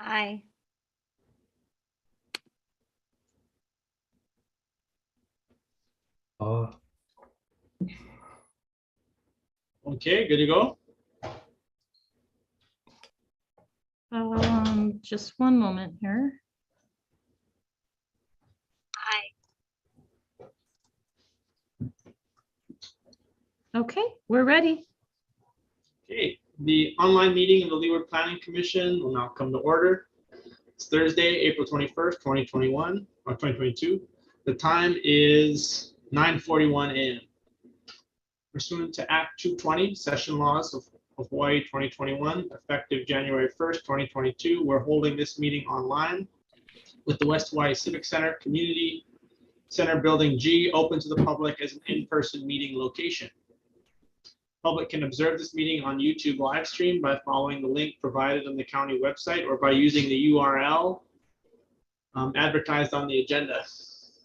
Aye. Okay, good to go. Just one moment here. Aye. Okay, we're ready. Okay, the online meeting of the Leeward Planning Commission will now come to order. It's Thursday, April 21st, 2021, or 2022. The time is 9:41 a.m. Pursuant to Act 220, Session Laws of Hawaii 2021, effective January 1st, 2022, we're holding this meeting online with the West Hawaii Civic Center Community Center Building G open to the public as an in-person meeting location. Public can observe this meeting on YouTube live stream by following the link provided on the county website or by using the URL advertised on the agenda.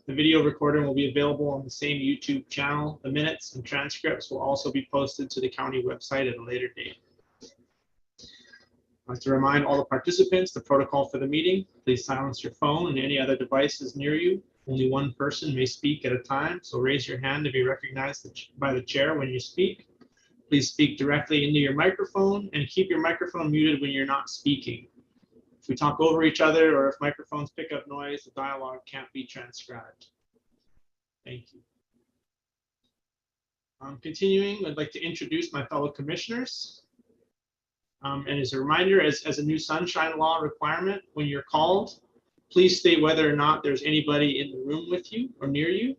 The video recording will be available on the same YouTube channel. The minutes and transcripts will also be posted to the county website at a later date. I'd like to remind all the participants the protocol for the meeting. Please silence your phone and any other devices near you. Only one person may speak at a time, so raise your hand to be recognized by the chair when you speak. Please speak directly into your microphone and keep your microphone muted when you're not speaking. If we talk over each other or if microphones pick up noise, the dialogue can't be transcribed. Thank you. Continuing, I'd like to introduce my fellow commissioners. And as a reminder, as a new sunshine law requirement, when you're called, please state whether or not there's anybody in the room with you or near you.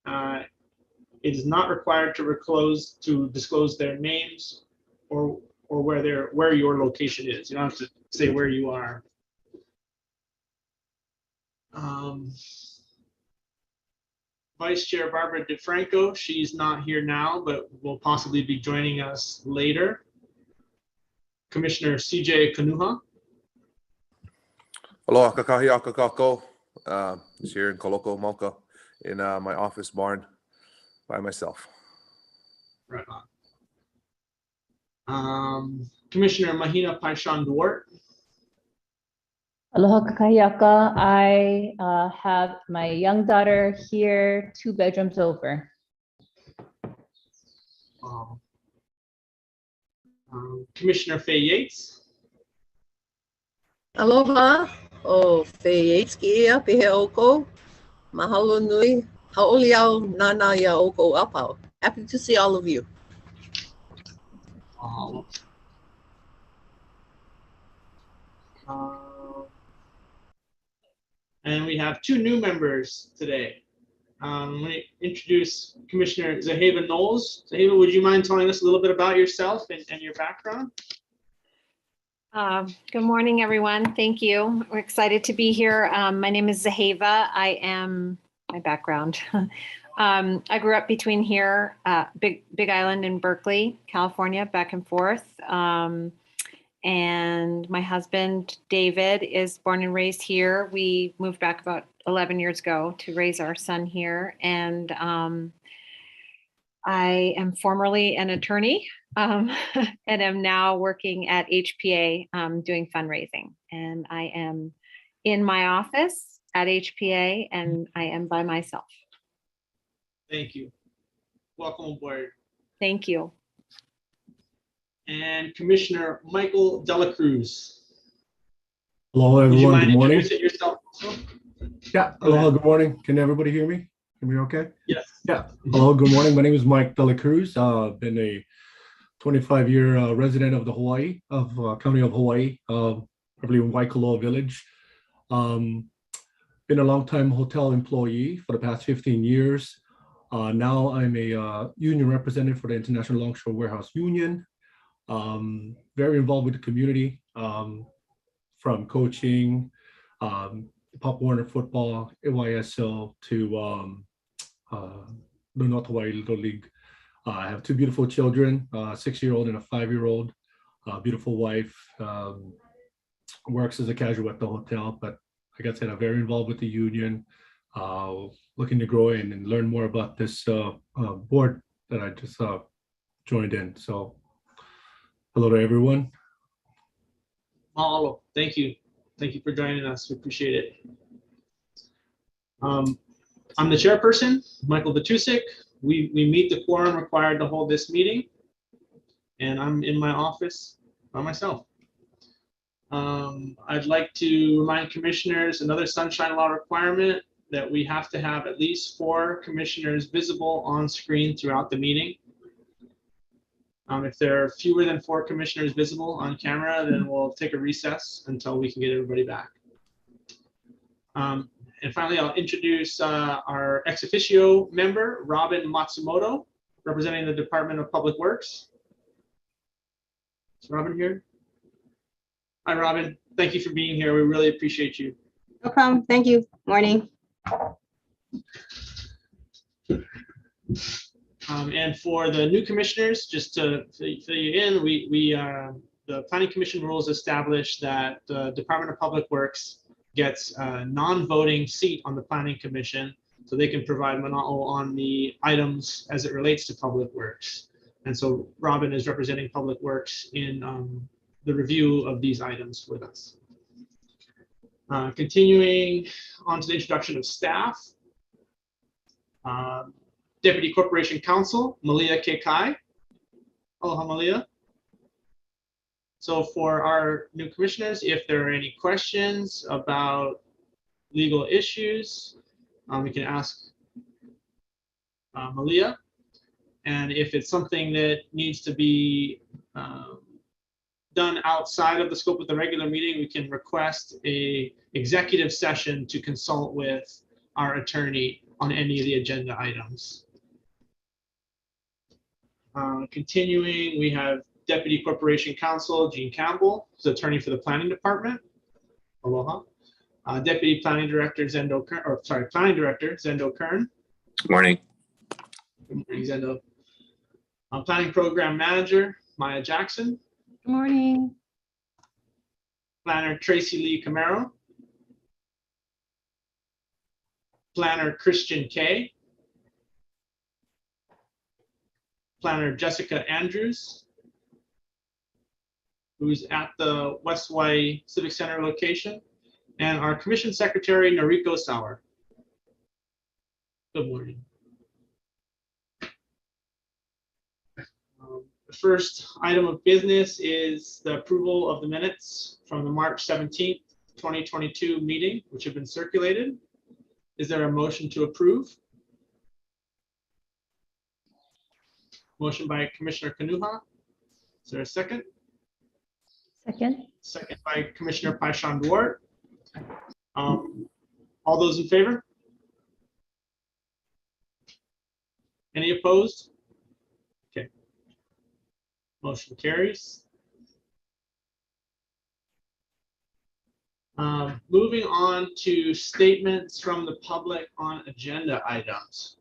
It is not required to disclose their names or where your location is. You don't have to say where you are. Vice Chair Barbara DeFranco, she's not here now, but will possibly be joining us later. Commissioner CJ Kanuha. Aloha kakahi akakako. It's here in Koloko Moka in my office barn by myself. Right on. Commissioner Mahina Paishan Duarte. Aloha kakayaka. I have my young daughter here, 2 bedrooms over. Commissioner Faye Yates. Aloha, Faye Yates ki ia pihe oko. Mahalo nui. Haoli au nana ia oko apau. Happy to see all of you. And we have 2 new members today. Let me introduce Commissioner Zaheva Knowles. Zaheva, would you mind telling us a little bit about yourself and your background? Good morning, everyone. Thank you. We're excited to be here. My name is Zaheva. I am my background. I grew up between here, Big Island and Berkeley, California, back and forth. And my husband, David, is born and raised here. We moved back about 11 years ago to raise our son here. And I am formerly an attorney and am now working at HPA doing fundraising. And I am in my office at HPA and I am by myself. Thank you. Welcome aboard. Thank you. And Commissioner Michael Dela Cruz. Hello, everyone. Good morning. Yourself also? Yeah. Aloha. Good morning. Can everybody hear me? Can we okay? Yes. Yeah. Hello. Good morning. My name is Mike Dela Cruz. Been a 25-year resident of the County of Hawaii, probably in Waikoloa Village. Been a long-time hotel employee for the past 15 years. Now I'm a union representative for the International Longshore Warehouse Union. Very involved with the community, from coaching, Pop Warner football, AYSL to the North Hawaii Little League. I have 2 beautiful children, a 6-year-old and a 5-year-old. Beautiful wife, works as a casual at the hotel, but like I said, I'm very involved with the union, looking to grow in and learn more about this board that I just joined in. So hello to everyone. Mahalo. Thank you. Thank you for joining us. We appreciate it. I'm the chairperson, Michael Batusik. We meet the quorum required to hold this meeting, and I'm in my office by myself. I'd like to remind commissioners another sunshine law requirement that we have to have at least 4 commissioners visible on screen throughout the meeting. If there are fewer than 4 commissioners visible on camera, then we'll take a recess until we can get everybody back. And finally, I'll introduce our ex officio member, Robin Matsumoto, representing the Department of Public Works. Is Robin here? Hi, Robin. Thank you for being here. We really appreciate you. No problem. Thank you. Morning. And for the new commissioners, just to fill you in, the Planning Commission rules establish that the Department of Public Works gets a non-voting seat on the Planning Commission, so they can provide mana'o on the items as it relates to Public Works. And so Robin is representing Public Works in the review of these items with us. Continuing on to the introduction of staff. Deputy Corporation Counsel, Malia Kekai. Aloha, Malia. So for our new commissioners, if there are any questions about legal issues, we can ask Malia. And if it's something that needs to be done outside of the scope of the regular meeting, we can request an executive session to consult with our attorney on any of the agenda items. Continuing, we have Deputy Corporation Counsel Gene Campbell, who's attorney for the Planning Department. Aloha. Deputy Planning Director Zendo Kern, or sorry, Planning Director Zendo Kern. Good morning. Good morning, Zendo. Planning Program Manager Maya Jackson. Good morning. Planner Tracy Lee Camaro. Planner Christian Kay. Planner Jessica Andrews, who's at the West Hawaii Civic Center location, and our Commission Secretary Noriko Sauer. Good morning. The first item of business is the approval of the minutes from the March 17th, 2022 meeting, which have been circulated. Is there a motion to approve? Motion by Commissioner Kanuha. Is there a second? Second. Second by Commissioner Paishan Duarte. All those in favor? Any opposed? Okay. Motion carries. Moving on to statements from the public on agenda items.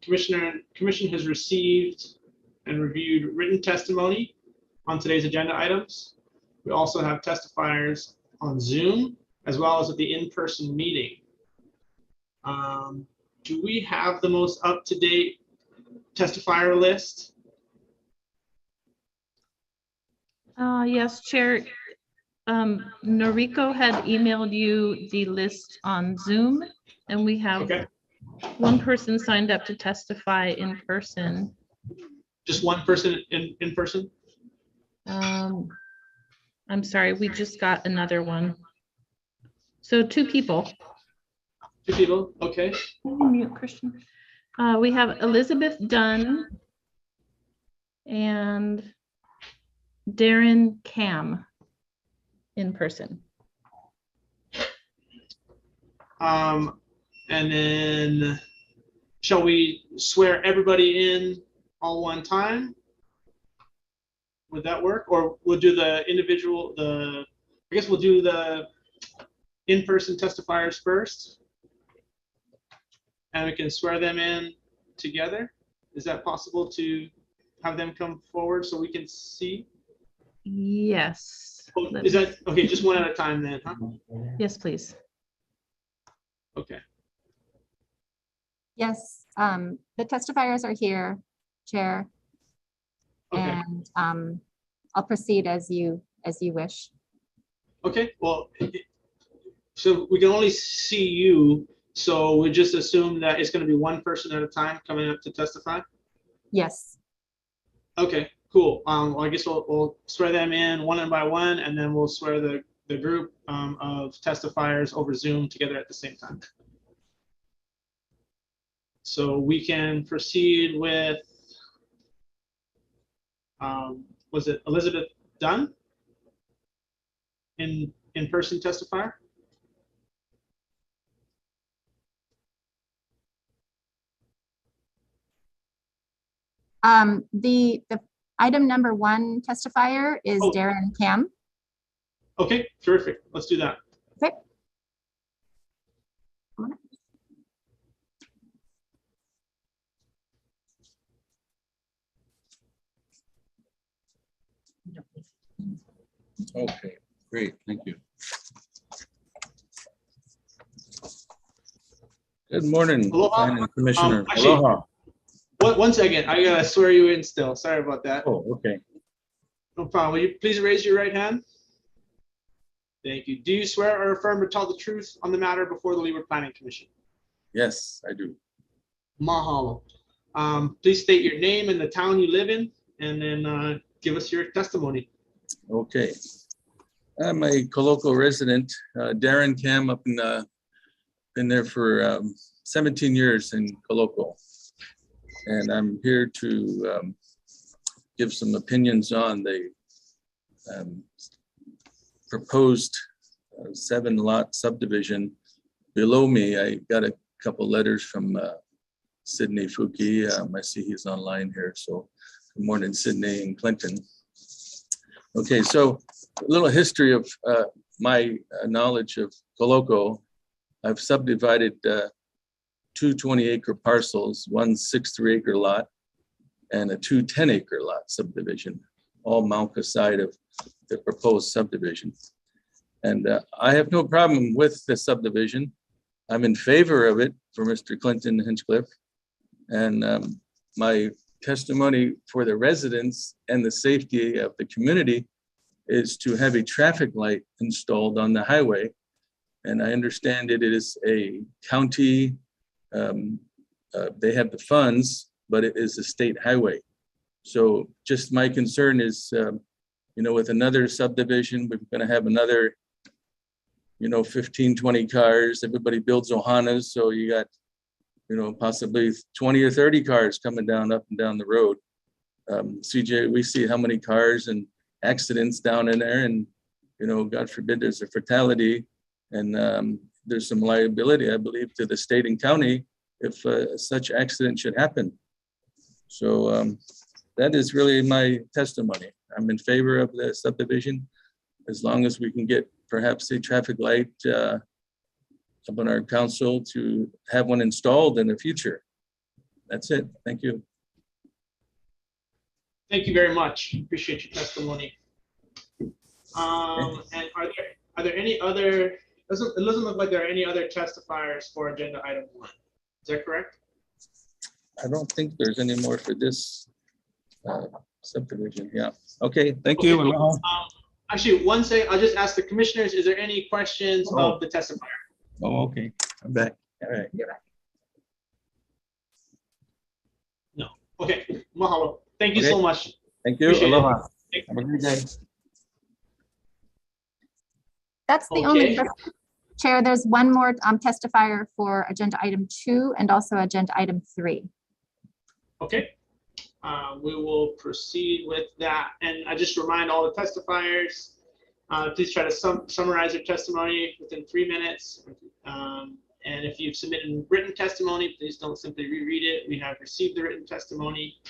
Commission has received and reviewed written testimony on today's agenda items. We also have testifiers on Zoom as well as at the in-person meeting. Do we have the most up-to-date testifier list? Yes, Chair. Noriko had emailed you the list on Zoom, and we have Okay. one person signed up to testify in person. Just one person in person? I'm sorry, we just got another one. So 2 people. 2 people, okay. Mute Christian. We have Elizabeth Dunn and Darren Cam in person. And then shall we swear everybody in all one time? Would that work? Or we'll do the individual, I guess we'll do the in-person testifiers first. And we can swear them in together. Is that possible to have them come forward so we can see? Yes. Oh, is that, okay, just one at a time then, huh? Yes, please. Okay. Yes, the testifiers are here, Chair. Okay. And I'll proceed as you as you wish. Okay, well, so we can only see you, so we just assume that it's gonna be one person at a time coming up to testify? Yes. Okay, cool. Well, I guess we'll swear them in one by one, and then we'll swear the group of testifiers over Zoom together at the same time. So we can proceed with, was it Elizabeth Dunn? In-person testifier? The item number 1 testifier is Oh. Darren Cam. Okay, terrific. Let's do that. Okay. Okay, great, thank you. Good morning, Aloha. Planning Commissioner. Actually- Aloha. One second, I gotta swear you in still. Sorry about that. Oh, okay. No problem. Will you please raise your right hand? Thank you. Do you swear or affirm to tell the truth on the matter before the Leeward Planning Commission? Yes, I do. Mahalo. Please state your name and the town you live in, and then give us your testimony. Okay. I'm a Coloco resident, Darren Cam, up in, been there for 17 years in Coloco. And I'm here to give some opinions on the proposed 7-lot subdivision. Below me, I got a couple letters from Sydney Fuki. I see he's online here, so good morning, Sydney and Clinton. Okay, so a little history of my knowledge of Coloco. I've subdivided 2 20-acre parcels, 1 6-3-acre lot, and a 2 10-acre lot subdivision, all Mauka side of the proposed subdivision. And I have no problem with the subdivision. I'm in favor of it for Mr. Clinton Hinchcliffe. And my testimony for the residents and the safety of the community is to have a traffic light installed on the highway. And I understand it is a county, they have the funds, but it is a state highway. So just my concern is, you know, with another subdivision, we're gonna have another, you know, 15, 20 cars. Everybody builds Ohanas, so you got, you know, possibly 20 or 30 cars coming down up and down the road. CJ, we see how many cars and accidents down in there, and, you know, God forbid there's a fatality, and there's some liability, I believe, to the state and county if such accident should happen. So that is really my testimony. I'm in favor of the subdivision, as long as we can get perhaps a traffic light up on our council to have one installed in the future. That's it. Thank you. Thank you very much. Appreciate your testimony. And are there any other, it doesn't look like there are any other testifiers for agenda item 1. Is that correct? I don't think there's any more for this subdivision. Yeah. Okay. Thank Okay. you. Aloha. Actually, one second, I'll just ask the commissioners, is there any questions of the testifier? Oh, okay. I'm back. All right. No. Okay. Mahalo. Thank you so much. Thank you. Appreciate it. Aloha. Have a good day. That's the only, Chair, there's one more testifier for agenda item 2 and also agenda item 3. Okay. We will proceed with that. And I just remind all the testifiers, please try to summarize your testimony within 3 minutes. And if you've submitted written testimony, please don't simply reread it. We have received the written testimony.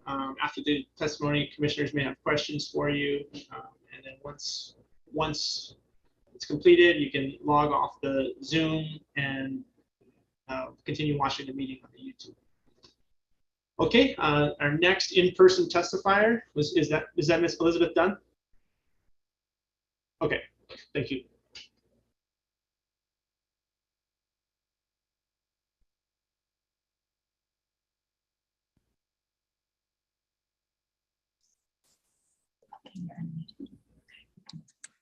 After the testimony, commissioners may have questions for you. And then once it's completed, you can log off the Zoom and continue watching the meeting on the YouTube. Okay, our next in-person testifier is that Miss Elizabeth Dunn? Okay, thank you.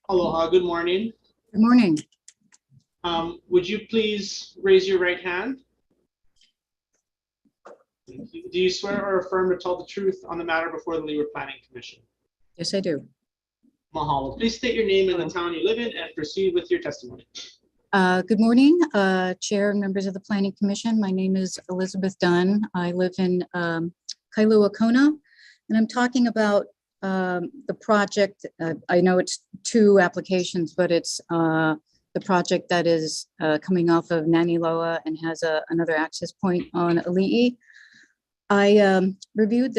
Aloha, good morning. Good morning. Would you please raise your right hand? Thank you. Do you swear or affirm to tell the truth on the matter before the Leeward Planning Commission? Yes, I do. Mahalo. Please state your name and the town you live in and proceed with your testimony. Good morning, Chair and members of the Planning Commission. My name is Elizabeth Dunn. I live in Kailua Kona, and I'm talking about the project. I know it's 2 applications, but it's the project that is coming off of Naniloa and has another access point on Ali'i. I reviewed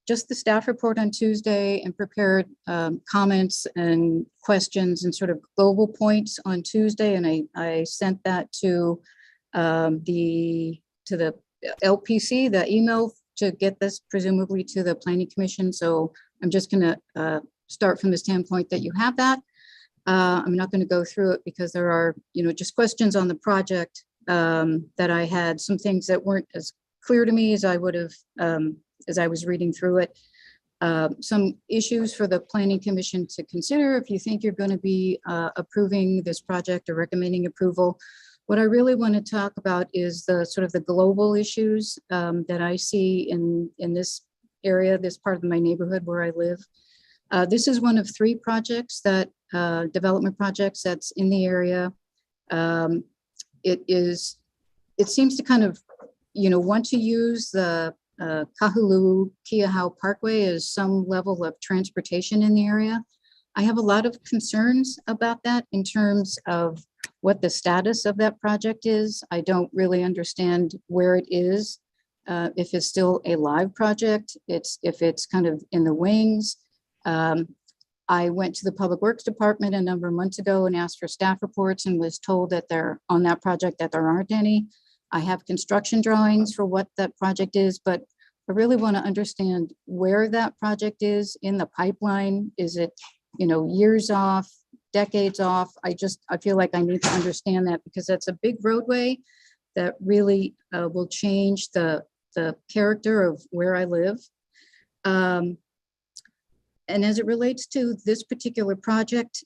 just the staff report on Tuesday and prepared comments and questions and sort of global points on Tuesday, and I sent that to the LPC, the email, to get this presumably to the Planning Commission. So I'm just going to start from the standpoint that you have that. I'm not going to go through it because there are, just questions on the project that I had, some things that weren't as clear to me as I would have as I was reading through it. Some issues for the Planning Commission to consider if you think you're going to be approving this project or recommending approval. What I really want to talk about is the sort of the global issues that I see in this area, this part of my neighborhood where I live. This is one of 3 projects that development projects that's in the area. It seems to kind of, want to use the Kahulu Kiahau Parkway as some level of transportation in the area. I have a lot of concerns about that in terms of what the status of that project is. I don't really understand where it is, if it's still a live project, if it's kind of in the wings. I went to the Public Works Department a number of months ago and asked for staff reports and was told that on that project that there aren't any. I have construction drawings for what that project is, but I really want to understand where that project is in the pipeline. Is it, years off, decades off? I feel like I need to understand that because that's a big roadway that really will change the character of where I live. And as it relates to this particular project,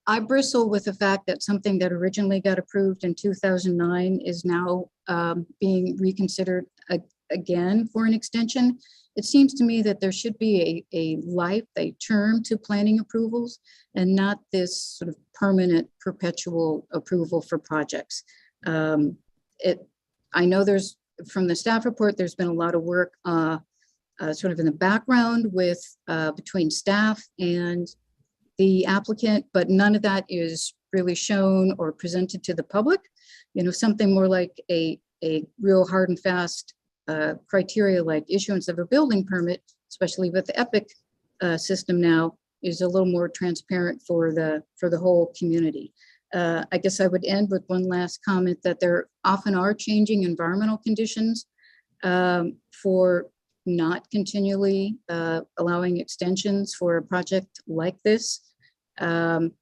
I bristle with the fact that something that originally got approved in 2009 is now being reconsidered again for an extension. It seems to me that there should be a term to planning approvals and not this sort of permanent, perpetual approval for projects. I know from the staff report, there's been a lot of work sort of in the background with between staff and the applicant, but none of that is really shown or presented to the public. Something more like a real hard and fast criteria like issuance of a building permit, especially with the EPIC system now, is a little more transparent for the whole community. I guess I would end with one last comment that there often are changing environmental conditions for not continually allowing extensions for a project like this. And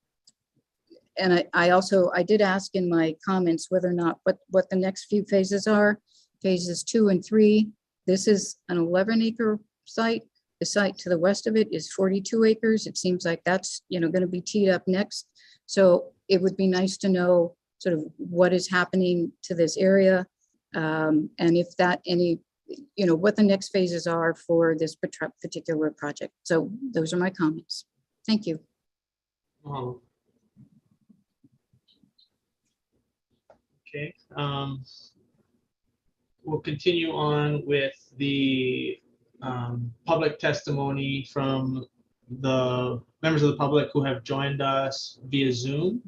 I did ask in my comments whether or not what the next few phases are. Phases 2 and 3. This is an 11-acre site. The site to the west of it is 42 acres. It seems like that's going to be teed up next. So it would be nice to know sort of what is happening to this area, and if what the next phases are for this particular project. So those are my comments. Thank you. Okay. We'll continue on with the public testimony from the members of the public who have joined us via Zoom.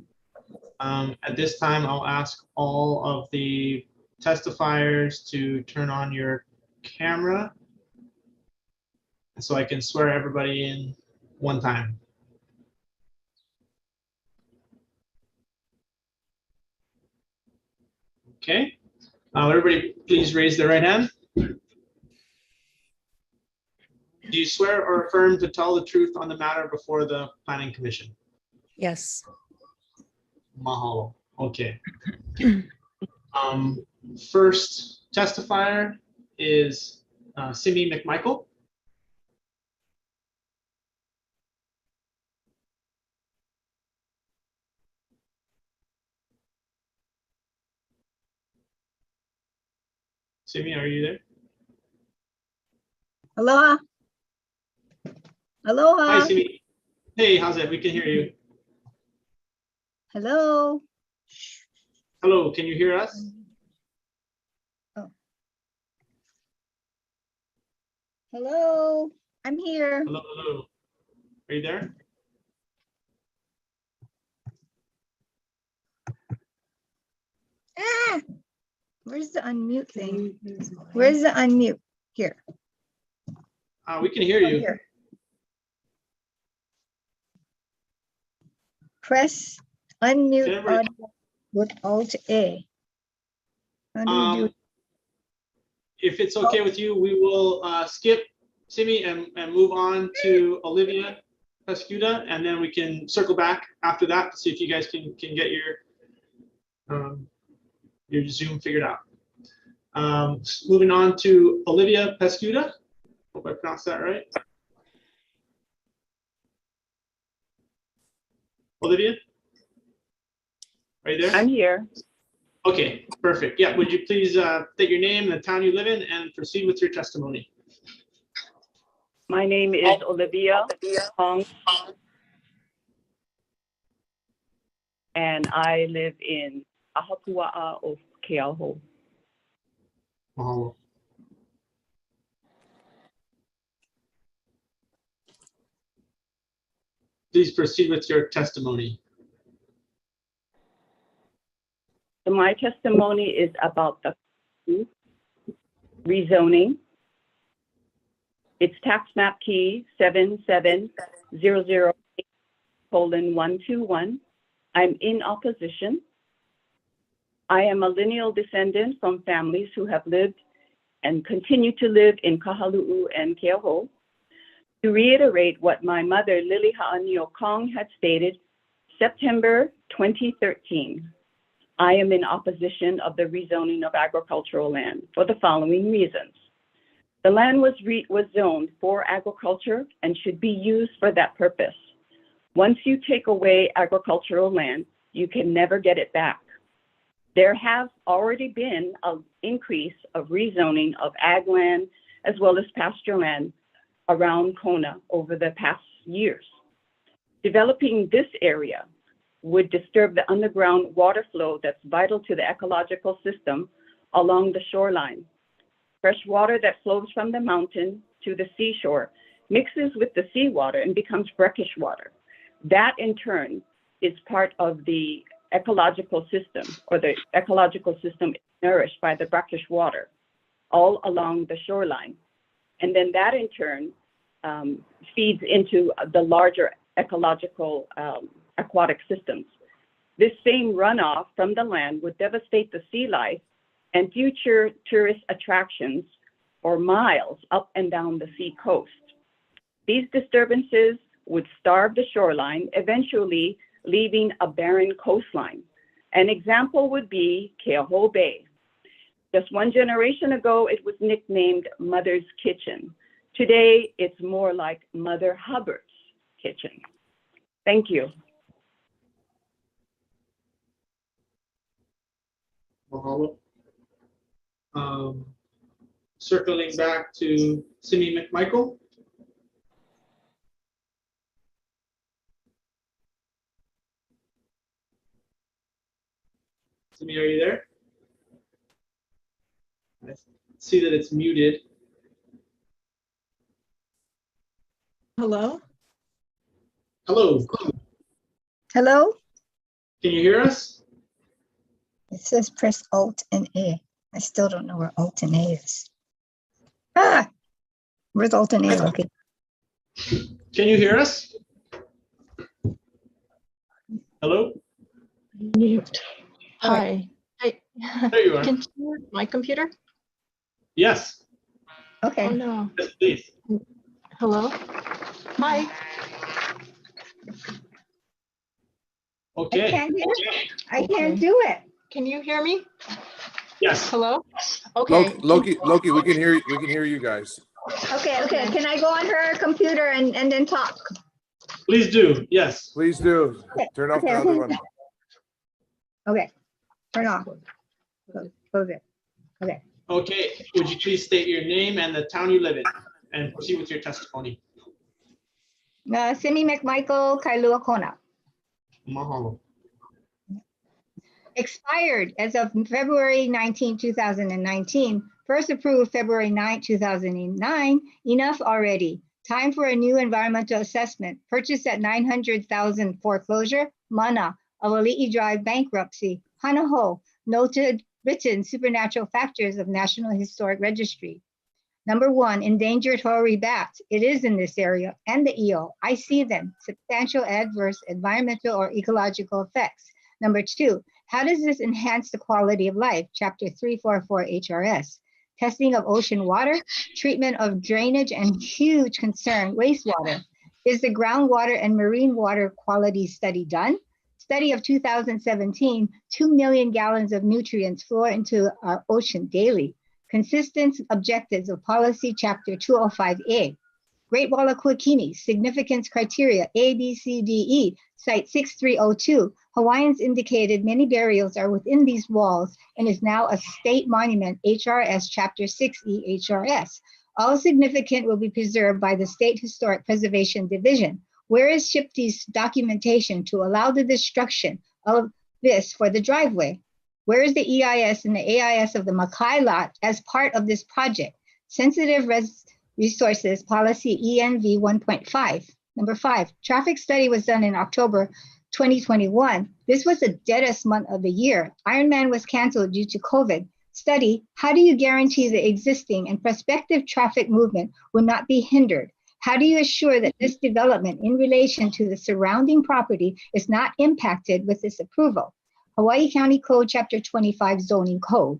At this time, I'll ask all of the testifiers to turn on your camera so I can swear everybody in one time. Okay. Everybody, please raise their right hand. Do you swear or affirm to tell the truth on the matter before the Planning Commission? Yes. Mahalo. Okay. First testifier is Simi McMichael. Simi, are you there? Aloha. Aloha. Hi, Simi. Hey, how's it? We can hear you. Hello. Hello, can you hear us? Hello. I'm here. Hello, hello. Are you there? Ah, where's the unmute thing? Where's the unmute? Here. We can hear you. Here. Press unmute Can everybody- audio with Alt A. How do you do it? If it's okay with you, we will skip Simi and move on to Olivia Pescuda, and then we can circle back after that to see if you guys can get your Zoom figured out. Moving on to Olivia Pescuda. Hope I pronounced that right. Olivia? Are you there? I'm here. Okay, perfect. Yeah, would you please state your name, the town you live in, and proceed with your testimony? My name is Olivia Hong, and I live in Ahapua'a o Keauhou. Mahalo. Please proceed with your testimony. So my testimony is about the rezoning. It's tax map key 77008:121. I'm in opposition. I am a lineal descendant from families who have lived and continue to live in Kahalu'u and Keauhou. To reiterate what my mother, Lily Ha'anio Kong, had stated, September 2013, I am in opposition of the rezoning of agricultural land for the following reasons. The land was zoned for agriculture and should be used for that purpose. Once you take away agricultural land, you can never get it back. There have already been an increase of rezoning of ag land as well as pasture land around Kona over the past years. Developing this area would disturb the underground water flow that's vital to the ecological system along the shoreline. Fresh water that flows from the mountain to the seashore mixes with the seawater and becomes brackish water. That in turn is part of the ecological system, or the ecological system is nourished by the brackish water all along the shoreline. And then that in turn feeds into the larger ecological aquatic systems. This same runoff from the land would devastate the sea life and future tourist attractions for miles up and down the sea coast. These disturbances would starve the shoreline, eventually leaving a barren coastline. An example would be Keauhou Bay. Just one generation ago, it was nicknamed Mother's Kitchen. Today, it's more like Mother Hubbard's Kitchen. Thank you. Mahalo. Circling back to Simi McMichael. Simi, are you there? I see that it's muted. Hello? Hello. Hello? Can you hear us? It says press Alt and A. I still don't know where Alt and A is. Ah! Where's Alt and A located? Can you hear us? Hello? Mute. Hi. Hi. There you are. Can you hear my computer? Yes. Okay. Oh, no. Yes, please. Hello? Hi. Okay. I can't do it. Can you hear me? Yes. Hello? Okay. Loki, we can hear you. We can hear you guys. Okay. Can I go on her computer and then talk? Please do. Yes. Please do. Turn off the other one. Okay. Turn off. Close it. Okay. Okay, would you please state your name and the town you live in and proceed with your testimony? Simi McMichael, Kailua Kona. Mahalo. Expired as of February 19, 2019. First approved February 9, 2009. Enough already. Time for a new environmental assessment. Purchase at 900,000 foreclosure. Mana, Awali'i Drive bankruptcy. Hanaho, noted written supernatural factors of National Historic Registry. Number 1, endangered hoary bats. It is in this area and the EO. I see them. Substantial adverse environmental or ecological effects. Number 2, how does this enhance the quality of life? Chapter 344 HRS. Testing of ocean water, treatment of drainage, and huge concern, wastewater. Is the groundwater and marine water quality study done? Study of 2017, 2 million gallons of nutrients flow into our ocean daily. Consistent objectives of policy, chapter 205A. Great Wall of Kuakini, significance criteria, A, B, C, D, E, site 6302. Hawaiians indicated many burials are within these walls and is now a state monument, HRS chapter 6E HRS. All significant will be preserved by the State Historic Preservation Division. Where is SHPT's documentation to allow the destruction of this for the driveway? Where is the EIS and the AIS of the Makai lot as part of this project? Sensitive resources policy ENV 1.5. Number 5, traffic study was done in October 2021. This was the deadest month of the year. Ironman was canceled due to COVID. Study, how do you guarantee the existing and prospective traffic movement will not be hindered? How do you assure that this development in relation to the surrounding property is not impacted with this approval? Hawaii County Code Chapter 25 Zoning Code.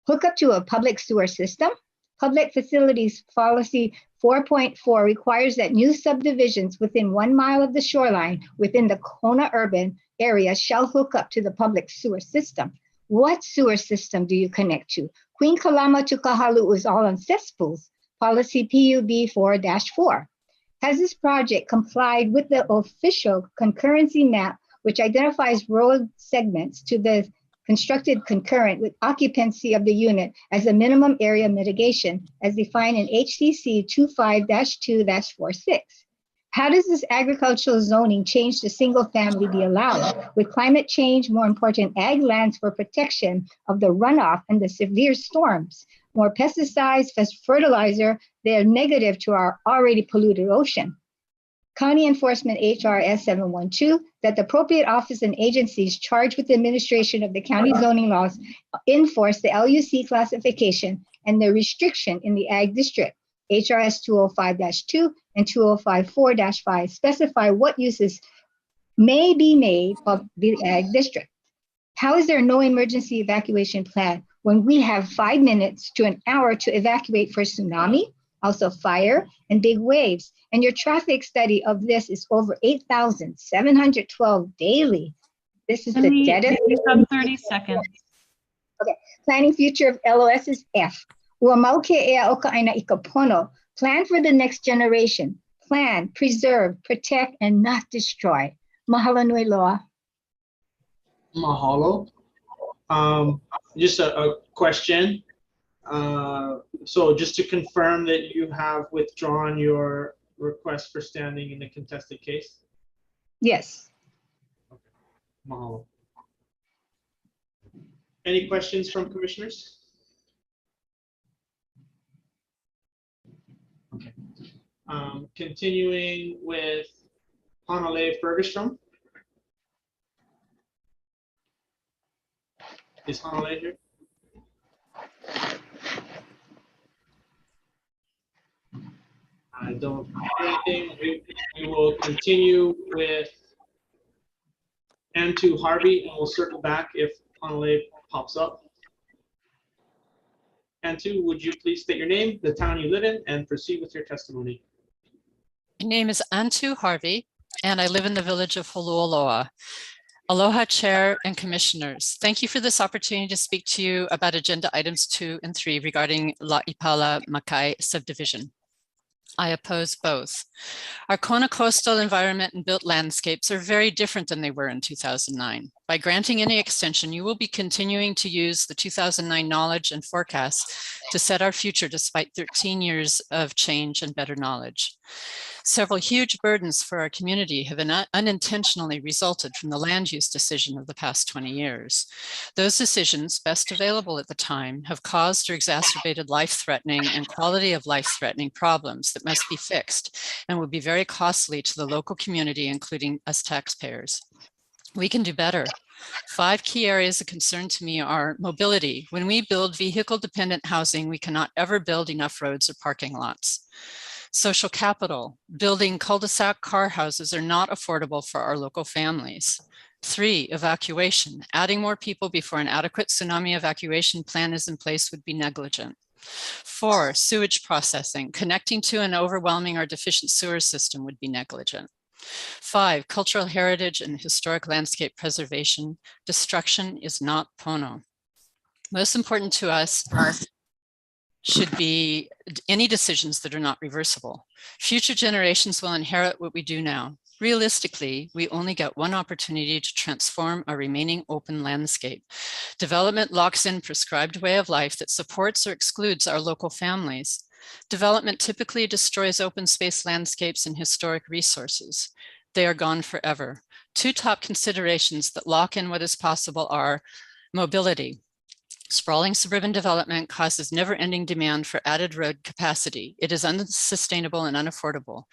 Hook up to a public sewer system. Public Facilities Policy 4.4 requires that new subdivisions within 1 mile of the shoreline within the Kona urban area shall hook up to the public sewer system. What sewer system do you connect to? Queen Kalama to Kahalu is all on cesspools. Policy PUB 4-4. Has this project complied with the official concurrency map, which identifies road segments to the constructed concurrent with occupancy of the unit as a minimum area mitigation as defined in HCC 25-2-46? How does this agricultural zoning change to single family be allowed? With climate change, more important, ag lands for protection of the runoff and the severe storms. More pesticides, fertilizer, they're negative to our already polluted ocean. County Enforcement HRS 712, that the appropriate office and agencies charged with the administration of the county zoning laws enforce the LUC classification and the restriction in the ag district. HRS 205-2 and 2054-5 specify what uses may be made of the ag district. How is there no emergency evacuation plan when we have 5 minutes to an hour to evacuate for tsunami, also fire and big waves? And your traffic study of this is over 8,712 daily. This is the deadest. 30 seconds. Okay, planning future of LOS is F. Uamauke ea oka aina ikapono. Plan for the next generation. Plan, preserve, protect, and not destroy. Mahalo nui loa. Mahalo. Just a question. So just to confirm that you have withdrawn your request for standing in the contested case? Yes. Okay. Mahalo. Any questions from commissioners? Okay. Continuing with Hanalei Fergustrom. Is Hanalei here? I don't have anything. We will continue with M2 Harvey, and we'll circle back if Hanalei pops up. M2, would you please state your name, the town you live in, and proceed with your testimony? My name is Antu Harvey, and I live in the village of Holualoa. Aloha, Chair and Commissioners. Thank you for this opportunity to speak to you about Agenda Items 2 and 3 regarding La'ipala Makai Subdivision. I oppose both. Our Kona coastal environment and built landscapes are very different than they were in 2009. By granting any extension, you will be continuing to use the 2009 knowledge and forecasts to set our future despite 13 years of change and better knowledge. Several huge burdens for our community have unintentionally resulted from the land use decision of the past 20 years. Those decisions, best available at the time, have caused or exacerbated life-threatening and quality of life-threatening problems that must be fixed and will be very costly to the local community, including us taxpayers. We can do better. 5 key areas of concern to me are mobility. When we build vehicle-dependent housing, we cannot ever build enough roads or parking lots. Social capital. Building cul-de-sac car houses are not affordable for our local families. 3, evacuation. Adding more people before an adequate tsunami evacuation plan is in place would be negligent. 4, sewage processing. Connecting to and overwhelming our deficient sewer system would be negligent. 5, cultural heritage and historic landscape preservation. Destruction is not Pono. Most important to us should be any decisions that are not reversible. Future generations will inherit what we do now. Realistically, we only get one opportunity to transform our remaining open landscape. Development locks in prescribed way of life that supports or excludes our local families. Development typically destroys open space landscapes and historic resources. They are gone forever. 2 top considerations that lock in what is possible are mobility. Sprawling suburban development causes never-ending demand for added road capacity. It is unsustainable and unaffordable.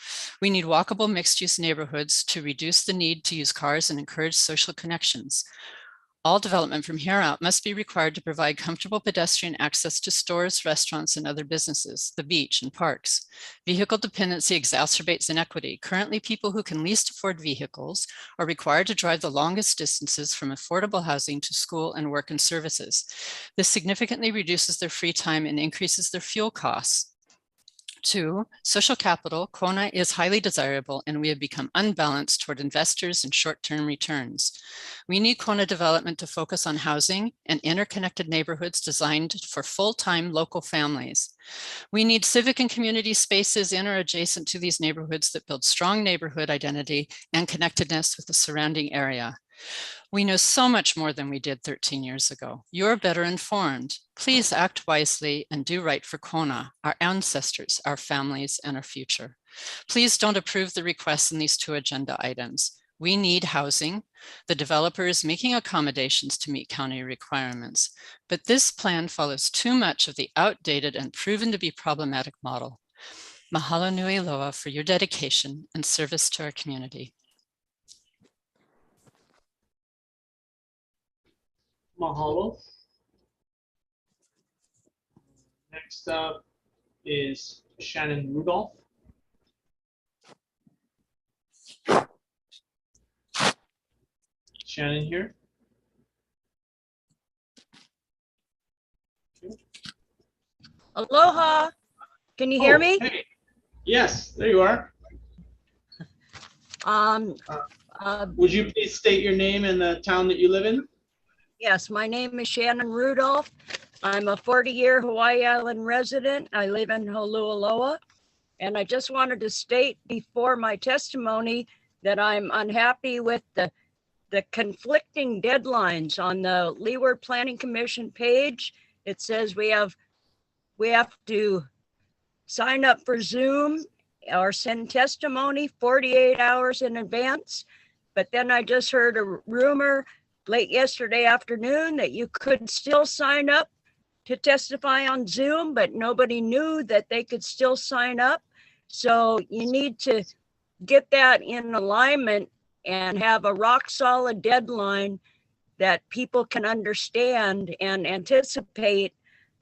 We need walkable mixed-use neighborhoods to reduce the need to use cars and encourage social connections. All development from here out must be required to provide comfortable pedestrian access to stores, restaurants, and other businesses, the beach, and parks. Vehicle dependency exacerbates inequity. Currently, people who can least afford vehicles are required to drive the longest distances from affordable housing to school and work and services. This significantly reduces their free time and increases their fuel costs. 2, social capital. Kona is highly desirable and we have become unbalanced toward investors and short-term returns. We need Kona development to focus on housing and interconnected neighborhoods designed for full-time local families. We need civic and community spaces in or adjacent to these neighborhoods that build strong neighborhood identity and connectedness with the surrounding area. We know so much more than we did 13 years ago. You're better informed. Please act wisely and do right for Kona, our ancestors, our families, and our future. Please don't approve the requests in these 2 agenda items. We need housing. The developer is making accommodations to meet county requirements, but this plan follows too much of the outdated and proven to be problematic model. Mahalo nui loa for your dedication and service to our community. Mahalo. Next up is Shannon Rudolph. Shannon here. Aloha. Can you hear me? Hey. Yes, there you are. Would you please state your name and the town that you live in? Yes, my name is Shannon Rudolph. I'm a 40-year Hawaii Island resident. I live in Holualoa. And I just wanted to state before my testimony that I'm unhappy with the conflicting deadlines on the Leeward Planning Commission page. It says we have to sign up for Zoom or send testimony 48 hours in advance. But then I just heard a rumor late yesterday afternoon that you could still sign up to testify on Zoom, but nobody knew that they could still sign up. So you need to get that in alignment and have a rock solid deadline that people can understand and anticipate,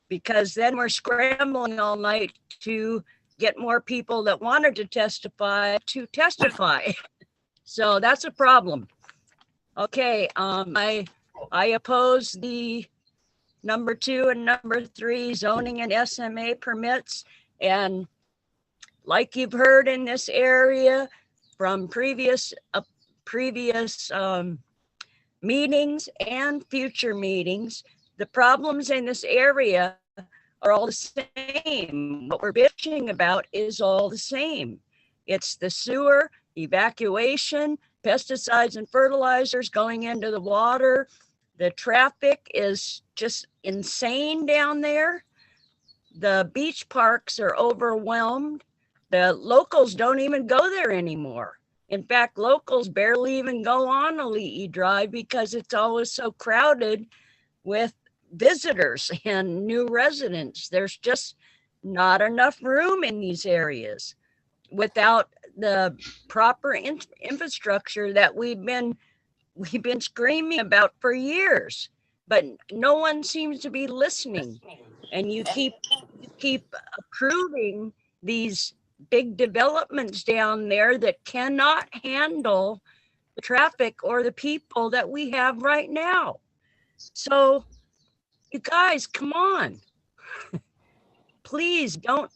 because then we're scrambling all night to get more people that wanted to testify. So that's a problem. Okay, I oppose the number 2 and number 3 zoning and SMA permits. And like you've heard in this area from previous meetings and future meetings, the problems in this area are all the same. What we're bitching about is all the same. It's the sewer, evacuation, pesticides and fertilizers going into the water. The traffic is just insane down there. The beach parks are overwhelmed. The locals don't even go there anymore. In fact, locals barely even go on Ali'i Drive because it's always so crowded with visitors and new residents. There's just not enough room in these areas without the proper infrastructure that we've been screaming about for years, but no one seems to be listening. And you keep approving these big developments down there that cannot handle the traffic or the people that we have right now. So you guys, come on. Please don't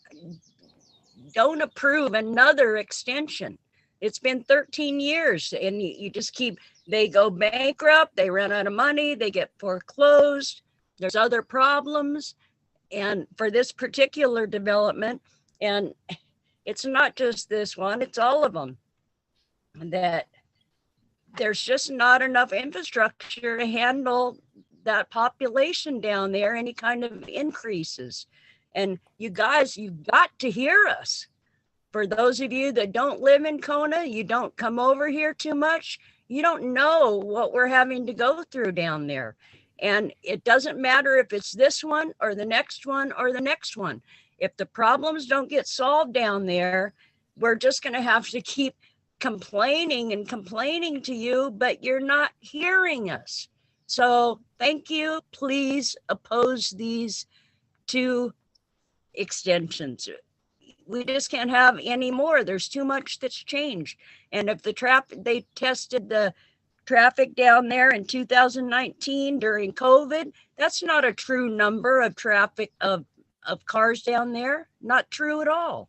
approve another extension. It's been 13 years and you just keep, they go bankrupt, they run out of money, they get foreclosed, there's other problems. And for this particular development, and it's not just this one, it's all of them, that there's just not enough infrastructure to handle that population down there, any kind of increases. And you guys, you've got to hear us. For those of you that don't live in Kona, you don't come over here too much, you don't know what we're having to go through down there. And it doesn't matter if it's this one or the next one or the next one. If the problems don't get solved down there, we're just going to have to keep complaining and complaining to you, but you're not hearing us. So thank you. Please oppose these 2 extensions. We just can't have any more. There's too much that's changed. And if the traffic, they tested the traffic down there in 2019 during COVID, that's not a true number of traffic of cars down there. Not true at all.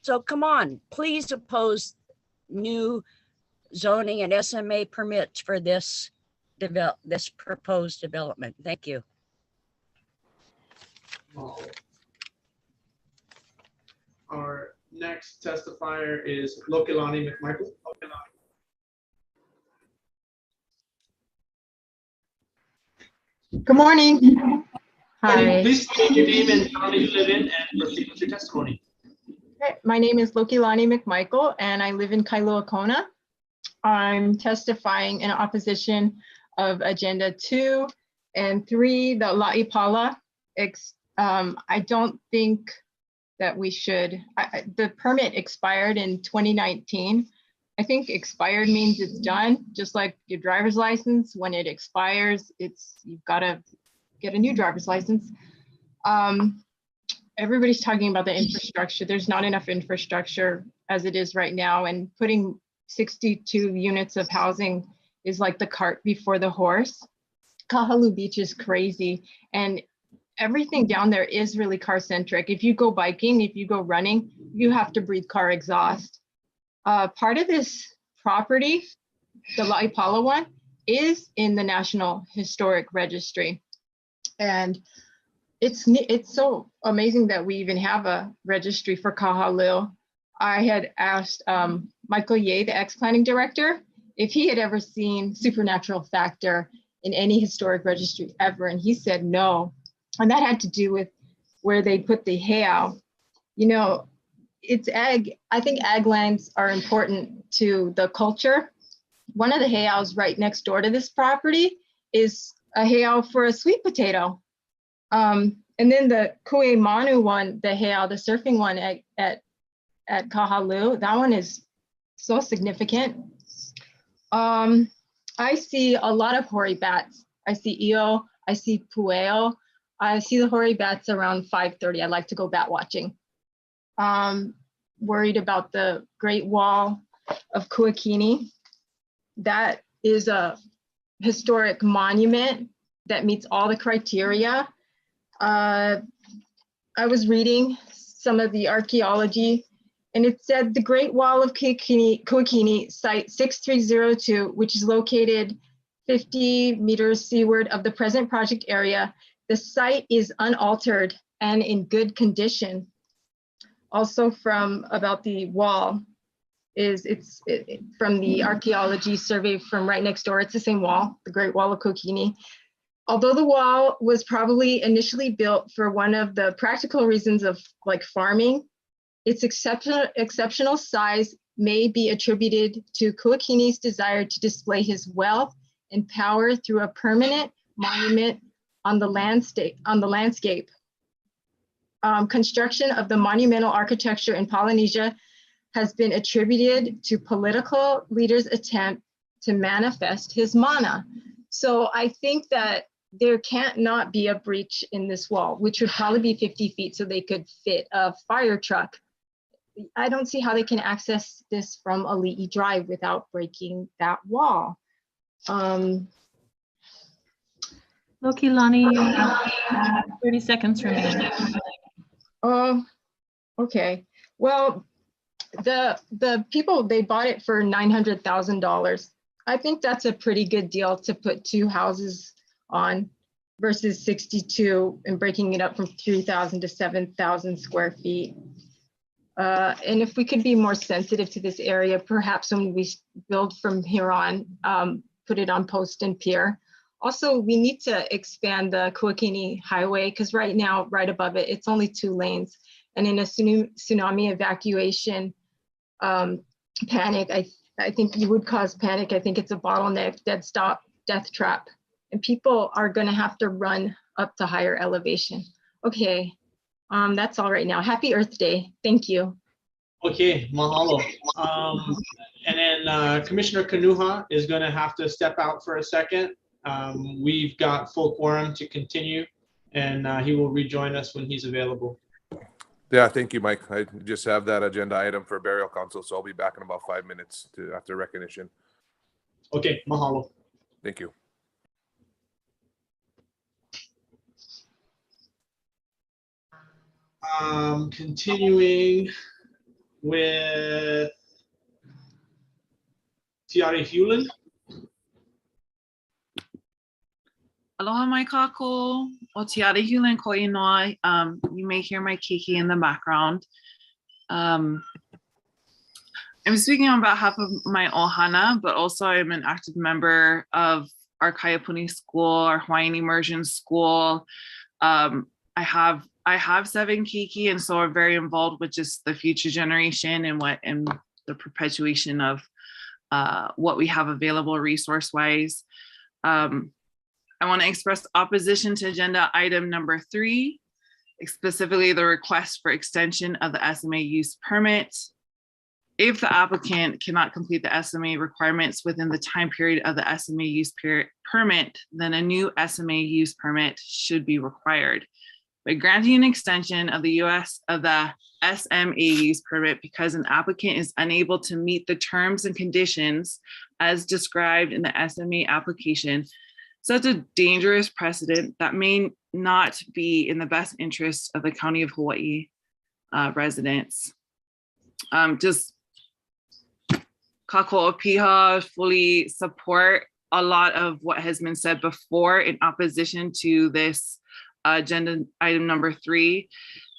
So come on, please oppose new zoning and SMA permits for this proposed development. Thank you. Our next testifier is Lokilani McMichael. Good morning. Hi. Please state your name and county you live in and proceed with your testimony. Okay, my name is Lokilani McMichael and I live in Kailua Kona. I'm testifying in opposition of Agenda 2 and 3, the La'ipala. I don't think that we should, the permit expired in 2019. I think expired means it's done, just like your driver's license. When it expires, you've got to get a new driver's license. Everybody's talking about the infrastructure. There's not enough infrastructure as it is right now, and putting 62 units of housing is like the cart before the horse. Kahalu Beach is crazy, and everything down there is really car centric. If you go biking, if you go running, you have to breathe car exhaust. Part of this property, the La'ipala one, is in the National Historic Registry. And it's so amazing that we even have a registry for Kahalu. I had asked Michael Ye, the ex-planning director, if he had ever seen supernatural factor in any historic registry ever, and he said no. And that had to do with where they put the heiau. You know, it's ag. I think ag lands are important to the culture. One of the heiaus right next door to this property is a heiau for a sweet potato. And then the Kue Manu one, the heiau, the surfing one at Kahalu, that one is so significant. I see a lot of hoary bats. I see io, I see pueo. I see the hoary bats around 5:30. I like to go bat watching. Worried about the Great Wall of Kuakini. That is a historic monument that meets all the criteria. I was reading some of the archaeology, and it said the Great Wall of Kuakini, site 6302, which is located 50 meters seaward of the present project area. The site is unaltered and in good condition. Also from about the wall, from the archaeology survey from right next door. It's the same wall, the Great Wall of Kokini. Although the wall was probably initially built for one of the practical reasons of like farming, its exceptional size may be attributed to Kuakini's desire to display his wealth and power through a permanent monument on the landscape. Construction of the monumental architecture in Polynesia has been attributed to political leaders' attempt to manifest his mana. So I think that there can't not be a breach in this wall, which would probably be 50 feet so they could fit a fire truck. I don't see how they can access this from Ali'i Drive without breaking that wall. Lokilani, you have 30 seconds remaining. Oh, okay. Well, the people, they bought it for $900,000. I think that's a pretty good deal to put 2 houses on versus 62 and breaking it up from 3,000 to 7,000 square feet. And if we could be more sensitive to this area, perhaps when we build from here on, put it on post and pier. Also, we need to expand the Kuakini Highway because right now, right above it, it's only 2 lanes. And in a tsunami evacuation panic, I think you would cause panic. I think it's a bottleneck, dead stop, death trap. And people are gonna have to run up to higher elevation. Okay, that's all right now. Happy Earth Day, thank you. Okay, mahalo. And then Commissioner Kanuha is gonna have to step out for a second. We've got full quorum to continue, and he will rejoin us when he's available. Yeah, thank you, Mike. I just have that agenda item for burial council, so I'll be back in about 5 minutes after recognition. Okay, mahalo. Thank you. Continuing with Tiare Hewlin. Aloha mai kākou, o Tiare Hewlin ko inoa. You may hear my keiki in the background. I'm speaking on behalf of my ohana, but also I'm an active member of our Kaiapuni school, our Hawaiian immersion school. I have 7 keiki, and so I'm very involved with just the future generation and the perpetuation of what we have available resource-wise. I want to express opposition to agenda item number 3, specifically the request for extension of the SMA use permit. If the applicant cannot complete the SMA requirements within the time period of the SMA use permit, then a new SMA use permit should be required. By granting an extension of the SMA use permit because an applicant is unable to meet the terms and conditions as described in the SMA application, sets a dangerous precedent that may not be in the best interest of the County of Hawaii residents. Just Kākou Piha fully support a lot of what has been said before in opposition to this agenda item number 3,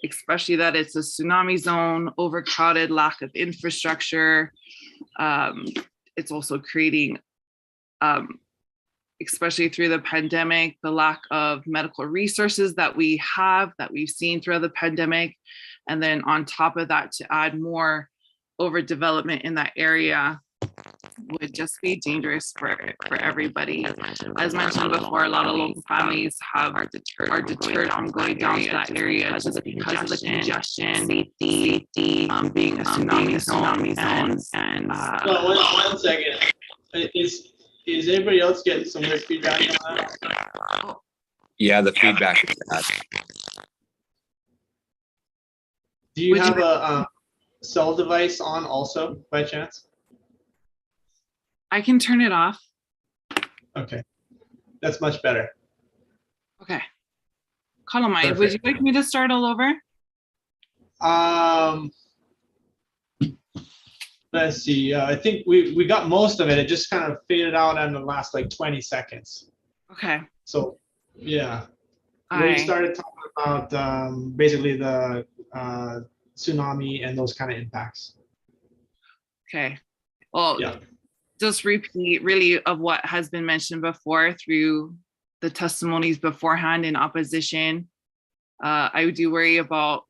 especially that it's a tsunami zone, overcrowded, lack of infrastructure. It's also creating, especially through the pandemic, the lack of medical resources that we've seen throughout the pandemic. And then on top of that, to add more overdevelopment in that area would just be dangerous for everybody. As mentioned before, a lot of local families are deterred from going down to that area just because of the congestion, safety, being a tsunami zone. And one second. Is anybody else getting some weird feedback on that? Yeah, the feedback is bad. Do you have a cell device on also by chance? I can turn it off. Okay, that's much better. Okay. Kalamai, would you like me to start all over? Let's see. I think we got most of it. It just kind of faded out in the last like 20 seconds. Okay. So yeah, we started talking about basically the tsunami and those kind of impacts. Okay. Well, Yeah. just repeat really of what has been mentioned before through the testimonies beforehand in opposition. I do worry about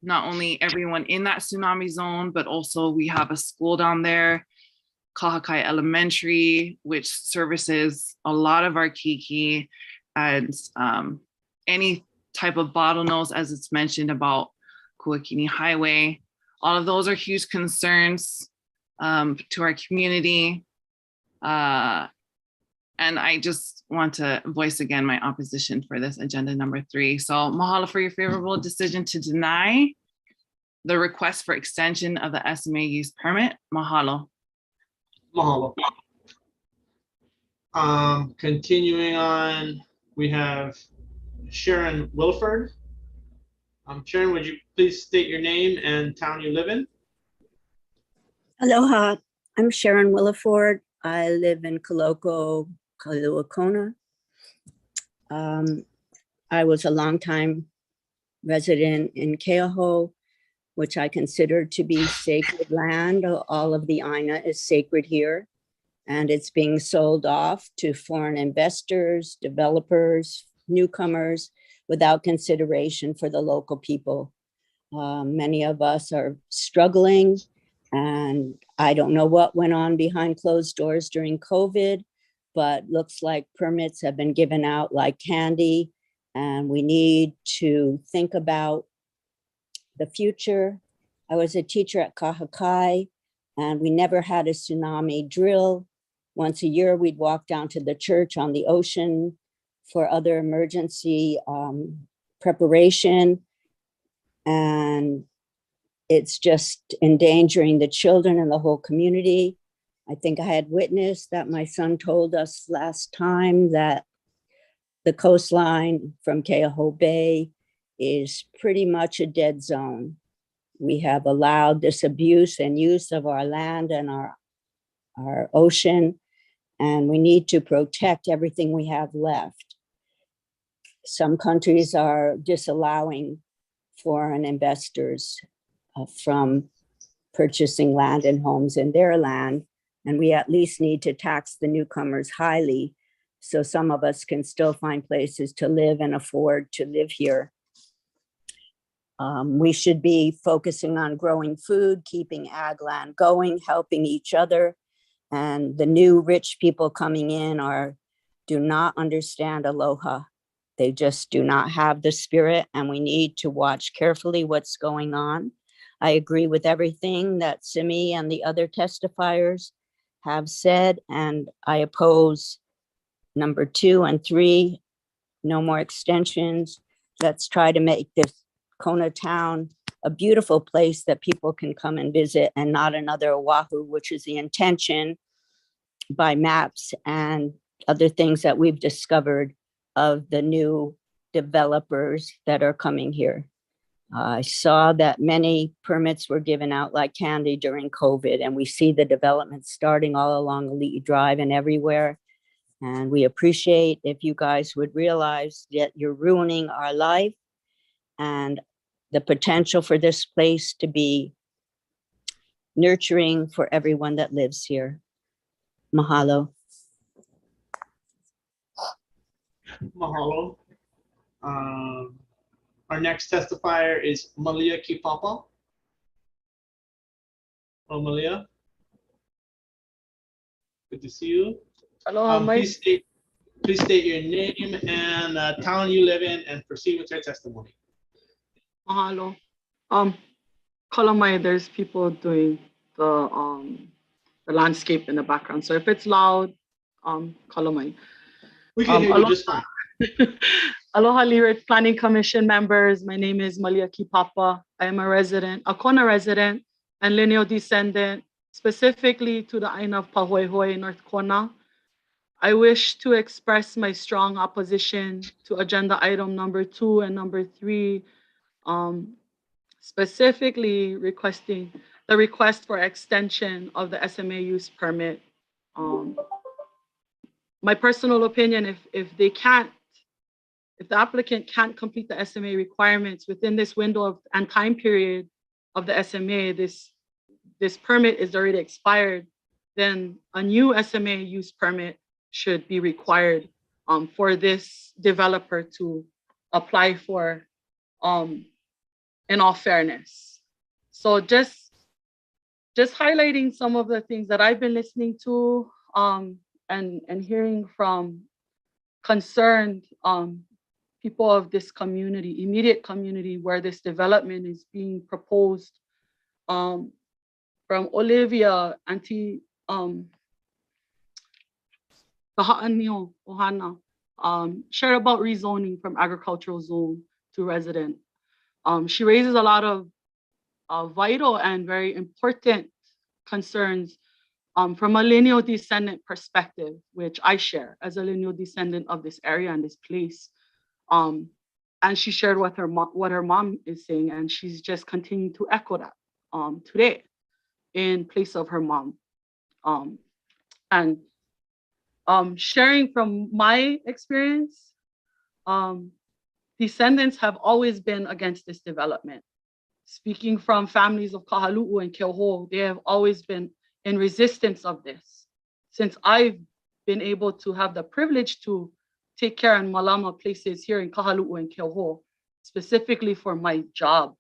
not only everyone in that tsunami zone, but also we have a school down there, Kahakai Elementary, which services a lot of our Kiki, and any type of bottlenecks, as it's mentioned about Kuakini Highway. All of those are huge concerns to our community. And I just want to voice again my opposition for this agenda number 3. So mahalo for your favorable decision to deny the request for extension of the SMA use permit. Mahalo. Mahalo. Continuing on, we have Sharon Wilford. Sharon, would you please state your name and town you live in? Aloha, I'm Sharon Williford. I live in Koloko, Kailua Kona. I was a longtime resident in Keaho, which I consider to be sacred land. All of the Aina is sacred here, and it's being sold off to foreign investors, developers, newcomers, without consideration for the local people. Many of us are struggling, and I don't know what went on behind closed doors during COVID, but looks like permits have been given out like candy, and we need to think about the future. I was a teacher at Kahakai, and we never had a tsunami drill. Once a year, we'd walk down to the church on the ocean for other emergency preparation. And it's just endangering the children and the whole community. I think I had witnessed that my son told us last time that the coastline from Keaho Bay is pretty much a dead zone. We have allowed this abuse and use of our land and our ocean, and we need to protect everything we have left. Some countries are disallowing foreign investors from purchasing land and homes in their land, and we at least need to tax the newcomers highly so some of us can still find places to live and afford to live here. We should be focusing on growing food, keeping ag land going, helping each other. And the new rich people coming in do not understand aloha. They just do not have the spirit, and we need to watch carefully what's going on. I agree with everything that Simi and the other testifiers have said, and I oppose number 2 and 3, no more extensions. Let's try to make this Kona town a beautiful place that people can come and visit, and not another Oahu, which is the intention by maps and other things that we've discovered of the new developers that are coming here. I saw that many permits were given out like candy during COVID, and we see the development starting all along Ali'i Drive and everywhere. And we appreciate if you guys would realize that you're ruining our life and the potential for this place to be nurturing for everyone that lives here. Mahalo. Mahalo. Our next testifier is Malia Kipapa. Hello, Malia. Good to see you. Aloha, please state your name and town you live in and proceed with your testimony. Mahalo. Kalamai, there's people doing the landscape in the background. So if it's loud, kalamai. We can hear you just fine. Aloha Leeward Planning Commission members. My name is Malia Kipapa. I am a Kona resident and lineal descendant, specifically to the Aina of Pahoehoe, North Kona. I wish to express my strong opposition to agenda item number 2 and number 3, specifically requesting the request for extension of the SMA use permit. My personal opinion, if the applicant can't complete the SMA requirements within this window and time period of the SMA, this this permit is already expired, then a new SMA use permit should be required for this developer to apply for, in all fairness. So just highlighting some of the things that I've been listening to and hearing from concerned people of this community, immediate community where this development is being proposed. From Olivia, Auntie Ohana, shared about rezoning from agricultural zone to resident. She raises a lot of vital and very important concerns from a lineal descendant perspective, which I share as a lineal descendant of this area and this place. And she shared what her mom is saying, and she's just continuing to echo that today in place of her mom. And sharing from my experience, descendants have always been against this development. Speaking from families of Kahalu'u and Keoho, they have always been in resistance of this. Since I've been able to have the privilege to take care of Malama places here in Kahalu'u and Keoho, specifically for my job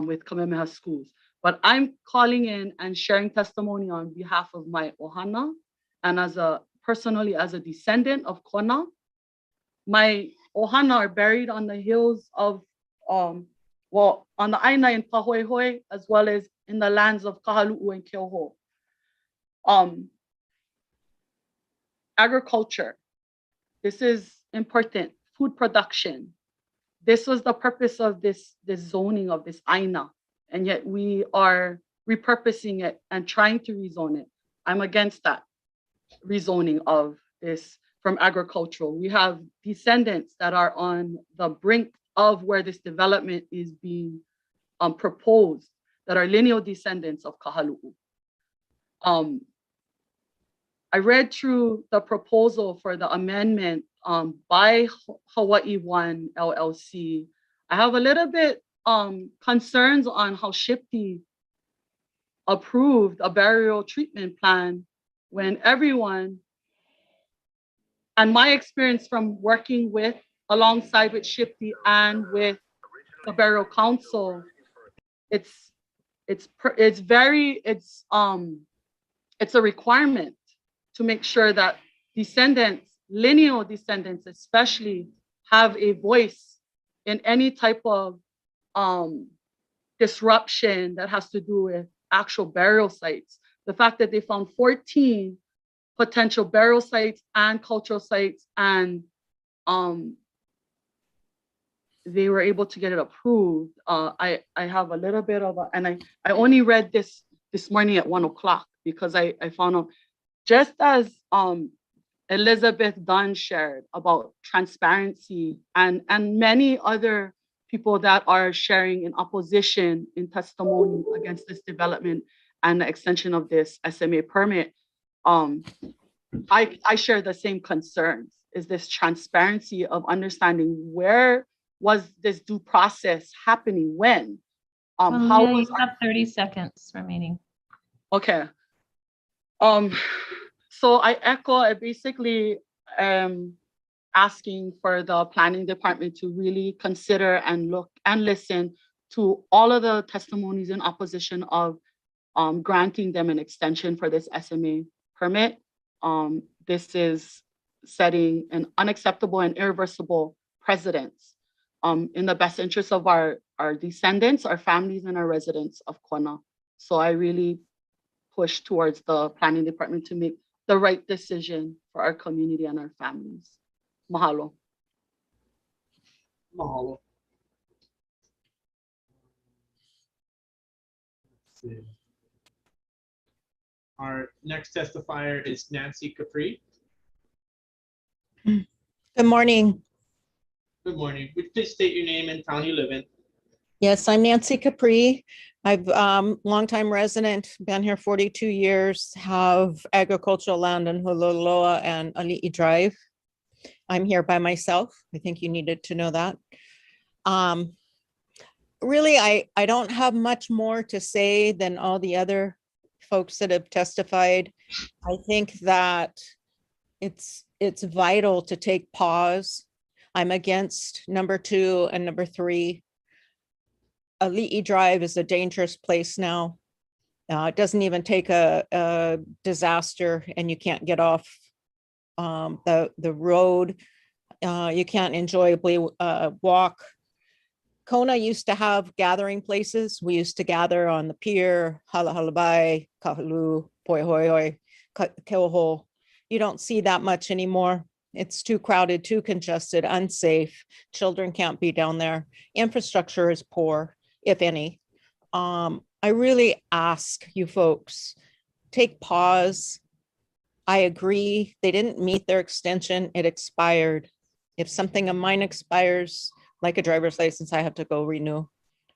with Kamehameha schools. But I'm calling in and sharing testimony on behalf of my Ohana, and personally as a descendant of Kona. My Ohana are buried on the hills of, on the Aina in Pahoehoe, as well as in the lands of Kahalu'u and Keoho. Agriculture, this is important. Food production, this was the purpose of this zoning of this Aina, and yet we are repurposing it and trying to rezone it. I'm against that rezoning of this from agricultural. We have descendants that are on the brink of where this development is being proposed, that are lineal descendants of Kahalu'u. I read through the proposal for the amendment by Hawaii One LLC. I have a little bit concerns on how SHPE approved a burial treatment plan when everyone, and my experience from working alongside with SHPE and with the Burial Council, it's a requirement to make sure that descendants, lineal descendants especially, have a voice in any type of disruption that has to do with actual burial sites. The fact that they found 14 potential burial sites and cultural sites, and they were able to get it approved. I have a little bit of and I only read this morning at 1 o'clock because I found out, just as Elizabeth Dunn shared about transparency, and many other people that are sharing in opposition in testimony against this development and the extension of this SMA permit, I share the same concerns. Is this transparency of understanding where was this due process happening, when? How you was have 30 seconds remaining. Okay. So I basically am asking for the planning department to really consider and look and listen to all of the testimonies in opposition of granting them an extension for this SMA permit. This is setting an unacceptable and irreversible precedence in the best interest of our descendants, our families, and our residents of Kona. So I really push towards the planning department to make the right decision for our community and our families. Mahalo. Mahalo. Let's see. Our next testifier is Nancy Capri. Good morning. Good morning. Would you please state your name and town you live in? Yes, I'm Nancy Capri. I've longtime resident, been here 42 years, have agricultural land in Huloloa and Ali'i Drive. I'm here by myself. I think you needed to know that. Really, I don't have much more to say than all the other folks that have testified. I think that it's vital to take pause. I'm against number 2 and number 3. Ali'i Drive is a dangerous place now. It doesn't even take a disaster and you can't get off the road. You can't enjoyably walk. Kona used to have gathering places. We used to gather on the pier, Halahalabai, Kahalu, Poihoihoi, Keoho. You don't see that much anymore. It's too crowded, too congested, unsafe. Children can't be down there. Infrastructure is poor, if any. I really ask you folks, take pause. I agree, they didn't meet their extension, it expired. If something of mine expires, like a driver's license, I have to go renew.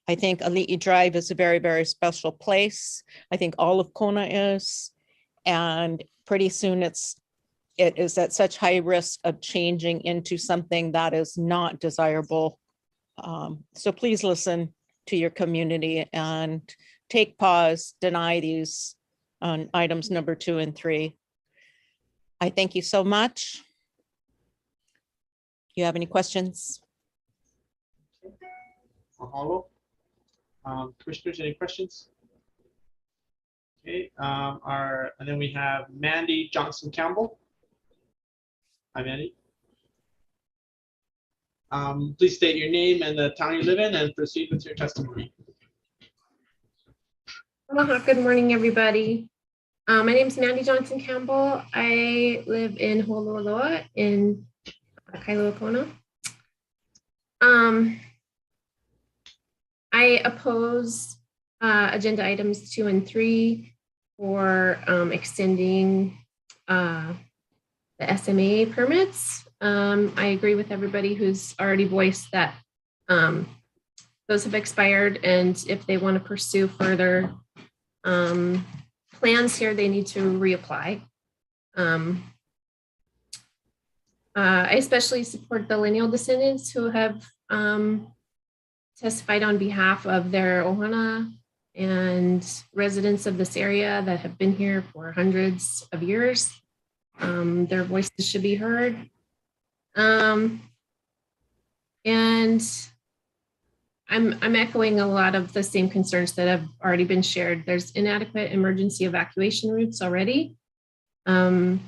I think Ali'i Drive is a very, very special place. I think all of Kona is. And pretty soon it is at such high risk of changing into something that is not desirable. So please listen to your community and take pause, deny these on items number 2 and 3. I thank you so much. You have any questions? Mahalo. Commissioners, any questions? Okay, and then we have Mandy Johnson Campbell. Hi, Mandy. Please state your name and the town you live in and proceed with your testimony. Aloha, good morning, everybody. My name is Mandy Johnson Campbell. I live in Holualoa in Kailua Kona. I oppose agenda items 2 and 3 for extending the SMA permits. I agree with everybody who's already voiced that those have expired, and if they want to pursue further plans here, they need to reapply. I especially support the lineal descendants who have testified on behalf of their ohana and residents of this area that have been here for hundreds of years. Their voices should be heard. And I'm echoing a lot of the same concerns that have already been shared. There's inadequate emergency evacuation routes already. The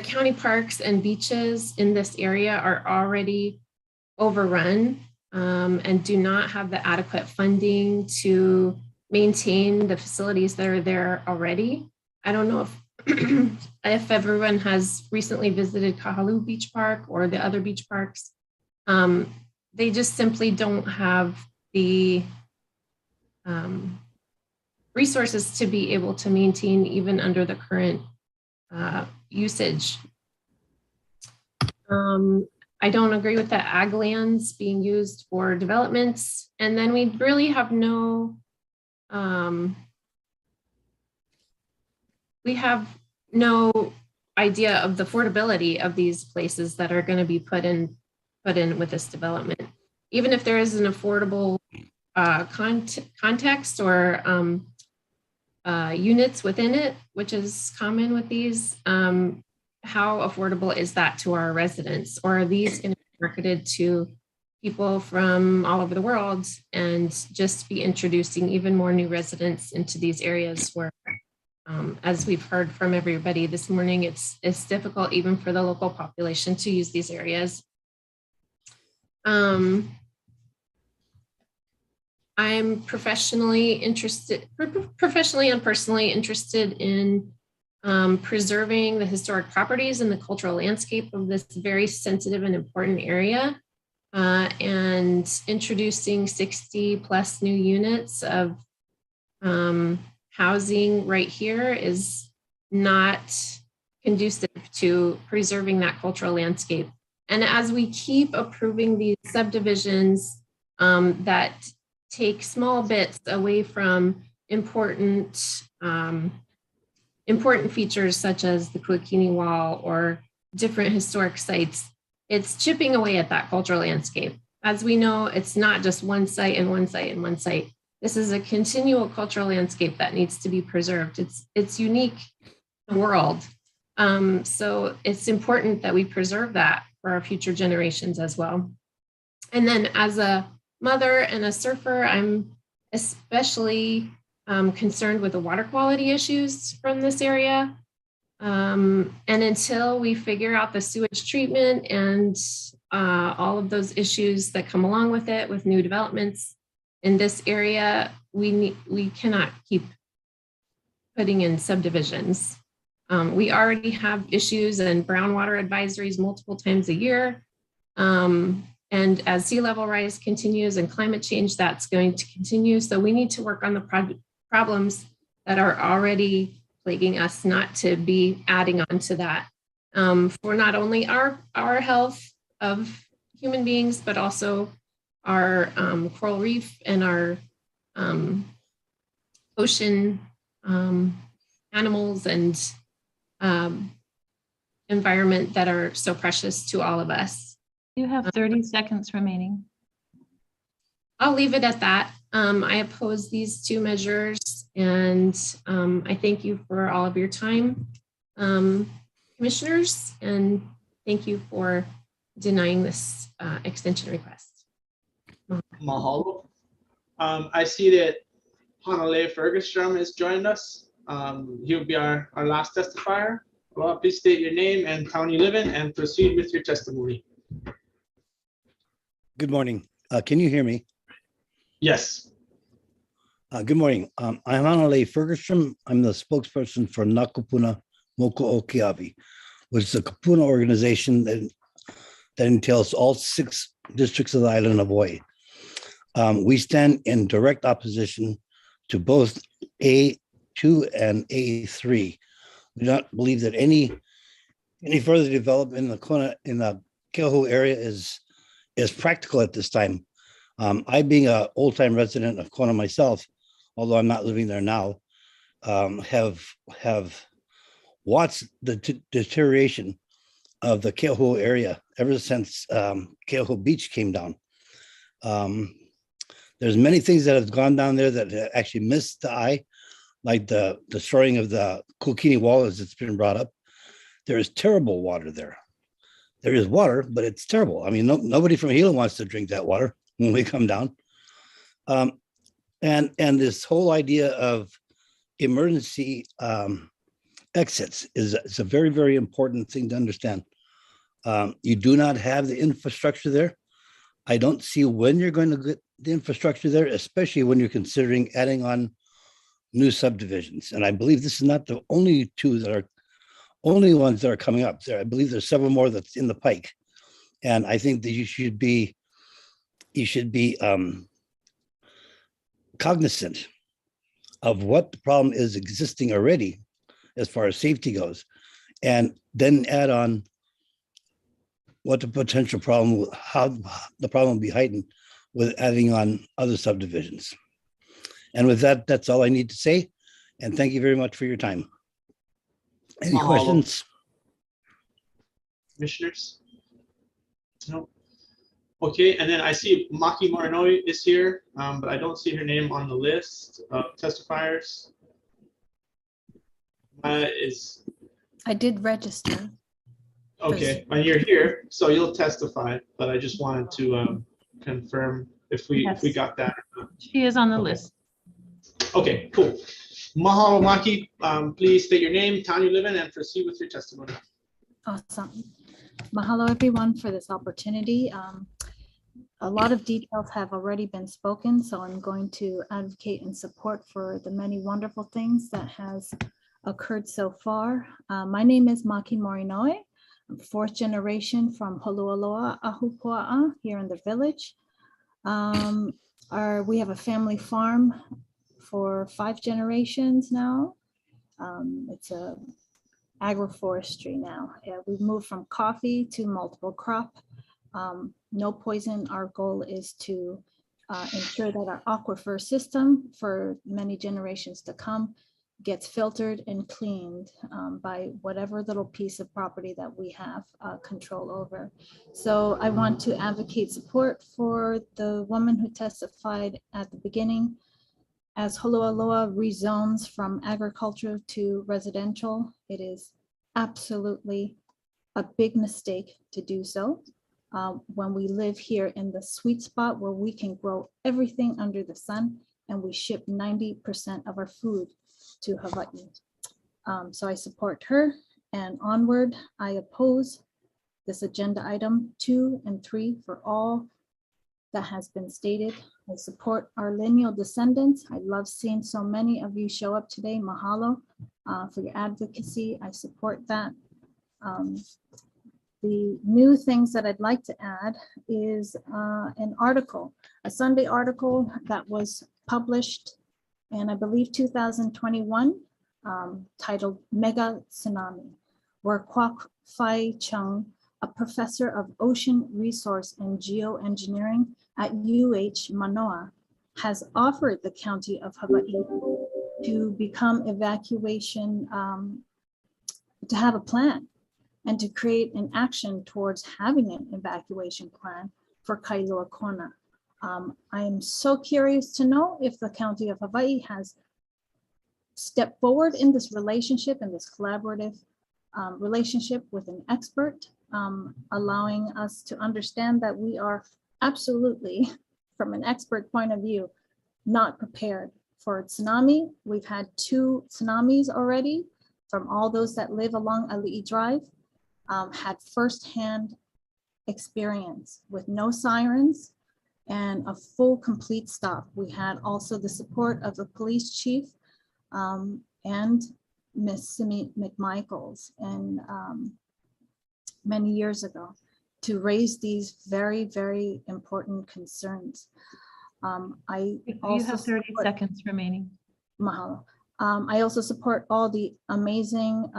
county parks and beaches in this area are already overrun and do not have the adequate funding to maintain the facilities that are there already. I don't know if everyone has recently visited Kahalu Beach Park or the other beach parks. They just simply don't have the resources to be able to maintain even under the current usage. I don't agree with the ag lands being used for developments. And then we really have no, idea of the affordability of these places that are going to be put in with this development. Even if there is an affordable context or units within it, which is common with these, how affordable is that to our residents? Or are these going to be marketed to people from all over the world and just be introducing even more new residents into these areas where, as we've heard from everybody this morning, it's difficult even for the local population to use these areas. I'm professionally and personally interested in preserving the historic properties and the cultural landscape of this very sensitive and important area, and introducing 60 plus new units of housing right here is not conducive to preserving that cultural landscape. And as we keep approving these subdivisions that take small bits away from important features such as the Kuakini Wall or different historic sites, it's chipping away at that cultural landscape. As we know, it's not just one site and one site and one site. This is a continual cultural landscape that needs to be preserved. It's unique in the world. So it's important that we preserve that for our future generations as well. And then as a mother and a surfer, I'm especially concerned with the water quality issues from this area. And until we figure out the sewage treatment and all of those issues that come along with it, with new developments in this area, we cannot keep putting in subdivisions. We already have issues and groundwater advisories multiple times a year. And as sea level rise continues and climate change, that's going to continue. So we need to work on the problems that are already plaguing us, not to be adding on to that, for not only our health of human beings, but also our coral reef and our ocean animals and environment that are so precious to all of us. You have 30 seconds remaining. I'll leave it at that. I oppose these two measures, and I thank you for all of your time, commissioners, and thank you for denying this extension request. Mahalo. I see that Hanale Fergustrom has joined us. He'll be our last testifier. Well, please state your name and town you live in and proceed with your testimony. Good morning. Can you hear me? Yes. Good morning. I'm Hanale Fergustrom. I'm the spokesperson for Nakupuna Moko Okeavi, which is a kapuna organization that entails all 6 districts of the island of Hawaii. We stand in direct opposition to both A2 and A3. We do not believe that any further development in the Keauhou area is practical at this time. I, being an old-time resident of Kona myself, although I'm not living there now, have watched the deterioration of the Keauhou area ever since Keauhou Beach came down. There's many things that have gone down there that actually missed the eye, like the destroying of the Kukini Wall, as it's been brought up. There is terrible water there. There is water, but it's terrible. I mean, nobody from Gila wants to drink that water when we come down. And this whole idea of emergency exits is a very, very important thing to understand. You do not have the infrastructure there. I don't see when you're going to get the infrastructure there, especially when you're considering adding on new subdivisions. And I believe this is not the only ones that are coming up there. I believe there's several more that's in the pike. And I think that you should be cognizant of what the problem is existing already as far as safety goes, and then add on what the potential problem, how the problem will be heightened with adding on other subdivisions. And with that, that's all I need to say. And thank you very much for your time. Any questions? Commissioners? No. Okay, and then I see Maki Morinoi is here, but I don't see her name on the list of testifiers. I did register. Okay, and you're here, so you'll testify, but I just wanted to confirm if we got that. She is on the list. Okay, cool. Mahalo, Maki. Please state your name, town you live in, and proceed with your testimony. Awesome. Mahalo, everyone, for this opportunity. A lot of details have already been spoken, so I'm going to advocate and support for the many wonderful things that has occurred so far. My name is Maki Morinoi. I'm 4th generation from Holualoa, Ahupua'a, here in the village. We have a family farm for 5 generations now. It's a agroforestry now. We've moved from coffee to multiple crop. No poison. Our goal is to ensure that our aquifer system for many generations to come gets filtered and cleaned by whatever little piece of property that we have control over. So I want to advocate support for the woman who testified at the beginning, As Holualoa rezones from agriculture to residential, it is absolutely a big mistake to do so. When we live here in the sweet spot where we can grow everything under the sun, and we ship 90% of our food to Hawaii. So I support her, and onward, I oppose this agenda item 2 and 3 for all that has been stated. I support our lineal descendants. I love seeing so many of you show up today. Mahalo for your advocacy. I support that. The new things that I'd like to add is an article, a Sunday article that was published in, I believe, 2021, titled Mega Tsunami, where Kwok Fai Chung, a professor of ocean resource and geoengineering at UH Manoa, has offered the county of Hawaii to become evacuation, to have a plan and to create an action towards having an evacuation plan for Kailua Kona. I am so curious to know if the county of Hawaii has stepped forward in this relationship, in this collaborative relationship with an expert, allowing us to understand that we are absolutely, from an expert point of view, not prepared for a tsunami. We've had 2 tsunamis already from all those that live along Ali'i Drive, had firsthand experience with no sirens and a full complete stop. We had also the support of the police chief and Miss Simi McMichaels and many years ago to raise these very, very important concerns. You have 30 seconds remaining. Mahalo. I also support all the amazing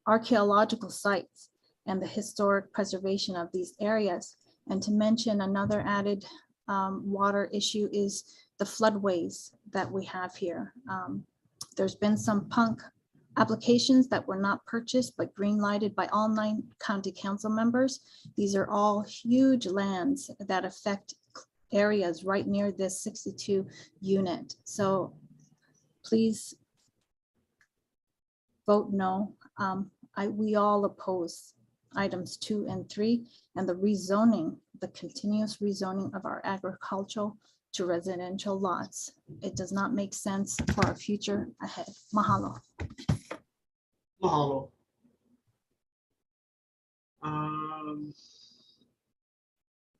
archaeological sites and the historic preservation of these areas. And to mention another added water issue is the floodways that we have here. There's been some punk applications that were not purchased but green lighted by all 9 county council members. These are all huge lands that affect areas right near this 62 unit. So please vote no. We all oppose items 2 and 3 and the rezoning, the continuous rezoning of our agricultural to residential lots. It does not make sense for our future ahead. Mahalo. Mahalo.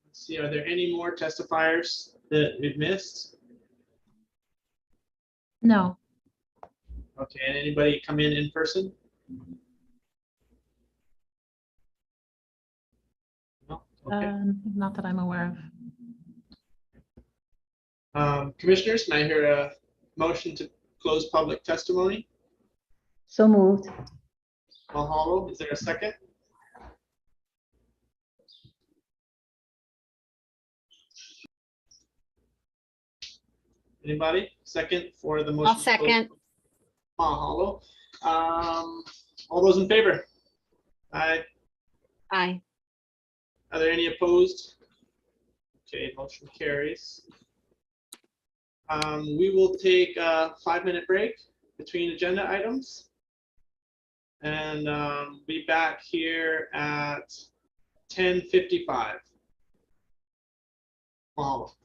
Let's see, are there any more testifiers that we've missed? No. Okay, and anybody come in person? No? Okay. Not that I'm aware of. Commissioners, can I hear a motion to close public testimony? So moved. Mahalo, is there a second? Anybody? Second for the motion? I'll second. Mahalo. All those in favor? Aye. Aye. Are there any opposed? Okay, motion carries. We will take a 5-minute break between agenda items and be back here at 10:55. Mahalo.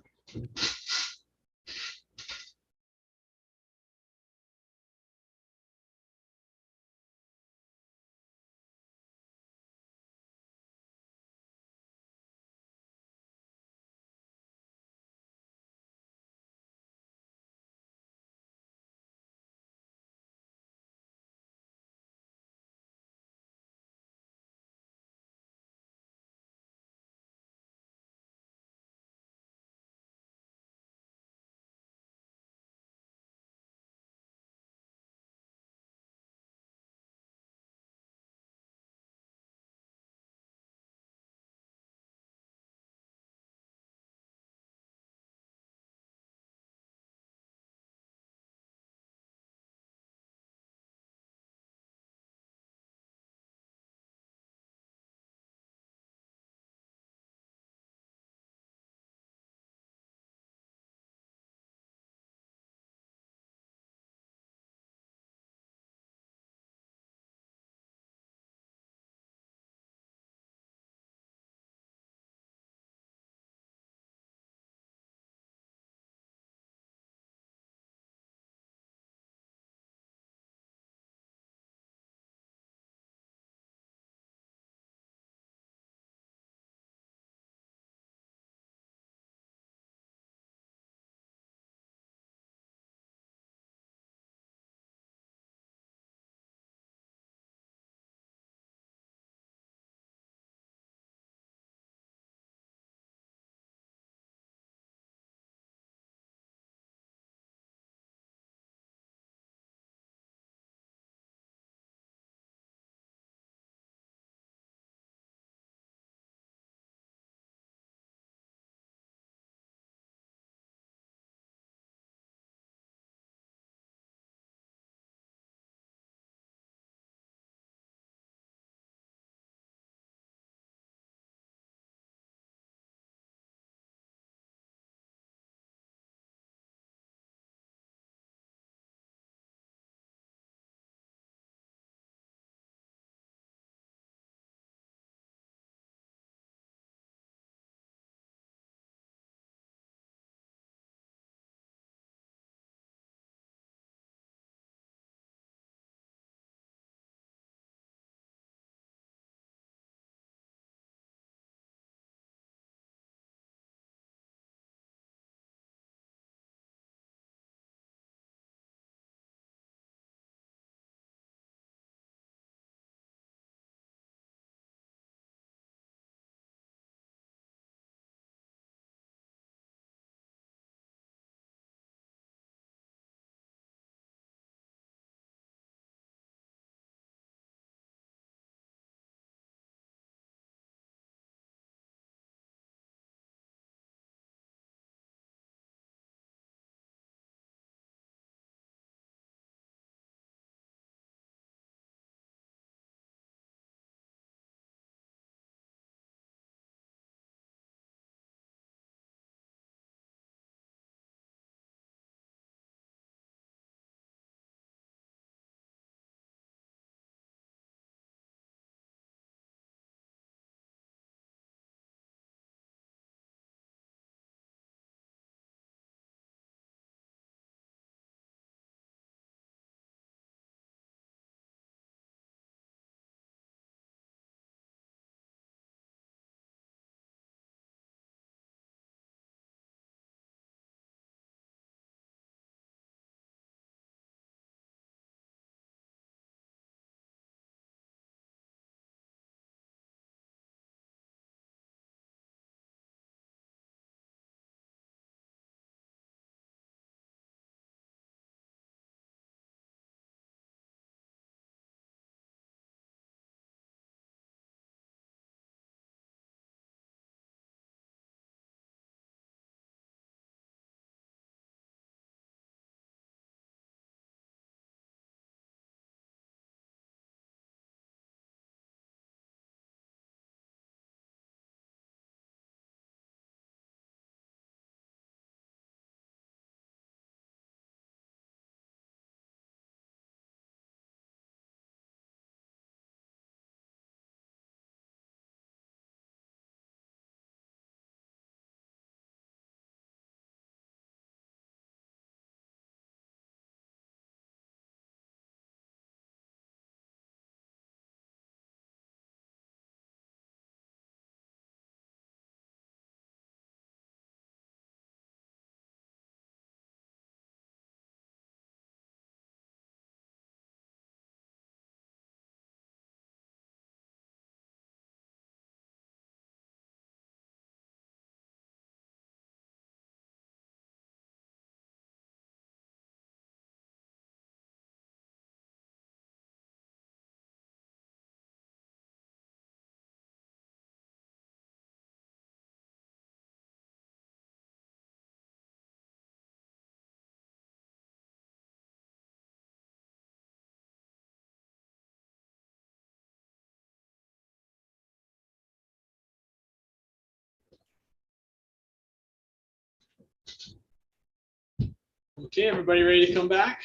Okay, everybody ready to come back?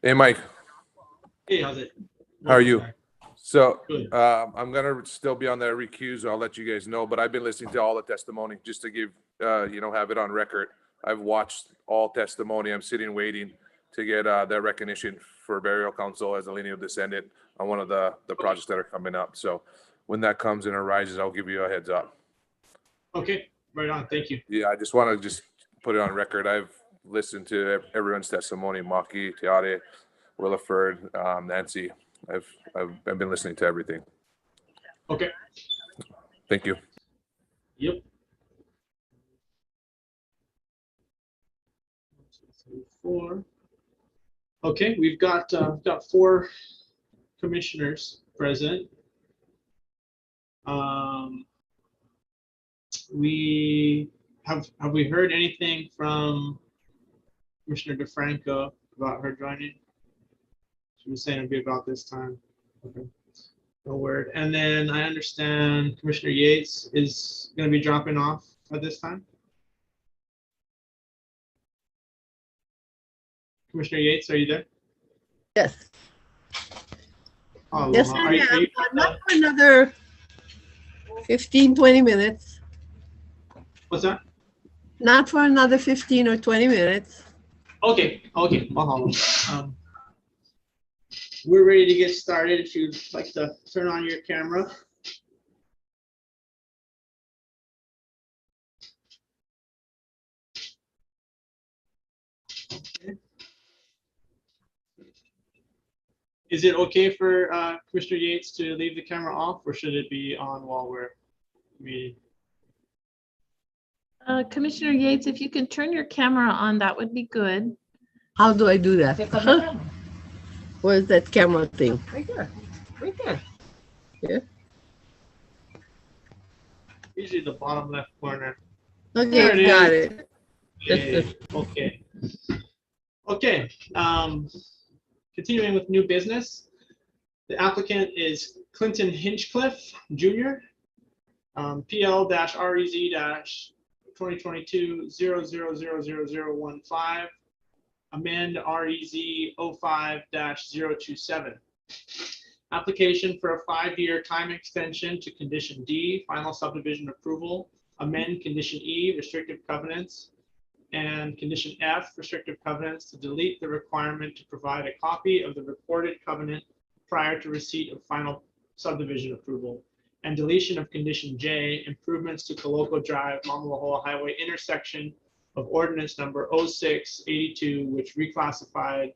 Hey, Mike, Hey, how's it? how are you? So Good. I'm gonna still be on the recuse. I'll let you guys know, but I've been listening to all the testimony just to give, have it on record. I've watched all testimony. I'm sitting waiting to get that recognition for burial council as a lineal descendant on one of the projects that are coming up. So when that comes and arises, I'll give you a heads up. Okay, right on. Thank you. Yeah, I just want to put it on record. I've listened to everyone's testimony, Maki, Tiare, Williford, Nancy. I've been listening to everything. Okay. Thank you. Yep. Four. Okay, we've got 4 commissioners present. Have we heard anything from Commissioner DeFranco about her joining? She was saying it'd be about this time. Okay. No word. And then I understand Commissioner Yates is going to be dropping off at this time. Commissioner Yates, are you there? Yes. Oh, Yes, Aloha. I am. Not for another 15, 20 minutes. What's that? Not for another 15 or 20 minutes. Okay. Mahalo. We're ready to get started. If you'd like to turn on your camera. Okay. Is it okay for Commissioner Yates to leave the camera off, or should it be on while we're meeting? Commissioner Yates, if you can turn your camera on, that would be good. How do I do that? Where's that camera thing? Right there. Right there. Yeah. Usually the bottom left corner. Okay, There it got is. it. Yay. Okay. Okay. Continuing with new business. The applicant is Clinton Hinchcliffe Jr. PL-REZ-2022-00000015. Amend REZ 05-027. Application for a 5-year time extension to condition D, final subdivision approval. Amend condition E, restrictive covenants, and condition F, restrictive covenants, to delete the requirement to provide a copy of the recorded covenant prior to receipt of final subdivision approval, and deletion of condition J, improvements to Koloko Drive, Mamalahoa Highway intersection of ordinance number 0682, which reclassified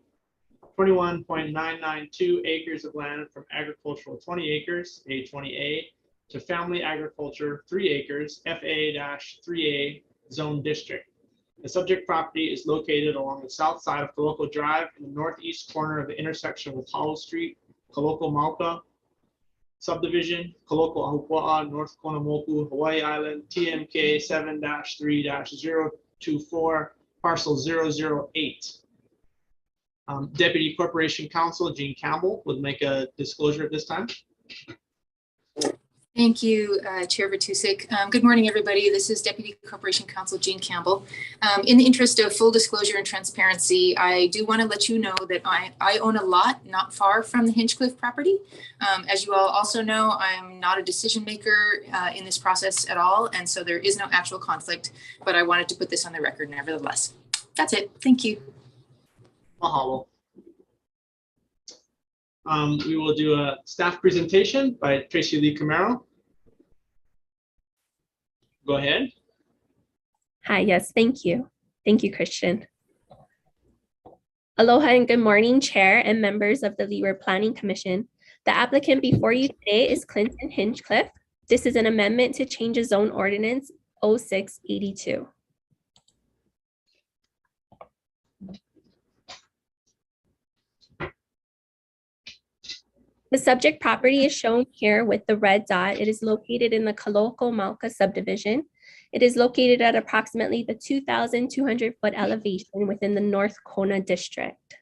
21.992 acres of land from agricultural 20 acres, A20A, to family agriculture 3 acres, FA-3A zone district. The subject property is located along the south side of Koloko Drive in the northeast corner of the intersection with Hollow Street, Koloko Mauka Subdivision, Koloko Ahupua'a, North Konamoku, Hawaii Island, TMK 7-3-024, parcel 008. Deputy Corporation Counsel Jean Campbell would make a disclosure at this time. Thank you, Chair Vatusik. Good morning, everybody. This is Deputy Corporation Counsel Jean Campbell. In the interest of full disclosure and transparency, I do want to let you know that I own a lot not far from the Hinchcliffe property. As you all also know, I'm not a decision maker in this process at all, and so there is no actual conflict, but I wanted to put this on the record nevertheless. That's it. Thank you. Mahalo. We will do a staff presentation by Tracy Lee Camaro. Go ahead. Hi, yes, thank you. Thank you, Christian. Aloha and good morning, Chair and members of the Leeward Planning Commission. The applicant before you today is Clinton Hinchcliffe. This is an amendment to change a zone ordinance 0682. The subject property is shown here with the red dot. It is located in the Koloko Mauka subdivision. It is located at approximately the 2,200 foot elevation within the North Kona district.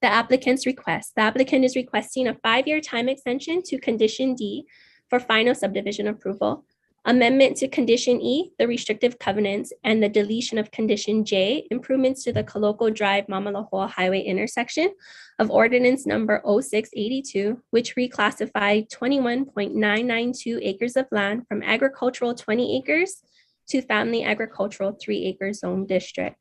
The applicant's request. The applicant is requesting a 5-year time extension to condition D for final subdivision approval, amendment to condition E, the restrictive covenants, and the deletion of condition J, improvements to the Coloco Drive Mamalahoa Highway intersection of ordinance number 0682, which reclassified 21.992 acres of land from agricultural 20 acres to family agricultural 3 acre zone district.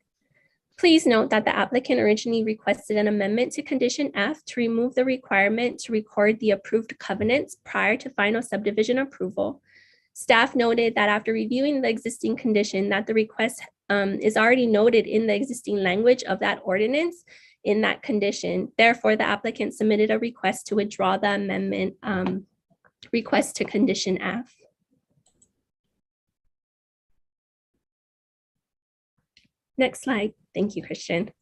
Please note that the applicant originally requested an amendment to condition F to remove the requirement to record the approved covenants prior to final subdivision approval. Staff noted that after reviewing the existing condition, that the request is already noted in the existing language of that ordinance in that condition. Therefore, the applicant submitted a request to withdraw the amendment request to condition F. Next slide. Thank you, Christian.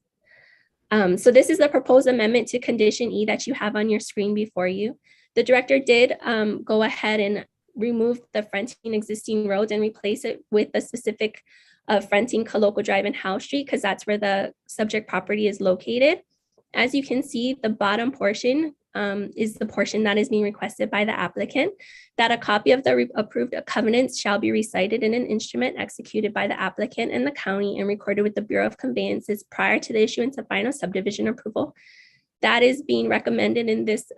So this is the proposed amendment to condition E that you have on your screen before you. The director did go ahead and remove the fronting existing roads and replace it with the specific fronting Coloco Drive and Howe Street, because that's where the subject property is located. As you can see, the bottom portion is the portion that is being requested by the applicant, that a copy of the approved covenants shall be recited in an instrument executed by the applicant and the county and recorded with the Bureau of Conveyances prior to the issuance of final subdivision approval. That is being recommended in this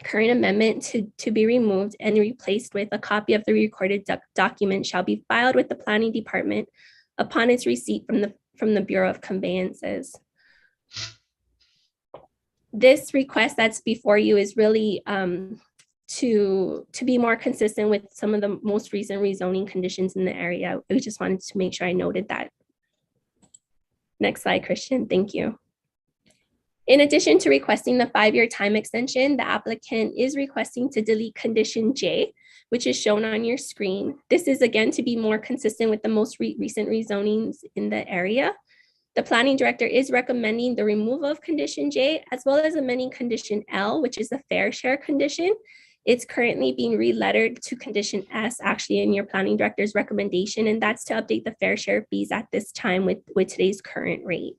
current amendment to be removed and replaced with a copy of the recorded document shall be filed with the planning department upon its receipt from the Bureau of Conveyances. This request that's before you is really to be more consistent with some of the most recent rezoning conditions in the area. We just wanted to make sure I noted that. Next slide, Christian. Thank you. In addition to requesting the 5-year time extension, the applicant is requesting to delete condition J, which is shown on your screen. This is again to be more consistent with the most recent rezonings in the area. The planning director is recommending the removal of condition J, as well as amending condition L, which is the fair share condition. It's currently being relettered to condition S, actually in your planning director's recommendation, and that's to update the fair share fees at this time with today's current rate.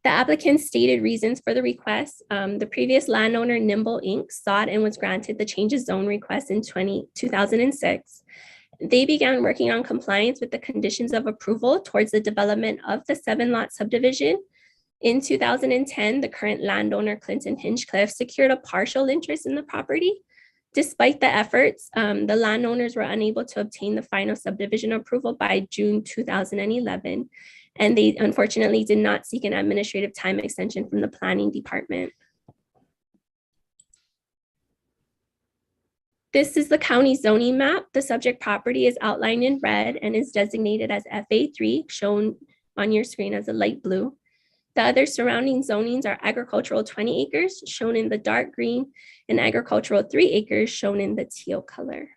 The applicant's stated reasons for the request. The previous landowner, Nimble Inc., sought and was granted the change of zone request in 2006. They began working on compliance with the conditions of approval towards the development of the 7-lot subdivision. In 2010, the current landowner, Clinton Hinchcliffe, secured a partial interest in the property. Despite the efforts, the landowners were unable to obtain the final subdivision approval by June 2011, and they unfortunately did not seek an administrative time extension from the planning department. This is the county zoning map. The subject property is outlined in red and is designated as FA3, shown on your screen as a light blue. The other surrounding zonings are agricultural 20 acres, shown in the dark green, and agricultural 3 acres, shown in the teal color.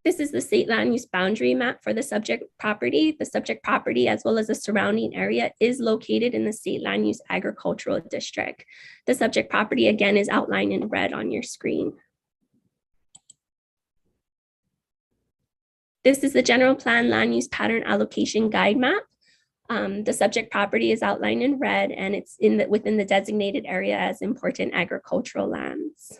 This is the state land use boundary map for the subject property. The subject property, as well as the surrounding area, is located in the state land use agricultural district. The subject property, again, is outlined in red on your screen. This is the general plan land use pattern allocation guide map. The subject property is outlined in red, and it's within the designated area as important agricultural lands.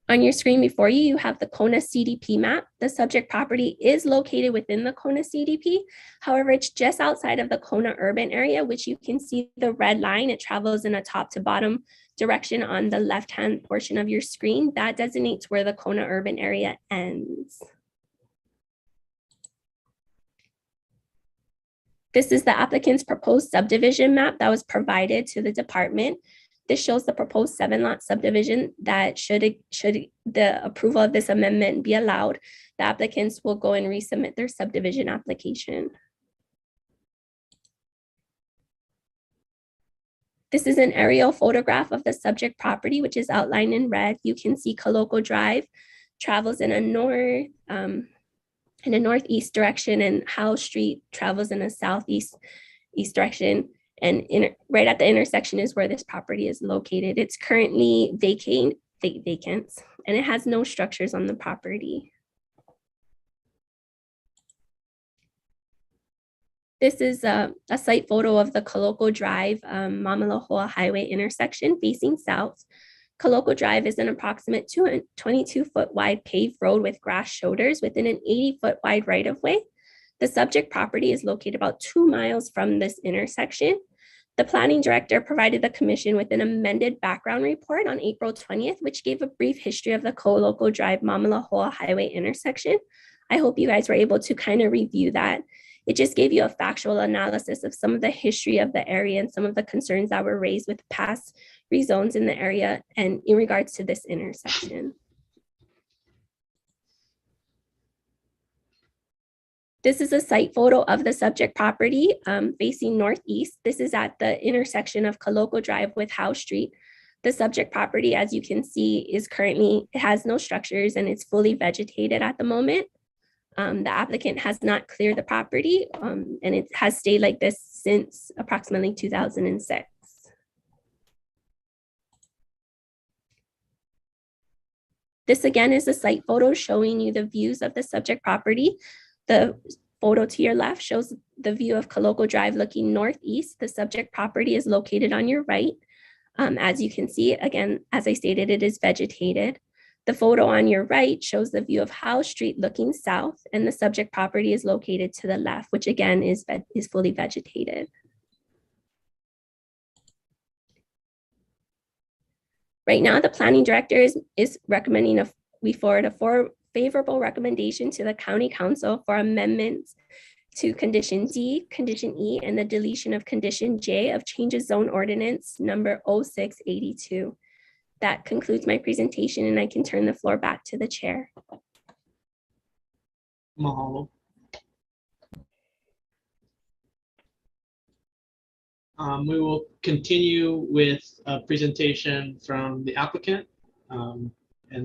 On your screen before you, you have the Kona CDP map. The subject property is located within the Kona CDP. However, it's just outside of the Kona urban area, which you can see the red line. It travels in a top to bottom direction on the left-hand portion of your screen. That designates where the Kona urban area ends. This is the applicant's proposed subdivision map that was provided to the department. This shows the proposed 7-lot subdivision that should the approval of this amendment be allowed, the applicants will go and resubmit their subdivision application. This is an aerial photograph of the subject property, which is outlined in red. You can see Coloco Drive travels in a northeast direction, and Howe Street travels in a southeast direction. And right at the intersection is where this property is located. It's currently vacant, and it has no structures on the property. This is a site photo of the Kaloko Drive Mamalahoa Highway intersection facing south. Kaloko Drive is an approximate 22-foot wide paved road with grass shoulders within an 80-foot wide right-of-way. The subject property is located about 2 miles from this intersection. The planning director provided the commission with an amended background report on April 20th, which gave a brief history of the Kaloko Drive Mamalahoa Highway intersection. I hope you guys were able to kind of review that. It just gave you a factual analysis of some of the history of the area and some of the concerns that were raised with past rezones in the area and in regards to this intersection. This is a site photo of the subject property facing northeast. This is at the intersection of Kaloko Drive with Howe Street. The subject property, as you can see, is currently, it has no structures and it's fully vegetated at the moment. The applicant has not cleared the property and it has stayed like this since approximately 2006. This again is a site photo showing you the views of the subject property. The photo to your left shows the view of Kaloko Drive looking northeast. The subject property is located on your right. As you can see, again, as I stated, it is vegetated. The photo on your right shows the view of Howe Street looking south, and the subject property is located to the left, which again is fully vegetated. Right now, the planning director is recommending we forward a favorable recommendation to the county council for amendments to condition D, condition E, and the deletion of condition J of changes zone ordinance number 0682. That concludes my presentation and I can turn the floor back to the chair. Mahalo. We will continue with a presentation from the applicant and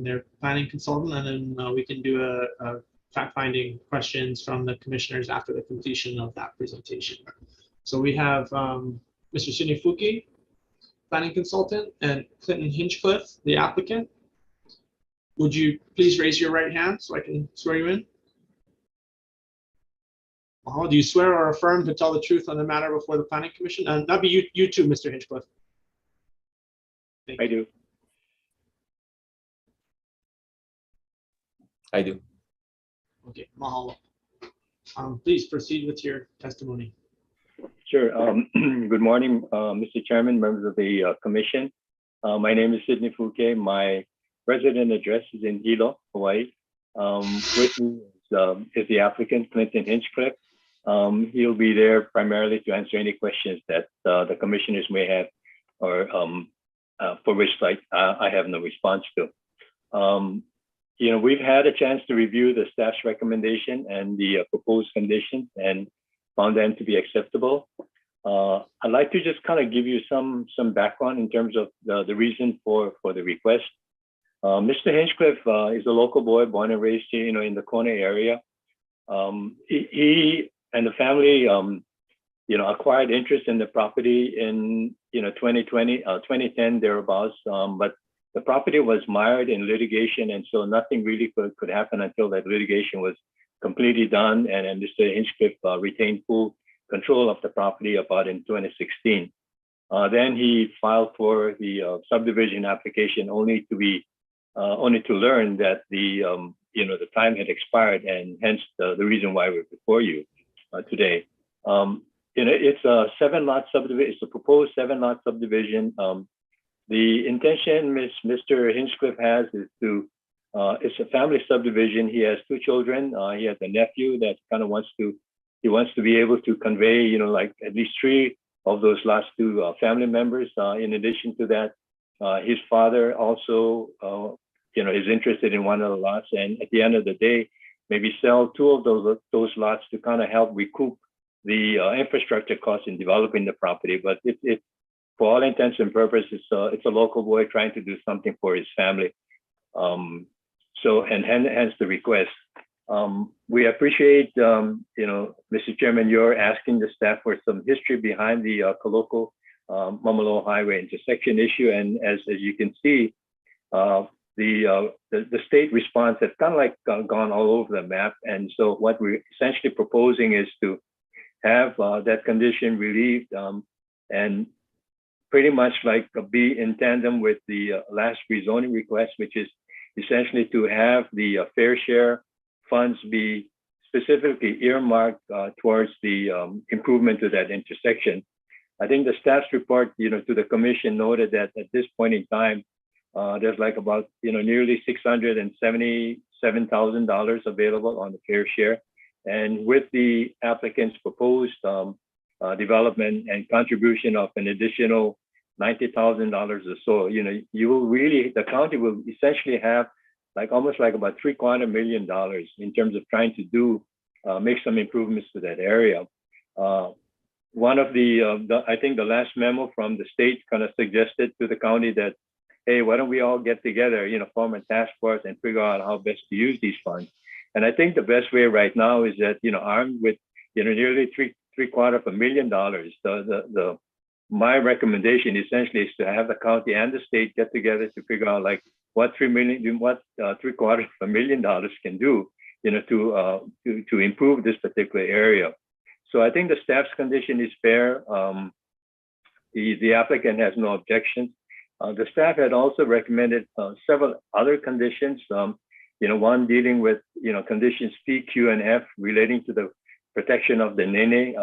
their planning consultant, and then we can do a fact-finding questions from the commissioners after the completion of that presentation. So we have Mr. Sidney Fuki, planning consultant, and Clinton Hinchcliffe, the applicant. Would you please raise your right hand so I can swear you in? Do you swear or affirm to tell the truth on the matter before the planning commission? That'd be you too, Mr. Hinchcliffe. I do. I do. Okay, mahalo. Please proceed with your testimony. Sure. Good morning, Mr. Chairman, members of the commission. My name is Sidney Fuke. My resident address is in Hilo, Hawaii. With me is the applicant, Clinton Hinchcliffe. He'll be there primarily to answer any questions that the commissioners may have or for which I have no response to. We've had a chance to review the staff's recommendation and the proposed conditions and found them to be acceptable. I'd like to just kind of give you some background in terms of the reason for the request. Mr. Hinchcliffe is a local boy, born and raised here, in the Kona area. He and the family, acquired interest in the property in 2010 thereabouts. But the property was mired in litigation, and so nothing really could happen until that litigation was completely done. And Mr. Hinchcliffe retained full control of the property about in 2016. Then he filed for the subdivision application, only to learn that the time had expired, and hence the reason why we're before you today. It's a 7-lot subdivision. It's a proposed 7-lot subdivision. The intention Mr. Hinchcliffe has is to, it's a family subdivision. He has 2 children. He has a nephew that kind of wants to be able to convey, like at least 3 of those last 2 family members. In addition to that, his father also, is interested in one of the lots, and at the end of the day, maybe sell 2 of those lots to kind of help recoup the infrastructure costs in developing the property. But it for all intents and purposes, it's a local boy trying to do something for his family. Hence the request. We appreciate, Mr. Chairman, you're asking the staff for some history behind the Kaloko Mamaloa Highway intersection issue. And as you can see, the state response has kind of like gone all over the map. And so what we're essentially proposing is to have that condition relieved and pretty much like be in tandem with the last rezoning request, which is essentially to have the fair share funds be specifically earmarked towards the improvement to that intersection. I think the staff's report, to the commission noted that at this point in time, there's like about, nearly $677,000 available on the fair share. And with the applicant's proposed development and contribution of an additional $90,000 or so, you will really, the county will essentially have like almost like about $750,000 in terms of trying to do, make some improvements to that area. One of I think the last memo from the state kind of suggested to the county that, hey, why don't we all get together, form a task force and figure out how best to use these funds. And I think the best way right now is that, armed with, nearly $750,000, my recommendation essentially is to have the county and the state get together to figure out like what $750,000 can do, to improve this particular area. So I think the staff's condition is fair. The applicant has no objections. The staff had also recommended several other conditions. One dealing with conditions P, Q, and F relating to the protection of the nene,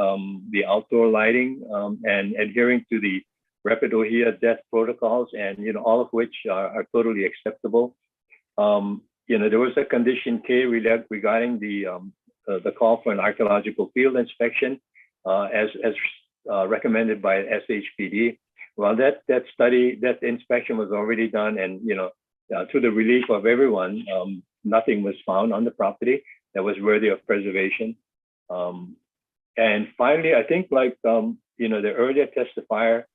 the outdoor lighting, and adhering to the rapid ohia death protocols, and all of which are totally acceptable. There was a condition K regarding the call for an archaeological field inspection, as recommended by SHPD. Well, that inspection was already done, and to the relief of everyone, nothing was found on the property that was worthy of preservation. And finally, I think like the earlier testifier,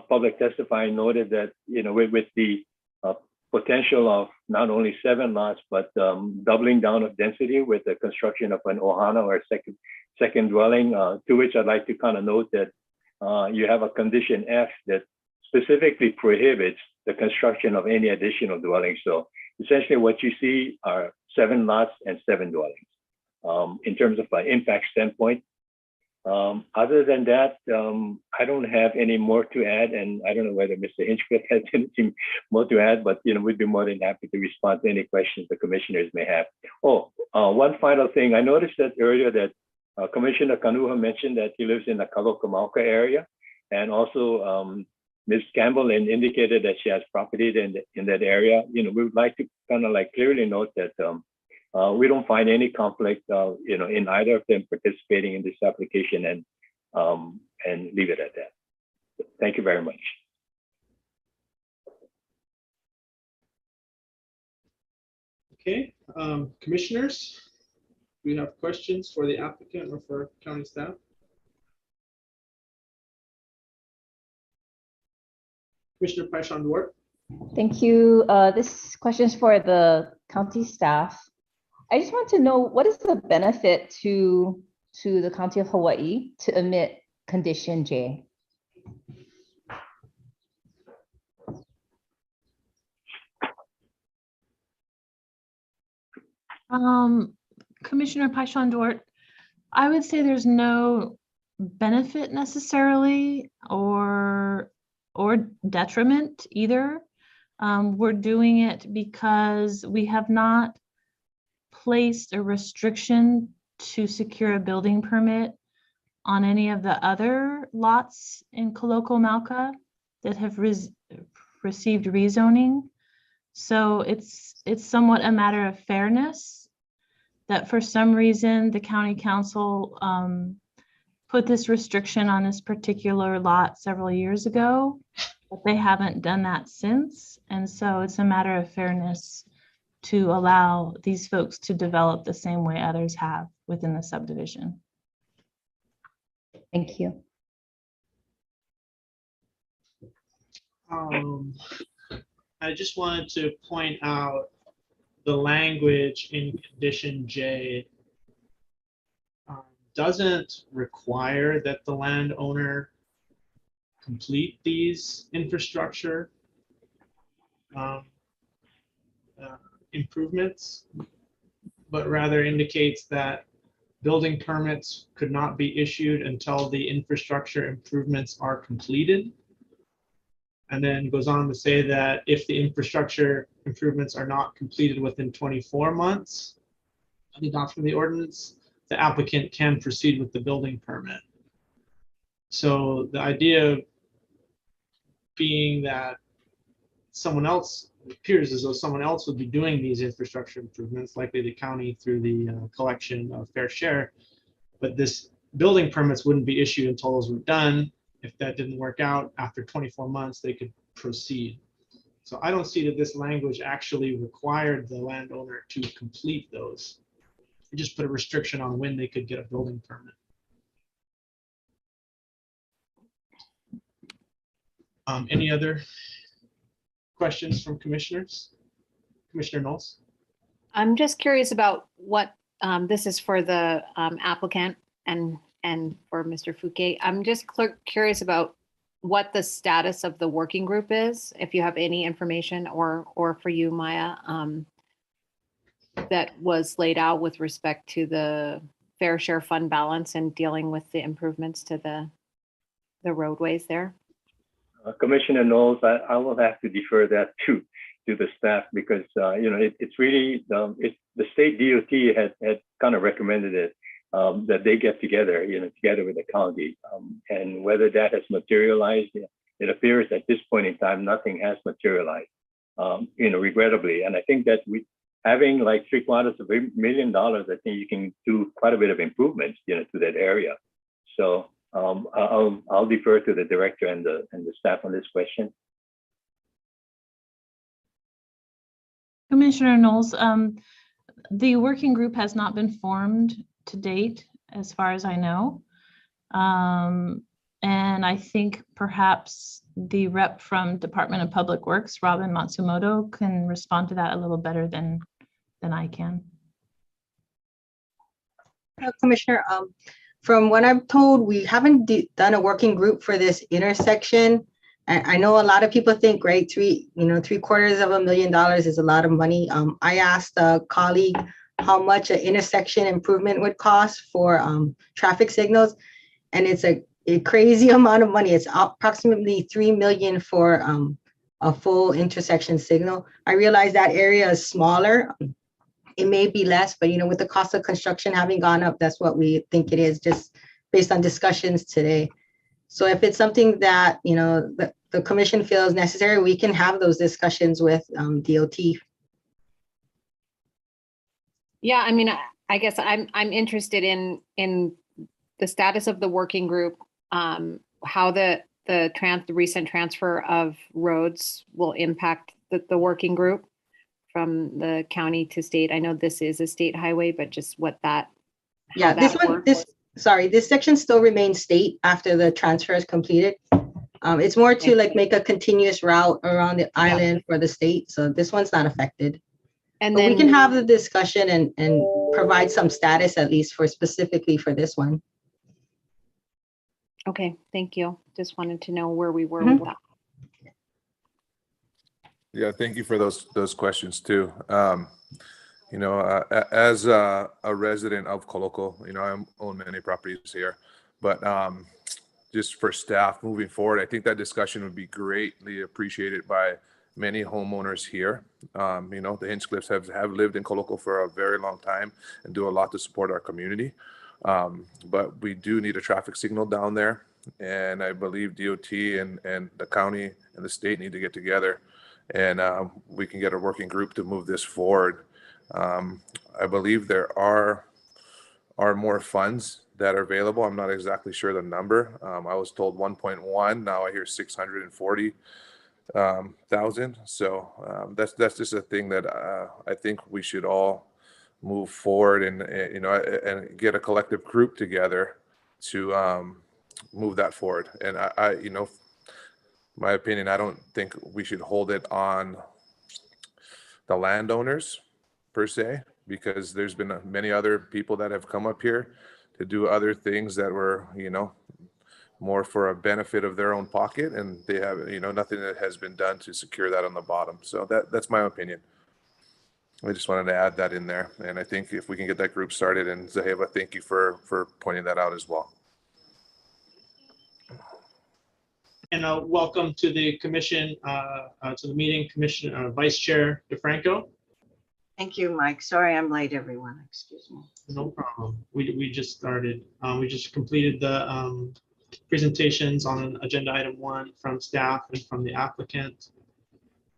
public testifier noted that with the potential of not only 7 lots but doubling down of density with the construction of an ohana or a second dwelling, to which I'd like to kind of note that you have a condition F that specifically prohibits the construction of any additional dwellings. So essentially what you see are 7 lots and 7 dwellings in terms of an impact standpoint. Other than that, I don't have any more to add, and I don't know whether Mr. Hinchcliffe has anything more to add, but we'd be more than happy to respond to any questions the commissioners may have. One final thing, I noticed that earlier that Commissioner Kanuha mentioned that he lives in the Kalokamauka area, and also Ms. Campbell indicated that she has property in that area. We would like to kind of like clearly note that we don't find any conflict, in either of them participating in this application, and leave it at that. Thank you very much. Okay, commissioners, do we have questions for the applicant or for county staff? Commissioner Paishon-Duarte. Thank you. This question is for the county staff. I just want to know, what is the benefit to the County of Hawaii to omit condition J? Commissioner Paishon-Duarte, I would say there's no benefit necessarily or detriment either. We're doing it because we have not placed a restriction to secure a building permit on any of the other lots in Kalokamauka that have received rezoning. So it's somewhat a matter of fairness that for some reason the county council put this restriction on this particular lot several years ago, but they haven't done that since. And so it's a matter of fairness to allow these folks to develop the same way others have within the subdivision. Thank you. I just wanted to point out the language in condition J doesn't require that the landowner complete these infrastructure improvements, but rather indicates that building permits could not be issued until the infrastructure improvements are completed. And then goes on to say that if the infrastructure improvements are not completed within 24 months of the adoption of the ordinance, the applicant can proceed with the building permit. So the idea being that someone else, it appears as though someone else would be doing these infrastructure improvements, likely the county through the collection of fair share, but this building permits wouldn't be issued until those were done. If that didn't work out, after 24 months, they could proceed. So I don't see that this language actually required the landowner to complete those. It just put a restriction on when they could get a building permit. Any other questions from commissioners? Commissioner Knowles? I'm just curious about what, this is for the applicant and for Mr. Fouquet. I'm just curious about what the status of the working group is, if you have any information, or for you, Maya, that was laid out with respect to the fair share fund balance and dealing with the improvements to the roadways there. Commissioner Knowles, I will have to defer that to the staff because it's really the state DOT had kind of recommended it, that they get together, together with the county, and whether that has materialized, it appears at this point in time nothing has materialized, regrettably. And I think that having like $750,000, I think you can do quite a bit of improvements, to that area. So I'll defer to the director and the staff on this question. Commissioner Knowles, the working group has not been formed to date, as far as I know. And I think perhaps the rep from Department of Public Works, Robin Matsumoto, can respond to that a little better than I can. Commissioner, from what I'm told, we haven't done a working group for this intersection. I know a lot of people think, right, $750,000 is a lot of money. I asked a colleague how much an intersection improvement would cost for traffic signals, and it's a crazy amount of money. It's approximately $3 million for a full intersection signal. I realize that area is smaller. It may be less, but with the cost of construction having gone up, that's what we think it is, just based on discussions today. So if it's something that the commission feels necessary, we can have those discussions with DOT. Yeah, I mean, I guess I'm interested in the status of the working group, how the recent transfer of roads will impact the working group from the county to state. I know this is a state highway, but just what that. Yeah, this section still remains state after the transfer is completed. It's more to like make a continuous route around the island for the state. So this one's not affected. And then we can have the discussion and provide some status at least specifically for this one. Okay, thank you. Just wanted to know where we were with that. Yeah, thank you for those questions too. As a resident of Coloco, I own many properties here, but just for staff moving forward, I think that discussion would be greatly appreciated by many homeowners here. The Hinchcliffes have lived in Coloco for a very long time and do a lot to support our community. But we do need a traffic signal down there. And I believe DOT and the county and the state need to get together, and we can get a working group to move this forward. I believe there are more funds that are available. I'm not exactly sure the number. I was told 1.1. Now I hear 640,000. So that's just a thing that I think we should all move forward and get a collective group together to move that forward. And I my opinion, I don't think we should hold it on the landowners per se, because there's been many other people that have come up here to do other things that were, more for a benefit of their own pocket, and they have, nothing that has been done to secure that on the bottom. So that's my opinion. I just wanted to add that in there. And I think if we can get that group started, and Zaheva, thank you for pointing that out as well. And welcome to the commission, to the meeting, Commissioner Vice Chair DeFranco. Thank you, Mike. Sorry I'm late, everyone. Excuse me. No problem. We just started. We just completed the presentations on agenda item 1 from staff and from the applicant.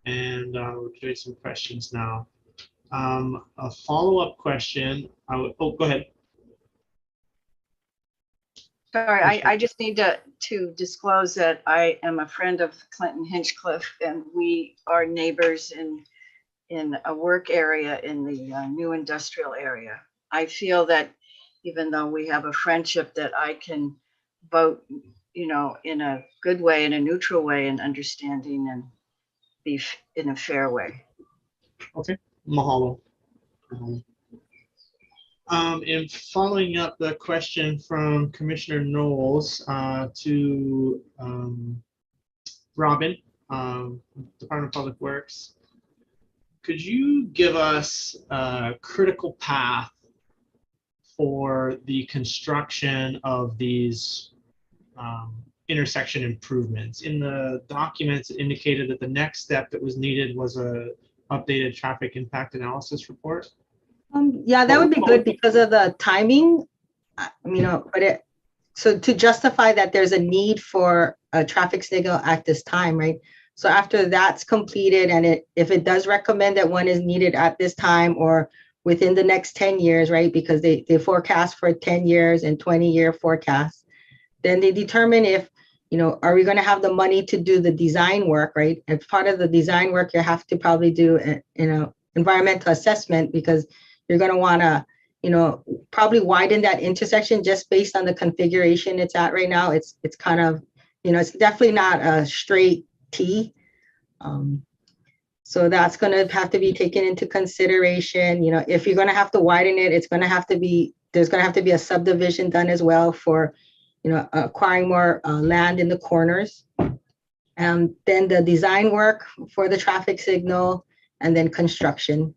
And we're doing some questions now. A follow-up question. Oh, go ahead. Sorry, I just need to disclose that I am a friend of Clinton Hinchcliffe, and we are neighbors in a work area in the new industrial area. I feel that even though we have a friendship, that I can vote, you know, in a good way, in a neutral way, and understanding, and be in a fair way. Okay, mahalo. And following up the question from Commissioner Knowles to Robin, Department of Public Works, could you give us a critical path for the construction of these intersection improvements? In the documents, it indicated that the next step that was needed was a updated traffic impact analysis report. Yeah, that would be good because of the timing. You know, but so to justify that there's a need for a traffic signal at this time, right? So after that's completed, and if it does recommend that one is needed at this time or within the next 10 years, right? Because they forecast for 10 years and 20-year forecasts, then they determine if, you know, are we going to have the money to do the design work, right? As part of the design work, you have to probably do environmental assessment, because you're going to want to, you know, probably widen that intersection just based on the configuration it's at right now. It's kind of, you know, it's definitely not a straight T. So that's going to have to be taken into consideration. You know, if you're going to have to widen it, it's going to have to be, there's going to have to be a subdivision done as well for, you know, acquiring more land in the corners. And then the design work for the traffic signal, and then construction.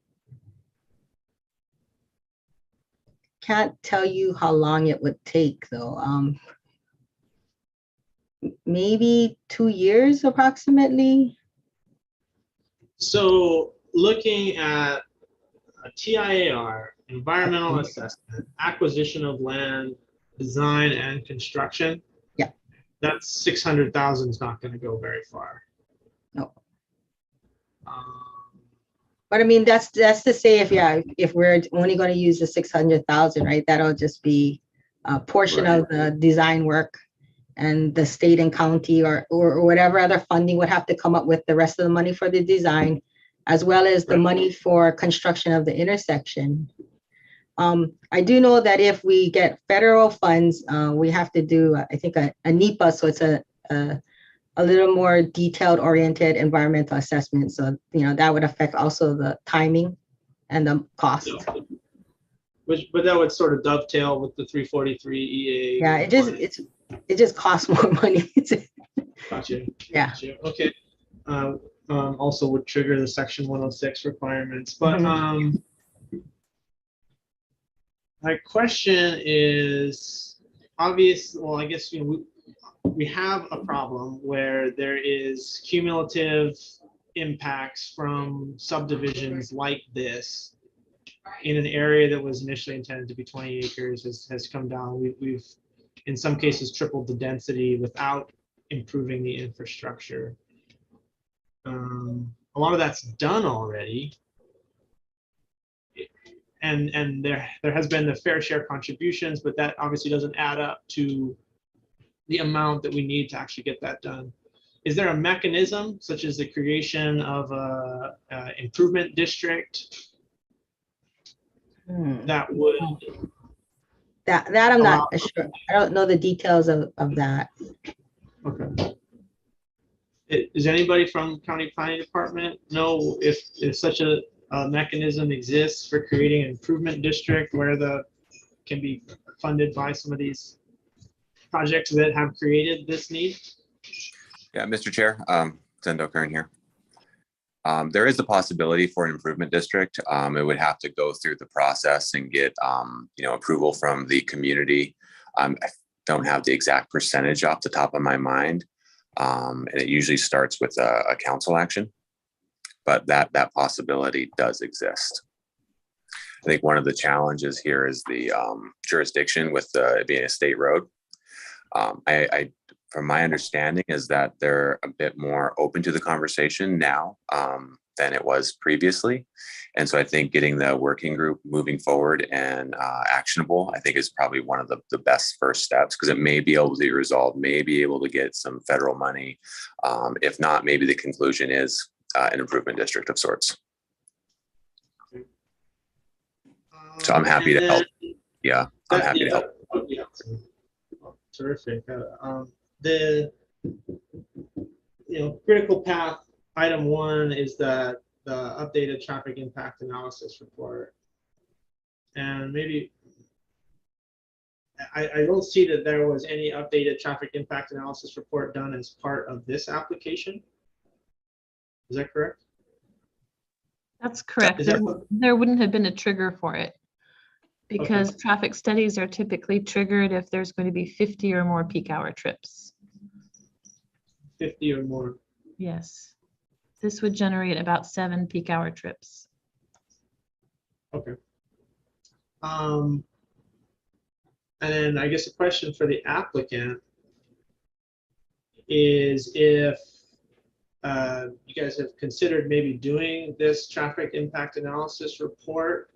Can't tell you how long it would take though. Maybe 2 years approximately. So looking at a TIAR, environmental assessment, acquisition of land, design and construction. Yeah. That's 600,000 is not going to go very far. No. But I mean, that's to say if we're only going to use the 600,000, right? That'll just be a portion of the design work, and the state and county or whatever other funding would have to come up with the rest of the money for the design, as well as the money for construction of the intersection. I do know that if we get federal funds, we have to do, I think, a NEPA, so it's a little more detailed oriented environmental assessment. So, you know, that would affect also the timing and the cost. But that would sort of dovetail with the 343 EA. Yeah, it just costs more money. Gotcha. Yeah. Gotcha. Okay. Also would trigger the section 106 requirements. But my question is obvious. Well, I guess, you know, we have a problem where there is cumulative impacts from subdivisions like this in an area that was initially intended to be 20 acres has come down. We've in some cases tripled the density without improving the infrastructure. A lot of that's done already. And there has been the fair share contributions, but that obviously doesn't add up to the amount that we need to actually get that done. Is there a mechanism such as the creation of a improvement district that would? That I'm not sure. I don't know the details of that. Okay. Does anybody from County Planning Department know if such a mechanism exists for creating an improvement district where can be funded by some of these projects that have created this need? Yeah, Mr. Chair, Zendo Kern here. There is a possibility for an improvement district. It would have to go through the process and get, approval from the community. I don't have the exact percentage off the top of my mind. And it usually starts with a council action, but that possibility does exist. I think one of the challenges here is the jurisdiction with it being a state road. From my understanding is that they're a bit more open to the conversation now than it was previously. And so I think getting the working group moving forward and actionable, I think is probably one of the best first steps, because it may be able to be resolved, may be able to get some federal money. If not, maybe the conclusion is an improvement district of sorts. So I'm happy to help. Yeah, I'm happy to help. Yeah. Terrific. The critical path item 1 is the updated traffic impact analysis report, and maybe I don't see that there was any updated traffic impact analysis report done as part of this application. Is that correct? That's correct. There wouldn't have been a trigger for it, because traffic studies are typically triggered if there's going to be 50 or more peak hour trips. 50 or more. Yes. This would generate about 7 peak hour trips. Okay. And then I guess a question for the applicant is if you guys have considered maybe doing this traffic impact analysis report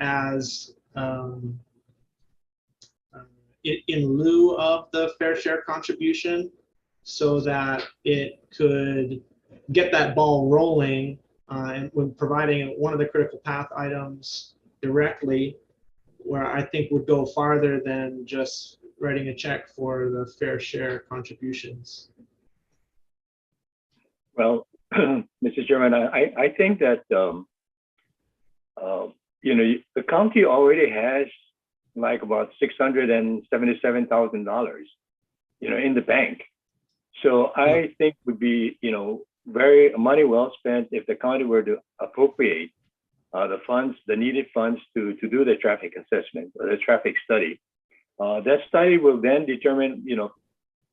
as in lieu of the fair share contribution, so that it could get that ball rolling and when providing one of the critical path items directly, where I think would go farther than just writing a check for the fair share contributions. Well, Mr. Chairman, I think that the county already has like about $677,000, in the bank. So I think would be, very money well spent if the county were to appropriate the funds, the needed funds to do the traffic assessment or the traffic study. That study will then determine,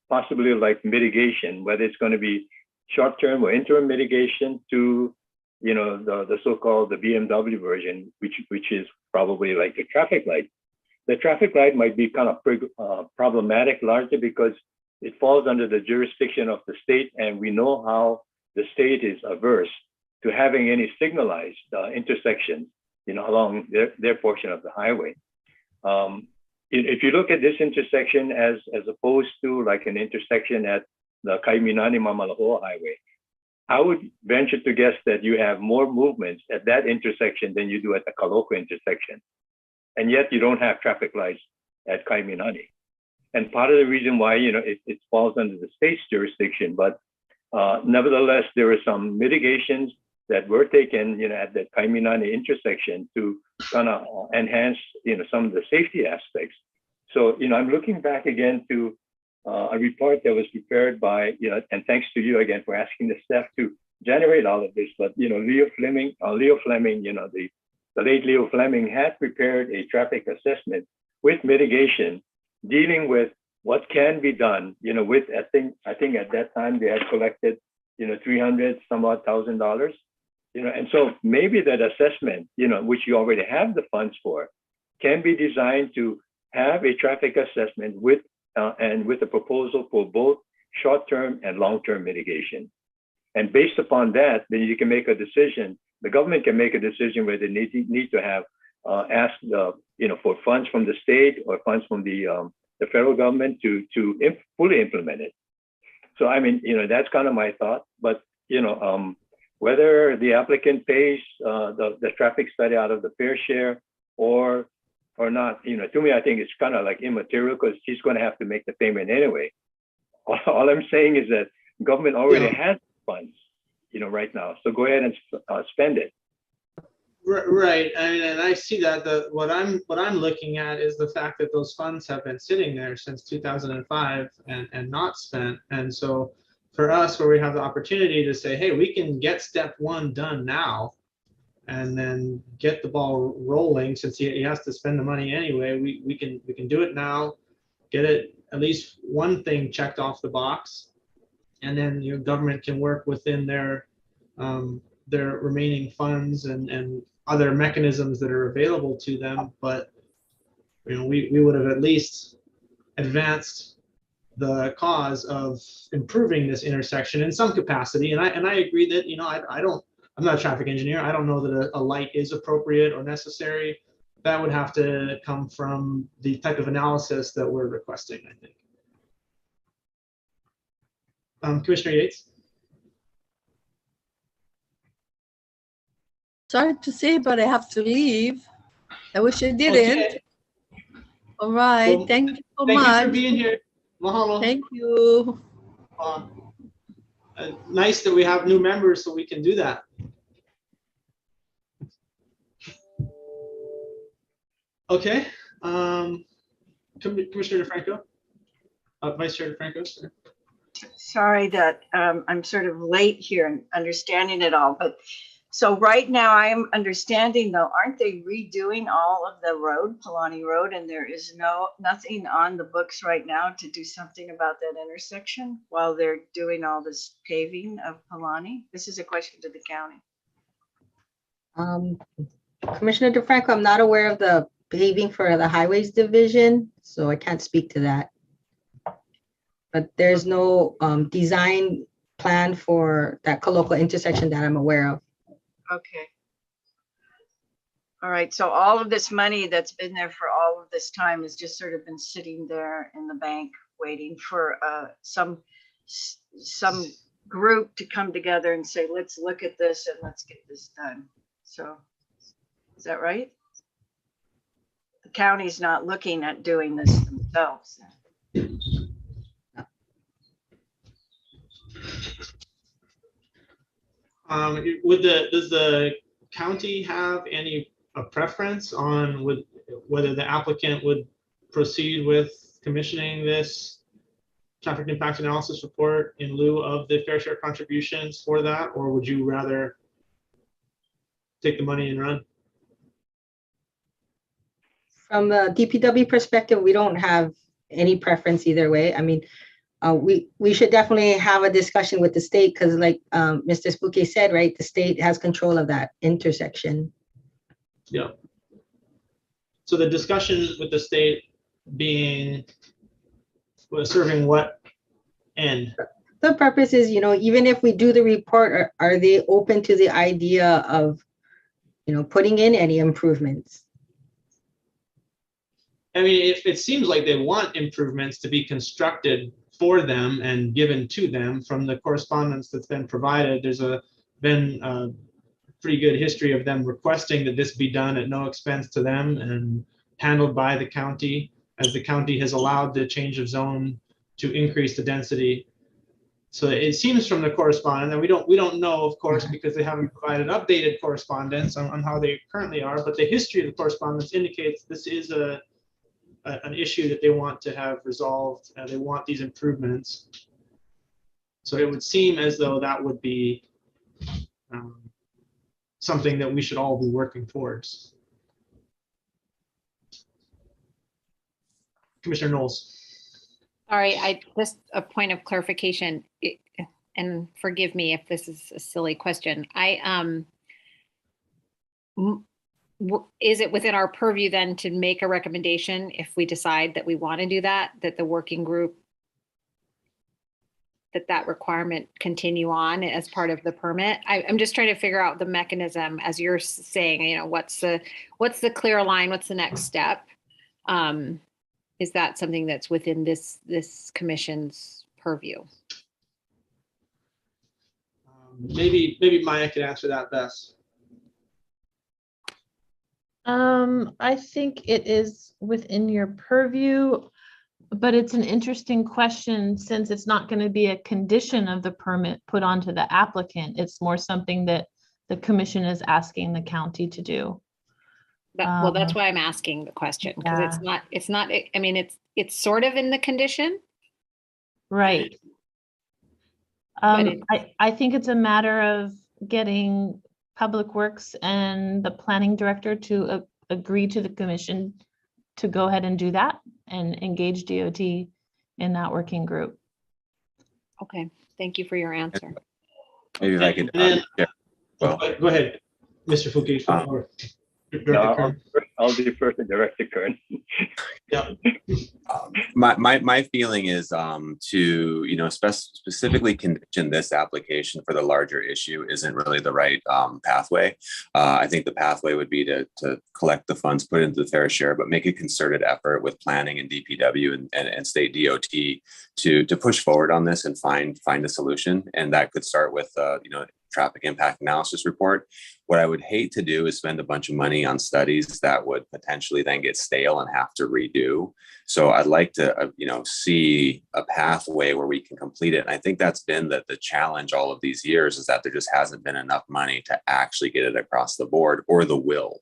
possibly like mitigation, whether it's going to be short-term or interim mitigation to, the so-called the BMW version, which is probably like a traffic light. The traffic light might be kind of problematic largely because it falls under the jurisdiction of the state, and we know how the state is averse to having any signalized intersections, along their portion of the highway. If you look at this intersection as opposed to like an intersection at the Kaiminani-Mamalahoa Highway, I would venture to guess that you have more movements at that intersection than you do at the Kaloko intersection. And yet you don't have traffic lights at Kaiminani. And part of the reason why, it falls under the state's jurisdiction, but nevertheless, there were some mitigations that were taken, at the Kaiminani intersection to kind of enhance, some of the safety aspects. So, I'm looking back again to a report that was prepared by, and thanks to you again for asking the staff to generate all of this. But, Leo Fleming, the late Leo Fleming had prepared a traffic assessment with mitigation, dealing with what can be done, with, I think at that time they had collected, $300,000, and so maybe that assessment, which you already have the funds for, can be designed to have a traffic assessment with and with a proposal for both short-term and long-term mitigation. And based upon that, then you can make a decision. The government can make a decision whether they need to have ask for funds from the state or funds from the federal government to fully implement it. So I mean, that's kind of my thought. But whether the applicant pays the traffic study out of the fair share or not, to me, I think it's kind of like immaterial because she's going to have to make the payment anyway. All I'm saying is that government already has funds, right now. So go ahead and spend it. Right, and I see that what I'm looking at is the fact that those funds have been sitting there since 2005 and not spent, and so for us where we have the opportunity to say, hey, we can get step one done now and then get the ball rolling, since he has to spend the money anyway. We can do it now, get it at least one thing checked off the box, and then your government can work within their remaining funds and other mechanisms that are available to them. But we would have at least advanced the cause of improving this intersection in some capacity. And I agree that I'm not a traffic engineer. I don't know that a light is appropriate or necessary. That would have to come from the type of analysis that we're requesting, I think. Commissioner Yates. Sorry to say, but I have to leave. I wish I didn't. Okay. All right. Well, thank you so thank much. you for being here. Mahalo. Thank you. Nice that we have new members so we can do that. Okay. Commissioner DeFranco, Vice Chair DeFranco. Sorry that I'm sort of late here in understanding it all, but so right now I'm understanding though, aren't they redoing all of the road, Palani Road, and there is nothing on the books right now to do something about that intersection while they're doing all this paving of Palani? This is a question to the county. Commissioner DeFranco, I'm not aware of the paving for the Highways Division, so I can't speak to that. But there's no design plan for that colloquial intersection that I'm aware of. Okay. All right, so all of this money that's been there for all of this time has just sort of been sitting there in the bank waiting for some group to come together and say, let's look at this and let's get this done. So is that right? The county's not looking at doing this themselves. Does the county have any preference on whether the applicant would proceed with commissioning this traffic impact analysis report in lieu of the fair share contributions for that, or would you rather take the money and run? From the DPW perspective, we don't have any preference either way. I mean, we should definitely have a discussion with the state because like Mr. Spooky said, right, the state has control of that intersection. Yeah. So the discussion with the state being serving what end? The purpose is, even if we do the report, are they open to the idea of, putting in any improvements? I mean, it seems like they want improvements to be constructed for them and given to them from the correspondence that's been provided. There's been a pretty good history of them requesting that this be done at no expense to them and handled by the county, as the county has allowed the change of zone to increase the density. So it seems from the correspondence, and we don't know, of course, because they haven't provided updated correspondence on how they currently are, but the history of the correspondence indicates this is an issue that they want to have resolved. They want these improvements. So it would seem as though that would be something that we should all be working towards. Commissioner Knowles. Sorry, just a point of clarification, and forgive me if this is a silly question. Is it within our purview then to make a recommendation if we decide that we want to do that the working group, that requirement continue on as part of the permit? I'm just trying to figure out the mechanism, as you're saying, what's the clear line, what's the next step? Is that something that's within this commission's purview? Maybe Maya could answer that best. I think it is within your purview, but it's an interesting question since it's not going to be a condition of the permit put onto the applicant. It's more something that the commission is asking the county to do. Well, that's why I'm asking the question, because it's not, I mean, it's sort of in the condition. Right. I think it's a matter of getting Public Works and the planning director to agree to the commission to go ahead and do that and engage DOT in that working group. Okay, thank you for your answer. Maybe if I could. Well, go ahead, Mr. Fouquet. No, I'll defer to Director Kern. Yeah. My feeling is to specifically condition this application for the larger issue isn't really the right pathway. I think the pathway would be to collect the funds, put it into the fair share, but make a concerted effort with planning and DPW and state DOT to push forward on this and find a solution. And that could start with traffic impact analysis report. What I would hate to do is spend a bunch of money on studies that would potentially then get stale and have to redo. So I'd like to, see a pathway where we can complete it. And I think that's been the challenge all of these years, is that there just hasn't been enough money to actually get it across the board, or the will.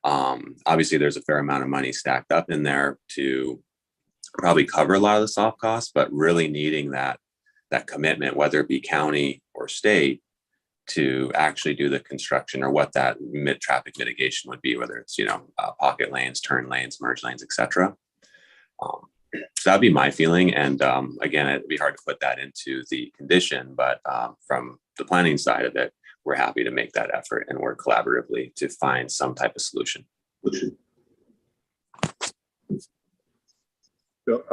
Obviously, there's a fair amount of money stacked up in there to probably cover a lot of the soft costs, but really needing that commitment, whether it be county or state, to actually do the construction, or what that traffic mitigation would be, whether it's, pocket lanes, turn lanes, merge lanes, etc. So that'd be my feeling. And again, it'd be hard to put that into the condition, but from the planning side of it, we're happy to make that effort and work collaboratively to find some type of solution. So,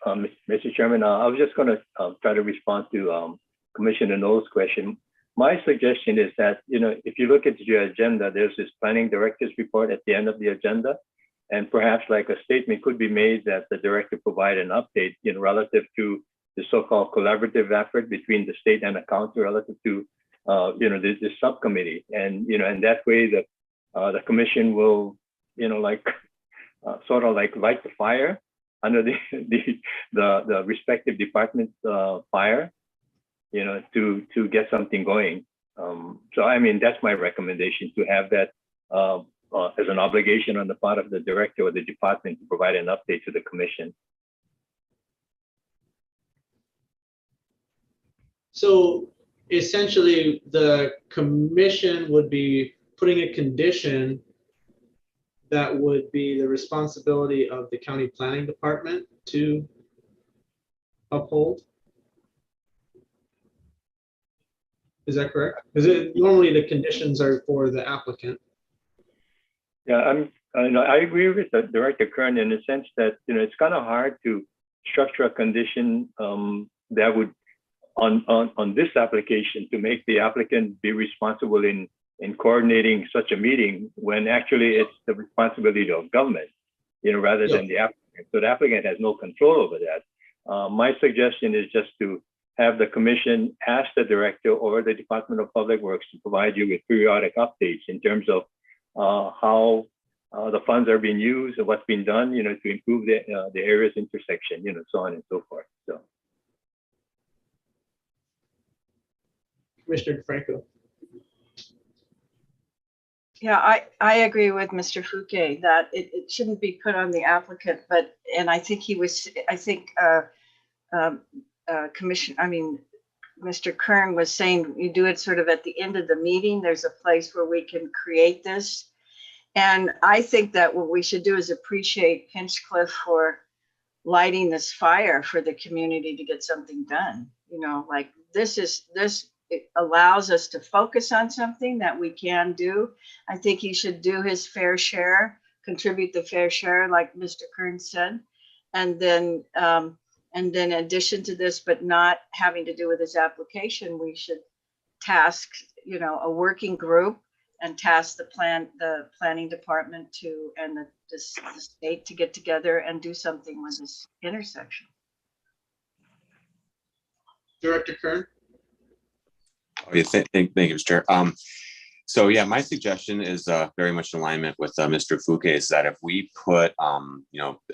Mr. Chairman, I was just going to try to respond to Commissioner Knowles' question. My suggestion is that, if you look at your agenda, there's this planning director's report at the end of the agenda. And perhaps like a statement could be made that the director provide an update, relative to the so-called collaborative effort between the state and the county relative to, this subcommittee. And, and that way the commission will, sort of like light the fire under the respective department's fire, to get something going. So, I mean, that's my recommendation, to have that as an obligation on the part of the director or the department to provide an update to the commission. So essentially, the commission would be putting a condition that would be the responsibility of the county planning department to uphold. Is that correct? Because normally the conditions are for the applicant. Yeah, I agree with Director Kern in the sense that, it's kind of hard to structure a condition that would, on this application, to make the applicant be responsible in coordinating such a meeting, when actually it's the responsibility of government, rather than the applicant. So the applicant has no control over that. My suggestion is just to have the commission ask the director or the Department of Public Works to provide you with periodic updates in terms of how the funds are being used and what's been done, to improve the area's intersection, so on and so forth. So, Commissioner DeFranco. Yeah, I agree with Mr. Fouquet that it shouldn't be put on the applicant, and I think Mr. Kern was saying you do it sort of at the end of the meeting. There's a place where we can create this. And I think that what we should do is appreciate Hinchcliffe for lighting this fire for the community to get something done. Like this it allows us to focus on something that we can do. I think he should do his fair share, contribute the fair share, like Mr. Kern said. And then in addition to this, but not having to do with his application, we should task, a working group and task the planning department and the state to get together and do something with this intersection. Director Kern. Oh, yeah, thank you, Mr. Chair. So yeah, my suggestion is very much in alignment with Mr. Fouquet, is that if we put,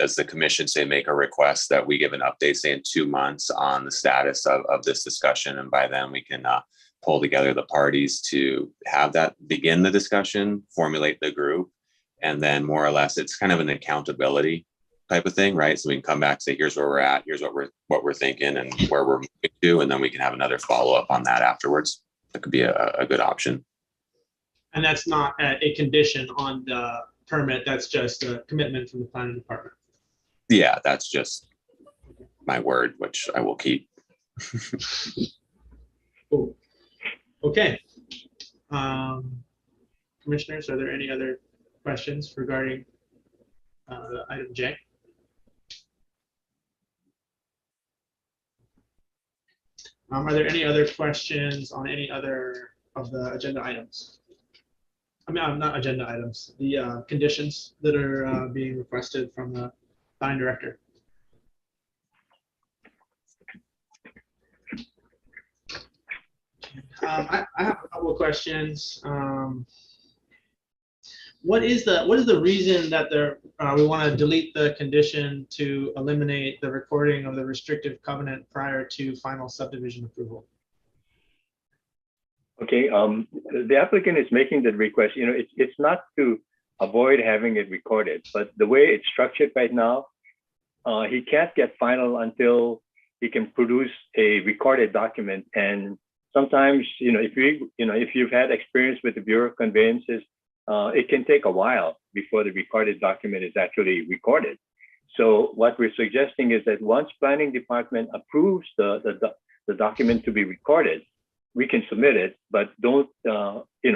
as the commission say, make a request that we give an update, say in 2 months, on the status of this discussion, and by then we can pull together the parties to have that begin the discussion, formulate the group, and then more or less it's kind of an accountability type of thing, right? So we can come back, say, here's where we're at, here's what we're thinking and where we're moving to, and then we can have another follow-up on that afterwards. That could be a good option. And that's not a condition on the permit, that's just a commitment from the planning department. Yeah, that's just my word, which I will keep. Cool. Okay. Commissioners, are there any other questions regarding item J? Are there any other questions on any other of the agenda items? I mean, not agenda items, the conditions that are being requested from the design director. I have a couple of questions. What is the reason that we want to delete the condition to eliminate the recording of the restrictive covenant prior to final subdivision approval? Okay, the applicant is making the request. You know, it's not to avoid having it recorded, but the way it's structured right now, he can't get final until he can produce a recorded document. And sometimes, if you've had experience with the Bureau of Conveyances, it can take a while before the recorded document is actually recorded. So what we're suggesting is that once planning department approves the document to be recorded, we can submit it, but don't,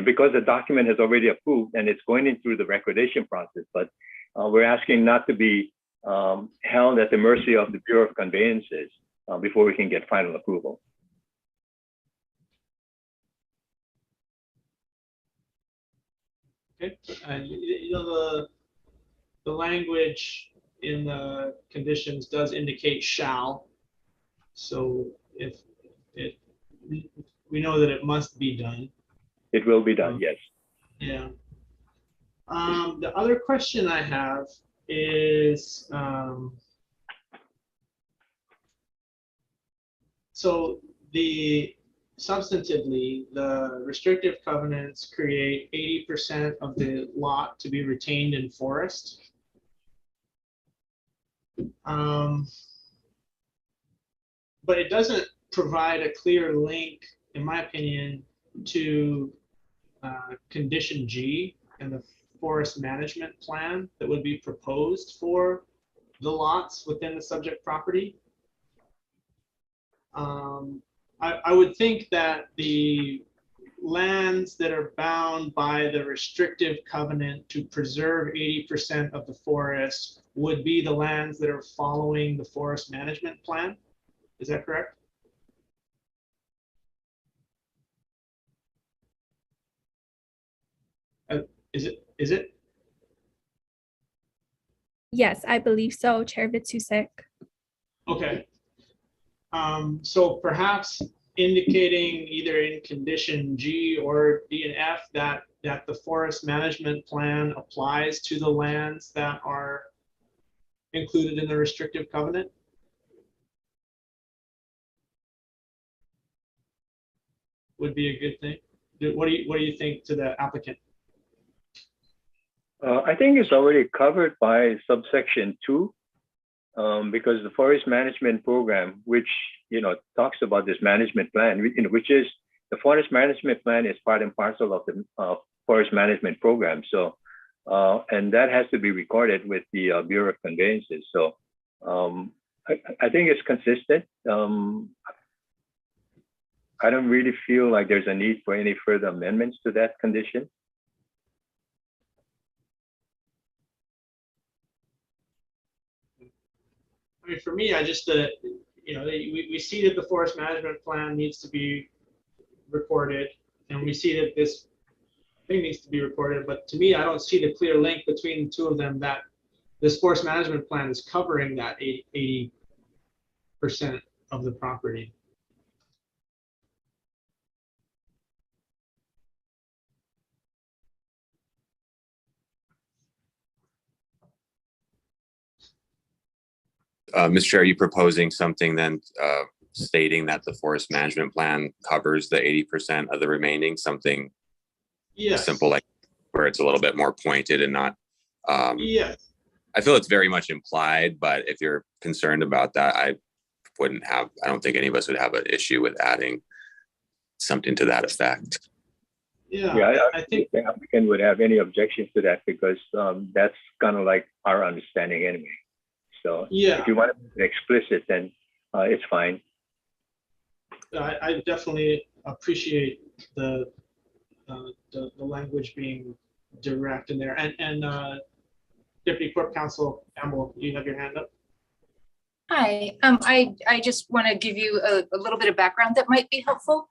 because the document has already approved and it's going in through the recordation process, but we're asking not to be held at the mercy of the Bureau of Conveyances before we can get final approval. Okay, and the language in the conditions does indicate shall. So if we know that it must be done. It will be done, yes. Yeah. The other question I have is, so substantively, the restrictive covenants create 80% of the lot to be retained in forest. But it doesn't provide a clear link, in my opinion, to condition G and the forest management plan that would be proposed for the lots within the subject property. I would think that the lands that are bound by the restrictive covenant to preserve 80% of the forest would be the lands that are following the forest management plan. Is that correct? Is it? Yes, I believe so, Chair Vitusek. Okay. So perhaps indicating either in condition G or D and F that the forest management plan applies to the lands that are included in the restrictive covenant. Would be a good thing. What do you think to the applicant? I think it's already covered by subsection 2, because the forest management program, which talks about this management plan, which is the forest management plan is part and parcel of the forest management program. So, and that has to be recorded with the Bureau of Conveyances. So, I think it's consistent. I don't really feel like there's a need for any further amendments to that condition. I mean, for me, I just, we see that the forest management plan needs to be recorded, and we see that this thing needs to be recorded. But to me, I don't see the clear link between the two of them that this forest management plan is covering that 80% of the property. Mr. Chair, are you proposing something then stating that the forest management plan covers the 80% of the remaining, something yes. simple like where it's a little bit more pointed and not? Yes. I feel it's very much implied, but if you're concerned about that, I don't think any of us would have an issue with adding something to that effect. Yeah, I think the applicant would have any objections to that because that's kind of like our understanding anyway. So yeah, if you want to make it explicit, then it's fine. I definitely appreciate the language being direct in there. And Deputy Corp Counsel Campbell, you have your hand up. Hi, I just want to give you a little bit of background that might be helpful.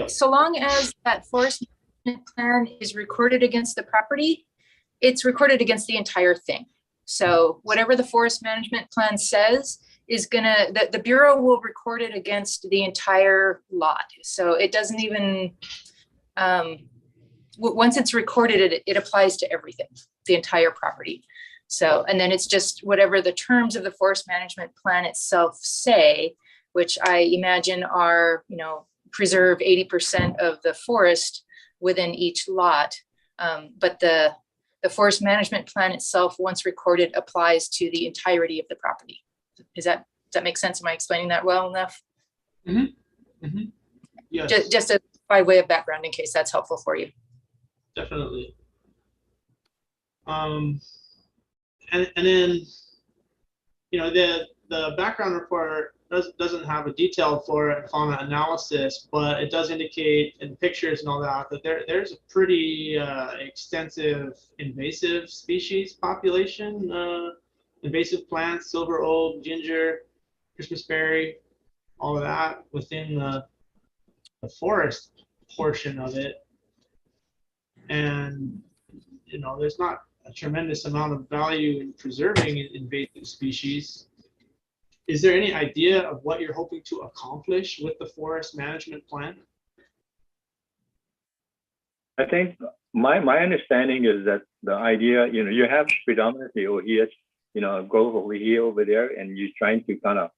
So long as that forest management plan is recorded against the property, it's recorded against the entire thing. So whatever the forest management plan says is the Bureau will record it against the entire lot. So it doesn't even, once it's recorded, it applies to everything, the entire property. So, and then it's just whatever the terms of the forest management plan itself say, which I imagine are, preserve 80% of the forest within each lot. But the forest management plan itself, once recorded, applies to the entirety of the property. Does that make sense? Am I explaining that well enough? Mm-hmm. Mm-hmm. Yes. Just by way of background, in case that's helpful for you. Definitely. And then, the background report doesn't have a detailed flora and fauna analysis, but it does indicate in pictures and all that there's a pretty extensive invasive species population, invasive plants, silver oak, ginger, Christmas berry, all of that within the forest portion of it. And, there's not a tremendous amount of value in preserving invasive species. Is there any idea of what you're hoping to accomplish with the forest management plan? I think my understanding is that the idea, you have predominantly ohias, grove of ohia over there, and you're trying to kind of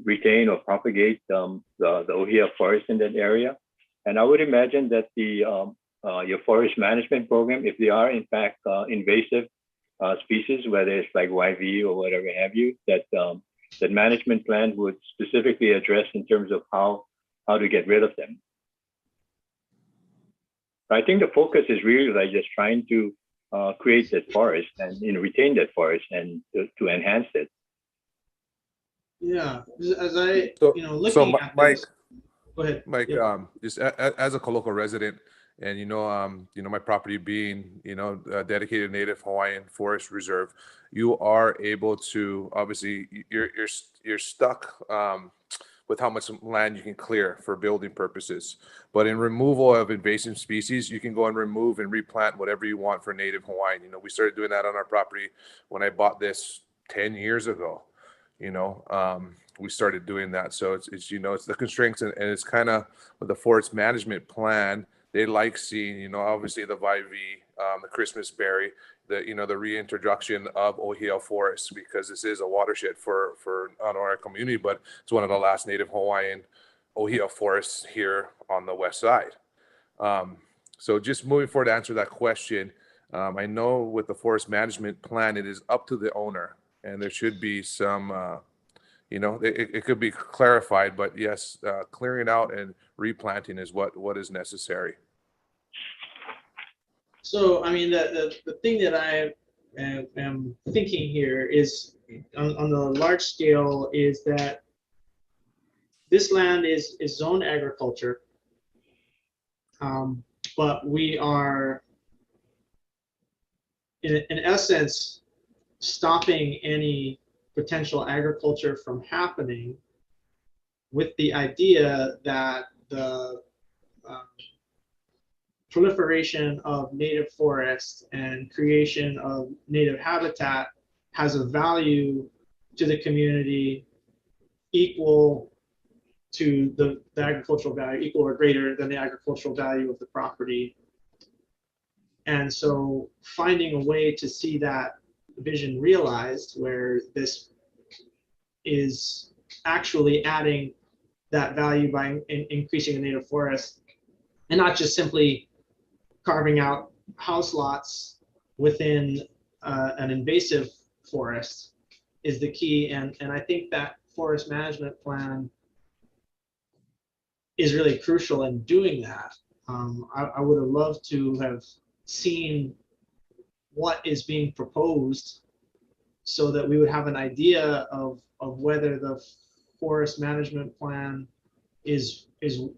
retain or propagate the ohia forest in that area. And I would imagine that your forest management program, if they are in fact invasive species, whether it's like YV or whatever have you, that management plan would specifically address in terms of how to get rid of them. I think the focus is really like just trying to create that forest and retain that forest and to enhance it. Yeah, as I looking at Mike, this, go ahead. Mike, just as a local resident, and my property being a dedicated Native Hawaiian forest reserve, you are able to, obviously you're stuck with how much land you can clear for building purposes. But in removal of invasive species, you can go and remove and replant whatever you want for Native Hawaiian. We started doing that on our property when I bought this 10 years ago. We started doing that. So it's the constraints, and it's kind of with the forest management plan. They like seeing, obviously the Vive, the Christmas berry, the reintroduction of Ohia forests, because this is a watershed for not only our community, but it's one of the last Native Hawaiian Ohia forests here on the west side. So just moving forward to answer that question, I know with the forest management plan, it is up to the owner, and there should be some, it could be clarified, but yes, clearing out and replanting is what is necessary. So, I mean, the thing that I am thinking here is on the large scale is that this land is zoned agriculture, but we are, in essence, stopping any potential agriculture from happening with the idea that the proliferation of native forests and creation of native habitat has a value to the community equal to the agricultural value, equal or greater than the agricultural value of the property. And so finding a way to see that vision realized, where this is actually adding that value by increasing the native forest, and not just simply carving out house lots within an invasive forest is the key. And I think that forest management plan is really crucial in doing that. I would have loved to have seen what is being proposed so that we would have an idea of whether the forest management plan is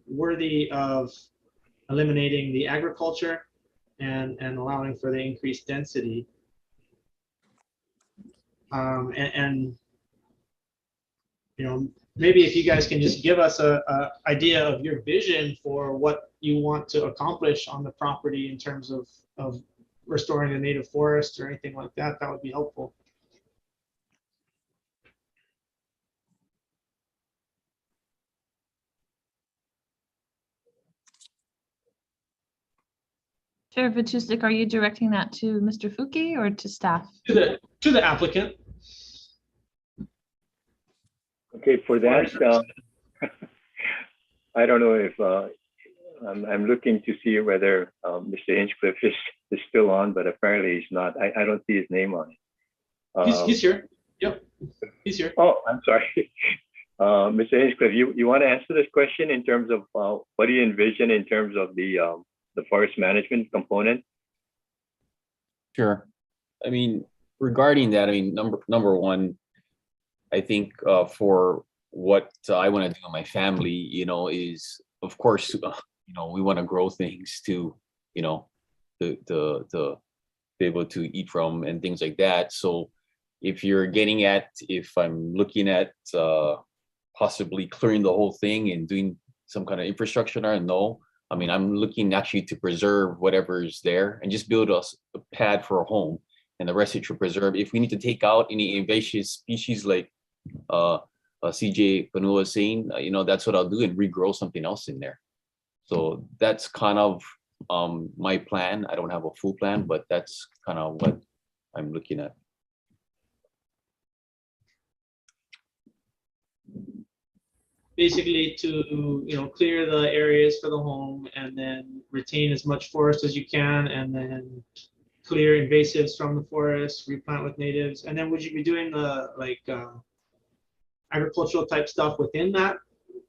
worthy of eliminating the agriculture and allowing for the increased density. And you know, maybe if you guys can just give us a idea of your vision for what you want to accomplish on the property in terms of restoring the native forest or anything like that, that would be helpful. Chair Vachusik, are you directing that to Mr. Fuki or to staff? To the applicant. Okay, for that, I don't know if I'm looking to see whether Mr. Hinchcliffe is still on, but apparently he's not. I don't see his name on it. He's here. Yep, he's here. Oh, I'm sorry. Mr. Hinchcliffe, you want to answer this question in terms of what do you envision in terms of the forest management component? Sure. I mean, regarding that, I mean, number one, I think for what I want to do in my family, you know, is of course, you know, we want to grow things to, you know, to be able to eat from and things like that. So if you're getting at, if I'm looking at possibly clearing the whole thing and doing some kind of infrastructure there, no. I mean, I'm looking actually to preserve whatever is there and just build a pad for a home, and the rest it should preserve. If we need to take out any invasive species like CJ Panua was saying, you know, that's what I'll do and regrow something else in there. So that's kind of my plan. I don't have a full plan, but that's kind of what I'm looking at. Basically to, you know, clear the areas for the home and then retain as much forest as you can, and then clear invasives from the forest, replant with natives. And then would you be doing the like agricultural type stuff within that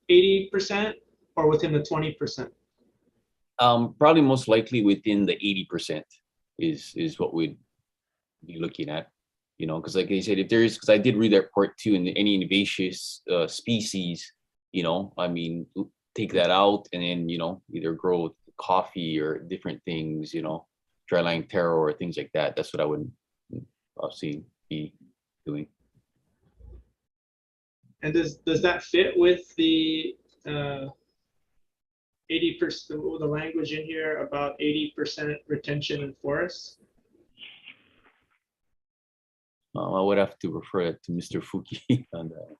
80% or within the 20%? Probably most likely within the 80% is what we'd be looking at, you know, because like I said, if there is, because I did read that report too, and any invasive species, you know, I mean, take that out and then, you know, either grow coffee or different things, you know, dryland taro or things like that. That's what I would obviously be doing. And does that fit with the 80%, the language in here about 80% retention in forests? I would have to refer it to Mr. Fuki on that.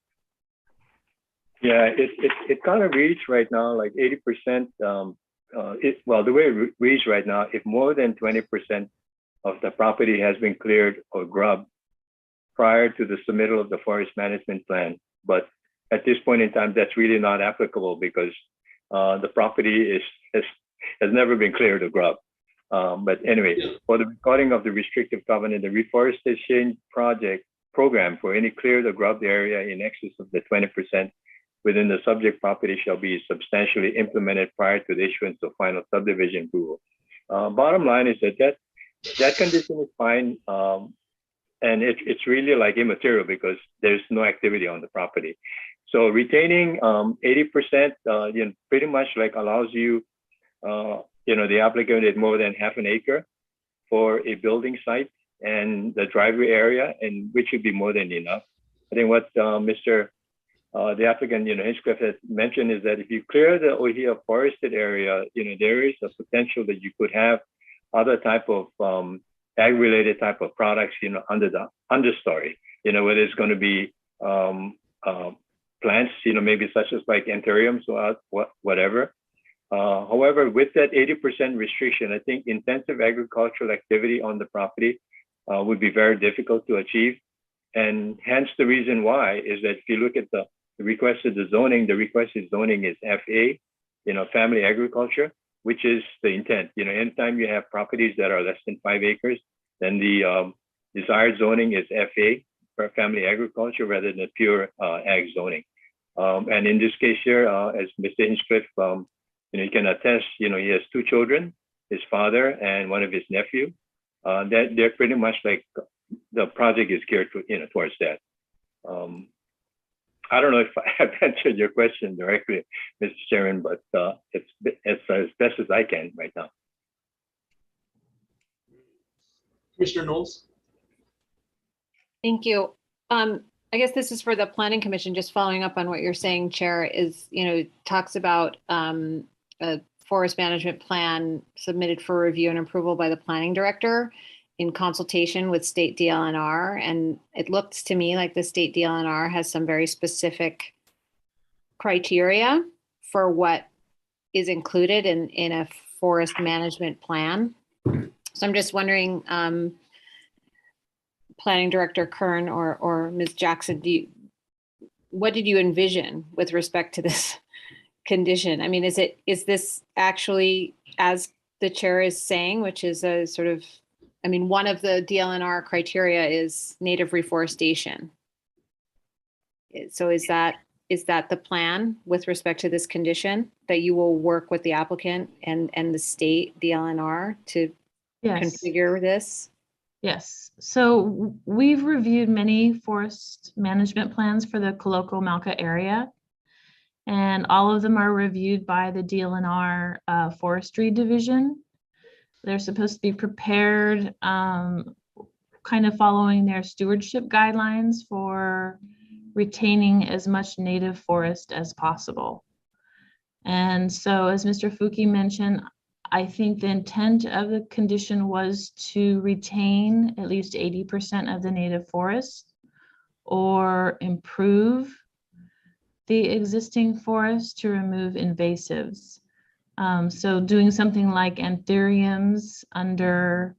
Yeah, it kind of reads right now like 80%. Well, the way it reads right now, if more than 20% of the property has been cleared or grubbed prior to the submittal of the forest management plan, but at this point in time, that's really not applicable because the property has never been cleared or grubbed. But anyway, for the recording of the restrictive covenant, the reforestation program for any cleared or grubbed area in excess of the 20% within the subject property shall be substantially implemented prior to the issuance of final subdivision approval. Bottom line is that condition is fine, and it's really like immaterial because there's no activity on the property. So retaining 80%, you know, pretty much like allows you, you know, the applicant is more than half an acre for a building site and the driveway area, and which would be more than enough. I think what the applicant, you know, Hinchcliffe has mentioned is that if you clear the Ohia forested area, you know, there is a potential that you could have other type of ag-related type of products, you know, under the understory, you know, whether it's going to be plants, you know, maybe such as like anthuriums or whatever. However, with that 80% restriction, I think intensive agricultural activity on the property would be very difficult to achieve. And hence the reason why is that if you look at the requested zoning, the requested zoning is FA, you know, family agriculture, which is the intent. You know, anytime you have properties that are less than 5 acres, then the desired zoning is FA, for family agriculture, rather than pure ag zoning. And in this case here, as Mr. Hinchcliffe, you can attest, he has 2 children, his father and one of his nephew. That they're pretty much like the project is geared to, towards that. I don't know if I have answered your question directly, Mr. Chairman, but it's as best as I can right now. Commissioner Knowles? Thank you. I guess this is for the Planning Commission, just following up on what you're saying, Chair, is, talks about a forest management plan submitted for review and approval by the planning director in consultation with state DLNR. And it looks to me like the state DLNR has some very specific criteria for what is included in a forest management plan. So I'm just wondering, Planning Director Kern or Ms. Jackson, what did you envision with respect to this condition? I mean, is this actually, as the chair is saying, which is a sort of, one of the DLNR criteria is native reforestation. So is that the plan with respect to this condition, that you will work with the applicant and the state DLNR to configure this? Yes, so we've reviewed many forest management plans for the Koloko-Malka area, and all of them are reviewed by the DLNR Forestry Division. They're supposed to be prepared kind of following their stewardship guidelines for retaining as much native forest as possible. And so, as Mr. Fuki mentioned, I think the intent of the condition was to retain at least 80% of the native forest or improve the existing forest to remove invasives. So doing something like anthuriums under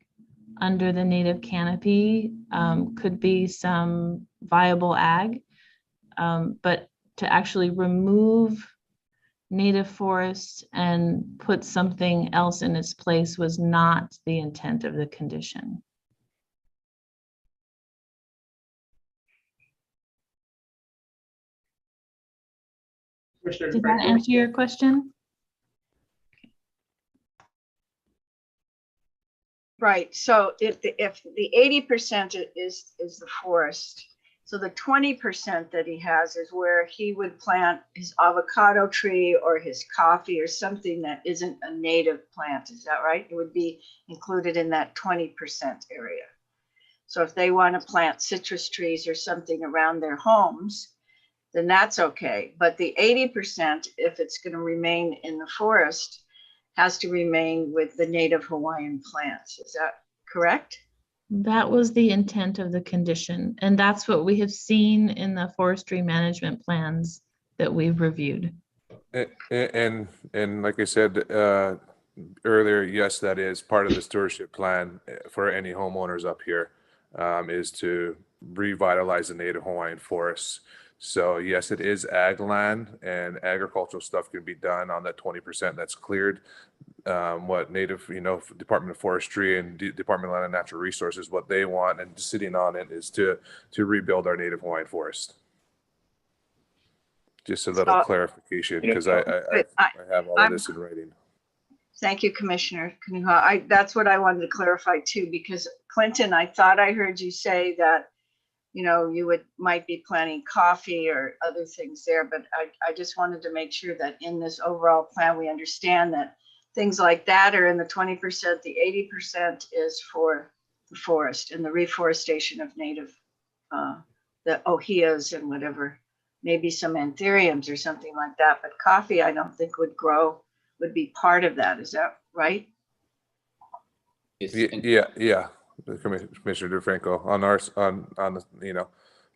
the native canopy could be some viable ag, but to actually remove native forest and put something else in its place was not the intent of the condition. Did that answer your question? Right, so if the 80% is the forest, so the 20% that he has is where he would plant his avocado tree or his coffee or something that isn't a native plant, is that right? It would be included in that 20% area. So if they want to plant citrus trees or something around their homes, then that's okay. But the 80%, if it's going to remain in the forest, has to remain with the native Hawaiian plants. Is that correct? That was the intent of the condition, and that's what we have seen in the forestry management plans that we've reviewed. And like I said earlier, yes, that is part of the stewardship plan for any homeowners up here, is to revitalize the native Hawaiian forests. So yes, it is ag land, and agricultural stuff can be done on that 20% that's cleared. What native, Department of Forestry and Department of Land and Natural Resources, what they want and sitting on it is to rebuild our native Hawaiian forest. Just a little clarification, because I have all of this in writing. Thank you, Commissioner Kanuha. That's what I wanted to clarify too, because Clinton, I thought I heard you say that you might be planting coffee or other things there, but I just wanted to make sure that in this overall plan, we understand that things like that are in the 20%, the 80% is for the forest and the reforestation of native, the ohias and whatever, maybe some anthuriums or something like that. But coffee, I don't think would be part of that. Is that right? Yeah. Commissioner DeFranco, on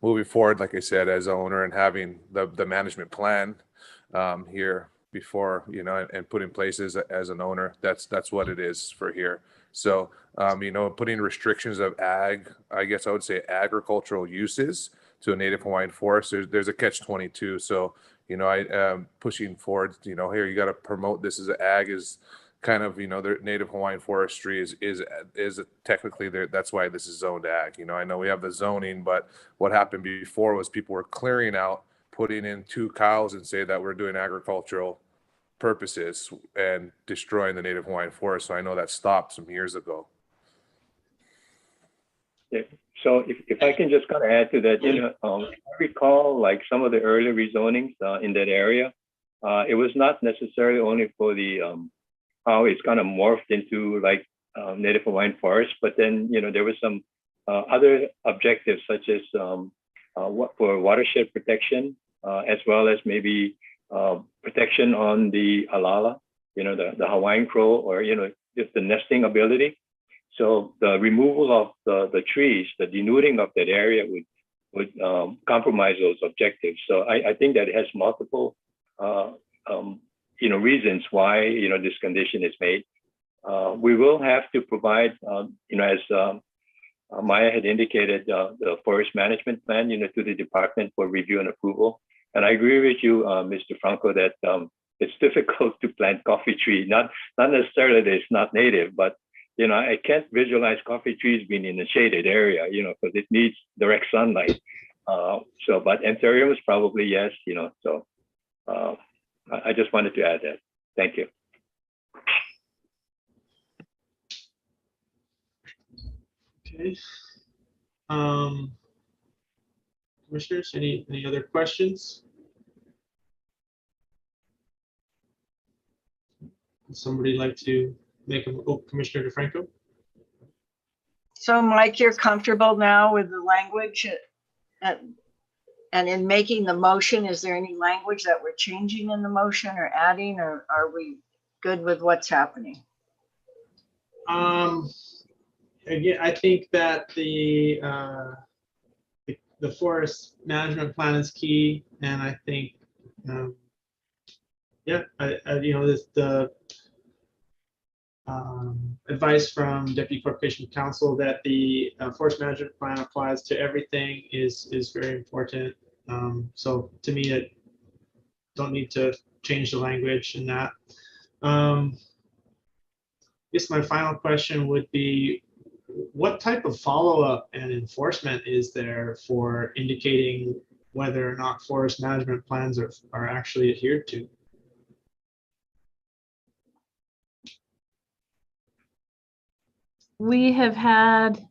moving forward, like I said, as an owner and having the management plan here before, and put in place as an owner, that's what it is for here. So, putting restrictions of I guess I would say agricultural uses to a native Hawaiian forest, there's a catch-22. So, I pushing forward, here, you got to promote this as ag is kind of, their native Hawaiian forestry is technically there. That's why this is zoned ag. I know we have the zoning, but what happened before was people were clearing out, putting in 2 cows and say that we're doing agricultural purposes and destroying the native Hawaiian forest. So I know that stopped some years ago. Yeah. So if I can just kind of add to that, I recall like some of the early rezonings in that area, it was not necessarily only for the how it's kind of morphed into like native Hawaiian forest, but then there was some other objectives such as for watershed protection, as well as maybe protection on the alala, the Hawaiian crow, or just the nesting ability. So the removal of the trees, the denuding of that area would compromise those objectives. So I think that it has multiple reasons why this condition is made. We will have to provide, as Maya had indicated, the forest management plan, to the department for review and approval. And I agree with you, Mr. Franco, that it's difficult to plant coffee tree. Not necessarily that it's not native, but I can't visualize coffee trees being in a shaded area, because it needs direct sunlight. But anthuriums probably yes, So I just wanted to add that. Thank you. Okay. Commissioners, any other questions? Would somebody like to make Commissioner DeFranco? So Mike, you're comfortable now with the language and in making the motion, is there any language that we're changing in the motion or adding, or are we good with what's happening? Again, I think that the forest management plan is key, and I think, the advice from Deputy Corporation Counsel that the forest management plan applies to everything is very important. So to me, it don't need to change the language in that. I guess my final question would be, what type of follow-up and enforcement is there for indicating whether or not forest management plans are actually adhered to? We have had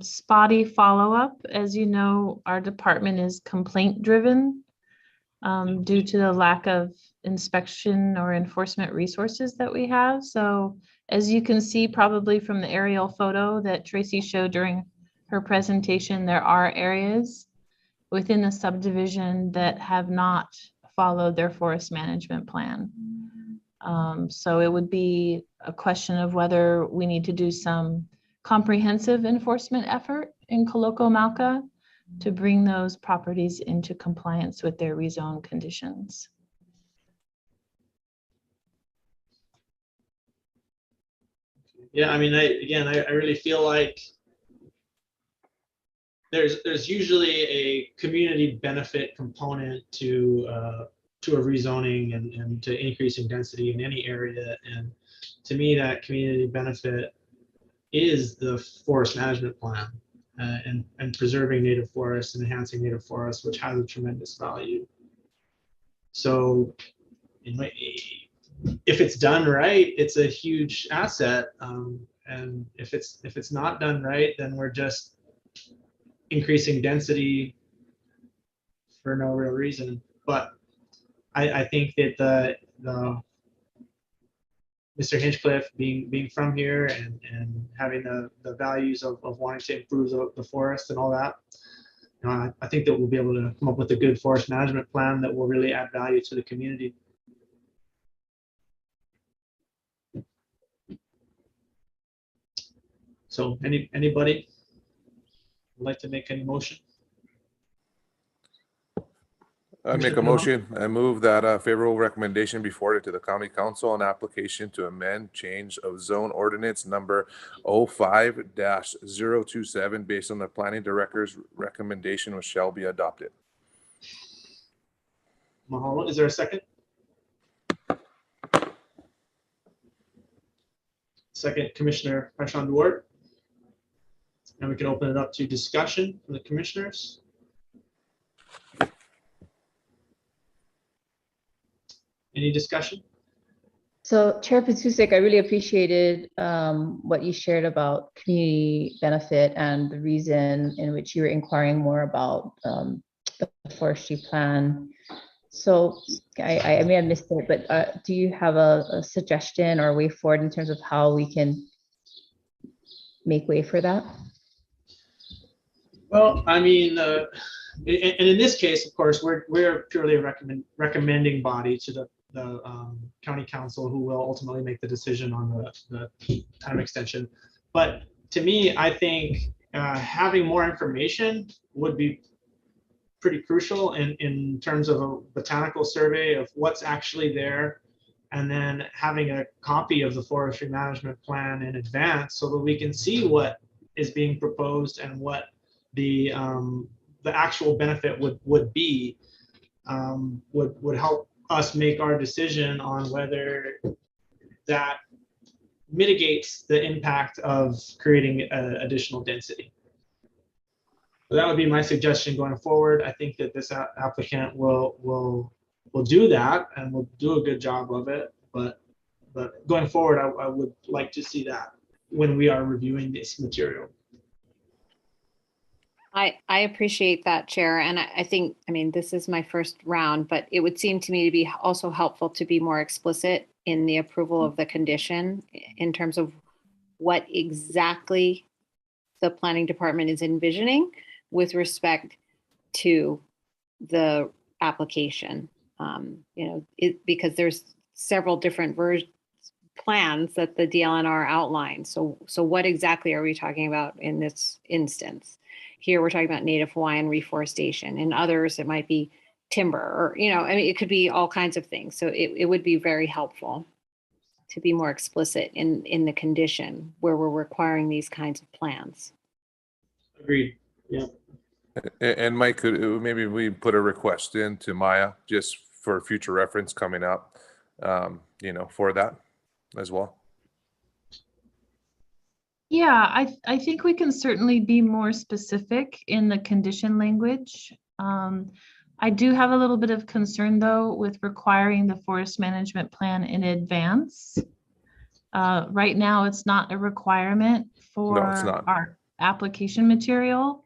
spotty follow-up. As you know, our department is complaint-driven due to the lack of inspection or enforcement resources that we have. So as you can see probably from the aerial photo that Tracy showed during her presentation, there are areas within the subdivision that have not followed their forest management plan. So it would be a question of whether we need to do some comprehensive enforcement effort in Koloko Malka to bring those properties into compliance with their rezone conditions. Yeah, I mean, I really feel like there's usually a community benefit component to a rezoning and to increasing density in any area. And to me, that community benefit is the forest management plan and preserving native forests and enhancing native forests, which has a tremendous value. So if it's done right, it's a huge asset. And if it's not done right, then we're just increasing density for no real reason. But I think that the Mr. Hinchcliffe being from here and having the values of wanting to improve the forest and all that, I think that we'll be able to come up with a good forest management plan that will really add value to the community. So anybody would like to make any motion? I make a motion. I move that a favorable recommendation be forwarded to the county council on application to amend change of zone ordinance number 05-027 based on the planning director's recommendation, which shall be adopted. Mahalo. Is there a second? Second, Commissioner Paishon Duarte. And we can open it up to discussion from the commissioners. Any discussion? So Chair Patusek, I really appreciated what you shared about community benefit and the reason in which you were inquiring more about the forestry plan. So I may have missed it, but do you have a suggestion or a way forward in terms of how we can make way for that? Well, I mean, and in this case, of course, we're purely a recommending body to the county council, who will ultimately make the decision on the time extension. But to me, I think having more information would be pretty crucial in terms of a botanical survey of what's actually there, and then having a copy of the forestry management plan in advance so that we can see what is being proposed and what the actual benefit would be, would help us make our decision on whether that mitigates the impact of creating additional density. So that would be my suggestion going forward. I think that this applicant will do that and will do a good job of it. But going forward, I would like to see that when we are reviewing this material. I appreciate that, Chair. And I think, I mean, this is my first round, but it would seem to me to be also helpful to be more explicit in the approval of the condition in terms of what exactly the planning department is envisioning with respect to the application. Because there's several different plans that the DLNR outlined. So what exactly are we talking about in this instance? Here we're talking about Native Hawaiian reforestation. In others, it might be timber, or I mean, it could be all kinds of things. So it would be very helpful to be more explicit in the condition where we're requiring these kinds of plans. Agreed. Yeah. And Mike, maybe we put a request in to Maya just for future reference coming up, for that as well. Yeah, I think we can certainly be more specific in the condition language. I do have a little bit of concern, though, with requiring the forest management plan in advance. Right now, it's not a requirement for our application material.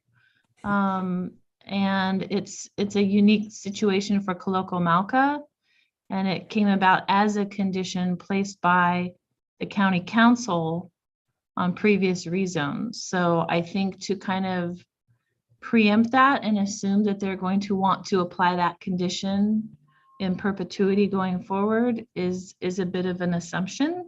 And it's a unique situation for Kolokomalka, and it came about as a condition placed by the county council on previous rezones. So I think to kind of preempt that and assume that they're going to want to apply that condition in perpetuity going forward is a bit of an assumption.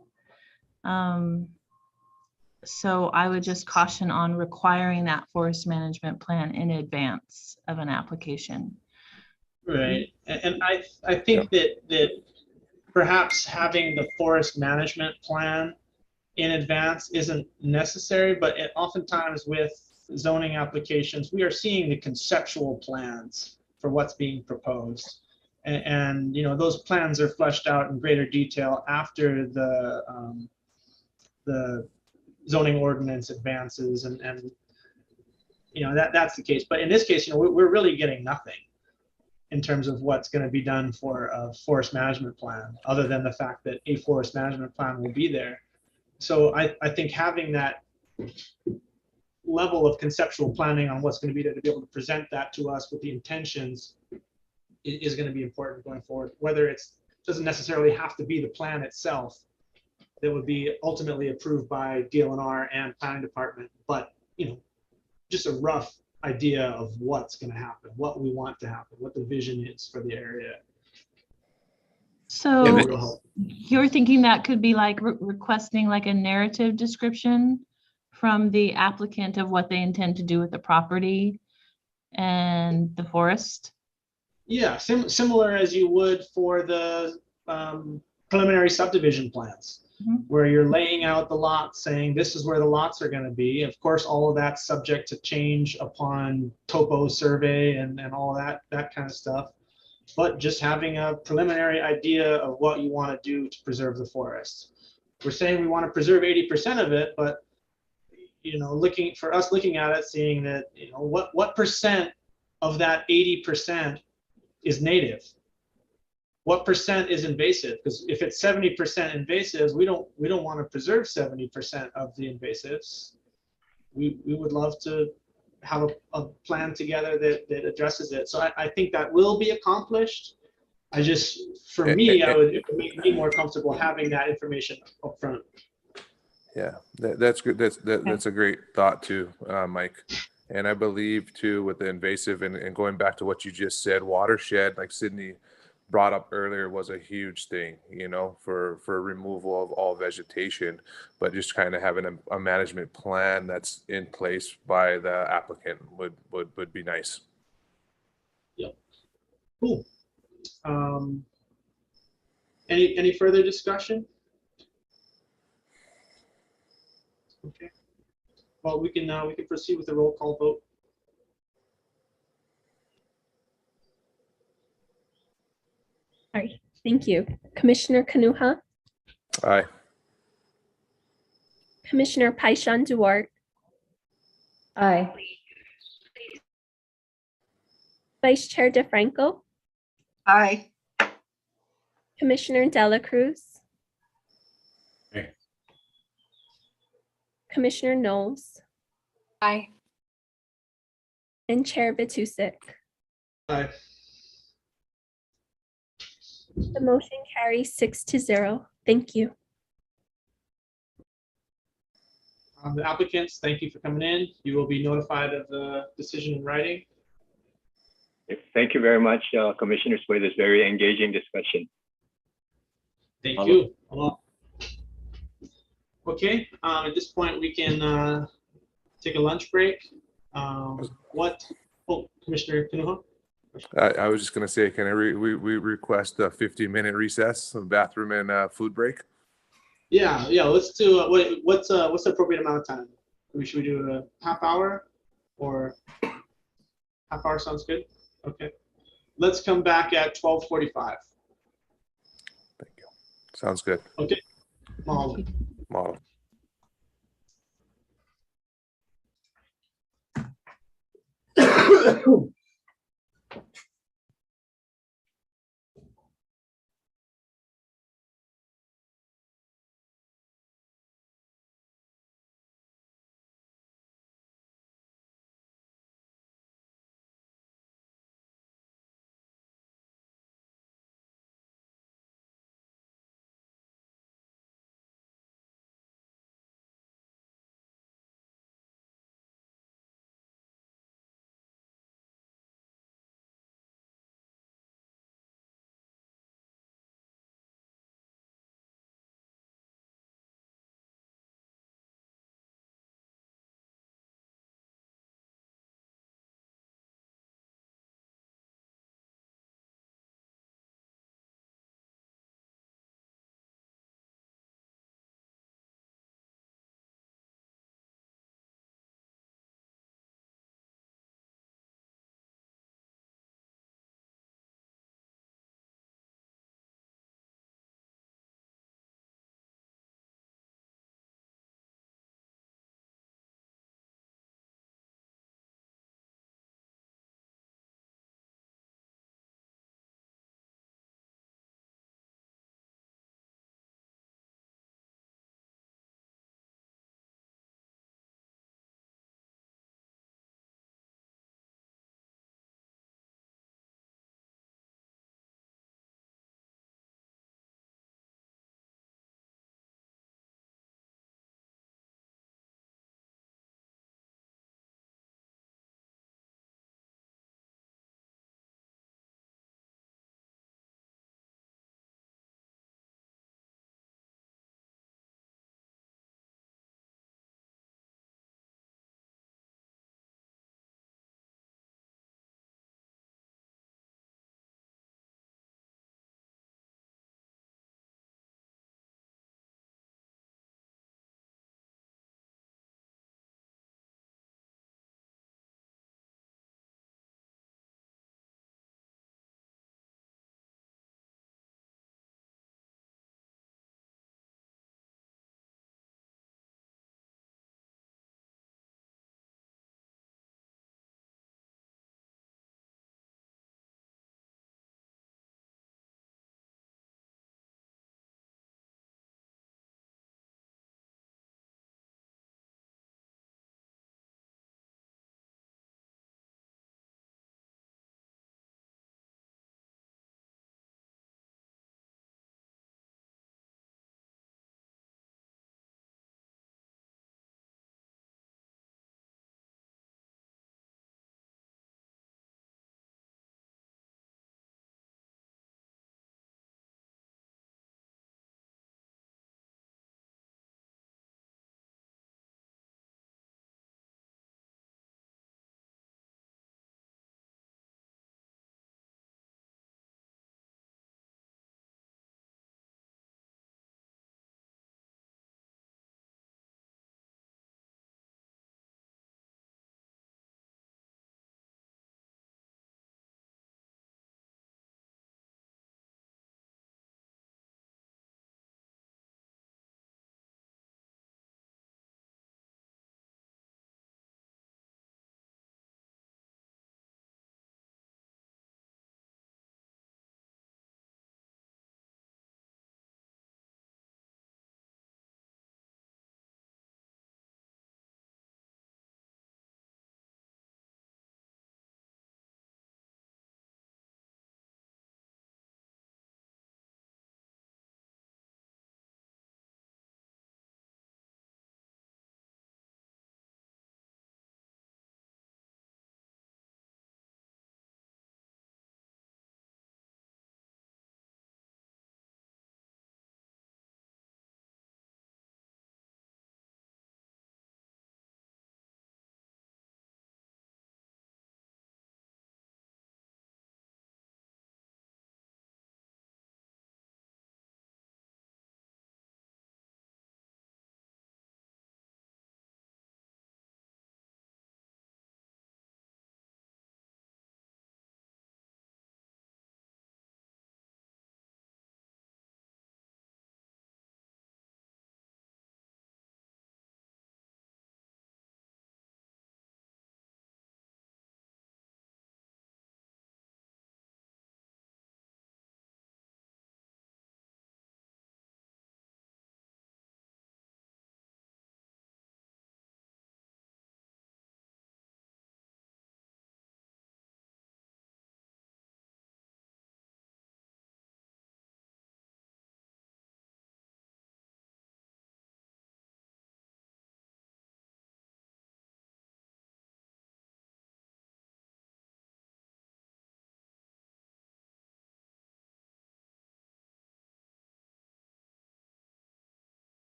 So I would just caution on requiring that forest management plan in advance of an application. Right, and I think that perhaps having the forest management plan in advance isn't necessary, but oftentimes with zoning applications, we are seeing the conceptual plans for what's being proposed. And those plans are fleshed out in greater detail after the zoning ordinance advances, and that's the case. But in this case, we're really getting nothing in terms of what's going to be done for a forest management plan, other than the fact that a forest management plan will be there. So I think having that level of conceptual planning on what's going to be there to be able to present that to us with the intentions is going to be important going forward. Whether it doesn't necessarily have to be the plan itself that would be ultimately approved by DLNR and planning department, but just a rough idea of what's going to happen, what we want to happen, what the vision is for the area. So you're thinking that could be like requesting like a narrative description from the applicant of what they intend to do with the property and the forest? Yeah, similar as you would for the preliminary subdivision plans, where you're laying out the lots, saying this is where the lots are going to be. Of course, all of that's subject to change upon topo survey and all that kind of stuff. But just having a preliminary idea of what you want to do to preserve the forest. we're saying we want to preserve 80% of it, but looking at it, seeing that, what percent of that 80% is native? What percent is invasive? Because if it's 70% invasives, we don't want to preserve 70% of the invasives. We would love to have a plan together that addresses it. So I think that will be accomplished. For me, it would make me more comfortable having that information up front. Yeah, that's good. That's a great thought too, Mike. And I believe too, with the invasive and going back to what you just said, watershed, like Sydney brought up earlier, was a huge thing, for removal of all vegetation, but just kind of having a management plan that's in place by the applicant would be nice. Yep. Cool. Any further discussion? Okay. Well, we can proceed with the roll call vote. All right, thank you. Commissioner Kanuha, Aye. Commissioner Paishan Duarte, Aye. Vice Chair DeFranco, Aye. Commissioner Dela Cruz, Aye. Commissioner Knowles, Aye. and Chair Batusik. Aye. The motion carries 6-0. Thank you. The applicants, thank you for coming in. You will be notified of the decision in writing. Thank you very much, commissioners, for this very engaging discussion. Thank you. Okay, at this point, we can take a lunch break. Commissioner Kanuha? I was just going to say, can we request a 15-minute recess, a bathroom and food break? Yeah. Let's do. What's the appropriate amount of time? Should we do a half hour, or half hour sounds good? Okay. Let's come back at 12:45. Thank you. Sounds good. Okay. Model.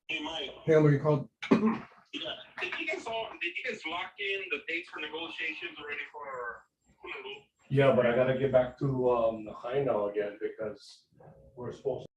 Hey, Elmer, you called? Did you guys lock in the dates for negotiations already for Honolulu? Yeah, but I gotta get back to the high now again because we're supposed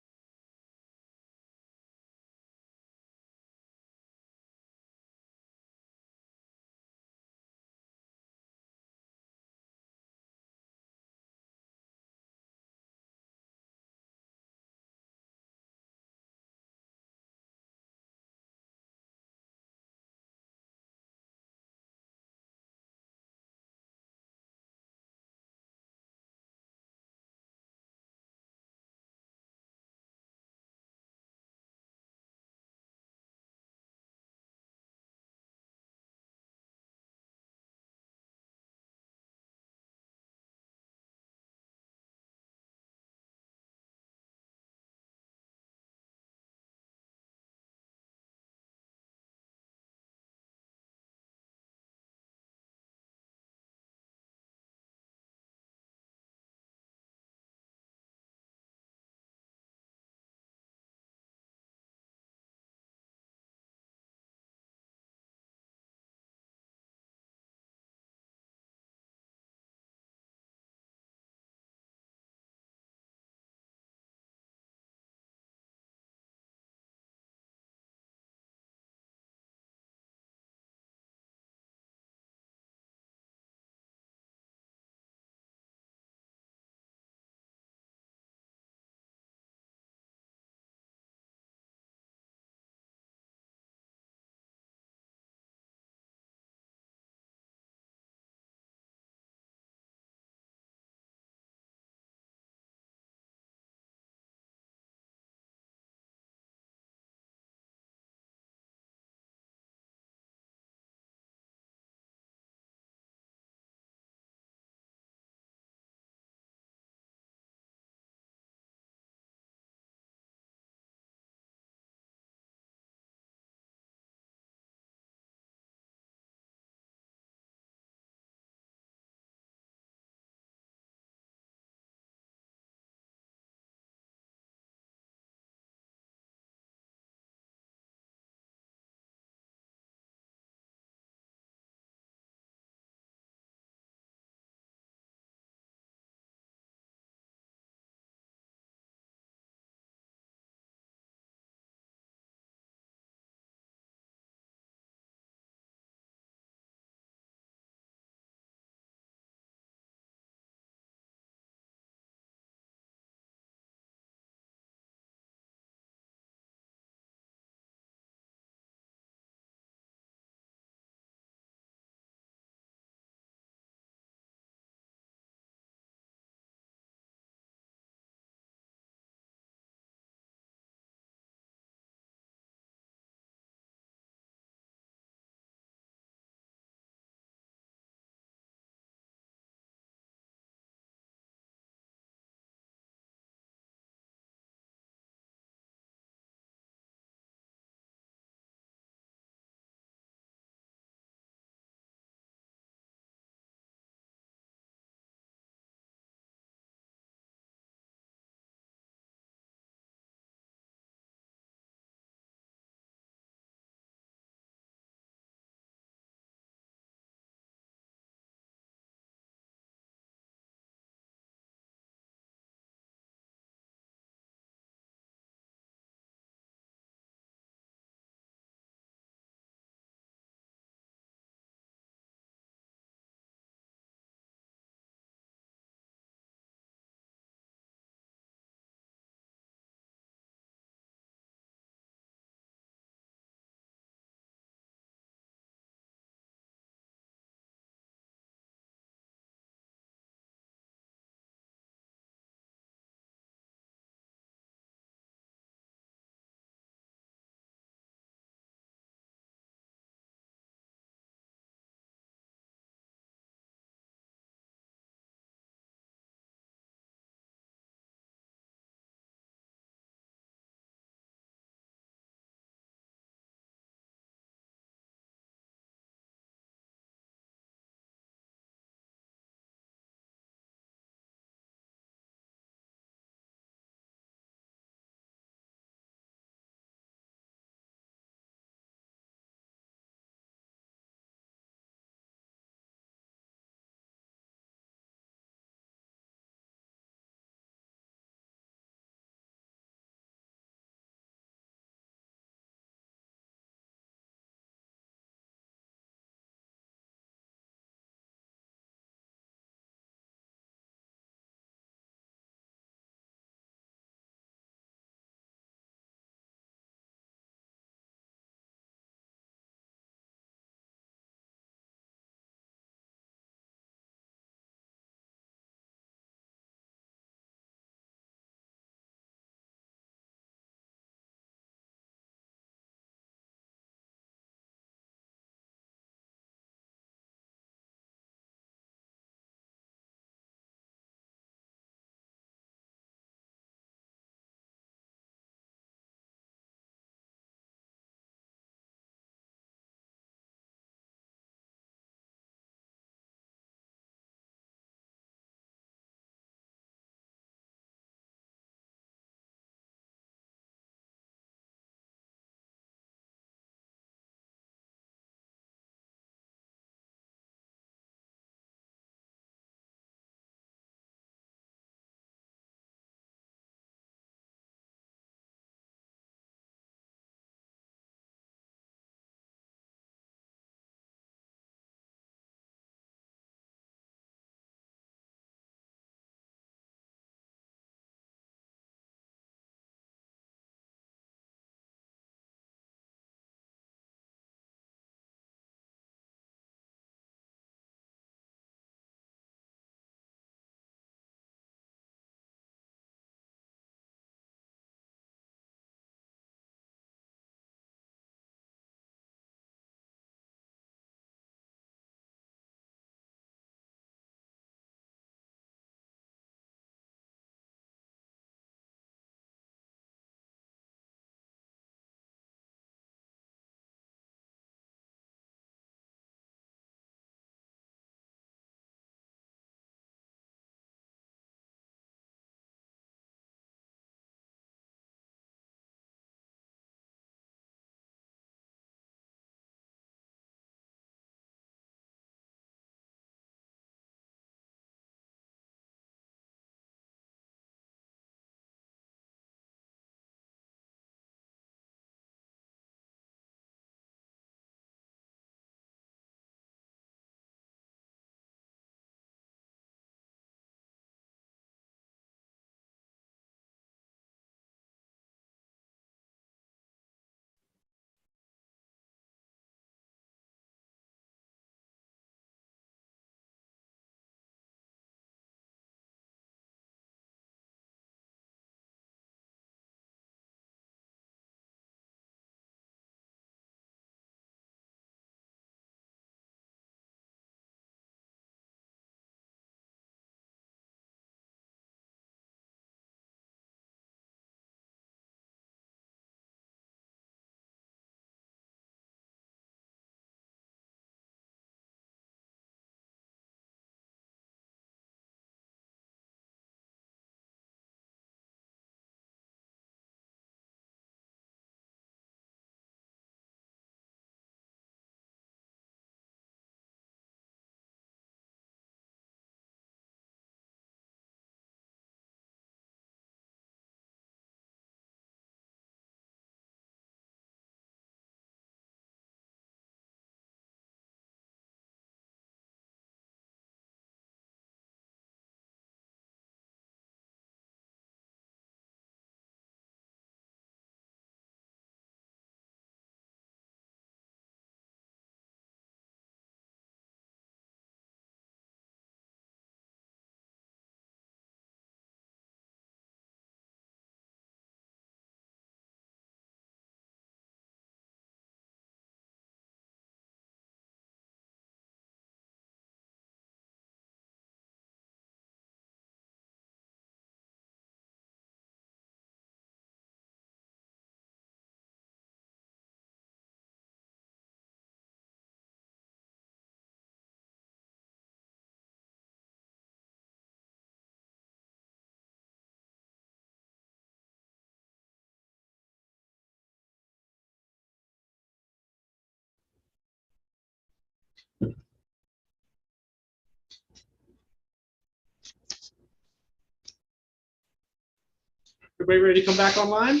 Everybody ready to come back online?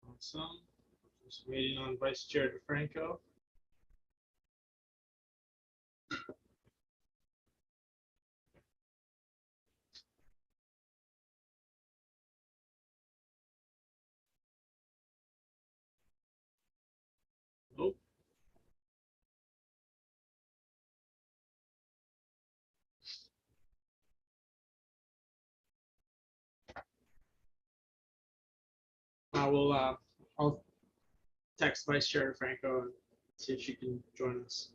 Awesome. Just waiting on Vice Chair DeFranco. Nope. I'll text Vice Chair DeFranco and see if she can join us.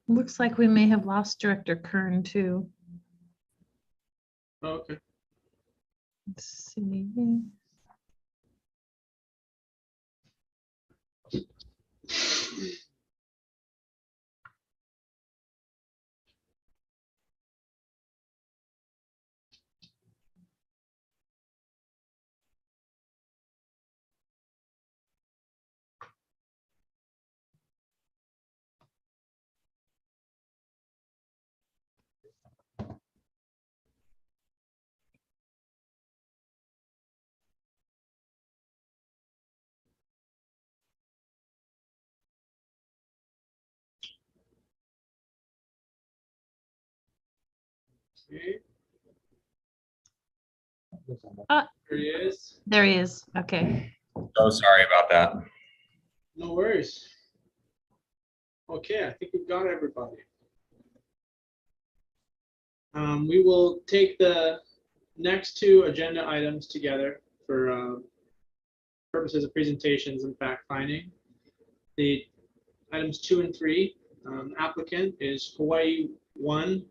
Looks like we may have lost Director Kern too. Oh, okay. Let's see. Okay. There he is. There he is. Okay. So sorry about that. No worries. Okay, I think we've got everybody. We will take the next two agenda items together for purposes of presentations and fact finding. The items 2 and 3, applicant is Hawaii 1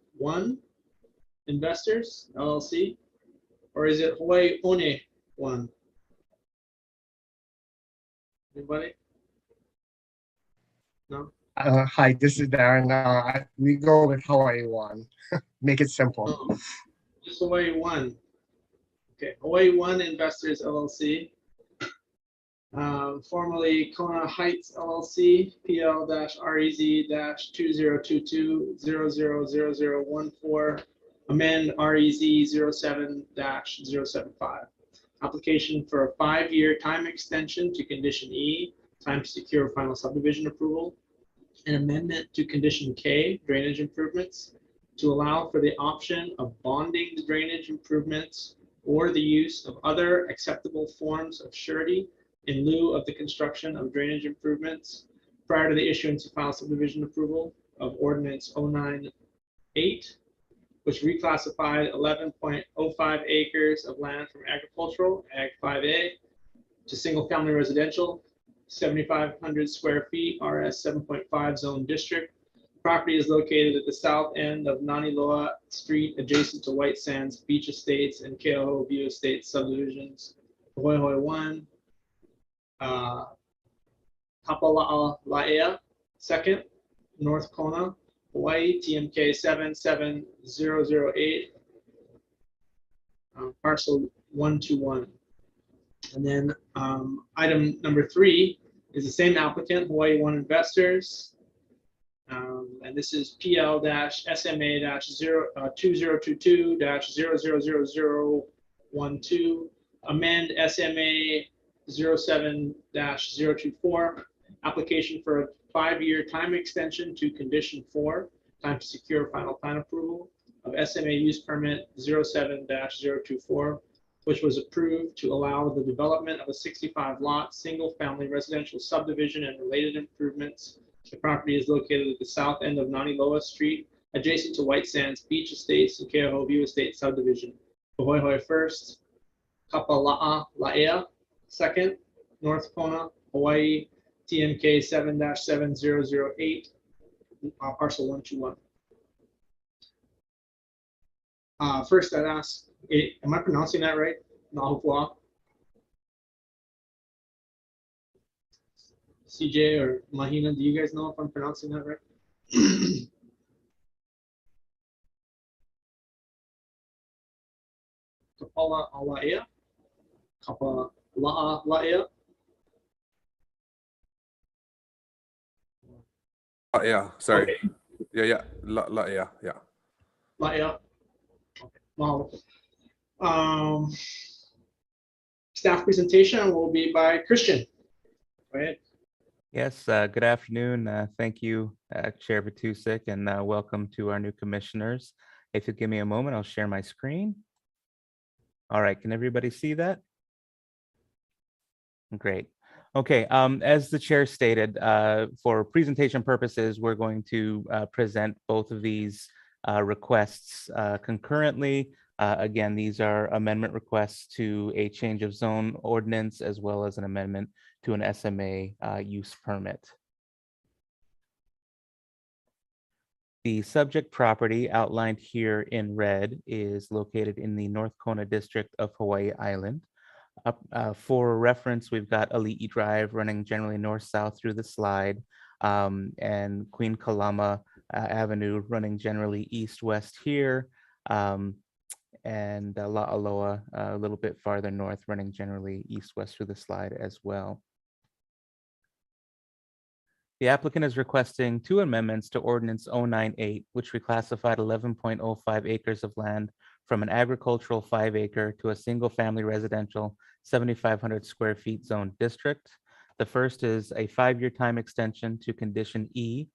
Investors LLC, or is it Hawaii One 1? Anybody? No? Hi, this is Darren. We go with Hawaii 1. Make it simple. Oh, just Hawaii 1. Okay, Hawaii 1 Investors LLC. Formerly Kona Heights LLC, PL-REZ-2022-000014, amend REZ-07-075. Application for a 5-year time extension to Condition E, time to secure final subdivision approval. An amendment to Condition K, drainage improvements, to allow for the option of bonding the drainage improvements or the use of other acceptable forms of surety in lieu of the construction of drainage improvements prior to the issuance of final subdivision approval of ordinance 098, which reclassified 11.05 acres of land from agricultural, Ag 5A, to single family residential, 7,500 square feet, RS 7.5 zone district. Property is located at the south end of Naniloa Street, adjacent to White Sands Beach Estates and Keoho View Estates subdivisions. Hoihoi 1, Kapala'alaea, second, North Kona, Hawaii, TMK 77008, parcel 121. And then item number 3 is the same applicant, Hawaii 1 Investors. And this is PL-SMA-2022-000012, amend SMA 07-024, application for a 5-year time extension to Condition 4, time to secure final plan approval of SMA use permit 07-024, which was approved to allow the development of a 65-lot single-family residential subdivision and related improvements. The property is located at the south end of Naniloa Street, adjacent to White Sands Beach Estates and Keoho View Estate subdivision. Hoihoi first, Kapala'alaea second, North Kona, Hawaii, TMK 7-7008, parcel 121. First, I'd ask, am I pronouncing that right? Nahupua? CJ or Mahina, do you guys know if I'm pronouncing that right? Kapala Alaea? Kapala Laea? Yeah, sorry. Okay. Yeah. Yeah. Laea. Okay. Mahalo. Staff presentation will be by Christian. Go ahead. Yes, good afternoon. Thank you, Chair Batusik, and welcome to our new commissioners. If you give me a moment, I'll share my screen. All right, can everybody see that? Great. Okay, as the chair stated, for presentation purposes, we're going to present both of these requests concurrently. Again, these are amendment requests to a change of zone ordinance as well as an amendment to an SMA use permit. The subject property outlined here in red is located in the North Kona district of Hawaii Island. For reference, we've got Ali'i Drive running generally north-south through the slide, and Queen Kalama Avenue running generally east-west here, and La'aloa a little bit farther north running generally east-west through the slide as well. The applicant is requesting two amendments to Ordinance 098, which reclassified 11.05 acres of land from an agricultural 5-acre to a single-family residential 7,500 square feet zone district. The first is a 5-year time extension to Condition E,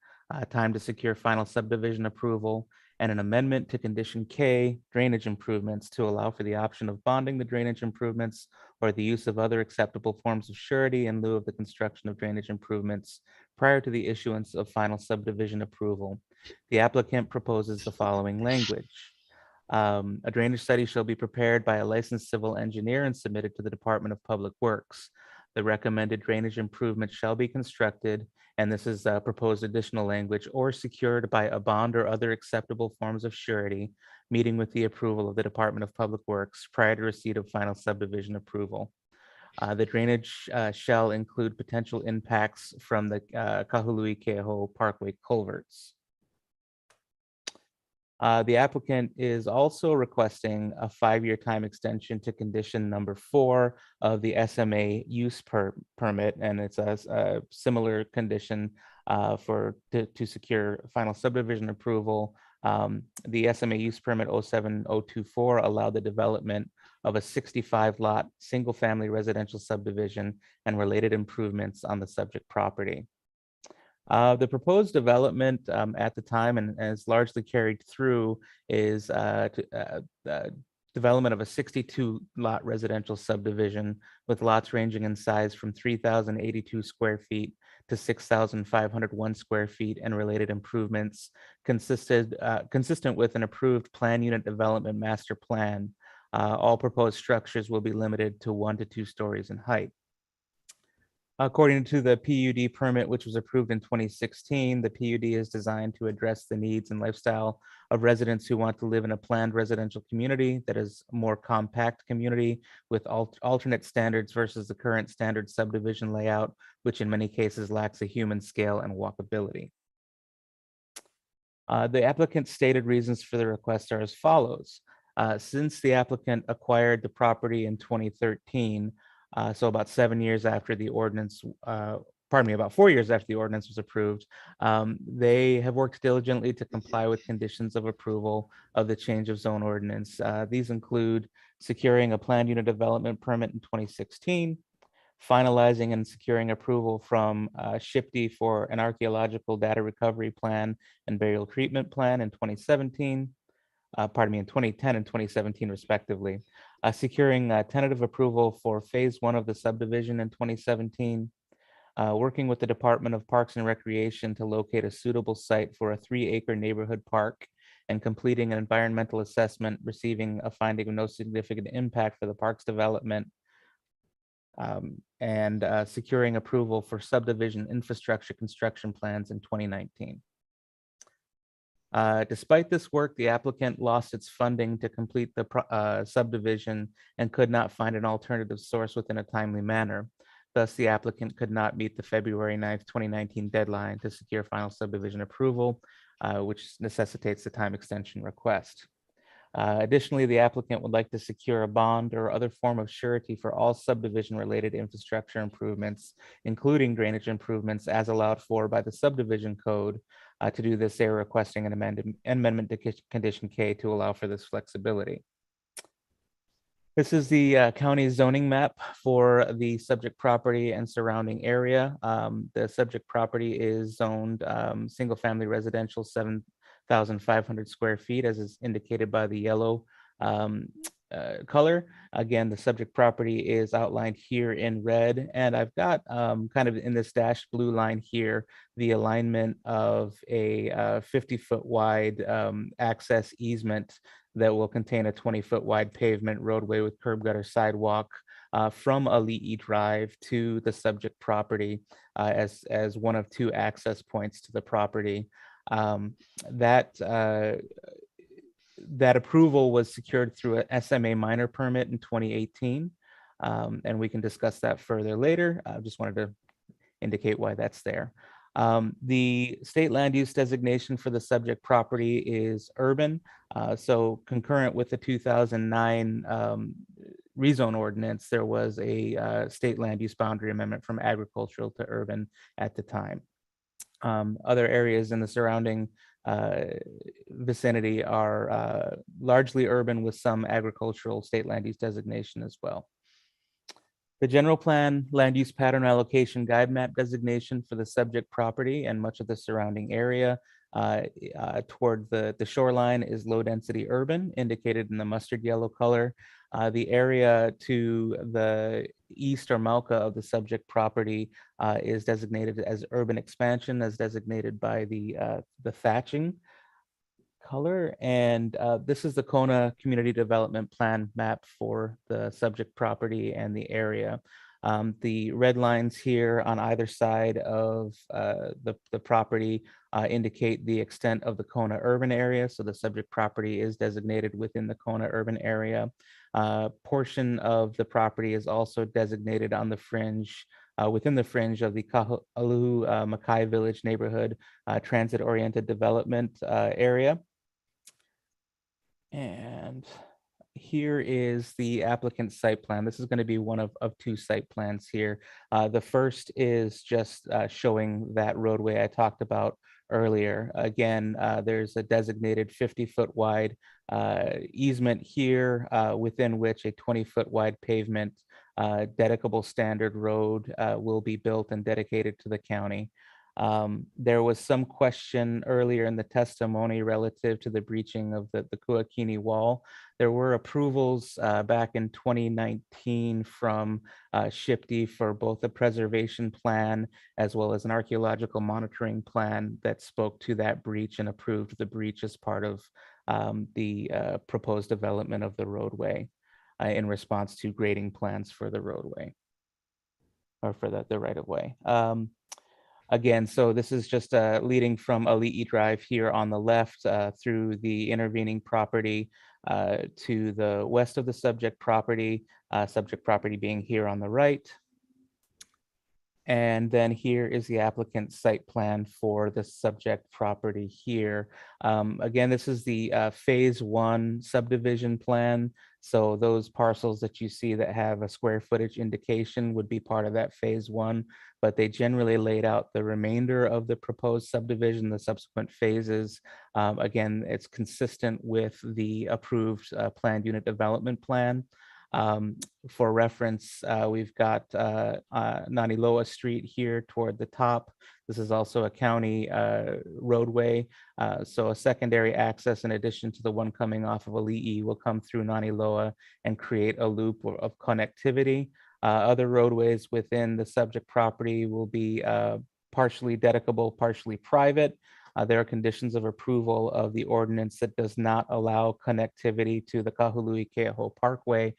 time to secure final subdivision approval, and an amendment to Condition K, drainage improvements, to allow for the option of bonding the drainage improvements or the use of other acceptable forms of surety in lieu of the construction of drainage improvements prior to the issuance of final subdivision approval. The applicant proposes the following language. A drainage study shall be prepared by a licensed civil engineer and submitted to the Department of Public Works. The recommended drainage improvement shall be constructed, and this is proposed additional language, or secured by a bond or other acceptable forms of surety, meeting with the approval of the Department of Public Works prior to receipt of final subdivision approval. The drainage shall include potential impacts from the Kahului Ke'aho Parkway culverts. The applicant is also requesting a 5-year time extension to condition number 4 of the SMA use permit, and it's a similar condition to secure final subdivision approval. The SMA use permit 07024 allowed the development of a 65-lot single-family residential subdivision and related improvements on the subject property. The proposed development at the time, and is largely carried through, is development of a 62-lot residential subdivision with lots ranging in size from 3,082 square feet to 6,501 square feet, and related improvements consistent with an approved plan unit development master plan. All proposed structures will be limited to 1 to 2 stories in height. According to the PUD permit, which was approved in 2016, the PUD is designed to address the needs and lifestyle of residents who want to live in a planned residential community that is a more compact community with alternate standards versus the current standard subdivision layout, which in many cases lacks a human scale and walkability. The applicant's stated reasons for the request are as follows. Since the applicant acquired the property in 2013, so about 7 years after the ordinance, about 4 years after the ordinance was approved, they have worked diligently to comply with conditions of approval of the change of zone ordinance. These include securing a planned unit development permit in 2016, finalizing and securing approval from SHPD for an archaeological data recovery plan and burial treatment plan in 2017. In 2010 and 2017 respectively, securing tentative approval for phase 1 of the subdivision in 2017, working with the Department of Parks and Recreation to locate a suitable site for a 3-acre neighborhood park, and completing an environmental assessment, receiving a finding of no significant impact for the park's development, and securing approval for subdivision infrastructure construction plans in 2019. Despite this work, the applicant lost its funding to complete the subdivision and could not find an alternative source within a timely manner. Thus, the applicant could not meet the February 9th, 2019 deadline to secure final subdivision approval, which necessitates the time extension request. Additionally, the applicant would like to secure a bond or other form of surety for all subdivision-related infrastructure improvements, including drainage improvements as allowed for by the subdivision code. To do this, they are requesting an amendment to condition K to allow for this flexibility. This is the county zoning map for the subject property and surrounding area. The subject property is zoned single-family residential, 7,500 square feet, as is indicated by the yellow color. Again, the subject property is outlined here in red, and I've got kind of in this dashed blue line here, the alignment of a 50-foot wide access easement that will contain a 20-foot wide pavement roadway with curb gutter sidewalk from Ali'i Drive to the subject property as one of two access points to the property. That approval was secured through an SMA minor permit in 2018, and we can discuss that further later. I just wanted to indicate why that's there. The state land use designation for the subject property is urban. So concurrent with the 2009 rezone ordinance, there was a state land use boundary amendment from agricultural to urban at the time. Other areas in the surrounding vicinity are largely urban with some agricultural state land use designation as well. The general plan land use pattern allocation guide map designation for the subject property and much of the surrounding area toward the shoreline is low density urban, indicated in the mustard yellow color. The area to the east or Malka of the subject property is designated as urban expansion, as designated by the thatching color. And this is the Kona Community Development Plan map for the subject property and the area. The red lines here on either side of the property indicate the extent of the Kona urban area. So the subject property is designated within the Kona urban area. Portion of the property is also designated on the fringe, within the fringe of the Kahaluhu Makai Village neighborhood transit-oriented development area. And here is the applicant's site plan. This is going to be one of two site plans here. The first is just showing that roadway I talked about earlier. Again, there's a designated 50-foot wide easement here within which a 20-foot wide pavement dedicable standard road will be built and dedicated to the county. There was some question earlier in the testimony relative to the breaching of the Kuakini wall. There were approvals back in 2019 from SHPD for both a preservation plan as well as an archaeological monitoring plan that spoke to that breach and approved the breach as part of the proposed development of the roadway in response to grading plans for the roadway or for the right-of-way. Again, so this is just leading from Ali'i Drive here on the left through the intervening property to the west of the subject property being here on the right. And then here is the applicant's site plan for the subject property here. Again, this is the phase 1 subdivision plan. So those parcels that you see that have a square footage indication would be part of that phase 1, but they generally laid out the remainder of the proposed subdivision, the subsequent phases. Again, it's consistent with the approved planned unit development plan. For reference, we've got Naniloa Street here toward the top. This is also a county roadway. So a secondary access in addition to the one coming off of Ali'i will come through Naniloa and create a loop of connectivity. Other roadways within the subject property will be partially dedicable, partially private. There are conditions of approval of the ordinance that does not allow connectivity to the Kahului Ke'aho Parkway.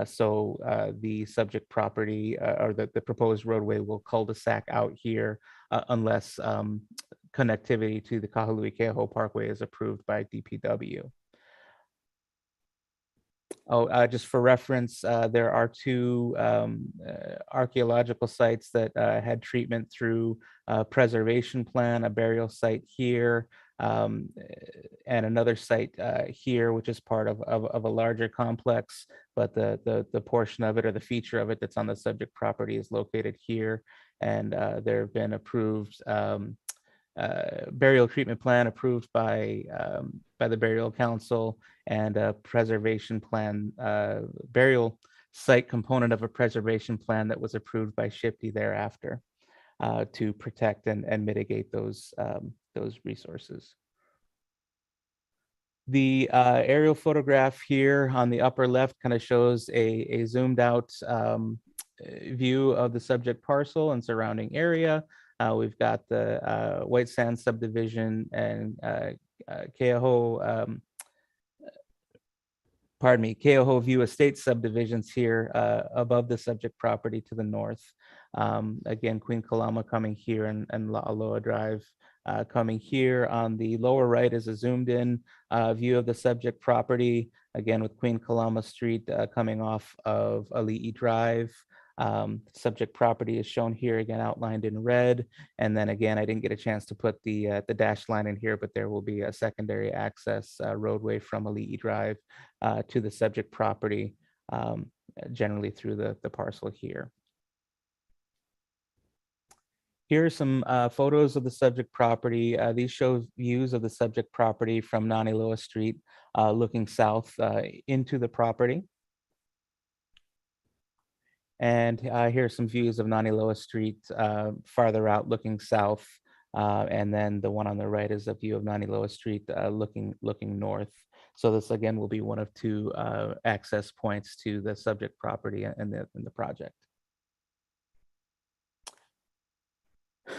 So the subject property or the proposed roadway will cul-de-sac out here unless connectivity to the Kahului Ke'aho Parkway is approved by DPW. Just for reference, there are two archaeological sites that had treatment through preservation plan, a burial site here, and another site here, which is part of a larger complex, but the portion of it or the feature of it that's on the subject property is located here. And there have been approved burial treatment plan approved by the Burial Council, and a preservation plan, burial site component of a preservation plan that was approved by SHPE thereafter to protect and mitigate those resources. The aerial photograph here on the upper left kind of shows a zoomed out view of the subject parcel and surrounding area. We've got the White Sands Subdivision and Keoho View Estate subdivisions here above the subject property to the north. Again, Queen Kalama coming here and La'aloa Drive coming here. On the lower right is a zoomed in view of the subject property, again with Queen Kalama Street coming off of Ali'i Drive. Subject property is shown here again outlined in red, and then again I didn't get a chance to put the dashed line in here, but there will be a secondary access roadway from Ali'i Drive to the subject property, generally through the parcel here. Here are some photos of the subject property. These show views of the subject property from Naniloa Street looking south into the property. And here are some views of Naniloa Street farther out looking south. And then the one on the right is a view of Naniloa Street looking north. So this again will be one of two access points to the subject property in the project.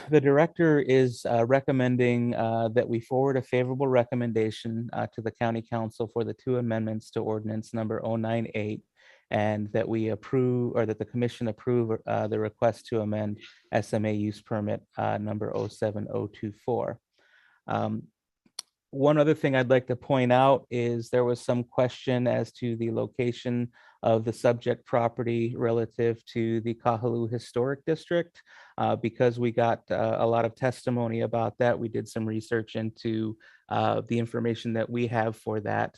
The director is recommending that we forward a favorable recommendation to the County Council for the two amendments to ordinance number 098, and that we approve, or that the commission approve the request to amend SMA use permit number 07024. One other thing I'd like to point out is there was some question as to the location of the subject property relative to the Kahaluu Historic District. Because we got a lot of testimony about that, we did some research into the information that we have for that.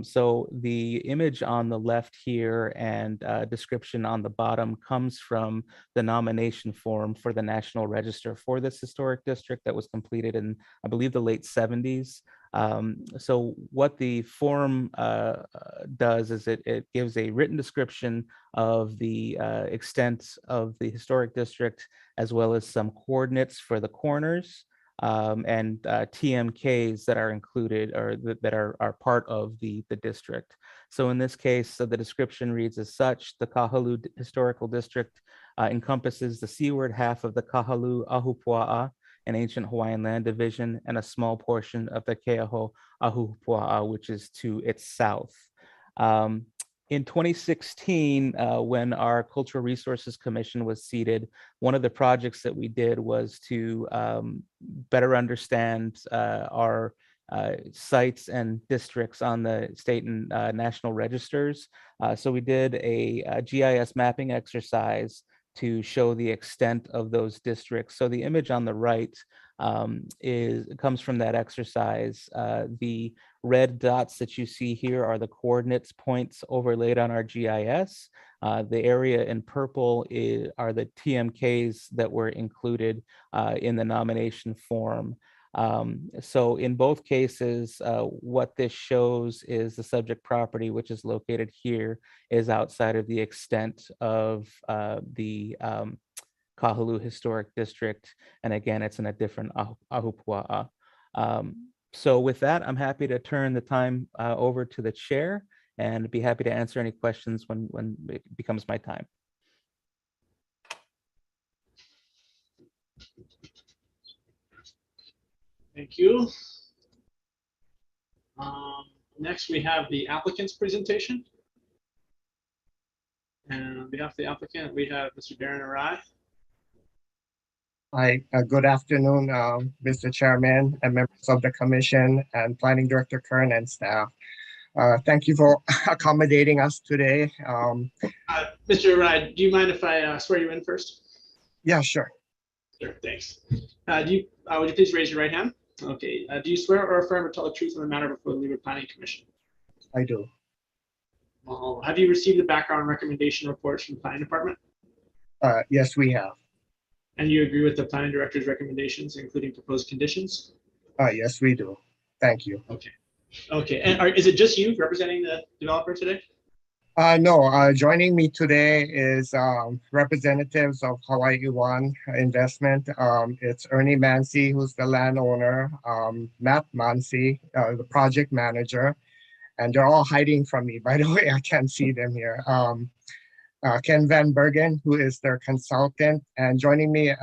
So the image on the left here and description on the bottom comes from the nomination form for the National Register for this historic district that was completed in, I believe, the late 70s. So what the form does is it gives a written description of the extent of the historic district, as well as some coordinates for the corners and TMKs that are included, or that are part of the district. So in this case, the description reads as such: the Kahaluu Historical District encompasses the seaward half of the Kahaluu Ahupua'a, an ancient Hawaiian land division, and a small portion of the Keoho Ahupua'a, which is to its south. In 2016, when our Cultural Resources Commission was seated, one of the projects that we did was to better understand our sites and districts on the state and national registers. So we did a GIS mapping exercise to show the extent of those districts. So the image on the right comes from that exercise. The red dots that you see here are the coordinates points overlaid on our GIS. The area in purple are the TMKs that were included in the nomination form. So in both cases, what this shows is the subject property, which is located here, is outside of the extent of the Kahaluu Historic District. And again, it's in a different Ahupua'a. So with that, I'm happy to turn the time over to the chair and be happy to answer any questions when it becomes my time. Thank you. Next, we have the applicant's presentation. And on behalf of the applicant, we have Mr. Darren Arai. Hi, good afternoon, Mr. Chairman and members of the commission and Planning Director Kern and staff. Thank you for accommodating us today. Mr. Ride, do you mind if I swear you in first? Yeah, sure. Sure, thanks. Would you please raise your right hand? Okay. Do you swear or affirm or tell the truth on the matter before the Leeward Planning Commission? I do. Have you received the background recommendation reports from the Planning Department? Yes, we have. And you agree with the Planning Director's recommendations, including proposed conditions? Yes, we do. Thank you. Okay. Okay. And is it just you representing the developer today? No, joining me today is representatives of Hawaii One Investment. It's Ernie Mancy, who's the landowner, Matt Mancy, the project manager, and they're all hiding from me. By the way, I can't see them here. Ken Van Bergen, who is their consultant, and joining me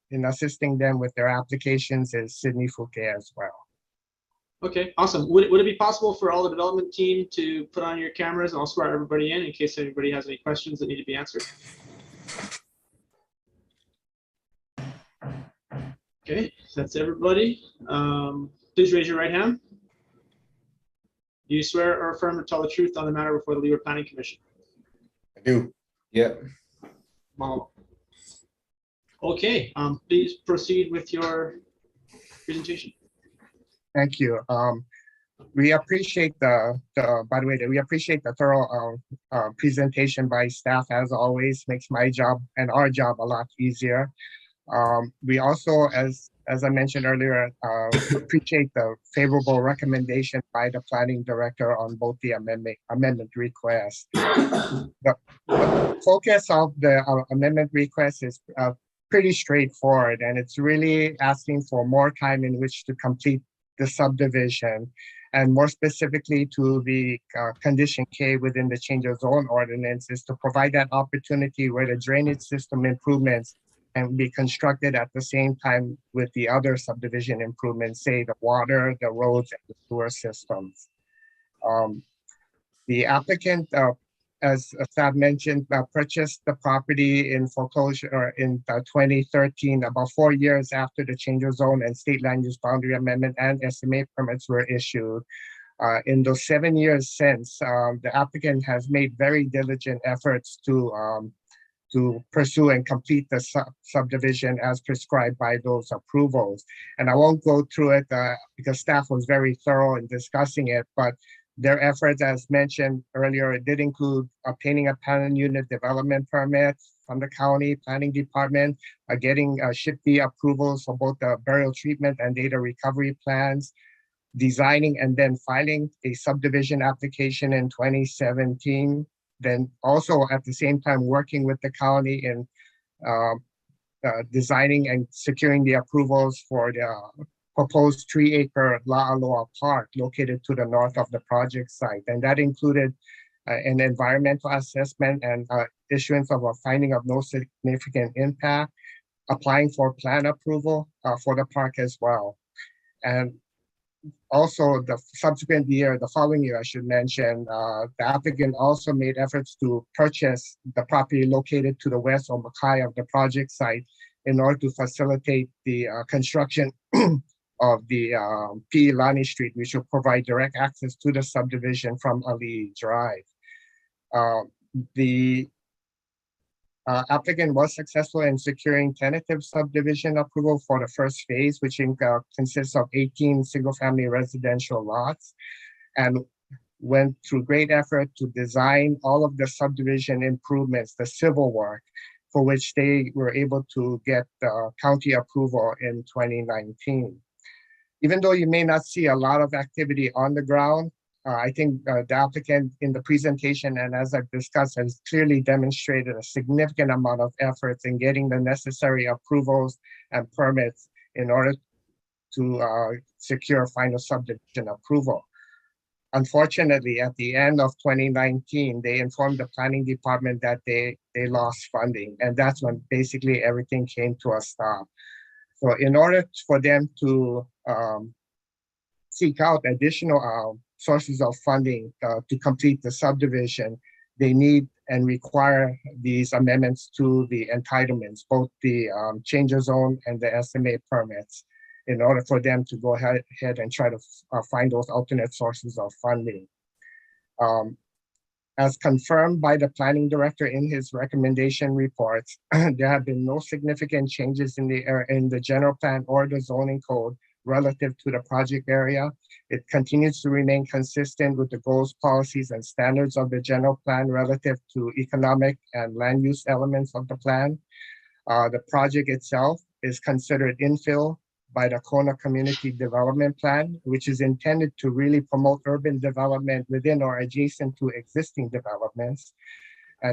in assisting them with their applications is Sydney Fouque as well. Okay, awesome. Would it be possible for all the development team to put on your cameras and I'll swear everybody in case anybody has any questions that need to be answered? Okay, that's everybody. Please raise your right hand. Do you swear or affirm to tell the truth on the matter before the Leeward Planning Commission? I do. Yep. Okay, please proceed with your presentation. Thank you. We appreciate by the way, we appreciate the thorough presentation by staff as always, makes my job and our job a lot easier. We also, as I mentioned earlier, appreciate the favorable recommendation by the planning director on both the amendment request. The focus of the amendment request is pretty straightforward, and it's really asking for more time in which to complete the subdivision, and more specifically to the condition K within the change of zone ordinance is to provide that opportunity where the drainage system improvements can be constructed at the same time with the other subdivision improvements, say the water, the roads, and the sewer systems. The applicant, as Sab mentioned, purchased the property in foreclosure in 2013, about 4 years after the change of zone and state land use boundary amendment and SMA permits were issued. In those 7 years since, the applicant has made very diligent efforts to pursue and complete the subdivision as prescribed by those approvals. And I won't go through it because staff was very thorough in discussing it, but their efforts, as mentioned earlier, it did include obtaining a panel unit development permit from the county planning department, getting SHPE approvals for both the burial treatment and data recovery plans, designing and then filing a subdivision application in 2017. Then also at the same time working with the county in designing and securing the approvals for the proposed 3-acre La'aloa Park located to the north of the project site. And that included an environmental assessment and issuance of a finding of no significant impact, applying for plan approval for the park as well. And also the subsequent year, the following year, I should mention, the applicant also made efforts to purchase the property located to the west or Makai of the project site in order to facilitate the construction of the P. Lani Street, which will provide direct access to the subdivision from Ali Drive. The applicant was successful in securing tentative subdivision approval for the first phase, which consists of 18 single-family residential lots, and went through great effort to design all of the subdivision improvements, the civil work, for which they were able to get county approval in 2019. Even though you may not see a lot of activity on the ground, I think the applicant in the presentation and as I've discussed has clearly demonstrated a significant amount of efforts in getting the necessary approvals and permits in order to secure final subdivision approval. Unfortunately, at the end of 2019, they informed the planning department that they lost funding, and that's when basically everything came to a stop. So in order for them to seek out additional sources of funding to complete the subdivision, they need and require these amendments to the entitlements, both the change of zone and the SMA permits, in order for them to go ahead and try to find those alternate sources of funding. As confirmed by the planning director in his recommendation reports, there have been no significant changes in the general plan or the zoning code relative to the project area. It continues to remain consistent with the goals, policies, and standards of the general plan relative to economic and land use elements of the plan. The project itself is considered infill by the Kona Community Development Plan, which is intended to really promote urban development within or adjacent to existing developments,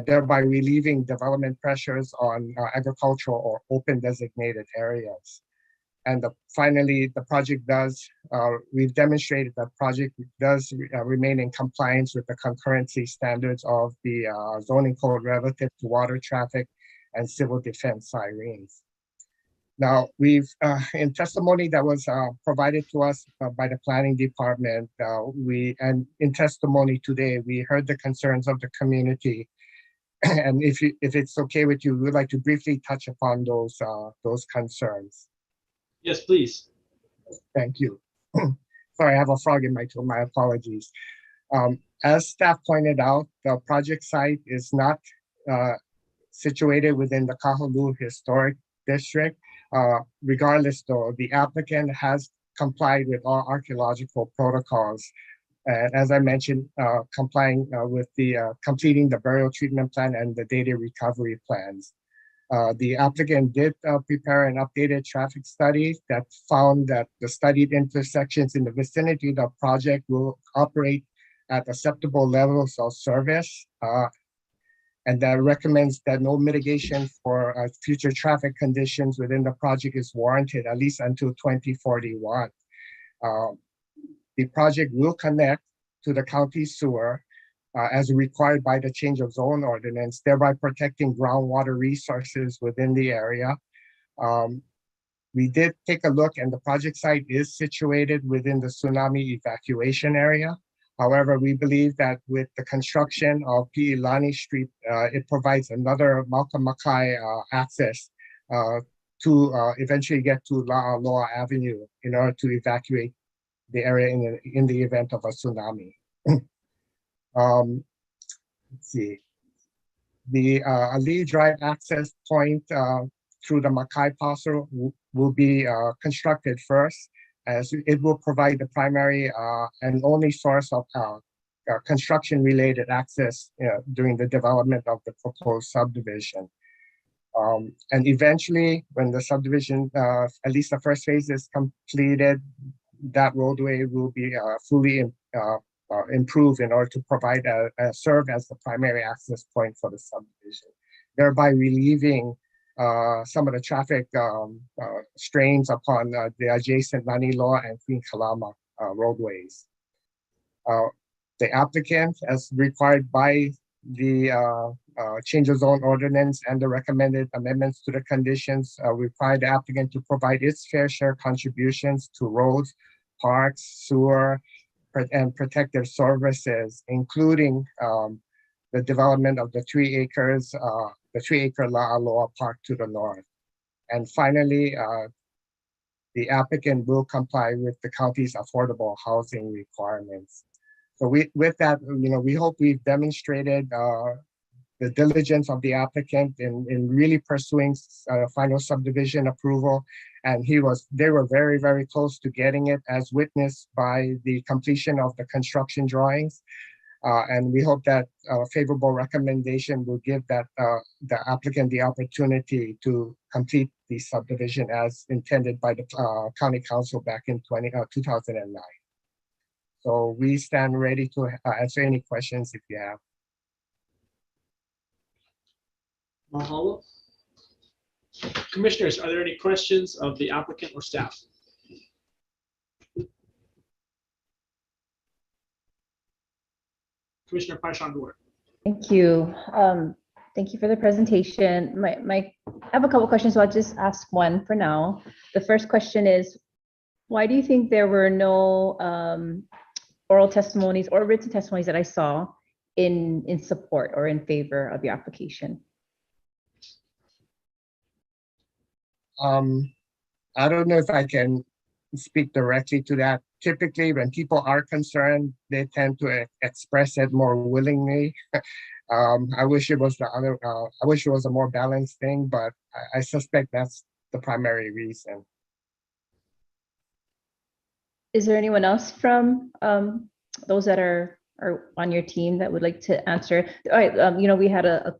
thereby relieving development pressures on agricultural or open designated areas. And finally, the project does, we've demonstrated that project does remain in compliance with the concurrency standards of the zoning code relative to water traffic and civil defense sirens. Now, we've, in testimony that was provided to us by the planning department, and in testimony today, we heard the concerns of the community. And if it's okay with you, we'd like to briefly touch upon those concerns. Yes, please. Thank you. Sorry, I have a frog in my throat, my apologies. As staff pointed out, the project site is not situated within the Kahului Historic District. Regardless, though, the applicant has complied with all archaeological protocols. And as I mentioned, complying with the completing the burial treatment plan and the data recovery plans. The applicant did prepare an updated traffic study that found that the studied intersections in the vicinity of the project will operate at acceptable levels of service. And that recommends that no mitigation for future traffic conditions within the project is warranted, at least until 2041. The project will connect to the county sewer as required by the change of zone ordinance, thereby protecting groundwater resources within the area. We did take a look, and the project site is situated within the tsunami evacuation area. However, we believe that with the construction of Pi'ilani Street, it provides another Makai access to eventually get to La'aloa Avenue in order to evacuate the area in the event of a tsunami. Let's see. The Ali Drive access point through the Makai parcel will be constructed first, as it will provide the primary and only source of construction-related access during the development of the proposed subdivision. And eventually, when the subdivision, at least the first phase is completed, that roadway will be fully improved in order to provide serve as the primary access point for the subdivision, thereby relieving some of the traffic strains upon the adjacent Naniloa and Queen Kalama roadways. The applicant, as required by the change of zone ordinance and the recommended amendments to the conditions, require the applicant to provide its fair share contributions to roads, parks, sewer, and protective services, including the development of the 3 acres, the 3-acre La'aloa Park to the north. And finally, the applicant will comply with the county's affordable housing requirements. So with that, we hope we've demonstrated the diligence of the applicant in really pursuing final subdivision approval. And they were very, very close to getting it, as witnessed by the completion of the construction drawings. And we hope that favorable recommendation will give that the applicant the opportunity to complete the subdivision as intended by the county council back in 2009. So we stand ready to answer any questions if you have. Mahalo. Commissioners, are there any questions of the applicant or staff? Commissioner Paishandor. Thank you. Thank you for the presentation. I have a couple of questions, so I'll just ask one for now. The first question is, why do you think there were no oral testimonies or written testimonies that I saw in support or in favor of your application? I don't know if I can speak directly to that. Typically, when people are concerned, they tend to express it more willingly. I wish it was the other. I wish it was a more balanced thing, but I suspect that's the primary reason. Is there anyone else from those that are on your team that would like to answer? All right, we had a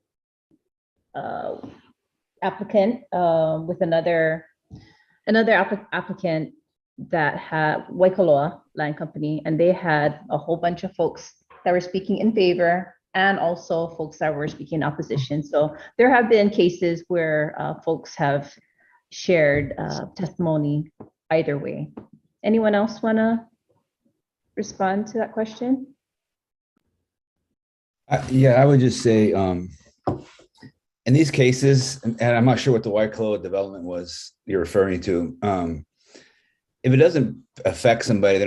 applicant with another applicant that had Waikoloa Land Company, and they had a whole bunch of folks that were speaking in favor and also folks that were speaking in opposition. So there have been cases where folks have shared testimony either way. Anyone else want to respond to that question? Yeah, I would just say, in these cases, and I'm not sure what the Waikoloa development was you're referring to. If it doesn't affect somebody, they're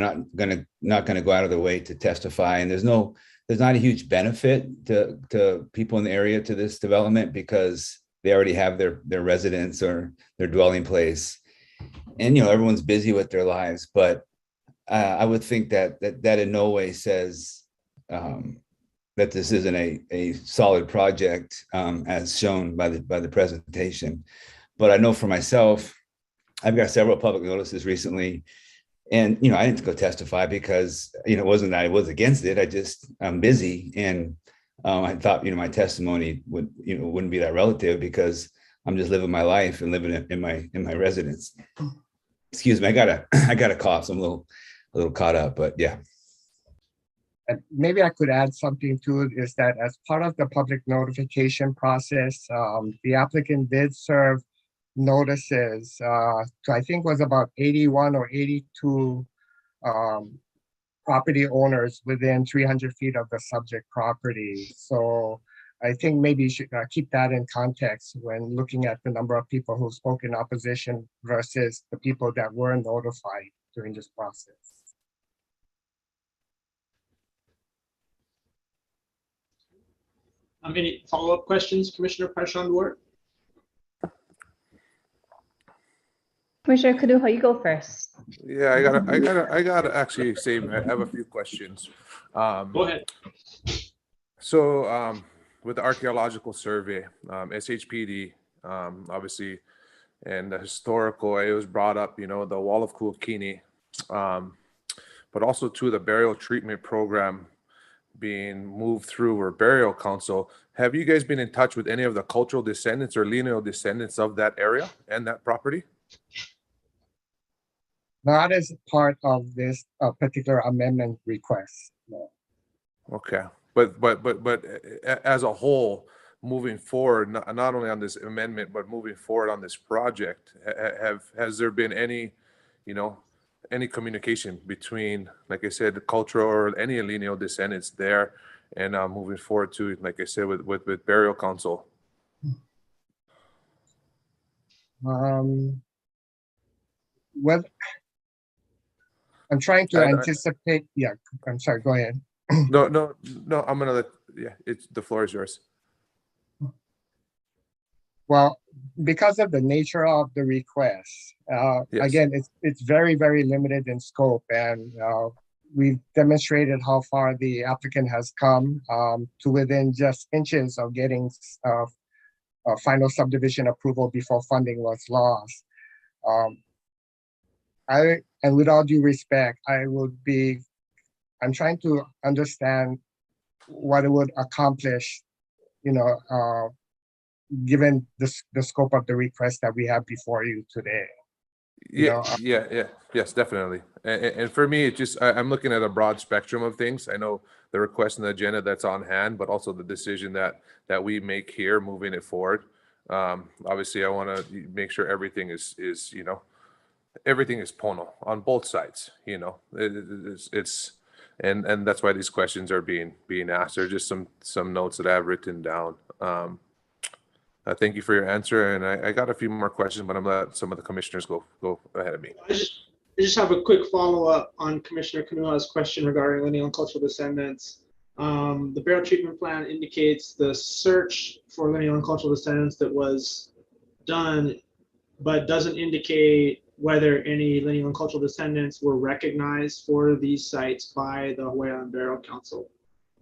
not gonna go out of their way to testify. And there's not a huge benefit to people in the area to this development because they already have their residence or their dwelling place. And everyone's busy with their lives, but I would think that in no way says that this isn't a solid project as shown by the presentation. But I know for myself, I've got several public notices recently, and I didn't go testify because it wasn't that I was against it. I'm busy, and I thought my testimony wouldn't be that relative because I'm just living my life and living in my residence. Excuse me, I got a cough, so I'm a little caught up, but yeah. And maybe I could add something to it, is that as part of the public notification process, the applicant did serve notices to, I think was about 81 or 82 property owners within 300 feet of the subject property. So I think maybe you should keep that in context when looking at the number of people who spoke in opposition versus the people that were notified during this process. Any follow-up questions, Commissioner Paishon-Duarte? Commissioner Kaduha, you go first. Yeah, I gotta actually say I have a few questions. Go ahead. So with the archaeological survey, SHPD, obviously, and the historical, it was brought up, the Wall of Kuakini, but also to the burial treatment program being moved through or burial council. Have you guys been in touch with any of the cultural descendants or lineal descendants of that area and that property? Not as part of this particular amendment request. No. Okay, but as a whole, moving forward, not only on this amendment, but moving forward on this project, has there been any, any communication between, like I said, the cultural or any lineal descendants there, and moving forward to, like I said, with burial council? Well, I'm trying to anticipate. Yeah, I'm sorry. Go ahead. No. I'm gonna let. Yeah, the floor is yours. Well, because of the nature of the request, yes. Again, it's very, very limited in scope, and we've demonstrated how far the applicant has come to within just inches of getting final subdivision approval before funding was lost. And with all due respect, I'm trying to understand what it would accomplish, given the scope of the request that we have before you today. Yes, definitely. And for me, I'm looking at a broad spectrum of things. I know the request and the agenda that's on hand, but also the decision that we make here, moving it forward. Obviously, I want to make sure everything is everything is Pono on both sides. It's and that's why these questions are being asked. They're just some notes that I've written down. Thank you for your answer, and I got a few more questions, but I'm gonna let some of the commissioners go ahead of me. I just have a quick follow-up on Commissioner Kanua's question regarding lineal and cultural descendants. The burial treatment plan indicates the search for lineal and cultural descendants that was done, but doesn't indicate whether any lineal and cultural descendants were recognized for these sites by the Hawaii Island Burial Council.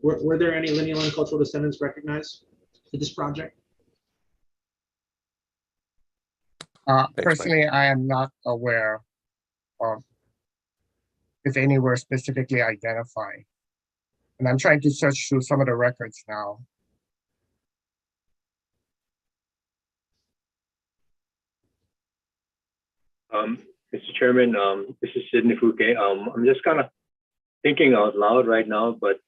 Were there any lineal and cultural descendants recognized for this project? Personally, I am not aware of if any were specifically identified. And I'm trying to search through some of the records now. Mr. Chairman, this is Sidney Fouquet. I'm just kind of thinking out loud right now, but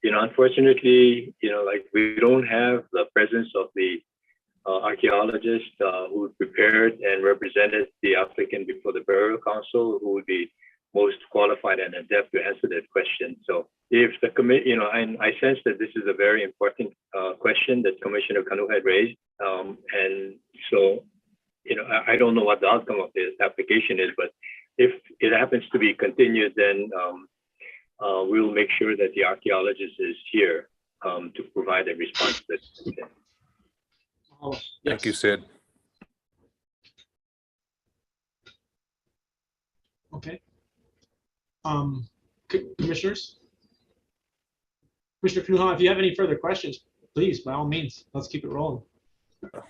unfortunately, like we don't have the presence of the archaeologist who prepared and represented the applicant before the Burial Council, who would be most qualified and adept to answer that question. So if the committee, and I sense that this is a very important question that Commissioner Kanu had raised. And so, I don't know what the outcome of this application is, but if it happens to be continued, then we'll make sure that the archaeologist is here to provide a response to this. Thank you, Sid. Okay. Commissioners? Commissioner Kanuha, if you have any further questions, please, by all means, let's keep it rolling.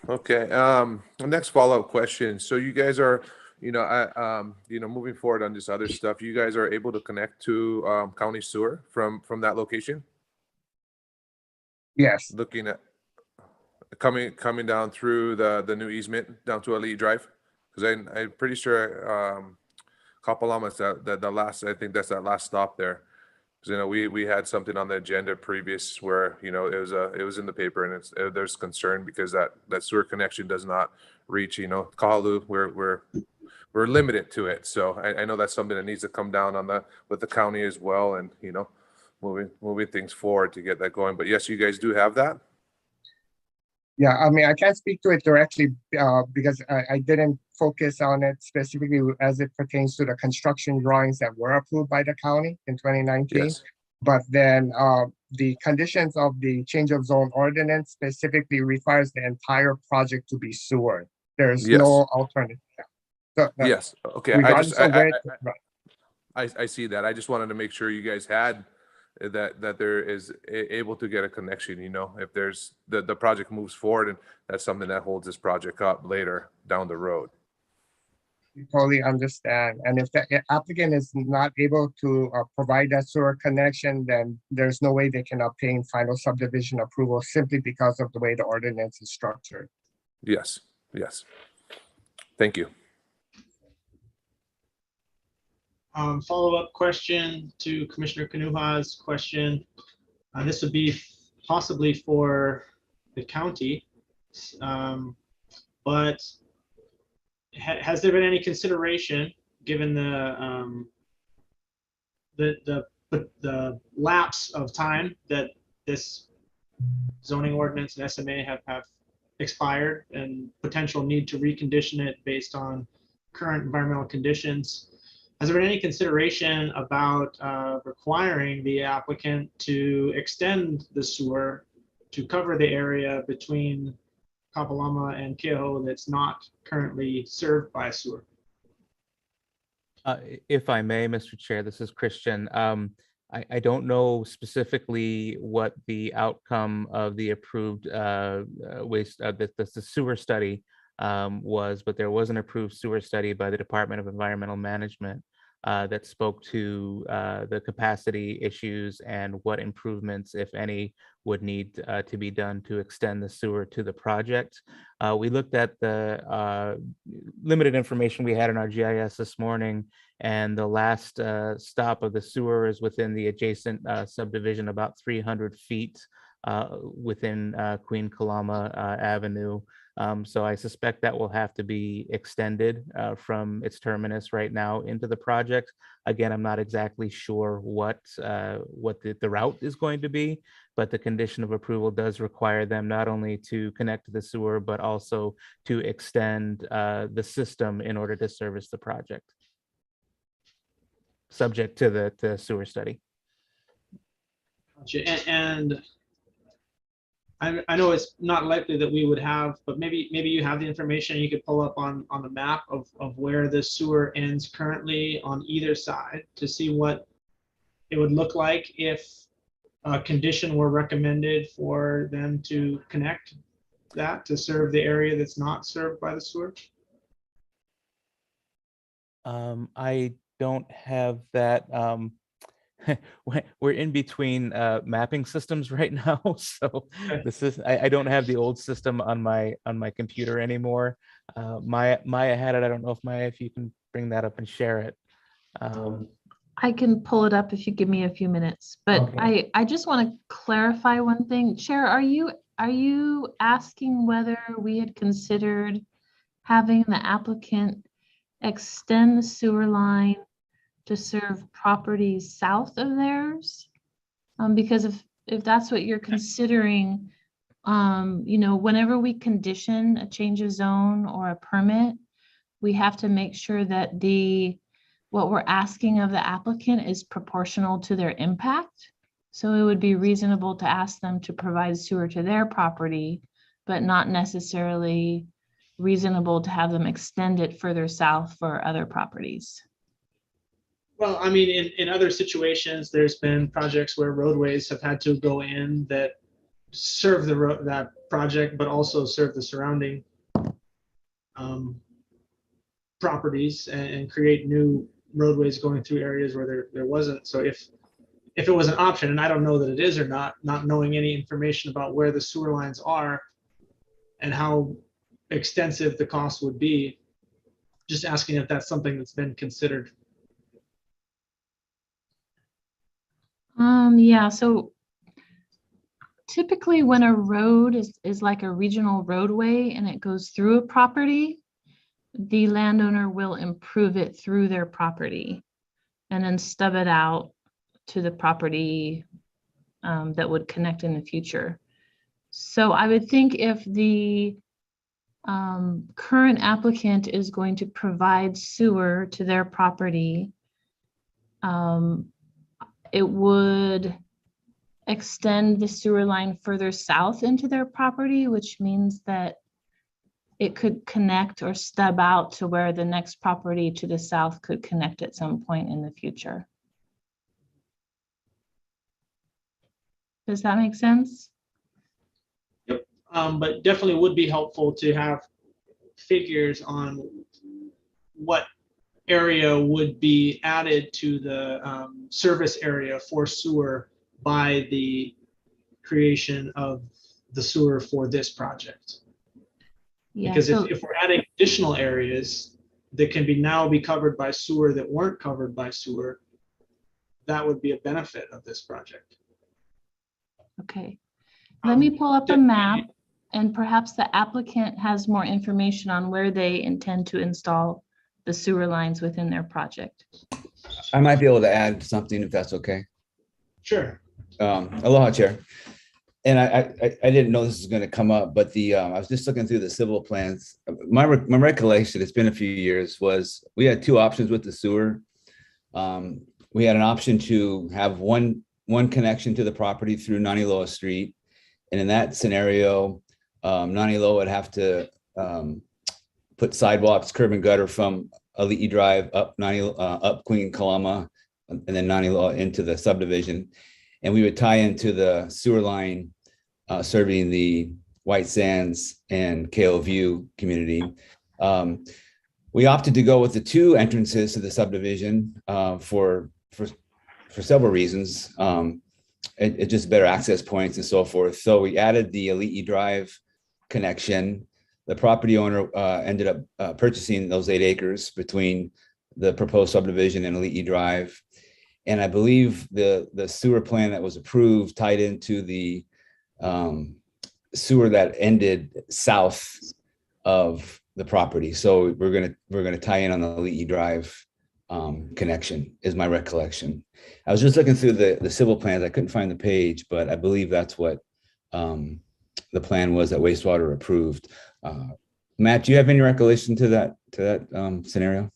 Okay. The next follow-up question. So you guys are, moving forward on this other stuff, you guys are able to connect to county sewer from that location? Yes. Looking at coming down through the new easement down to Elite Drive, because I'm pretty sure Kapalama's the last. I think that's that last stop there. Because we had something on the agenda previous where it was in the paper, and there's concern because that sewer connection does not reach Kahalu. We're limited to it. So I know that's something that needs to come down with the county as well, and moving things forward to get that going. But yes, you guys do have that. Yeah, I mean, I can't speak to it directly because I didn't focus on it specifically as it pertains to the construction drawings that were approved by the county in 2019. Yes. But then the conditions of the change of zone ordinance specifically requires the entire project to be sewer. There's no alternative. So, Yes. Okay. I see that. I just wanted to make sure you guys had that there is able to get a connection, if there's the project moves forward, and that's something that holds this project up later down the road. You totally understand. And if the applicant is not able to provide that sewer connection, then there's no way they can obtain final subdivision approval simply because of the way the ordinance is structured. Yes. Thank you. Follow-up question to Commissioner Kanuha's question. This would be possibly for the county, but has there been any consideration, given the lapse of time that this zoning ordinance and SMA have expired, and potential need to recondition it based on current environmental conditions? Has there been any consideration about requiring the applicant to extend the sewer to cover the area between Kapalama and Ke'o that's not currently served by sewer? If I may, Mr. Chair, this is Christian. I don't know specifically what the outcome of the approved waste, the sewer study was, but there was an approved sewer study by the Department of Environmental Management that spoke to the capacity issues and what improvements, if any, would need to be done to extend the sewer to the project. We looked at the limited information we had in our GIS this morning, and the last stop of the sewer is within the adjacent subdivision, about 300 feet within Queen Kalama Avenue. So I suspect that will have to be extended from its terminus right now into the project. Again, I'm not exactly sure what the route is going to be, but the condition of approval does require them not only to connect to the sewer, but also to extend the system in order to service the project, subject to the sewer study. Gotcha. And I know it's not likely that we would have, but maybe you have the information you could pull up on the map of where the sewer ends currently on either side to see what it would look like if a condition were recommended for them to connect that to serve the area that's not served by the sewer. I don't have that. We're in between mapping systems right now, so this is I don't have the old system on my computer anymore. Maya had it. I don't know if you can bring that up and share it. I can pull it up if you give me a few minutes, but Okay. I just want to clarify one thing. Chair, are you asking whether we had considered having the applicant extend the sewer line to serve properties south of theirs? Because if that's what you're considering, whenever we condition a change of zone or a permit, we have to make sure that what we're asking of the applicant is proportional to their impact. So it would be reasonable to ask them to provide sewer to their property, but not necessarily reasonable to have them extend it further south for other properties. Well, I mean, in other situations, there's been projects where roadways have had to go in that serve that project, but also serve the surrounding properties and create new roadways going through areas where there wasn't. So if it was an option, and I don't know that it is or not knowing any information about where the sewer lines are and how extensive the cost would be, just asking if that's something that's been considered. Yeah, so typically when a road is like a regional roadway and it goes through a property, the landowner will improve it through their property and then stub it out to the property that would connect in the future. So I would think if the current applicant is going to provide sewer to their property, it would extend the sewer line further south into their property, which means that it could connect or stub out to where the next property to the south could connect at some point in the future. Does that make sense? Yep. But definitely would be helpful to have figures on what area would be added to the service area for sewer by the creation of the sewer for this project. Yeah, because so if we're adding additional areas that can now be covered by sewer that weren't covered by sewer, that would be a benefit of this project. okay. Let me pull up a map and perhaps the applicant has more information on where they intend to install the sewer lines within their project. I might be able to add something if that's okay. Sure. Aloha, Chair. And I didn't know this was going to come up, but I was just looking through the civil plans. My recollection, it's been a few years, was we had two options with the sewer. We had an option to have one connection to the property through Naniloa Street. And in that scenario, Naniloa would have to put sidewalks, curb and gutter from Ali'i Drive up Queen Kalama and then Naniloa into the subdivision. And we would tie into the sewer line serving the White Sands and KO View community. We opted to go with the two entrances to the subdivision for several reasons. It just better access points and so forth. So we added the Ali'i Drive connection. The property owner ended up purchasing those 8 acres between the proposed subdivision and Ali'i Drive. And I believe the sewer plan that was approved tied into the sewer that ended south of the property. So we're gonna tie in on the Ali'i Drive connection, is my recollection. I was just looking through the civil plans. I couldn't find the page, but I believe that's what the plan was that wastewater approved. Matt, do you have any recollection to that scenario?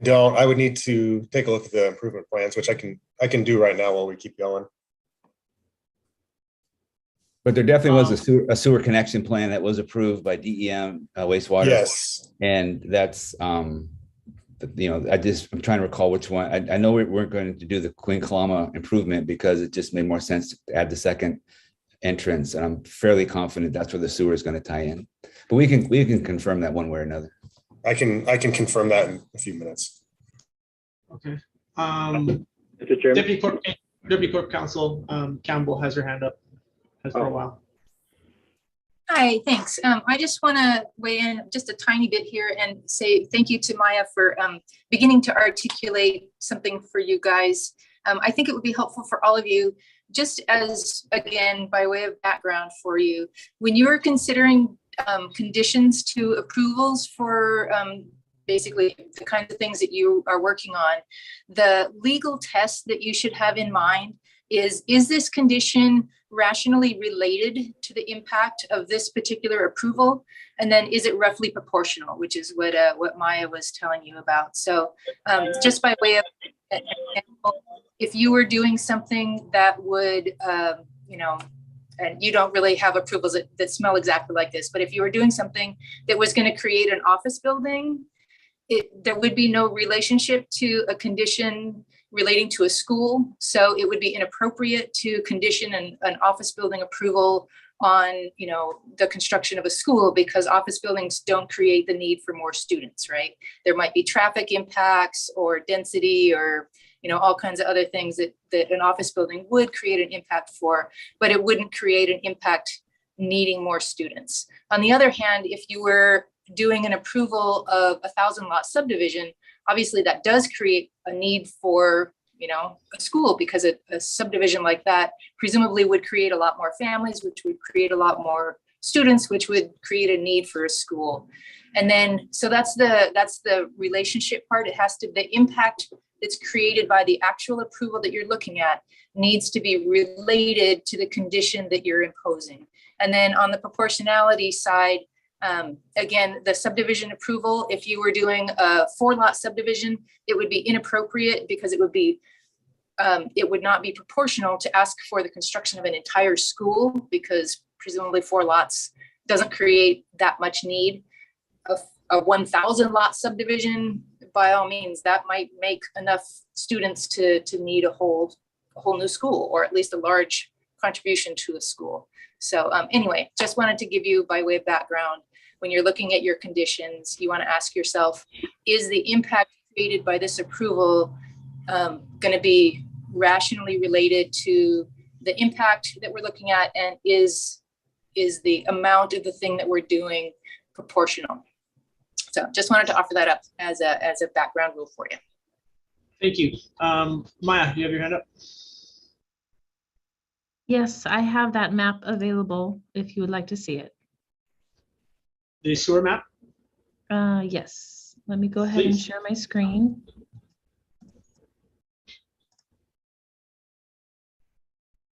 Don't. I would need to take a look at the improvement plans, which I can do right now while we keep going. But there definitely was a sewer connection plan that was approved by DEM wastewater. Yes. And that's, I'm trying to recall which one. I know we weren't going to do the Queen Kalama improvement because it just made more sense to add the second entrance. And I'm fairly confident that's where the sewer is going to tie in. But we can confirm that one way or another. I can confirm that in a few minutes. Okay. Mr. Chairman. Deputy Corp Counsel Campbell has her hand up. Has for a while. Hi, thanks. I just want to weigh in just a tiny bit here and say thank you to Maya for beginning to articulate something for you guys. I think it would be helpful for all of you, just as, again, by way of background for you, when you're considering conditions to approvals for basically the kinds of things that you are working on, the legal test that you should have in mind is this condition rationally related to the impact of this particular approval? And then is it roughly proportional, which is what Maya was telling you about. So just by way of example, if you were doing something that would, and you don't really have approvals that smell exactly like this, but if you were doing something that was going to create an office building, there would be no relationship to a condition relating to a school. So it would be inappropriate to condition an office building approval on, the construction of a school, because office buildings don't create the need for more students, right? There might be traffic impacts or density or, all kinds of other things that an office building would create an impact for, but it wouldn't create an impact needing more students. On the other hand, if you were doing an approval of a 1,000-lot subdivision, obviously that does create a need for, a school, because a subdivision like that presumably would create a lot more families, which would create a lot more students, which would create a need for a school. And then, so that's the relationship part. It has to, the impact that's created by the actual approval that you're looking at needs to be related to the condition that you're imposing. And then on the proportionality side, again, the subdivision approval, if you were doing a 4-lot subdivision, it would be inappropriate because it would not be proportional to ask for the construction of an entire school, because presumably 4 lots doesn't create that much need. A 1,000-lot subdivision, by all means, that might make enough students to need a whole new school, or at least a large contribution to a school. So anyway, just wanted to give you by way of background, when you're looking at your conditions, you want to ask yourself, is the impact created by this approval going to be rationally related to the impact that we're looking at, and is the amount of the thing that we're doing proportional? So just wanted to offer that up as a background rule for you. Thank you. Maya, you have your hand up? Yes, I have that map available if you would like to see it. The sewer map? Yes, let me go ahead and share my screen.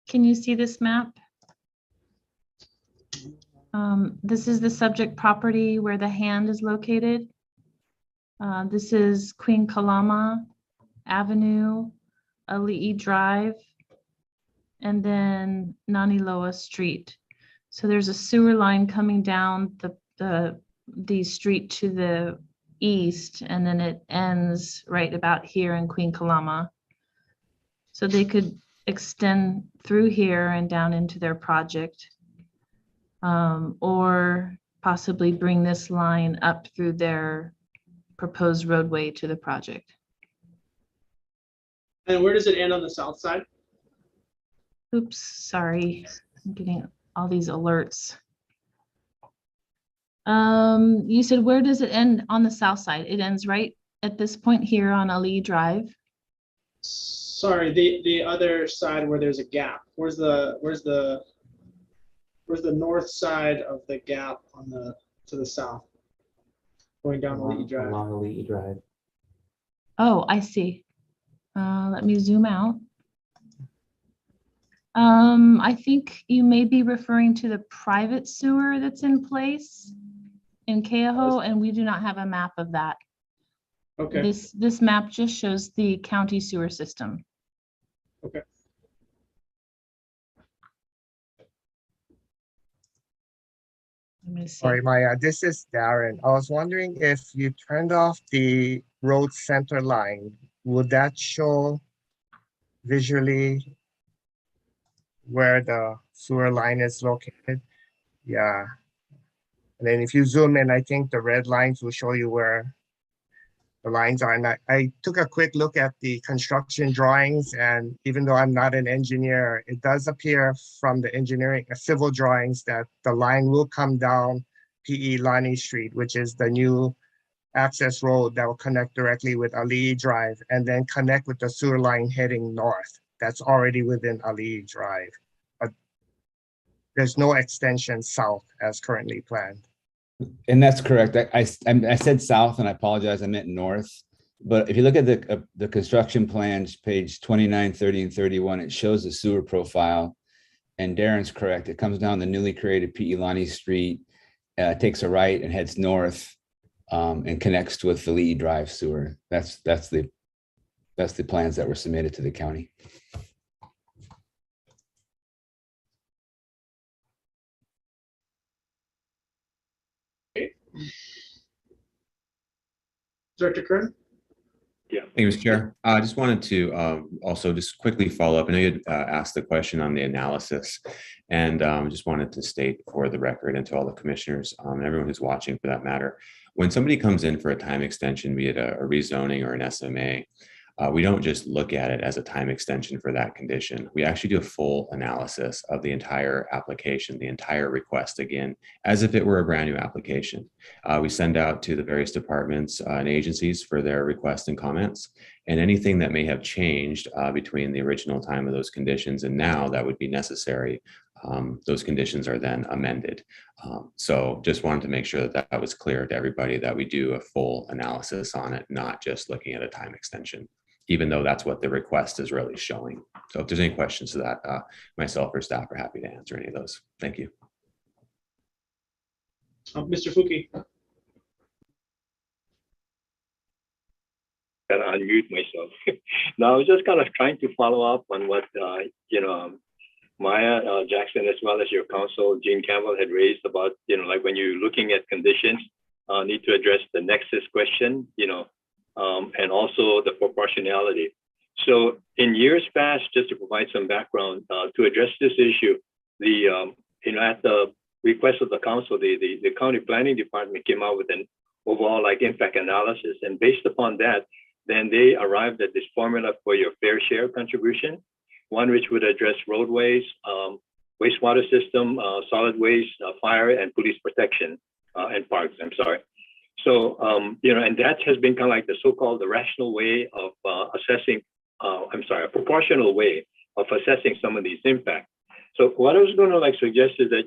Can you see this map? This is the subject property where the hand is located. This is Queen Kalama Avenue, Ali'i Drive, and then Naniloa Street. So there's a sewer line coming down the street to the east, and then it ends right about here in Queen Kalama. So they could extend through here and down into their project, or possibly bring this line up through their proposed roadway to the project. And where does it end on the south side? Oops, sorry, I'm getting all these alerts. You said, where does it end on the south side? It ends right at this point here on Ali'i Drive. Sorry, the other side where there's a gap. Where's the north side of the gap to the south, going down Ali'i Drive? Along Ali'i Drive. Oh, I see. Let me zoom out. I think you may be referring to the private sewer that's in place in Keaho, and we do not have a map of that. Okay. This map just shows the county sewer system. Okay. Let me see. Sorry, Maya, this is Darren. I was wondering if you turned off the road center line, would that show visually where the sewer line is located? Yeah. And then if you zoom in, I think the red lines will show you where the lines are. And I took a quick look at the construction drawings, and even though I'm not an engineer, it does appear from the engineering, civil drawings, that the line will come down P.E. Lani Street, which is the new access road that will connect directly with Ali Drive and then connect with the sewer line heading north. That's already within Ali Drive. But there's no extension south as currently planned. And that's correct. I said south, and I apologize, I meant north. But if you look at the construction plans, page 29, 30, and 31, it shows the sewer profile. And Darren's correct. It comes down the newly created P.E. Lani Street, takes a right and heads north, and connects with the Lee Drive sewer. That's the plans that were submitted to the county. Director Kern? Yeah. Thank you, Mr. Chair. I just wanted to also just quickly follow up. I know you had asked the question on the analysis, and just wanted to state for the record and to all the commissioners and everyone who's watching for that matter, when somebody comes in for a time extension, be it a rezoning or an SMA, we don't just look at it as a time extension for that condition. We actually do a full analysis of the entire application, the entire request, again, as if it were a brand new application. We send out to the various departments and agencies for their requests and comments, and anything that may have changed between the original time of those conditions and now that would be necessary, those conditions are then amended. So just wanted to make sure that that was clear to everybody, that we do a full analysis on it, not just looking at a time extension, even though that's what the request is really showing. So if there's any questions to that, myself or staff are happy to answer any of those. Thank you. Mr. Fuki. Gotta unmute myself. Now, I was just kind of trying to follow up on what, Maya Jackson, as well as your counsel, Gene Campbell, had raised about, like when you're looking at conditions, need to address the nexus question, and also the proportionality. So in years past, just to provide some background, to address this issue, at the request of the council, the county planning department came out with an overall impact analysis. And based upon that, then they arrived at this formula for your fair share contribution, one which would address roadways, wastewater system, solid waste, fire, and police protection, and parks, I'm sorry. So, and that has been kind of like the so-called the rational way of assessing, a proportional way of assessing some of these impacts. So what I was going to suggest is that,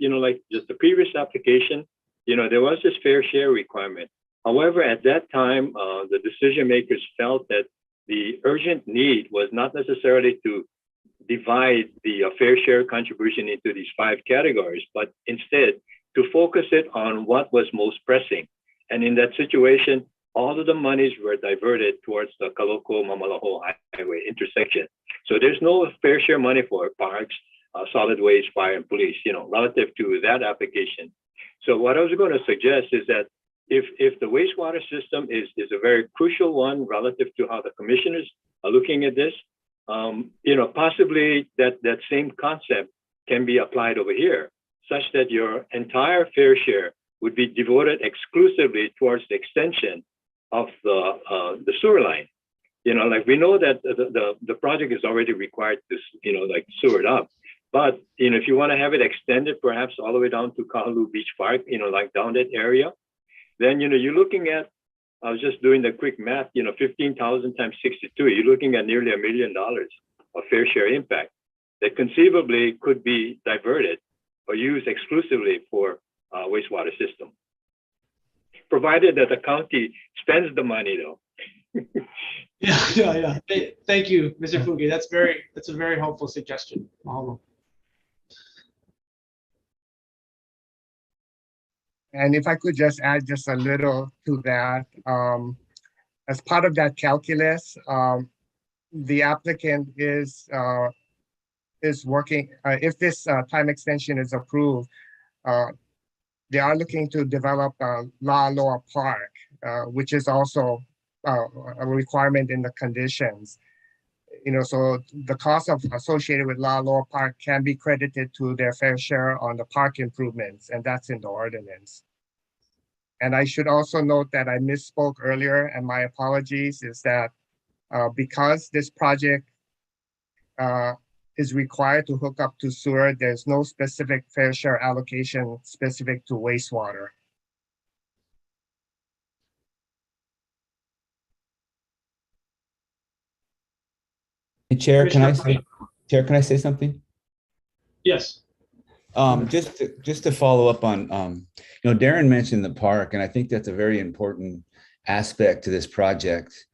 just the previous application, there was this fair share requirement. However, at that time, the decision makers felt that the urgent need was not necessarily to divide the fair share contribution into these 5 categories, but instead to focus it on what was most pressing. And in that situation, all of the monies were diverted towards the Kaloko-Mamalaho Highway intersection. So there's no fair share money for parks, solid waste, fire, and police, relative to that application. So what I was going to suggest is that if the wastewater system is a very crucial one relative to how the commissioners are looking at this, possibly that same concept can be applied over here, such that your entire fair share would be devoted exclusively towards the extension of the sewer line. We know that the project is already required to, sewer it up. But, if you want to have it extended, perhaps all the way down to Kahalu Beach Park, down that area, then, you're looking at, I was just doing the quick math, 15,000 times 62, you're looking at nearly $1 million of fair share impact that conceivably could be diverted or used exclusively for wastewater system, provided that the county spends the money, though. Yeah. Thank you, Mr. Fuki. That's a very helpful suggestion. Mahalo. And if I could just add just a little to that, as part of that calculus, the applicant is working, if this time extension is approved, they are looking to develop La Loa Park, which is also a requirement in the conditions. So the cost associated with La Loa Park can be credited to their fair share on the park improvements, and that's in the ordinance. And I should also note that I misspoke earlier, and my apologies, is that because this project is required to hook up to sewer, there's no specific fair share allocation specific to wastewater. Hey, Chair, can I say something? Yes. Just to follow up on, Darren mentioned the park, and I think that's a very important aspect to this project.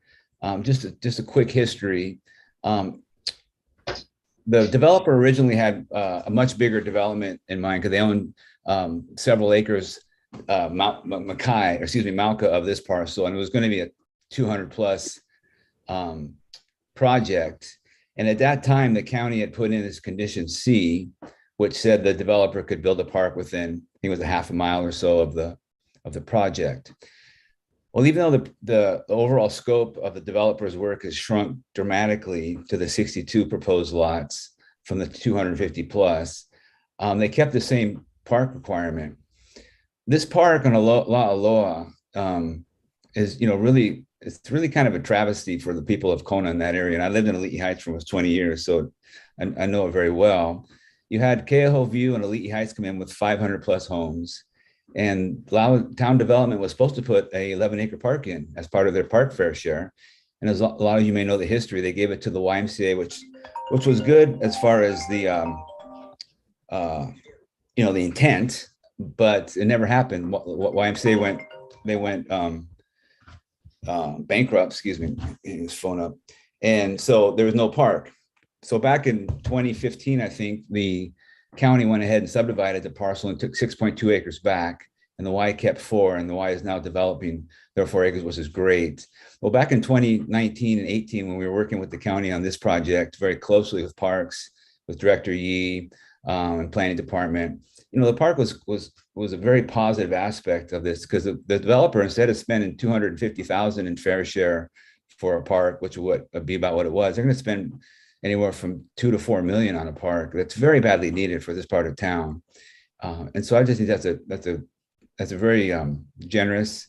Just a quick history. The developer originally had a much bigger development in mind because they own several acres, Malka of this parcel, and it was going to be a 200 plus project. And at that time, the county had put in this condition C, which said the developer could build a park within, I think it was a half a mile or so of the project. Well, even though the overall scope of the developer's work has shrunk dramatically to the 62 proposed lots from the 250 plus, they kept the same park requirement. This park on La'aloa is, really, it's really kind of a travesty for the people of Kona in that area. And I lived in Ali'i Heights for almost 20 years, so I know it very well. You had Keaho View and Ali'i Heights come in with 500 plus homes. And town development was supposed to put a 11-acre park in as part of their park fair share. And as a lot of you may know the history, they gave it to the YMCA, which was good as far as the the intent, but it never happened. YMCA went bankrupt. Excuse me, getting his phone up, and so there was no park. So back in 2015, I think the county went ahead and subdivided the parcel and took 6.2 acres back, and the Y kept 4, and the Y is now developing their 4 acres, which is great. Well, back in 2019 and 18, when we were working with the county on this project very closely with Parks, with Director Yee and Planning Department, the park was a very positive aspect of this, because the developer, instead of spending $250,000 in fair share for a park, which would be about what it was, they're going to spend anywhere from $2 to $4 million on a park that's very badly needed for this part of town. And so I just think that's a very generous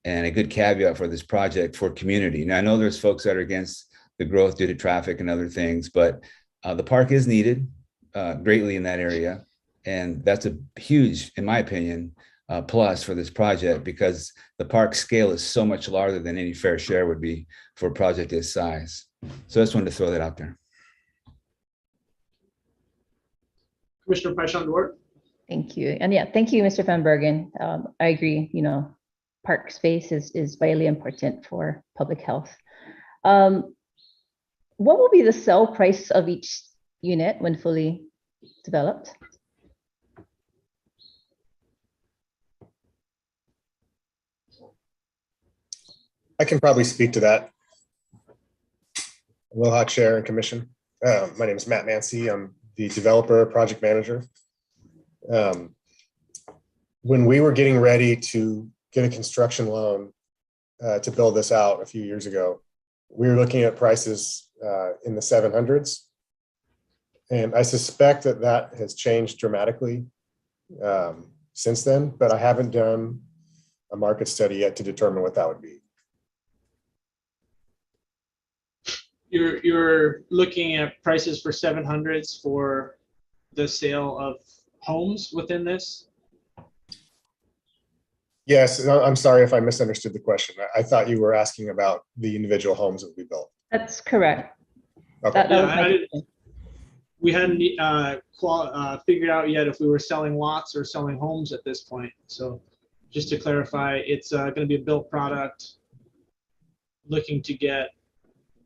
and a good caveat for this project for community. Now, I know there's folks that are against the growth due to traffic and other things, but the park is needed greatly in that area. And that's a huge, in my opinion, plus for this project, because the park scale is so much larger than any fair share would be for a project this size. So I just wanted to throw that out there. Commissioner Paishon-Duarte. Thank you. And yeah, thank you, Mr. Van Bergen. I agree, park space is vitally important for public health. What will be the sell price of each unit when fully developed? I can probably speak to that. Aloha, Chair and Commission. My name is Matt Nancy. I'm the developer project manager. When we were getting ready to get a construction loan to build this out a few years ago, we were looking at prices in the 700s. And I suspect that has changed dramatically since then, but I haven't done a market study yet to determine what that would be. You're looking at prices for 700s for the sale of homes within this? Yes, I'm sorry if I misunderstood the question. I thought you were asking about the individual homes that we built. That's correct. Okay. We hadn't figured out yet if we were selling lots or selling homes at this point. So just to clarify, it's going to be a built product, looking to get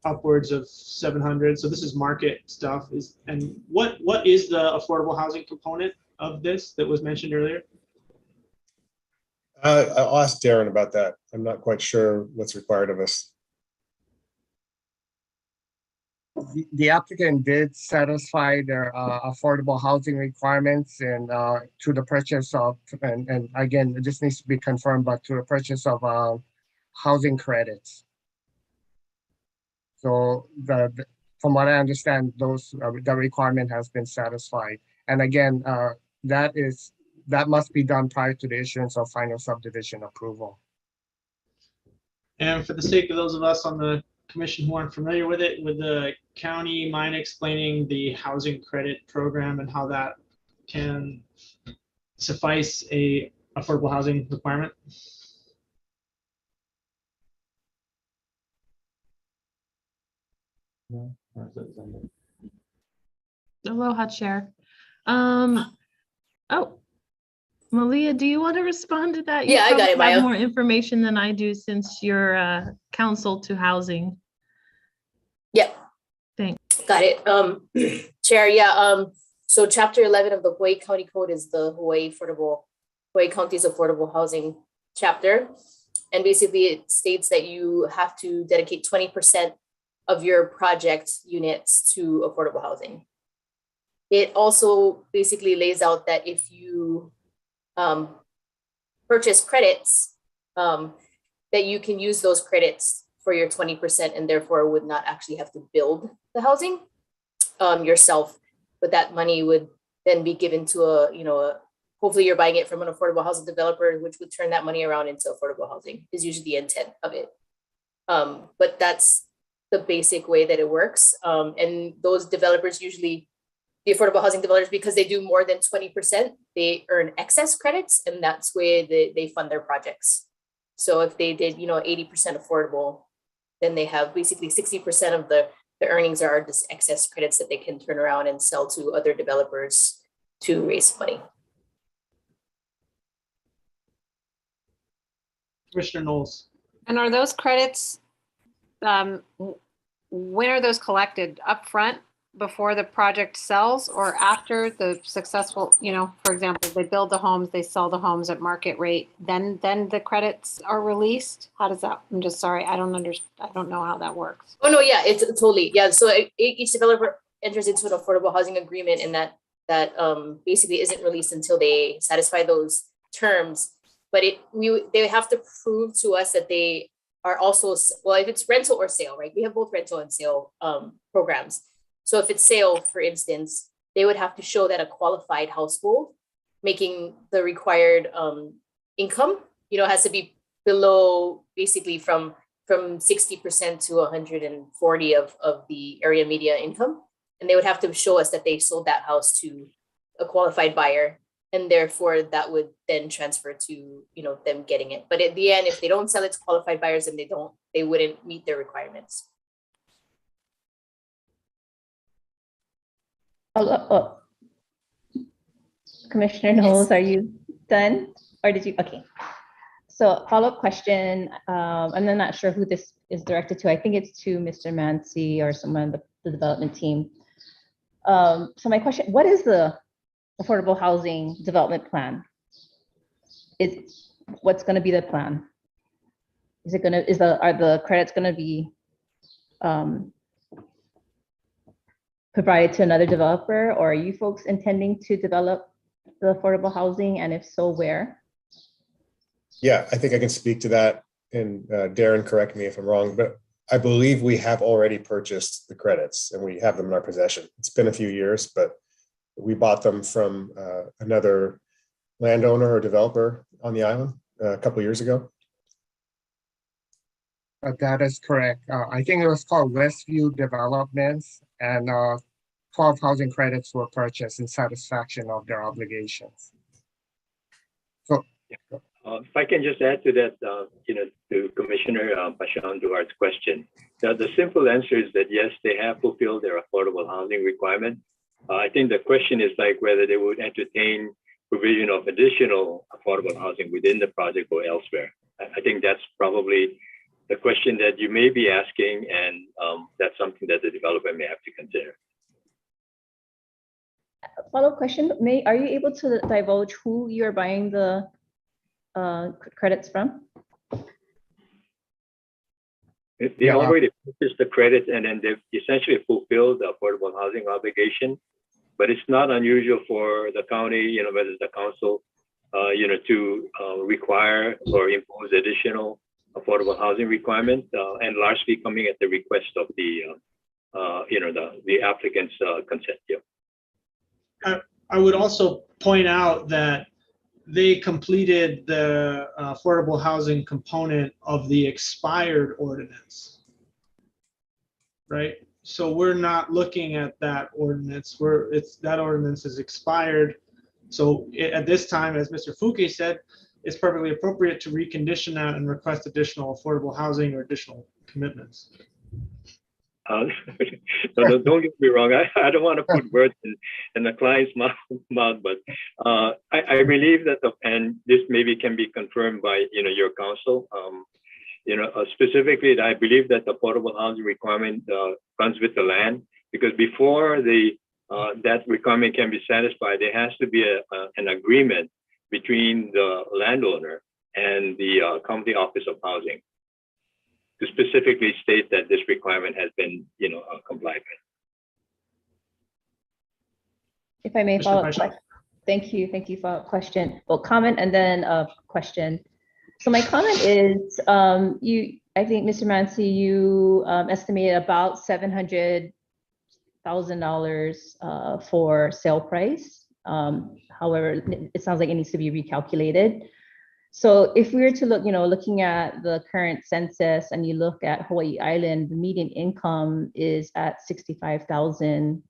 upwards of 700. So this is market stuff. And what is the affordable housing component of this that was mentioned earlier? I'll ask Darren about that. I'm not quite sure what's required of us. the applicant did satisfy their affordable housing requirements and to the purchase of, and again, this needs to be confirmed, but to the purchase of housing credits. So from what I understand, those the requirement has been satisfied. And again, that must be done prior to the issuance of final subdivision approval. And for the sake of those of us on the commission who aren't familiar with it, would the county mind explaining the housing credit program and how that can suffice a affordable housing requirement? Aloha, Chair. Oh, Malia, do you want to respond to that? You Yeah, I got it, probably have Maya. more information than I do since you're counsel to housing. Yep. Thanks. Got it. Chair, yeah. So Chapter 11 of the Hawaii County Code is the Hawaii County's affordable housing chapter. And basically it states that you have to dedicate 20% of your project units to affordable housing. It also basically lays out that if you purchase credits, that you can use those credits for your 20% and therefore would not actually have to build the housing yourself, but that money would then be given to hopefully you're buying it from an affordable housing developer, which would turn that money around into affordable housing is usually the intent of it. But that's the basic way that it works. And those developers usually, the affordable housing developers, because they do more than 20%, they earn excess credits, and that's where they fund their projects. So if they did, 80% affordable, then they have basically 60% of the earnings are just excess credits that they can turn around and sell to other developers to raise money. Commissioner Knowles. And are those credits, when are those collected? Upfront before the project sells or after the successful, for example, they build the homes, they sell the homes at market rate, then the credits are released? How does that, I'm just sorry, I don't know how that works. Oh no, yeah, it's totally, yeah. So each developer enters into an affordable housing agreement, and that basically isn't released until they satisfy those terms. But they have to prove to us that they are also, well, if it's rental or sale, right? We have both rental and sale programs. So if it's sale, for instance, they would have to show that a qualified household making the required income, has to be below basically from 60% to 140 of the area media income. And they would have to show us that they sold that house to a qualified buyer. And therefore that would then transfer to, them getting it. But at the end, if they don't sell it to qualified buyers, then they wouldn't meet their requirements. Commissioner Knowles, are you done? Or did you, okay. So follow-up question, I'm not sure who this is directed to. I think it's to Mr. Mancy or someone on the development team. So my question, what is the affordable housing development plan? What's gonna be the plan? Are the credits gonna be provided to another developer, or are you folks intending to develop the affordable housing, and if so, where? Yeah, I think I can speak to that, and Darren, correct me if I'm wrong, but I believe we have already purchased the credits and we have them in our possession. It's been a few years, but we bought them from another landowner or developer on the island a couple of years ago. That is correct. I think it was called Westview Developments, and 12 housing credits were purchased in satisfaction of their obligations. So, if I can just add to that, to Commissioner Pashan Duhart's question, the simple answer is that yes, they have fulfilled their affordable housing requirement. I think the question is like whether they would entertain provision of additional affordable housing within the project or elsewhere. I think that's probably the question that you may be asking, and that's something that the developer may have to consider. Follow-up question, are you able to divulge who you're buying the credits from? They already purchased the credits, and then they've essentially fulfilled the affordable housing obligation. But it's not unusual for the county, whether the council, to require or impose additional affordable housing requirement, and largely coming at the request of the applicant's consent. Yeah. I would also point out that they completed the affordable housing component of the expired ordinance, right? So we're not looking at that ordinance. That ordinance is expired. So at this time, as Mr. Fouquet said, it's perfectly appropriate to recondition that and request additional affordable housing or additional commitments. No, don't get me wrong. I don't want to put words in the client's mouth, but I believe that, and this maybe can be confirmed by your counsel. Specifically, I believe that the affordable housing requirement runs with the land, because before that requirement can be satisfied, there has to be an agreement between the landowner and the county office of housing to specifically state that this requirement has been, complied with. If I may follow up, thank you for a question. Well, comment and then a question. So my comment is, I think Mr. Mansi, you estimated about $700,000 for sale price. However, it sounds like it needs to be recalculated. So if we were to look, looking at the current census, and you look at Hawaii Island, the median income is at $65,000,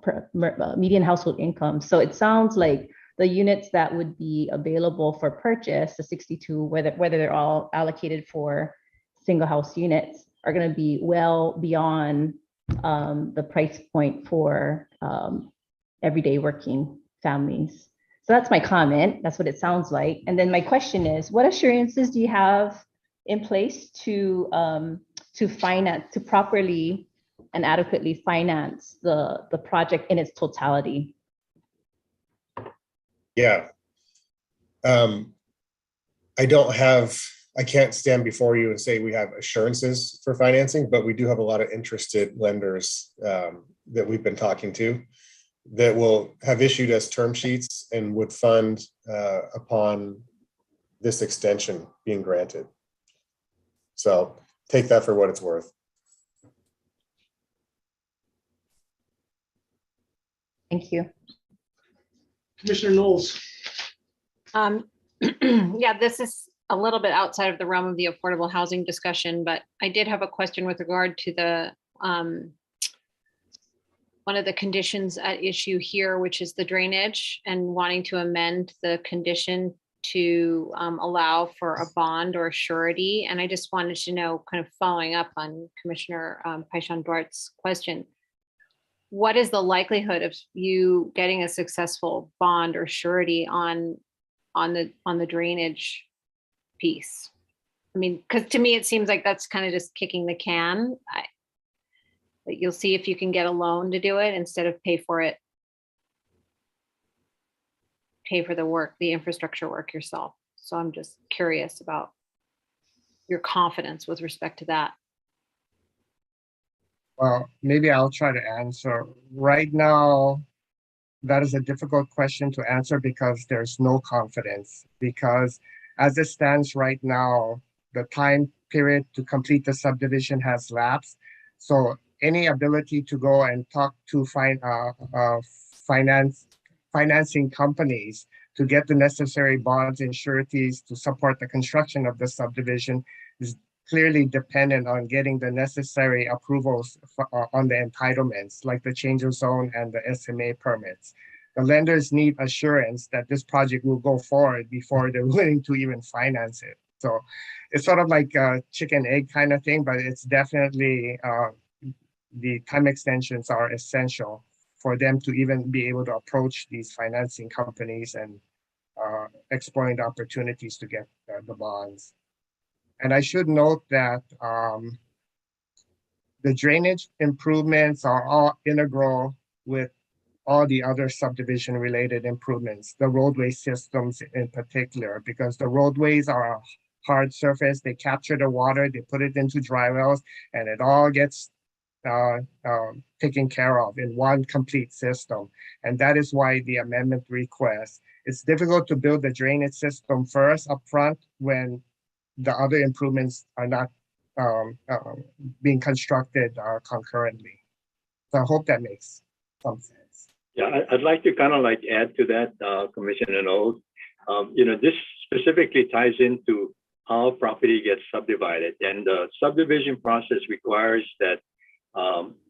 per median household income. So it sounds like the units that would be available for purchase, the 62, whether they're all allocated for single house units, are going to be well beyond the price point for everyday working families. So that's my comment. That's what it sounds like. And then my question is, what assurances do you have in place to properly and adequately finance the project in its totality? Yeah. I can't stand before you and say we have assurances for financing, but we do have a lot of interested lenders that we've been talking to that will have issued us term sheets and would fund upon this extension being granted. So take that for what it's worth. Thank you. Commissioner Knowles. Yeah, this is a little bit outside of the realm of the affordable housing discussion, but I did have a question with regard to the one of the conditions at issue here, which is the drainage, and wanting to amend the condition to allow for a bond or a surety. And I just wanted to know, kind of following up on Commissioner Paishon-Duarte's question, what is the likelihood of you getting a successful bond or surety on the drainage piece? I mean, because to me, it seems like that's kind of just kicking the can. You'll see if you can get a loan to do it instead of pay for the work, the infrastructure work yourself. So I'm just curious about your confidence with respect to that. Well, maybe I'll try to answer. Right now, that is a difficult question to answer because there's no confidence. Because as it stands right now, the time period to complete the subdivision has lapsed. So any ability to go and talk to financing companies to get the necessary bonds and sureties to support the construction of the subdivision is clearly dependent on getting the necessary approvals on the entitlements, like the change of zone and the SMA permits. The lenders need assurance that this project will go forward before they're willing to even finance it. So it's sort of like a chicken egg kind of thing, but it's definitely the time extensions are essential for them to even be able to approach these financing companies and exploring the opportunities to get the bonds. And I should note that the drainage improvements are all integral with all the other subdivision related improvements, the roadway systems in particular, because the roadways are hard surface. They capture the water, they put it into dry wells, and it all gets taken care of in one complete system. And that is why the amendment request. It's difficult to build the drainage system first upfront when the other improvements are not being constructed concurrently. So I hope that makes some sense. Yeah, I'd like to kind of like add to that, Commissioner Knowles. This specifically ties into how property gets subdivided, and the subdivision process requires that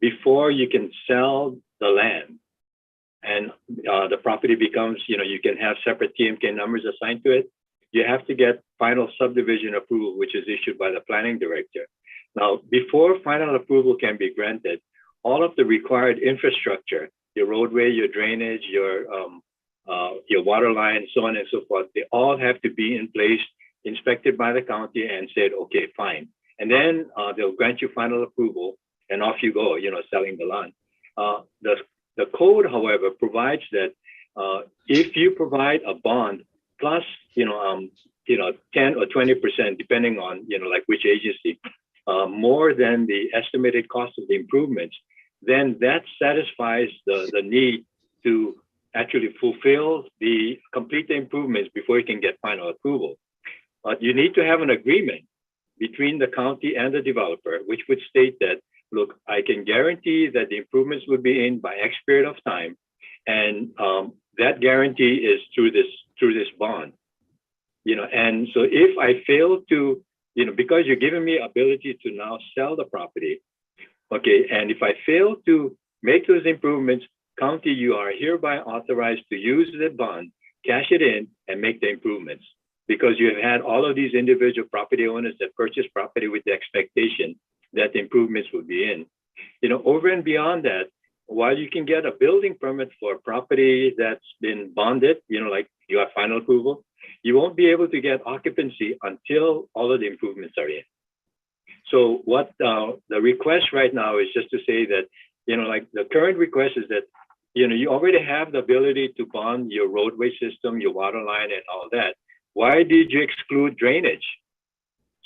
before you can sell the land and the property becomes, you can have separate TMK numbers assigned to it, you have to get final subdivision approval, which is issued by the planning director. Now, before final approval can be granted, all of the required infrastructure, your roadway, your drainage, your water line, so on and so forth, they all have to be in place, inspected by the county and said, okay, fine. And then they'll grant you final approval and off you go, selling the land. The code, however, provides that if you provide a bond plus, 10 or 20%, depending on, like which agency, more than the estimated cost of the improvements, then that satisfies the need to actually complete the improvements before you can get final approval. You need to have an agreement between the county and the developer, which would state that, look, I can guarantee that the improvements will be in by X period of time, and that guarantee is through this bond. And so if I fail to, because you're giving me ability to now sell the property, okay, and if I fail to make those improvements, county, you are hereby authorized to use the bond, cash it in, and make the improvements. Because you have had all of these individual property owners that purchase property with the expectation that the improvements will be in. Over and beyond that, while you can get a building permit for a property that's been bonded, like you have final approval, you won't be able to get occupancy until all of the improvements are in. So what the request right now is just to say that, like the current request is that, you already have the ability to bond your roadway system, your water line and all that. Why did you exclude drainage?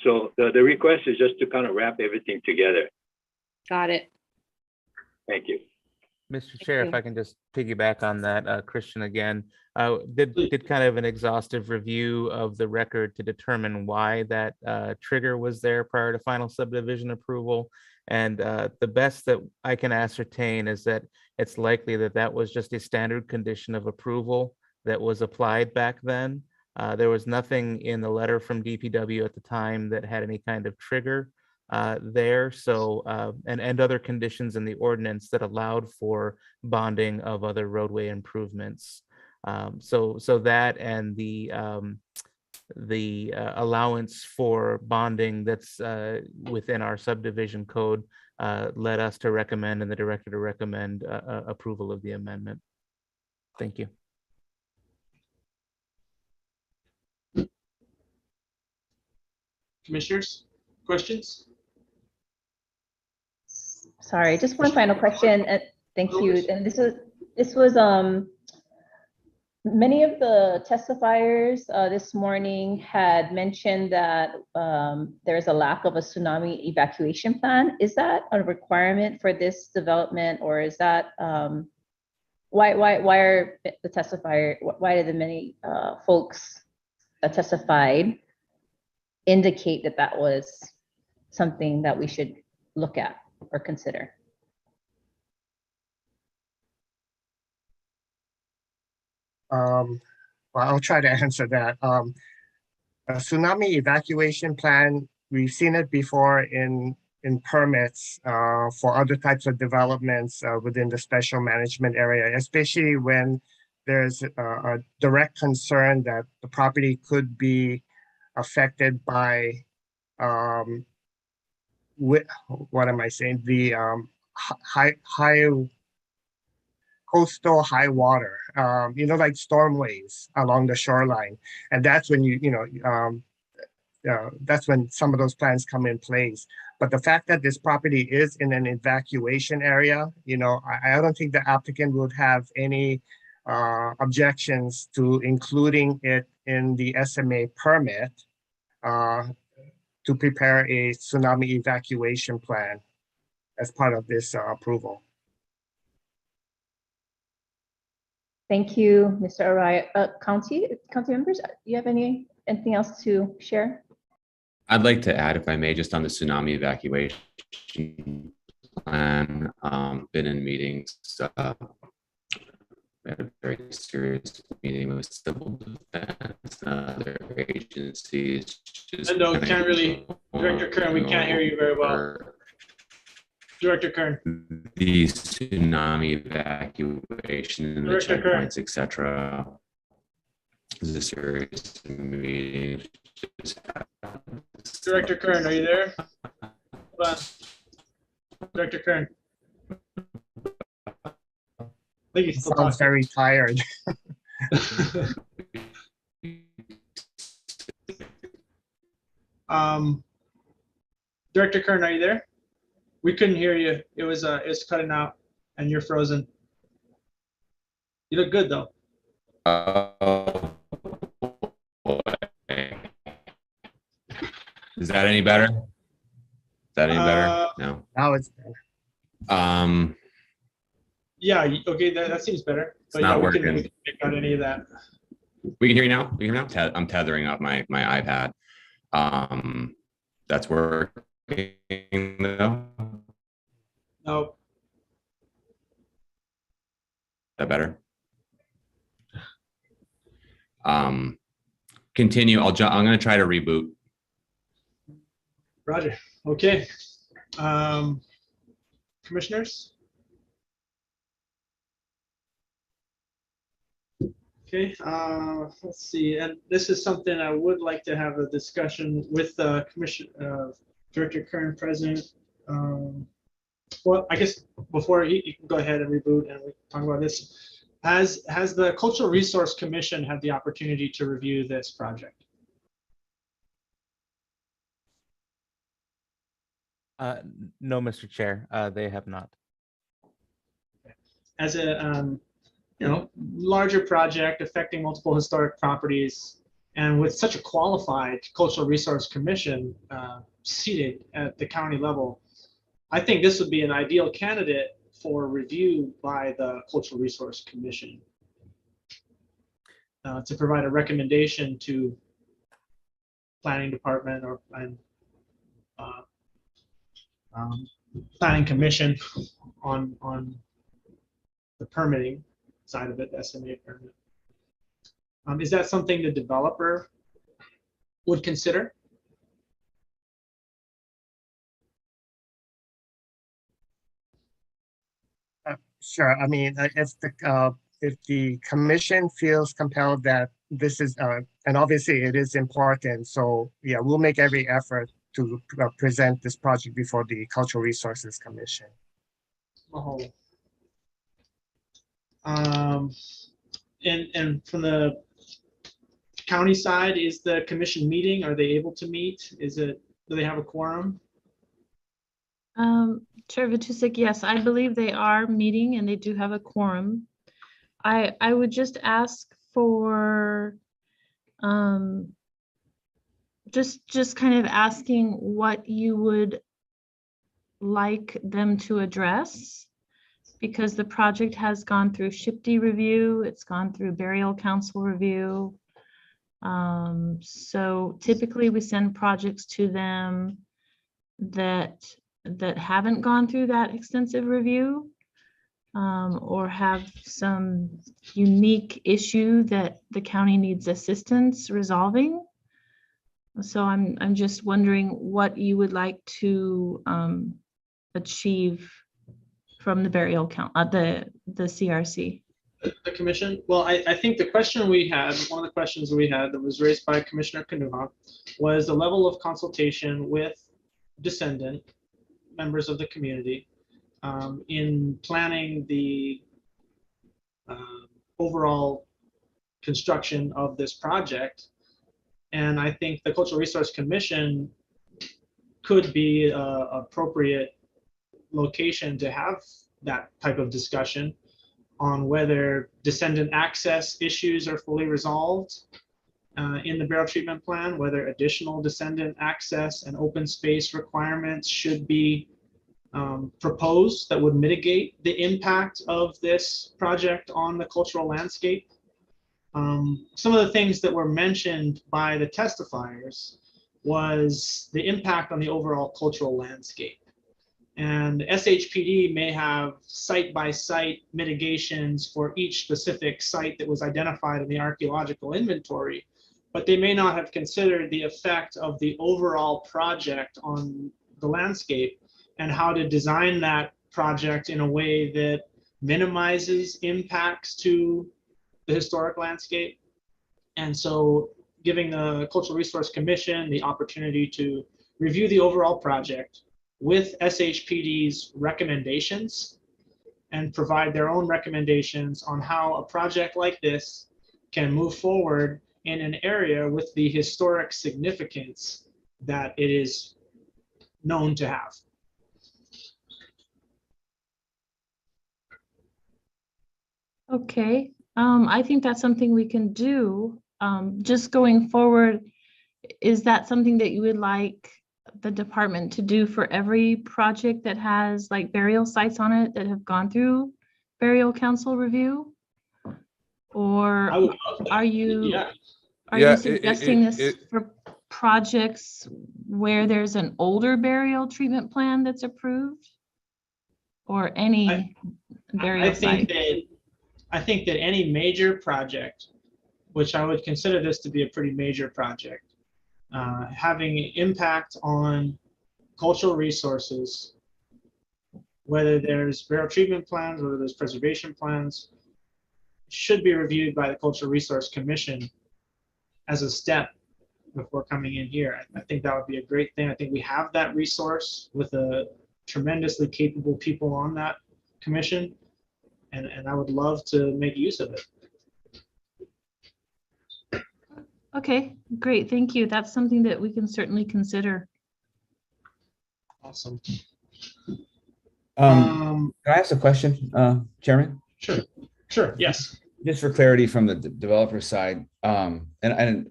So the request is just to kind of wrap everything together. Got it. Thank you. Mr. Chair, if I can just piggyback on that, Christian again, did kind of an exhaustive review of the record to determine why that trigger was there prior to final subdivision approval. And the best that I can ascertain is that it's likely that that was just a standard condition of approval that was applied back then. There was nothing in the letter from DPW at the time that had any kind of trigger there. So, and other conditions in the ordinance that allowed for bonding of other roadway improvements. So that and the allowance for bonding that's within our subdivision code led us to recommend and the director to recommend approval of the amendment. Thank you. Commissioners, questions? Sorry, just one final question. Thank you. And this was many of the testifiers this morning had mentioned that there's a lack of a tsunami evacuation plan. Is that a requirement for this development, or is that why are the testifier? Why did the many folks that testified indicate that that was something that we should look at or consider? Well, I'll try to answer that. A tsunami evacuation plan, we've seen it before in permits for other types of developments within the special management area, especially when there's a direct concern that the property could be affected by what am I saying? The high coastal high water, like storm waves along the shoreline, and that's when that's when some of those plans come in place. But the fact that this property is in an evacuation area, I don't think the applicant would have any objections to including it in the SMA permit. to prepare a tsunami evacuation plan as part of this approval. Thank you, Mr. Araya. County members, do you have anything else to share? I'd like to add, if I may, just on the tsunami evacuation plan. Been in meetings. We had a very serious meeting with civil defense and other agencies. No, we can't really, Director Kern, we can't hear you very well. Director Kern. The tsunami evacuation and the checkpoints, etc. Is a serious meeting. Director Kern, are you there? Hold on. Director Kern. I think he's still Sounds talking. very tired. Director Kern, are you there? We couldn't hear you. It's cutting out, and you're frozen. You look good though. Is that any better? Is that any better? No. Now it's better. Yeah. Okay. That seems better. But not yeah, we can working. pick out any of that. We can hear you now. We can hear now. I'm tethering up my iPad. That's working though. No. That better? Continue. I'm going to try to reboot. Roger. Okay. Commissioners? Okay, let's see. And this is something I would like to have a discussion with the Director Kern present. Well, I guess before you can go ahead and reboot and we can talk about this. Has the Cultural Resource Commission had the opportunity to review this project? No, Mr. Chair, they have not. As a larger project affecting multiple historic properties, and with such a qualified Cultural Resource Commission seated at the county level, I think this would be an ideal candidate for review by the Cultural Resource Commission to provide a recommendation to Planning Department or Planning Commission on the permitting side of it, the SMA permit. Is that something the developer would consider? Sure. I mean, if the commission feels compelled that this is, and obviously it is important, so yeah, we'll make every effort to present this project before the Cultural Resources Commission. Oh. And from the county side, is the commission meeting? Are they able to meet? Do they have a quorum? Chair Vatusik, yes, I believe they are meeting and they do have a quorum. I would just ask for just kind of asking what you would like them to address, because the project has gone through SHPD review, it's gone through Burial Council review. So typically we send projects to them that haven't gone through that extensive review, or have some unique issue that the county needs assistance resolving. So I'm just wondering what you would like to achieve from the burial count, the CRC. The commission? Well, I think the question we had, one of the questions we had that was raised by Commissioner Kanuha was the level of consultation with descendant members of the community in planning the overall construction of this project. And I think the Cultural Resource Commission could be an appropriate location to have that type of discussion on whether descendant access issues are fully resolved, in the barrel treatment plan, whether additional descendant access and open space requirements should be proposed that would mitigate the impact of this project on the cultural landscape. Some of the things that were mentioned by the testifiers was the impact on the overall cultural landscape. And SHPD may have site-by-site mitigations for each specific site that was identified in the archaeological inventory, but they may not have considered the effect of the overall project on the landscape and how to design that project in a way that minimizes impacts to the historic landscape. And so giving the Cultural Resource Commission the opportunity to review the overall project with SHPD's recommendations and provide their own recommendations on how a project like this can move forward in an area with the historic significance that it is known to have. Okay, I think that's something we can do. Just going forward, is that something that you would like the department to do for every project that has like burial sites on it that have gone through burial council review? Or are you suggesting this for projects where there's an older burial treatment plan that's approved? Or any burial site? I think that any major project, which I would consider this to be a pretty major project, having impact on cultural resources, whether there's burial treatment plans, whether there's preservation plans, should be reviewed by the Cultural Resource Commission as a step before coming in here. I think that would be a great thing. I think we have that resource with a tremendously capable people on that commission, and I would love to make use of it. Okay, great, thank you. That's something that we can certainly consider. Awesome. Can I ask a question, Chairman? Sure, yes. Just for clarity from the developer side, and I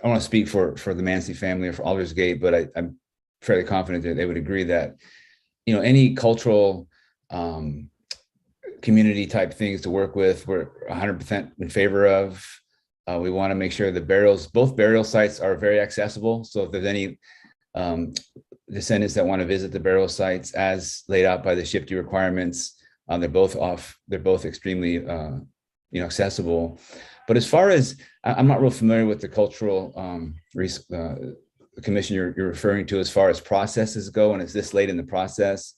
want to speak for the Mancy family or for Aldersgate, but I'm fairly confident that they would agree that, you know, any cultural community type things to work with, we're 100% in favor of. We want to make sure the both burial sites are very accessible. So if there's any descendants that want to visit the burial sites as laid out by the SHPD requirements, they're both extremely accessible. But as far as, I'm not real familiar with the cultural commission you're referring to as far as processes go, and it's this late in the process.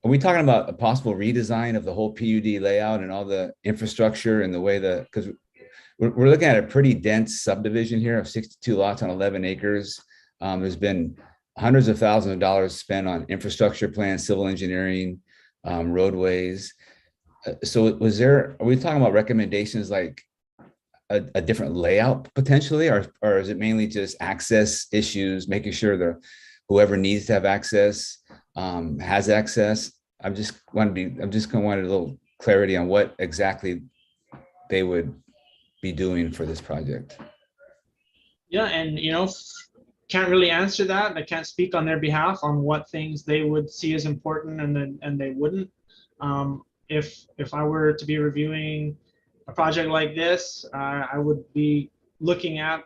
Are we talking about a possible redesign of the whole PUD layout and all the infrastructure and the way because we're looking at a pretty dense subdivision here of 62 lots on 11 acres. There's been hundreds of thousands of dollars spent on infrastructure plans, civil engineering, roadways. So are we talking about recommendations like a different layout potentially, or is it mainly just access issues, making sure that whoever needs to have access has access? I'm just going to want a little clarity on what exactly they would be doing for this project. Yeah, and can't really answer that. I can't speak on their behalf on what things they would see as important and they wouldn't. If I were to be reviewing a project like this, I would be looking at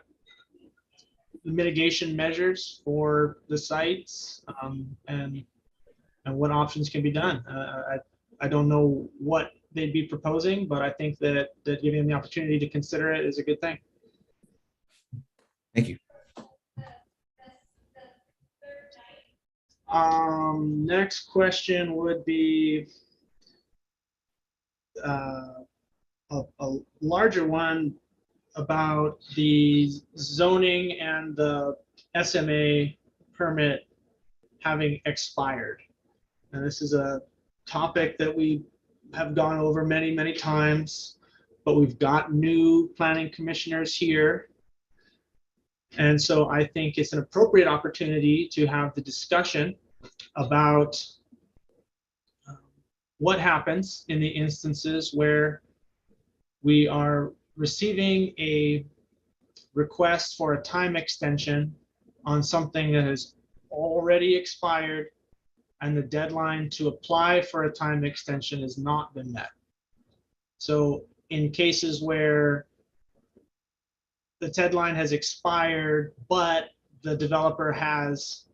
the mitigation measures for the sites and what options can be done. I don't know what they'd be proposing, but I think that giving them the opportunity to consider it is a good thing. Thank you. Next question would be a larger one about the zoning and the SMA permit having expired. And this is a topic that we have gone over many, many times, but we've got new planning commissioners here. And so I think it's an appropriate opportunity to have the discussion about what happens in the instances where we are receiving a request for a time extension on something that has already expired and the deadline to apply for a time extension has not been met. So in cases where the deadline has expired, but the developer has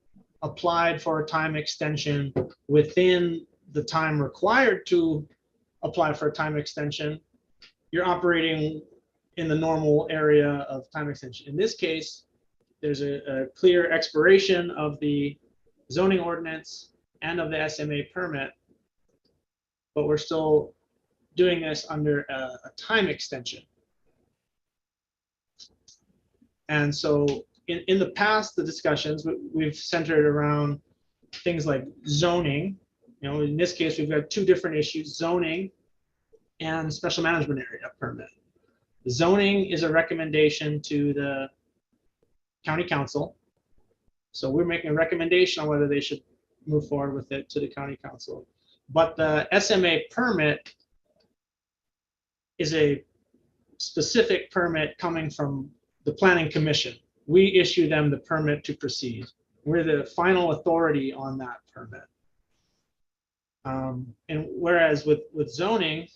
applied for a time extension within the time required to apply for a time extension, you're operating in the normal area of time extension. In this case, there's a clear expiration of the zoning ordinance and of the SMA permit, but we're still doing this under a time extension. And so in the past, the discussions, we've centered around things like zoning. You know, in this case, we've got two different issues, zoning and special management area permit. Zoning is a recommendation to the county council. So we're making a recommendation on whether they should move forward with it to the county council. But the SMA permit is a specific permit coming from the planning commission. We issue them the permit to proceed. We're the final authority on that permit. And whereas with zoning,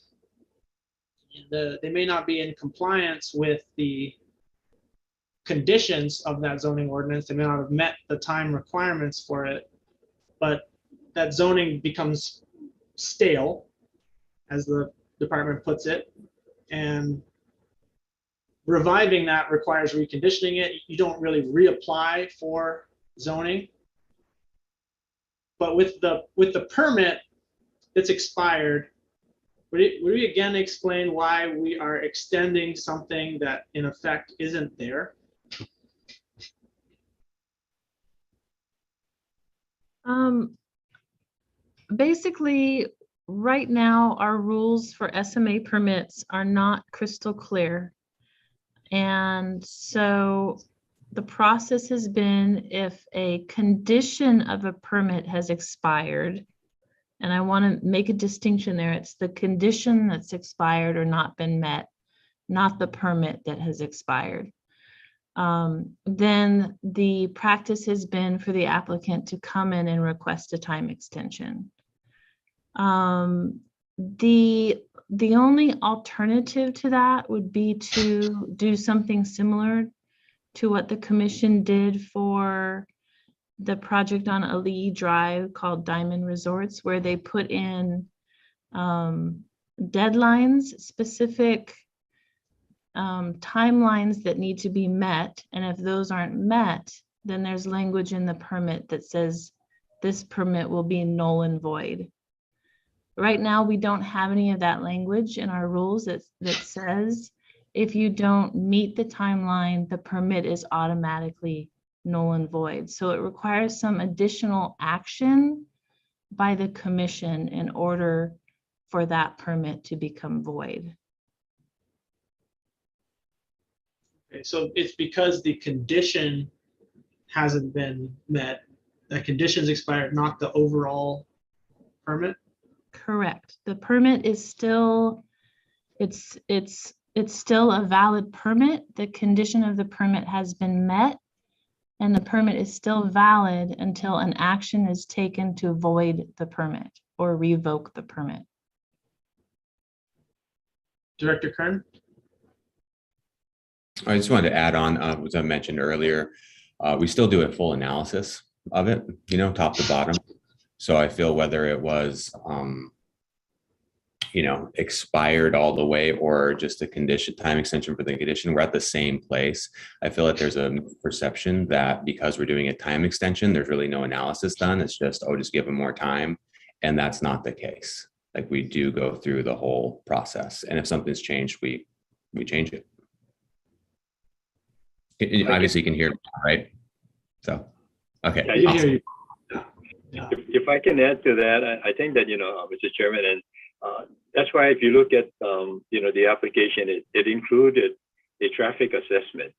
they may not be in compliance with the conditions of that zoning ordinance. They may not have met the time requirements for it, but that zoning becomes stale, as the department puts it, and reviving that requires reconditioning it. You don't really reapply for zoning. But with the permit that's expired, would we again explain why we are extending something that in effect isn't there? Basically, right now, our rules for SMA permits are not crystal clear. And so the process has been, if a condition of a permit has expired, and I want to make a distinction there, it's the condition that's expired or not been met, not the permit that has expired. Then the practice has been for the applicant to come in and request a time extension. The only alternative to that would be to do something similar to what the commission did for the project on Ali Drive called Diamond Resorts, where they put in deadlines, specific timelines that need to be met. And if those aren't met, then there's language in the permit that says this permit will be null and void. Right now, we don't have any of that language in our rules that says if you don't meet the timeline, the permit is automatically null and void. So it requires some additional action by the commission in order for that permit to become void. Okay, so it's because the condition hasn't been met, that condition's expired, not the overall permit? Correct. The permit is still, it's still a valid permit. The condition of the permit has been met, and the permit is still valid until an action is taken to void the permit or revoke the permit. Director Kern? I just wanted to add on, as I mentioned earlier, we still do a full analysis of it, you know, top to bottom. So I feel whether it was, you know, expired all the way or just a condition, time extension for the condition, we're at the same place. I feel like there's a perception that because we're doing a time extension, there's really no analysis done. It's just, oh, just give them more time. And that's not the case. Like, we do go through the whole process. And if something's changed, we change it. Obviously you can hear me, right? So, okay. Yeah, you hear you. If I can add to that, I think that, you know, Mr. Chairman, and that's why if you look at, you know, the application, it included a traffic assessment,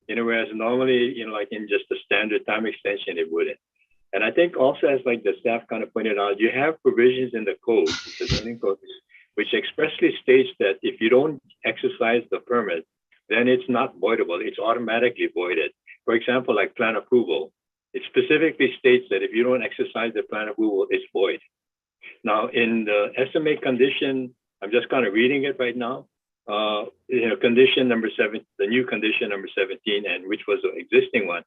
you know, whereas normally, you know, like in just a standard time extension, it wouldn't. And I think also, as like the staff kind of pointed out, you have provisions in the code, the zoning code, which expressly states that if you don't exercise the permit, then it's not voidable. It's automatically voided. For example, like plan approval, it specifically states that if you don't exercise the plan approval, it's void. Now, in the SMA condition, I'm just kind of reading it right now. Condition number 7, the new condition number 17, and which was the existing one,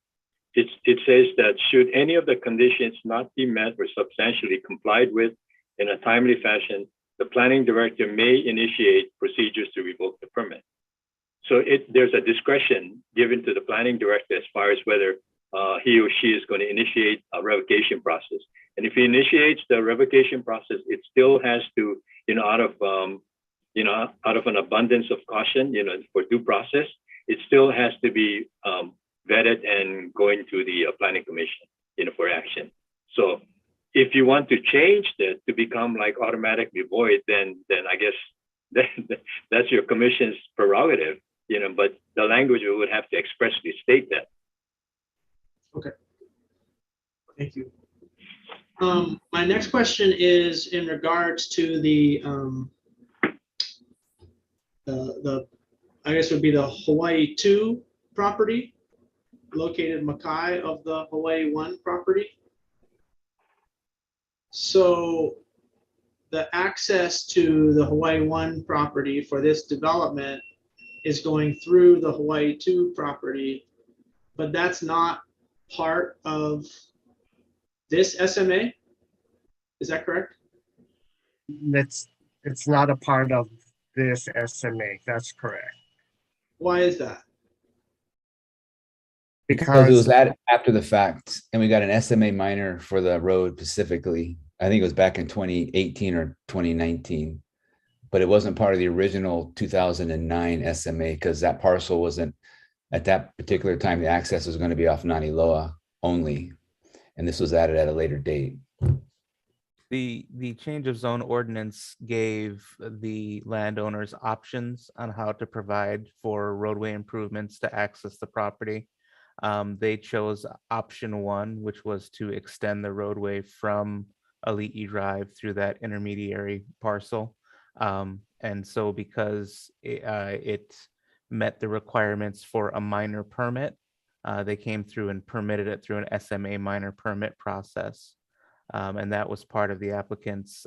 it says that should any of the conditions not be met or substantially complied with in a timely fashion, the planning director may initiate procedures to revoke the permit. So there's a discretion given to the planning director as far as whether he or she is going to initiate a revocation process. And if he initiates the revocation process, it still has to, out of an abundance of caution, for due process, it still has to be vetted and going to the planning commission, for action. So if you want to change that to become like automatically void, then I guess that's your commission's prerogative, but the language would have to expressly state that. Okay. Thank you. My next question is in regards to the I guess would be the Hawaii 2 property located Makai of the Hawaii 1 property. So the access to the Hawaii 1 property for this development is going through the Hawaii 2 property, but that's not part of this SMA. Is that correct? It's not a part of this SMA. That's correct. Why is that? Because it was after the fact, and we got an SMA minor for the road specifically. I think it was back in 2018 or 2019, but it wasn't part of the original 2009 SMA because that parcel wasn't, at that particular time, the access was going to be off Naniloa only, and this was added at a later date. The change of zone ordinance gave the landowners options on how to provide for roadway improvements to access the property. They chose option 1, which was to extend the roadway from Ali'i Drive through that intermediary parcel. And so because it met the requirements for a minor permit, they came through and permitted it through an SMA minor permit process. And that was part of the applicant's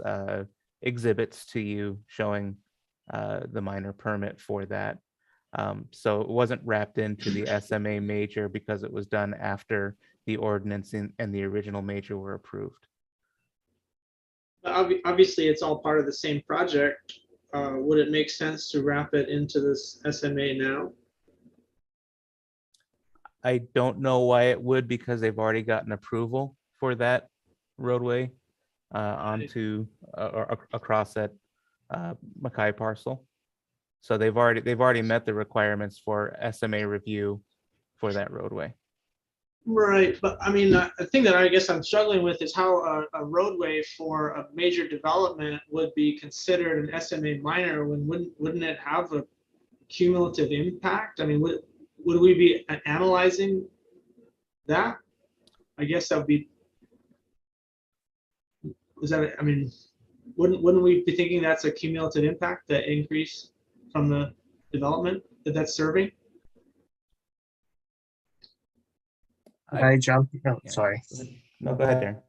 exhibits to you showing the minor permit for that. So it wasn't wrapped into the SMA major because it was done after the ordinance and the original major were approved. Obviously, it's all part of the same project. Would it make sense to wrap it into this SMA now? I don't know why it would, because they've already gotten approval for that roadway onto or across that Makai parcel. So they've already met the requirements for SMA review for that roadway. Right, but I mean, the thing that I guess I'm struggling with is how a roadway for a major development would be considered an SMA minor when wouldn't it have a cumulative impact? I mean, would we be analyzing that? I guess that would be. Is that? I mean, wouldn't we be thinking that's a cumulative impact, the increase from the development that's serving? I jumped. Oh, sorry. No, go ahead,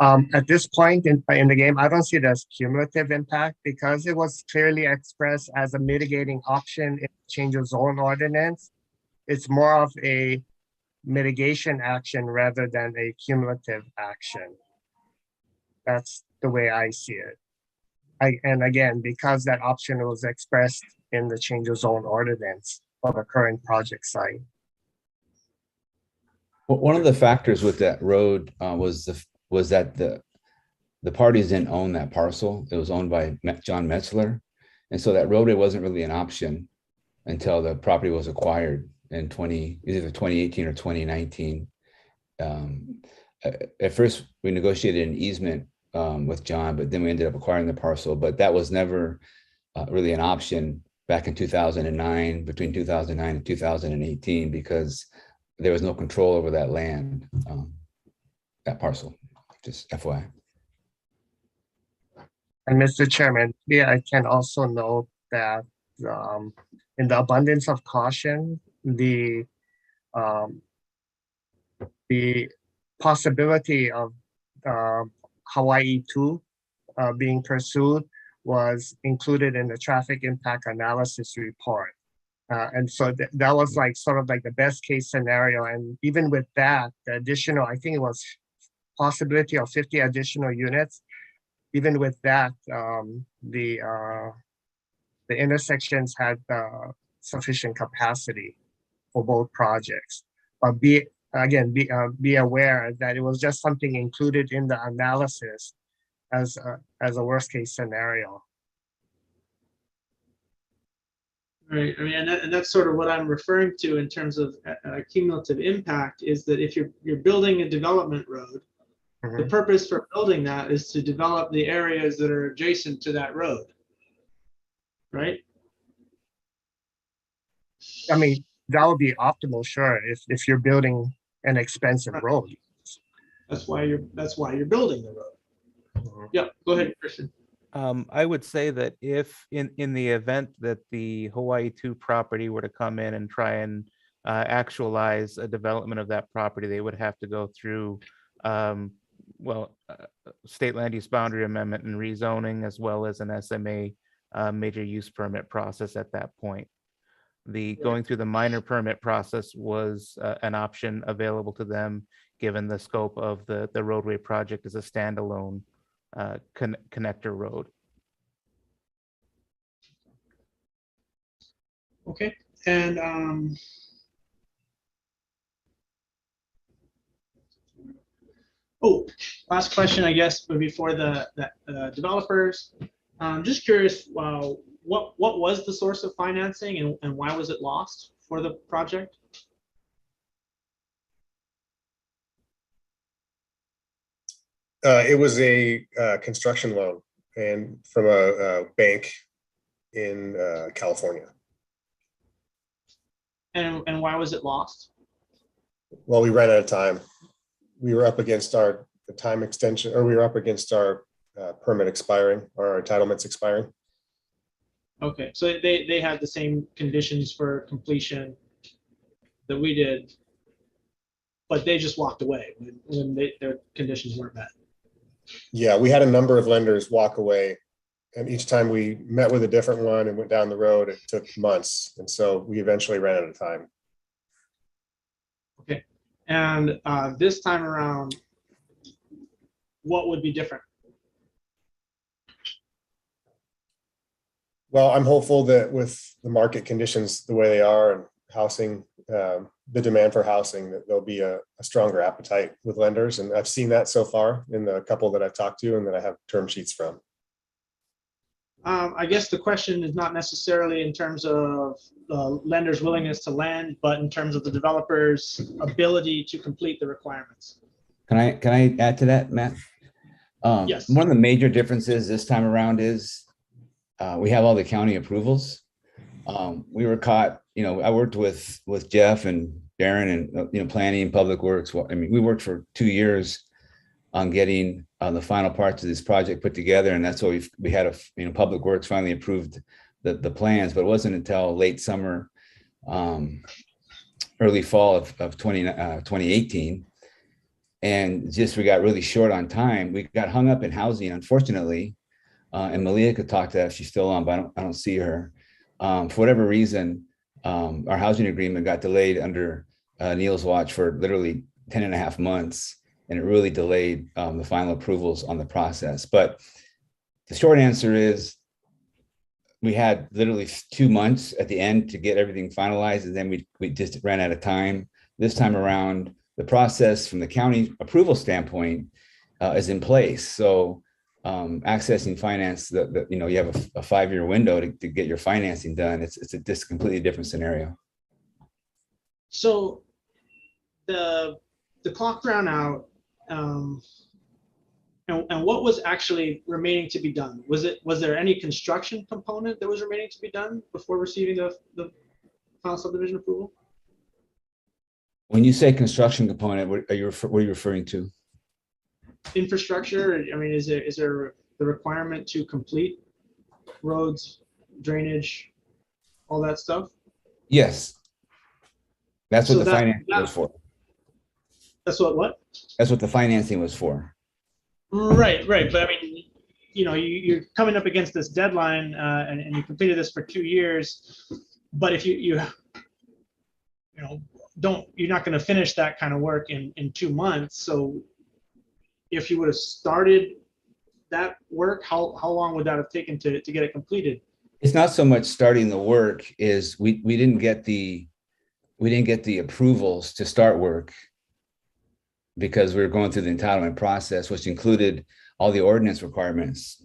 Darren. At this point in the game, I don't see it as cumulative impact because it was clearly expressed as a mitigating option in the change of zone ordinance. It's more of a mitigation action rather than a cumulative action. That's the way I see it. And again, because that option was expressed in the change of zone ordinance for the current project site. Well, one of the factors with that road was that the parties didn't own that parcel. It was owned by John Metzler. And so that roadway wasn't really an option until the property was acquired in either 2018 or 2019. At first, we negotiated an easement with John, but then we ended up acquiring the parcel. But that was never really an option back in 2009, between 2009 and 2018, because there was no control over that land, that parcel, just FYI. And Mr. Chairman, yeah, I can also note that in the abundance of caution, um, the possibility of Hawaii 2 being pursued was included in the traffic impact analysis report. And so that was like sort of like the best case scenario. And even with that, the additional, I think it was possibility of 50 additional units. Even with that, the intersections had sufficient capacity for both projects. But be aware that it was just something included in the analysis as a worst case scenario. Right. I mean, and that's sort of what I'm referring to in terms of cumulative impact, is that if you're building a development road, the purpose for building that is to develop the areas that are adjacent to that road, right? I mean, that would be optimal, sure, if you're building an expensive road. That's why you're building the road. Yeah, go ahead, Christian. I would say that if in the event that the Hawaii 2 property were to come in and try and actualize a development of that property, they would have to go through state land use boundary amendment and rezoning, as well as an SMA major use permit process at that point. Going through the minor permit process was an option available to them, given the scope of the roadway project as a standalone connector road. Okay, and last question, I guess, before the developers. Just curious, what was the source of financing and why was it lost for the project? It was a construction loan and from a bank in California. And why was it lost? Well, we ran out of time. We were up against the time extension, or we were up against our permit expiring, or our entitlements expiring. Okay, so they had the same conditions for completion that we did, but they just walked away when their conditions weren't met. Yeah, we had a number of lenders walk away, and each time we met with a different one and went down the road, it took months. And so we eventually ran out of time. Okay, and this time around, what would be different? Well, I'm hopeful that with the market conditions the way they are and housing, the demand for housing, that there'll be a stronger appetite with lenders. And I've seen that so far in the couple that I've talked to and that I have term sheets from. I guess the question is not necessarily in terms of the lender's willingness to lend, but in terms of the developer's ability to complete the requirements. Can I add to that, Matt? Yes. One of the major differences this time around is we have all the county approvals. We were caught, I worked with Jeff and Darren and, planning and public works. I mean, we worked for 2 years on getting the final parts of this project put together. And that's why we had public works finally approved the plans, but it wasn't until late summer, early fall of 2018. And just, we got really short on time. We got hung up in housing, unfortunately. And Malia could talk to that if she's still on, but I don't see her. For whatever reason, our housing agreement got delayed under Neil's watch for literally 10 and a half months. And it really delayed the final approvals on the process. But the short answer is we had literally 2 months at the end to get everything finalized. And then we just ran out of time. This time around, the process from the county approval standpoint is in place. So accessing finance, you have a 5-year window to get your financing done. It's a completely different scenario. So the clock ran out, and what was actually remaining to be done? Was there any construction component that was remaining to be done before receiving the final subdivision approval? When you say construction component, what are you referring to? Infrastructure. I mean, is there the requirement to complete roads, drainage, all that stuff? Yes. That's what So the that- financing was for. That's what? That's what the financing was for. Right. But I mean, you're coming up against this deadline, and you completed this for 2 years. But if you're not going to finish that kind of work in 2 months. So if you would have started that work, how long would that have taken to get it completed? It's not so much starting the work, is we didn't get the approvals to start work because we were going through the entitlement process, which included all the ordinance requirements,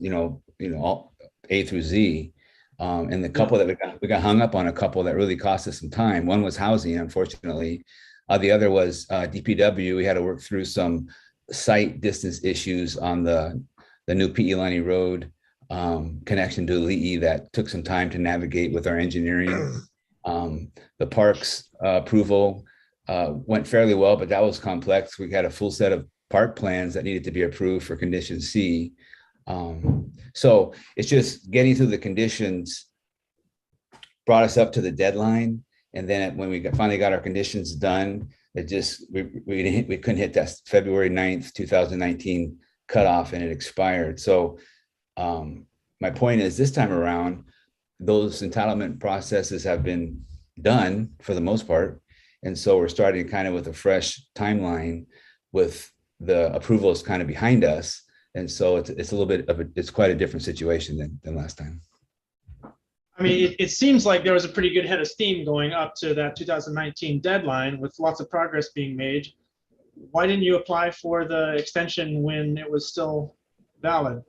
all A through Z. And the couple that we got hung up on, a couple that really cost us some time. One was housing, unfortunately. The other was DPW. We had to work through some site distance issues on the new P. Elani Road connection to Lee that took some time to navigate with our engineering. The parks approval went fairly well, but that was complex. We had a full set of park plans that needed to be approved for condition C. So it's just getting through the conditions brought us up to the deadline. And then when we finally got our conditions done, it just, we couldn't hit that February 9th, 2019 cutoff, and it expired. So my point is, this time around, those entitlement processes have been done for the most part. And so we're starting kind of with a fresh timeline with the approvals kind of behind us. And so it's a little bit of it's quite a different situation than last time. I mean, it seems like there was a pretty good head of steam going up to that 2019 deadline with lots of progress being made. Why didn't you apply for the extension when it was still valid?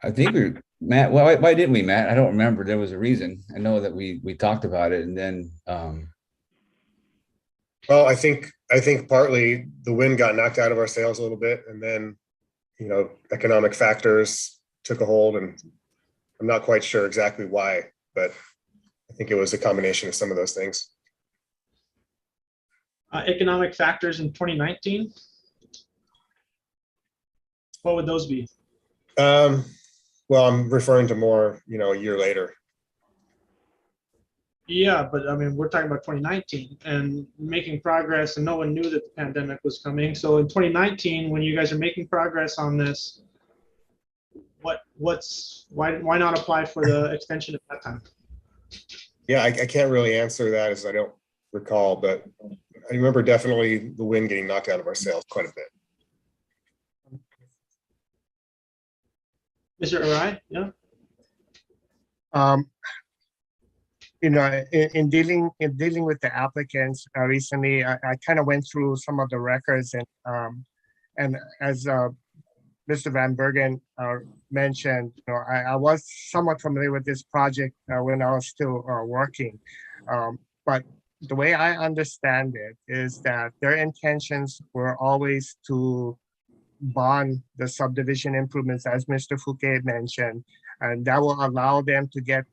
I think Matt, why didn't we, Matt? I don't remember. There was a reason. I know that we talked about it, and then Well, I think partly the wind got knocked out of our sails a little bit, and then, economic factors took a hold, and I'm not quite sure exactly why, but I think it was a combination of some of those things. Economic factors in 2019? What would those be? Well, I'm referring to more, a year later. Yeah, but I mean, we're talking about 2019 and making progress, and no one knew that the pandemic was coming. So in 2019, when you guys are making progress on this, why not apply for the extension at that time? Yeah, I can't really answer that as I don't recall, but I remember definitely the wind getting knocked out of our sails quite a bit. Mr. Arai, yeah. In dealing with the applicants recently, I kind of went through some of the records, and as Mr. Van Bergen mentioned, I was somewhat familiar with this project when I was still working, but the way I understand it is that their intentions were always to bond the subdivision improvements, as Mr. Fouquet mentioned, and that will allow them to get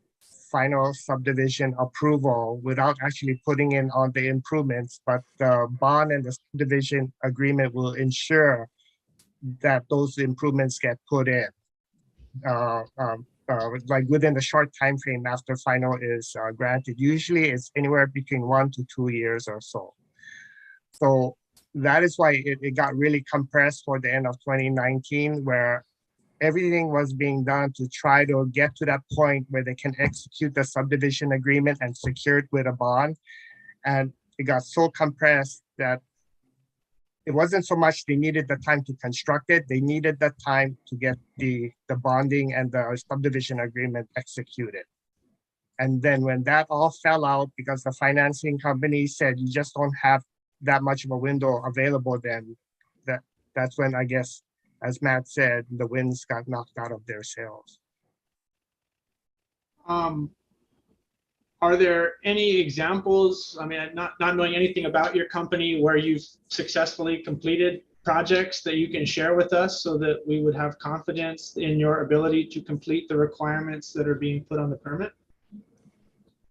final subdivision approval without actually putting in on the improvements, but the bond and the subdivision agreement will ensure that those improvements get put in, like within the short time frame after final is granted. Usually it's anywhere between 1 to 2 years or so. So that is why it got really compressed for the end of 2019, where everything was being done to try to get to that point where they can execute the subdivision agreement and secure it with a bond. And it got so compressed that it wasn't so much they needed the time to construct it, they needed the time to get the bonding and the subdivision agreement executed. And then when that all fell out because the financing company said you just don't have that much of a window available, then that's when, I guess, as Matt said, the winds got knocked out of their sails. Are there any examples, I mean, not knowing anything about your company, where you've successfully completed projects that you can share with us so that we would have confidence in your ability to complete the requirements that are being put on the permit?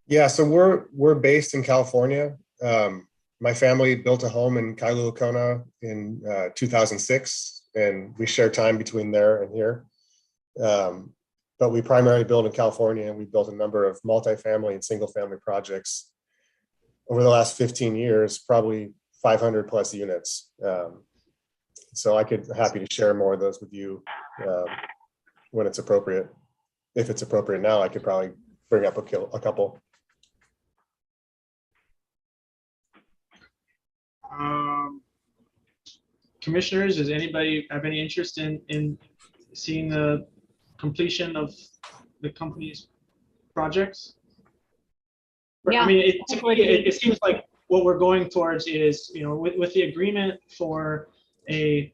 Yeah, so we're based in California. My family built a home in Kailua Kona in 2006, and we share time between there and here. But we primarily build in California, and we built a number of multifamily and single family projects over the last 15 years, probably 500 plus units. So I could happy to share more of those with you when it's appropriate. If it's appropriate now, I could probably bring up a couple. Commissioners, does anybody have any interest in seeing the completion of the company's projects? Yeah. I mean, to me, it seems like what we're going towards is, with the agreement for a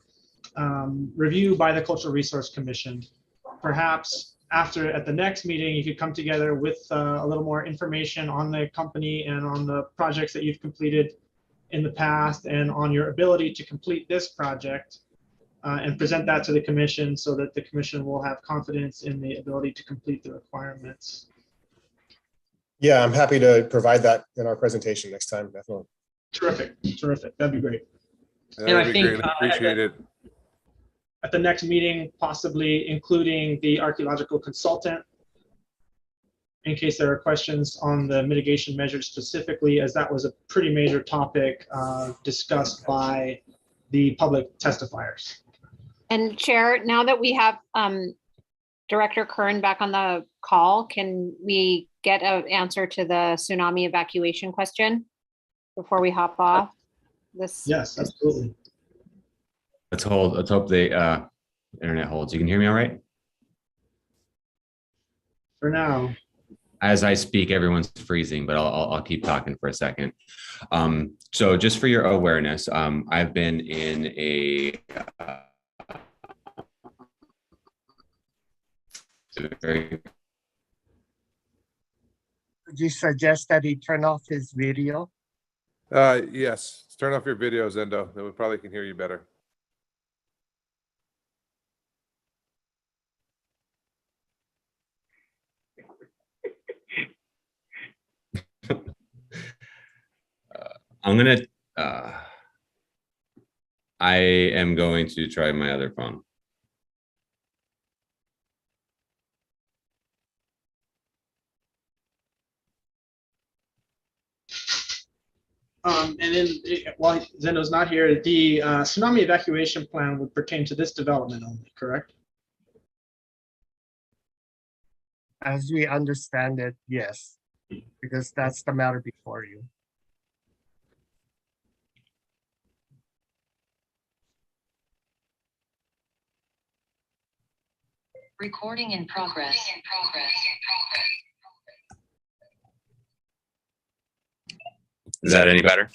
review by the Cultural Resource Commission, perhaps at the next meeting, you could come together with a little more information on the company and on the projects that you've completed in the past and on your ability to complete this project, and present that to the commission so that the commission will have confidence in the ability to complete the requirements. Yeah, I'm happy to provide that in our presentation next time, definitely. Terrific, that'd be great. That'd And I be think great. Appreciate it. At the next meeting, possibly including the archaeological consultant, in case there are questions on the mitigation measures specifically, as that was a pretty major topic discussed by the public testifiers. And Chair, now that we have Director Curran back on the call, can we get an answer to the tsunami evacuation question before we hop off this? Yes, absolutely. Let's hope the internet holds. You can hear me all right? For now. As I speak, everyone's freezing, but I'll keep talking for a second. So just for your awareness, I've been in a very. Would you suggest that he turn off his video? Yes, turn off your video, Zendo. Then we probably can hear you better. I am going to try my other phone. And then while Zendo's not here, the tsunami evacuation plan would pertain to this development only, correct? As we understand it, yes, because that's the matter before you. Recording in progress. Is that any better?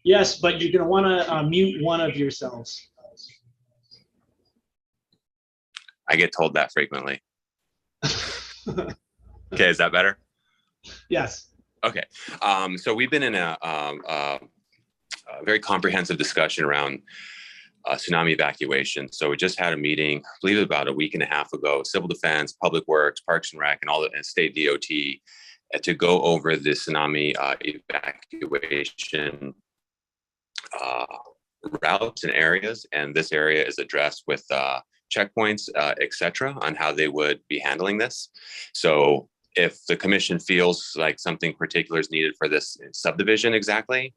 Yes, but you're going to want to mute one of yourselves. I get told that frequently. Okay, is that better? Yes. Okay. So we've been in a very comprehensive discussion around tsunami evacuation. So we just had a meeting, I believe about a week and a half ago, Civil Defense, Public Works, Parks and Rec, and all the state DOT to go over the tsunami evacuation routes and areas. And this area is addressed with checkpoints, et cetera, on how they would be handling this. So if the commission feels like something particular is needed for this subdivision exactly,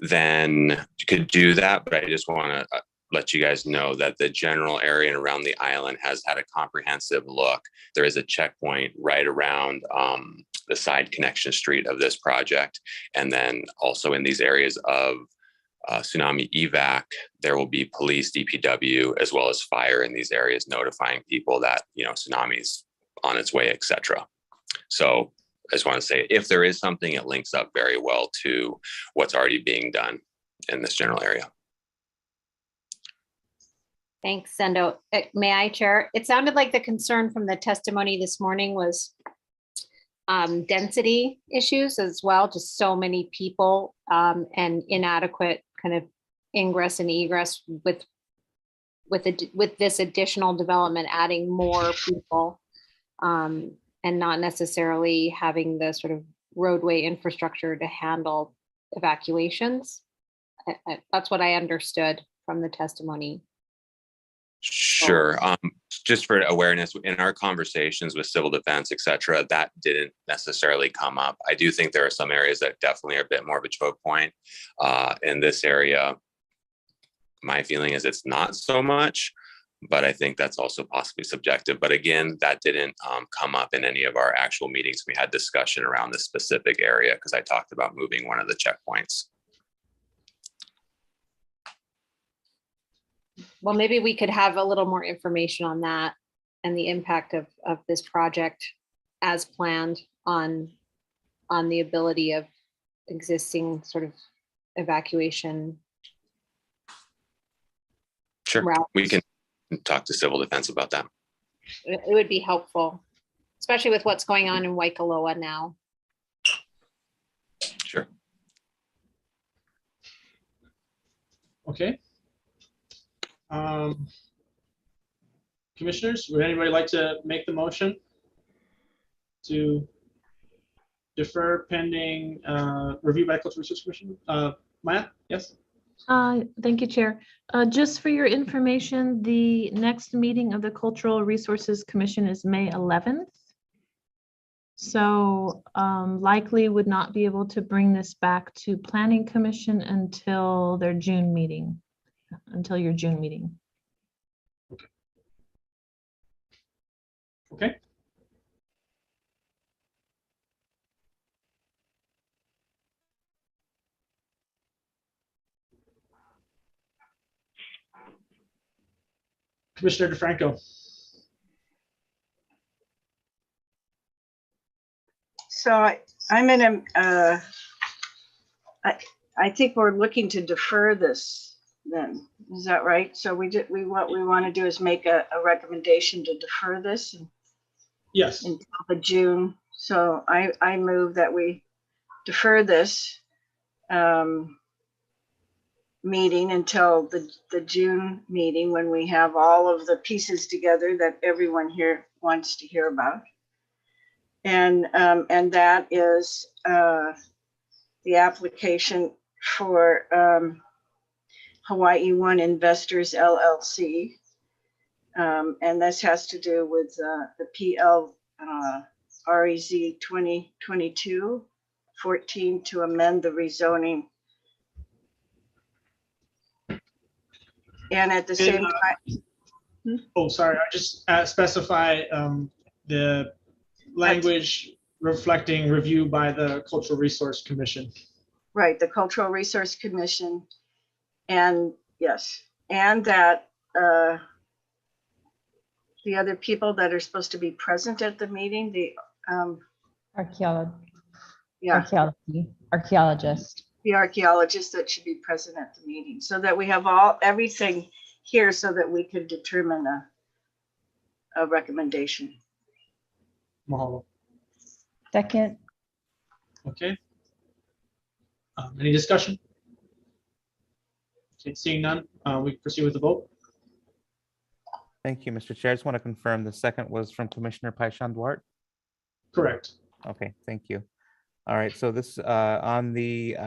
then you could do that. But I just want to let you guys know that the general area and around the island has had a comprehensive look. There is a checkpoint right around the side connection street of this project. And then also in these areas of tsunami evac, there will be police, DPW, as well as fire in these areas, notifying people that, tsunami's on its way, et cetera. So I just want to say, if there is something, it links up very well to what's already being done in this general area. Thanks, Sendo. May I, Chair? It sounded like the concern from the testimony this morning was density issues as well, just so many people and inadequate kind of ingress and egress with this additional development, adding more people and not necessarily having the sort of roadway infrastructure to handle evacuations. That's what I understood from the testimony. Sure. Just for awareness, in our conversations with civil defense, et cetera, that didn't necessarily come up. I do think there are some areas that definitely are a bit more of a choke point. In this area, my feeling is it's not so much, but I think that's also possibly subjective. But again, that didn't come up in any of our actual meetings. We had discussion around this specific area because I talked about moving one of the checkpoints. Well, maybe we could have a little more information on that and the impact of this project as planned on the ability of existing sort of evacuation. Sure, routes. we can talk to civil defense about that. It would be helpful, especially with what's going on in Waikoloa now. Sure. Okay. Commissioners, would anybody like to make the motion to defer pending review by Cultural Resource Commission? Maya, yes? Thank you, Chair. Just for your information, the next meeting of the Cultural Resources Commission is May 11th. So likely would not be able to bring this back to Planning Commission until their June meeting, until your June meeting. Okay. Commissioner DeFranco. So I'm in a, I think we're looking to defer this then, is that right? So what we want to do is make a recommendation to defer this Yes. until the June. So I move that we defer this meeting until the June meeting when we have all of the pieces together that everyone here wants to hear about. And that is the application for Hawaii One Investors LLC. And this has to do with the PL REZ 2022-14 to amend the rezoning. And at the same time. Oh, sorry, I just specify the language reflecting review by the Cultural Resource Commission. Right, the Cultural Resource Commission. And yes, and that the other people that are supposed to be present at the meeting, the archaeologist. The archaeologist that should be present at the meeting, so that we have everything here so that we could determine a recommendation. Mahalo. Second. Okay. Any discussion? Okay, seeing none, we proceed with the vote. Thank you, Mr. Chair. I just want to confirm the second was from Commissioner Paishan Duarte. Correct. Okay, thank you. All right, so this on the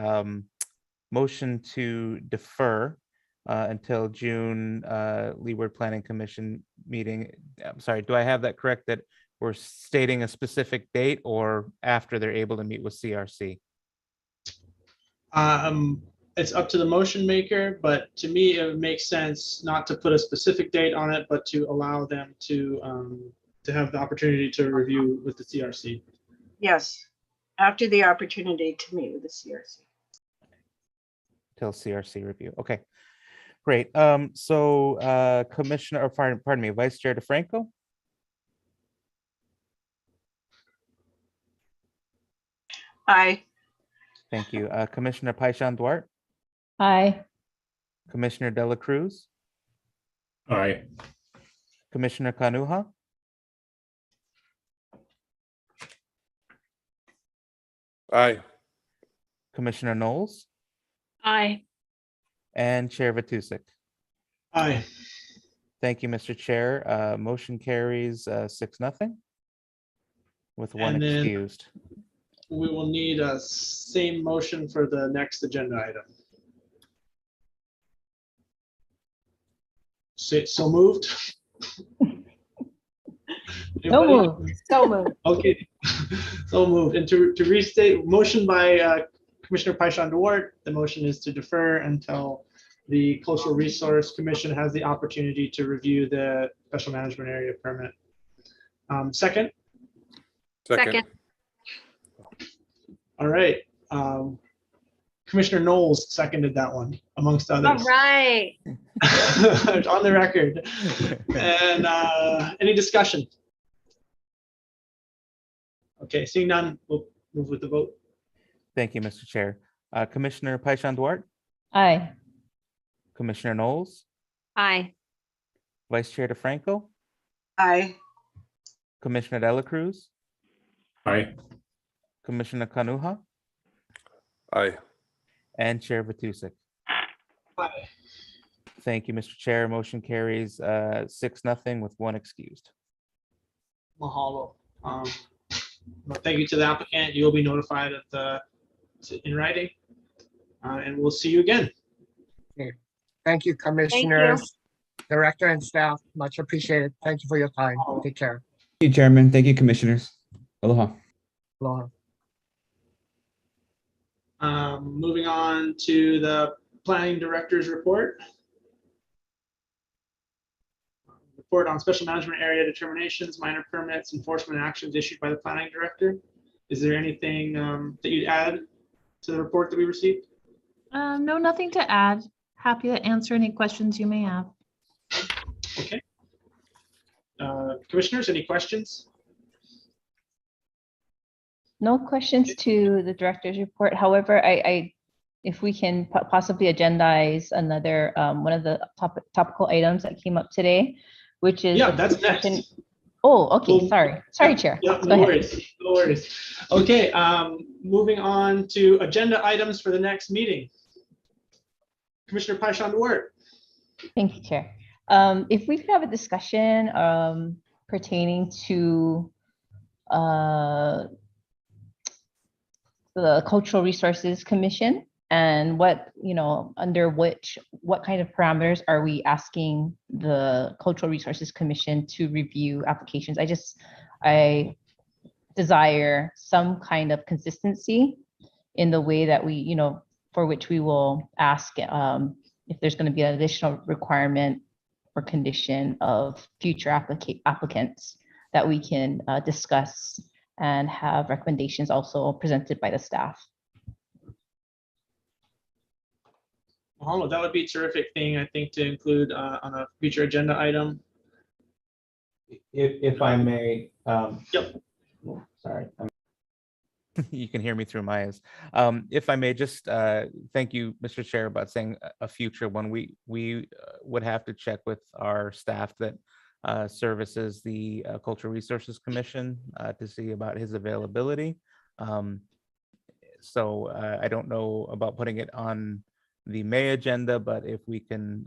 motion to defer until June Leeward Planning Commission meeting. I'm sorry, do I have that correct, that we're stating a specific date or after they're able to meet with CRC? It's up to the motion maker, but to me, it would make sense not to put a specific date on it, but to allow them to have the opportunity to review with the CRC. Yes, after the opportunity to meet with the CRC. Till CRC review. Okay, great. So Commissioner, or pardon me, Vice Chair DeFranco. Aye. Thank you. Commissioner Paishan Duarte. Aye. Commissioner Dela Cruz. Aye. Commissioner Kanuha. Aye. Commissioner Knowles. Aye. And Chair Vatusik. Aye. Thank you, Mr. Chair. Motion carries 6-0 with one And then excused. we will need a same motion for the next agenda item. So moved? So moved. So moved. Okay, so moved. And to restate, motion by Commissioner Paishon Duarte, the motion is to defer until the Cultural Resource Commission has the opportunity to review the special management area permit. Second? Second. All right. Commissioner Knowles seconded that one, amongst All others. right. On the record. And any discussion? Okay, seeing none, we'll move with the vote. Thank you, Mr. Chair. Commissioner Paishon Duarte, Aye. Commissioner Knowles, Aye. Vice Chair DeFranco, Aye. Commissioner Dela Cruz, Aye. Commissioner Kanuha, Aye. and Chair Vatusek. Aye. Thank you, Mr. Chair. Motion carries 6-0 with one excused. Mahalo. Well, thank you to the applicant. You'll be notified of in writing, and we'll see you again. Thank you, commissioners, director and staff. Much appreciated. Thank you for your time. Take care. Thank you, Chairman. Thank you, commissioners. Aloha. Aloha. Moving on to the planning director's report. Report on special management area determinations, minor permits, enforcement actions issued by the planning director. Is there anything that you'd add to the report that we received? No, nothing to add. Happy to answer any questions you may have. Okay. Commissioners, any questions? No questions to the director's report. However, if we can possibly agendize another, one of the topical items that came up today, which is. Yeah, that's next. Oh, okay, Well, sorry, Chair. Yeah, Go no ahead. worries, no worries. Okay, moving on to agenda items for the next meeting. Commissioner Paishon Duarte. Thank you, Chair. If we could have a discussion pertaining to the Cultural Resources Commission and what kind of parameters are we asking the Cultural Resources Commission to review applications? I desire some kind of consistency in the way that we, for which we will ask if there's going to be an additional requirement or condition of future applicants that we can discuss and have recommendations also presented by the staff. Mahalo, that would be a terrific thing, I think, to include on a future agenda item. If I may. Yep. Sorry. You can hear me through my eyes. If I may just thank you, Mr. Chair, about saying a future one. We would have to check with our staff that services the Cultural Resources Commission to see about his availability. So I don't know about putting it on the May agenda, but if we can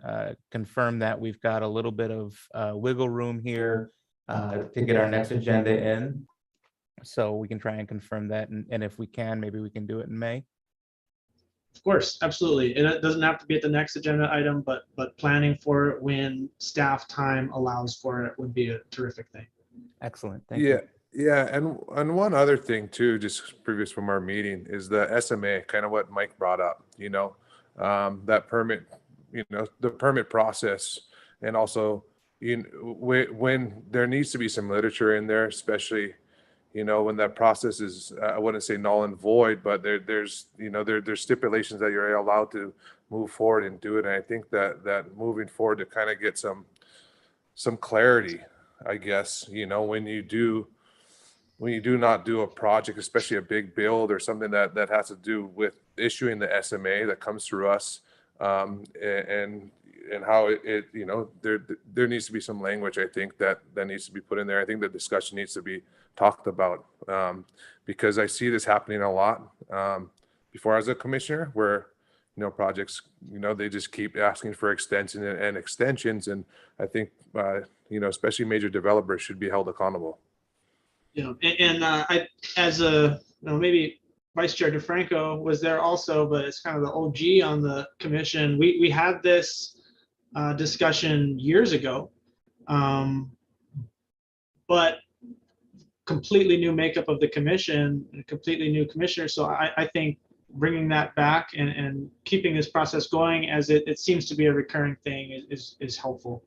confirm that we've got a little bit of wiggle room here to get our next agenda in. So we can try and confirm that. And if we can, maybe we can do it in May. Of course, absolutely. And it doesn't have to be at the next agenda item, but planning for it when staff time allows for it would be a terrific thing. Excellent. Thank you. Yeah, and one other thing too, just previous from our meeting, is the SMA, kind of what Mike brought up, that permit, the permit process, and also when there needs to be some literature in there, especially when that process is, I wouldn't say null and void, but there's stipulations that you're allowed to move forward and do it. And I think that moving forward to kind of get some clarity, I guess, when you do not do a project, especially a big build or something that has to do with issuing the SMA that comes through us, and how there needs to be some language, I think, that needs to be put in there. I think the discussion needs to be talked about, because I see this happening a lot before as a commissioner, where projects, they just keep asking for extensions and extensions, and I think especially major developers should be held accountable. And I, as a maybe Vice Chair DeFranco was there also, but it's kind of the OG on the commission. We had this discussion years ago, but completely new makeup of the commission, and a completely new commissioner. So I think bringing that back and keeping this process going as it seems to be a recurring thing is helpful.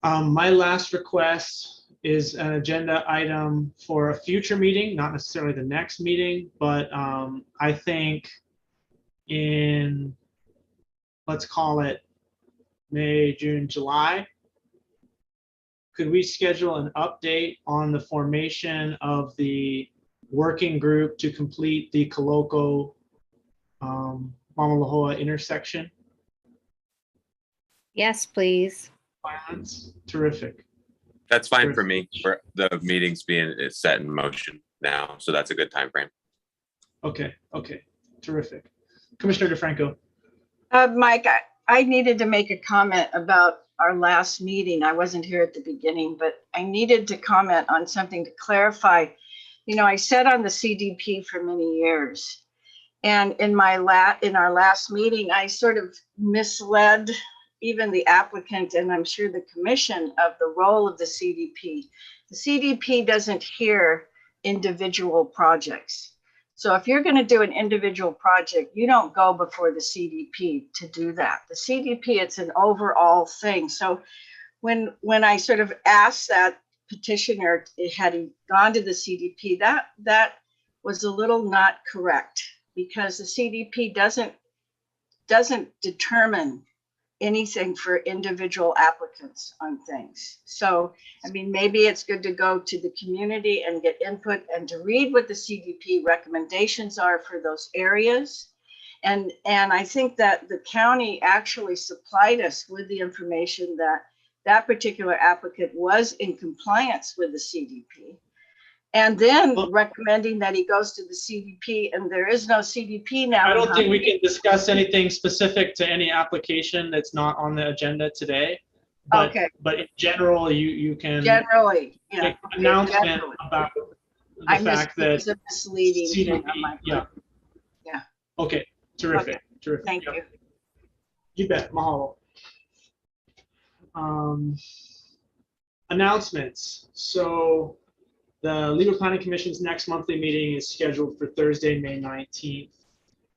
My last request is an agenda item for a future meeting, not necessarily the next meeting, but I think in, let's call it May, June, July, could we schedule an update on the formation of the working group to complete the Koloko Mamalohoa intersection? Yes, please. Violence, terrific. That's fine for me. For the meetings being set in motion now, so that's a good time frame. Okay, terrific. Commissioner DeFranco. Mike, I needed to make a comment about our last meeting. I wasn't here at the beginning, but I needed to comment on something to clarify. I sat on the CDP for many years, and in our last meeting, I sort of misled even the applicant, and I'm sure the commission, of the role of the CDP. The CDP doesn't hear individual projects. So if you're going to do an individual project, you don't go before the CDP to do that. The CDP, it's an overall thing. So when I sort of asked that petitioner, had he gone to the CDP, that was a little not correct, because the CDP doesn't determine anything for individual applicants on things. So, maybe it's good to go to the community and get input and to read what the CDP recommendations are for those areas. And I think that the county actually supplied us with the information that that particular applicant was in compliance with the CDP. And then recommending that he goes to the CDP, and there is no CDP now. I don't think we can discuss anything specific to any application that's not on the agenda today. But, okay. But in general, you can generally, yeah, make an announcement about the fact that it's a misleading CDP, thing on my part. Yeah. Okay. Terrific. Okay. Terrific. Thank you. You bet. Mahalo. Announcements. So the Leeward Planning Commission's next monthly meeting is scheduled for Thursday, May 19th.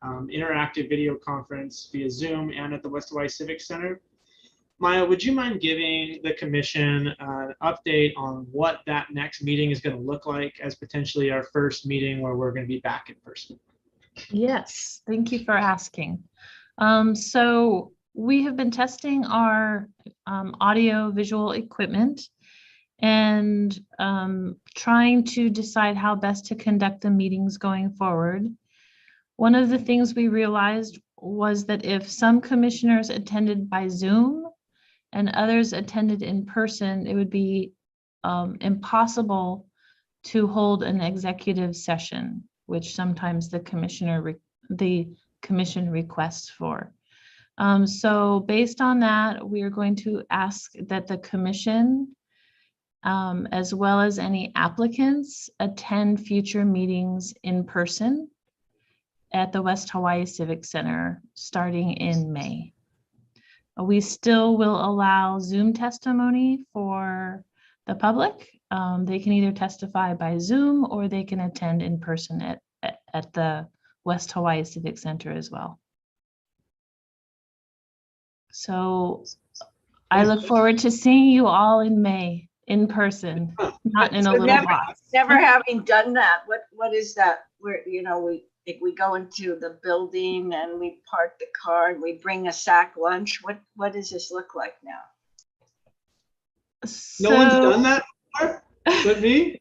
Interactive video conference via Zoom and at the West Hawaii Civic Center. Maya, would you mind giving the commission an update on what that next meeting is going to look like as potentially our first meeting where we're going to be back in person? Yes, thank you for asking. So we have been testing our audio visual equipment and trying to decide how best to conduct the meetings going forward. One of the things we realized was that if some commissioners attended by Zoom and others attended in person, it would be impossible to hold an executive session, which sometimes the commission requests for. So based on that, we are going to ask that the commission, as well as any applicants, attend future meetings in person at the West Hawaii Civic Center starting in May. We still will allow Zoom testimony for the public. They can either testify by Zoom or they can attend in person at the West Hawaii Civic Center as well. So I look forward to seeing you all in May in person, not in a little box. Never having done that, what is that? Where we go into the building and we park the car and we bring a sack lunch. What does this look like now? No one's done that before? But me?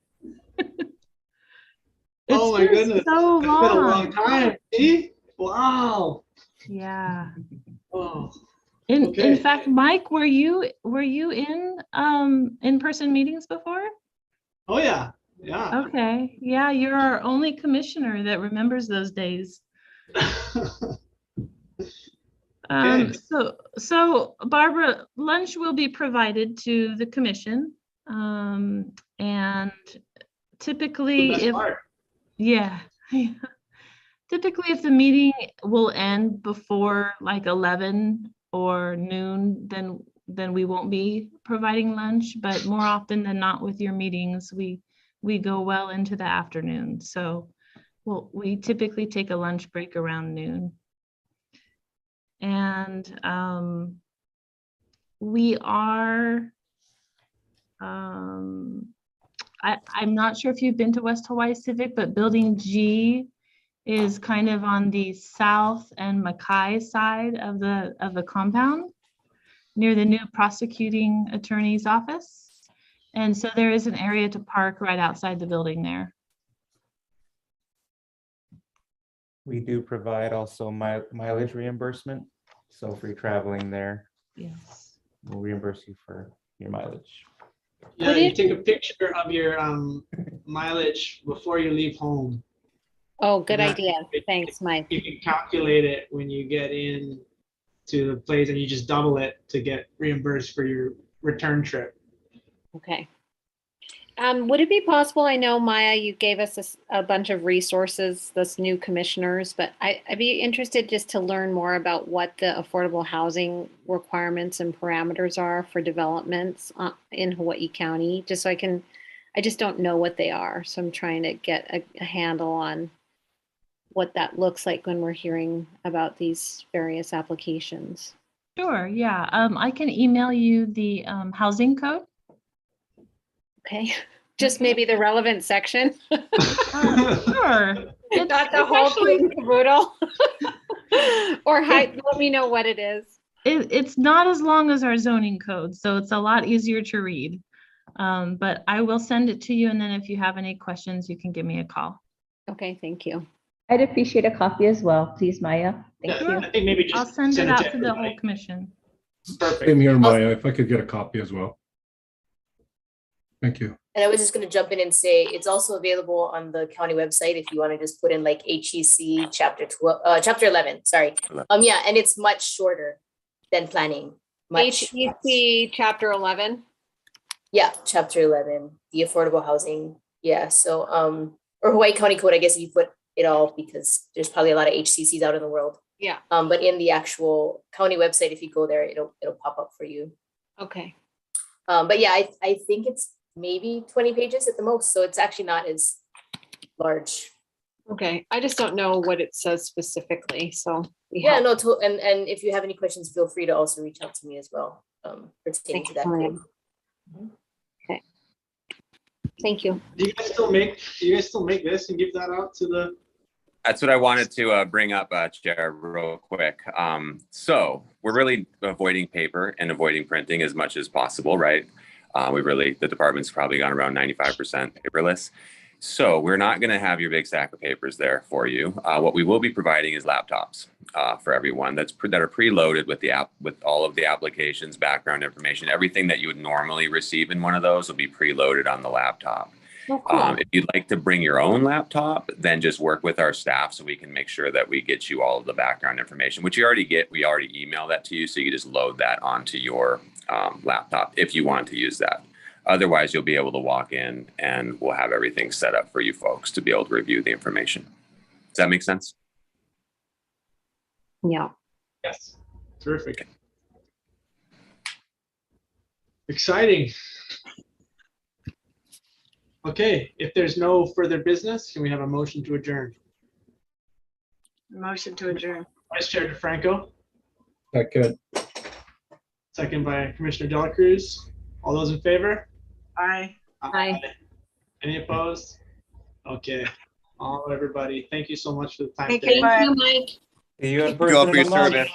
Oh my goodness. So it's been a long time. See? Wow. Yeah. Oh. In fact, Mike, were you in person meetings before? Oh yeah. Yeah. Okay. Yeah, you're our only commissioner that remembers those days. So Barbara, lunch will be provided to the commission, and typically, best if part. yeah, typically if the meeting will end before like 11 or noon, then we won't be providing lunch. But more often than not, with your meetings, we go well into the afternoon. So we typically take a lunch break around noon. And we are, I'm not sure if you've been to West Hawaii Civic, but Building G is kind of on the south and Mackay side of the compound near the new prosecuting attorney's office. And so there is an area to park right outside the building there. We do provide also mileage reimbursement. So if you're traveling there, yes, we'll reimburse you for your mileage. Yeah, you take a picture of your mileage before you leave home. Oh, good Yeah. idea. Thanks, Mike. You can calculate it when you get in to the place, and you just double it to get reimbursed for your return trip. Okay. Would it be possible, I know Maya, you gave us a bunch of resources, this new commissioners, but I'd be interested just to learn more about what the affordable housing requirements and parameters are for developments in Hawaii County, just so I just don't know what they are. So I'm trying to get a handle on what that looks like when we're hearing about these various applications. Sure, yeah. I can email you the housing code. Okay, just maybe the relevant section. Sure. Not the whole kit and caboodle. Or let me know what it is. It's not as long as our zoning code, so it's a lot easier to read. But I will send it to you, and then if you have any questions, you can give me a call. Okay, thank you. I'd appreciate a copy as well, please, Maya. Thank you. I think maybe just I'll send it out to the everybody. whole commission. Perfect. Same here, Maya, if I could get a copy as well. Thank you. And I was just going to jump in and say it's also available on the county website if you want to just put in like HEC chapter 11. Sorry. Yeah, and it's much shorter than planning. HEC chapter 11. Yeah, chapter 11, the affordable housing. Yeah. So or Hawaii County Code, I guess if you put it all, because there's probably a lot of HCCs out in the world. Yeah. But in the actual county website, if you go there, it'll pop up for you. Okay. But yeah, I think it's maybe 20 pages at the most, so it's actually not as large. Okay, I just don't know what it says specifically, so. Yeah, no, and if you have any questions, feel free to also reach out to me as well, pertaining to that. Okay. Thank you. Do you guys still make this and give that out to the? That's what I wanted to bring up, Chair, real quick. So we're really avoiding paper and avoiding printing as much as possible, right? The department's probably gone around 95% paperless. So we're not going to have your big stack of papers there for you. What we will be providing is laptops for everyone that are preloaded with all of the applications, background information, everything that you would normally receive in one of those will be preloaded on the laptop. Oh, cool. If you'd like to bring your own laptop, then just work with our staff so we can make sure that we get you all of the background information, which you already get. We already email that to you, so you can just load that onto your laptop if you want to use that. Otherwise, you'll be able to walk in and we'll have everything set up for you folks to be able to review the information. Does that make sense? Yeah. Yes. Terrific. Exciting. Okay, if there's no further business, can we have a motion to adjourn? Motion to adjourn. Vice Chair DeFranco, Second. second by Commissioner Dela Cruz. All those in favor? Aye. Aye. Any opposed? Okay. Everybody, thank you so much for the time. Thank today. you, Maya. Mike. See you in Thank you all person for in your a month. service.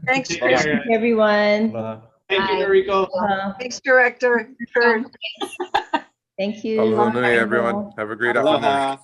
Thanks, Take Chris. care. Everyone. Thank you, Noriko. Thanks, Director. Kurt. Thank you. Aloha nui, everyone. Have a great afternoon. Aloha.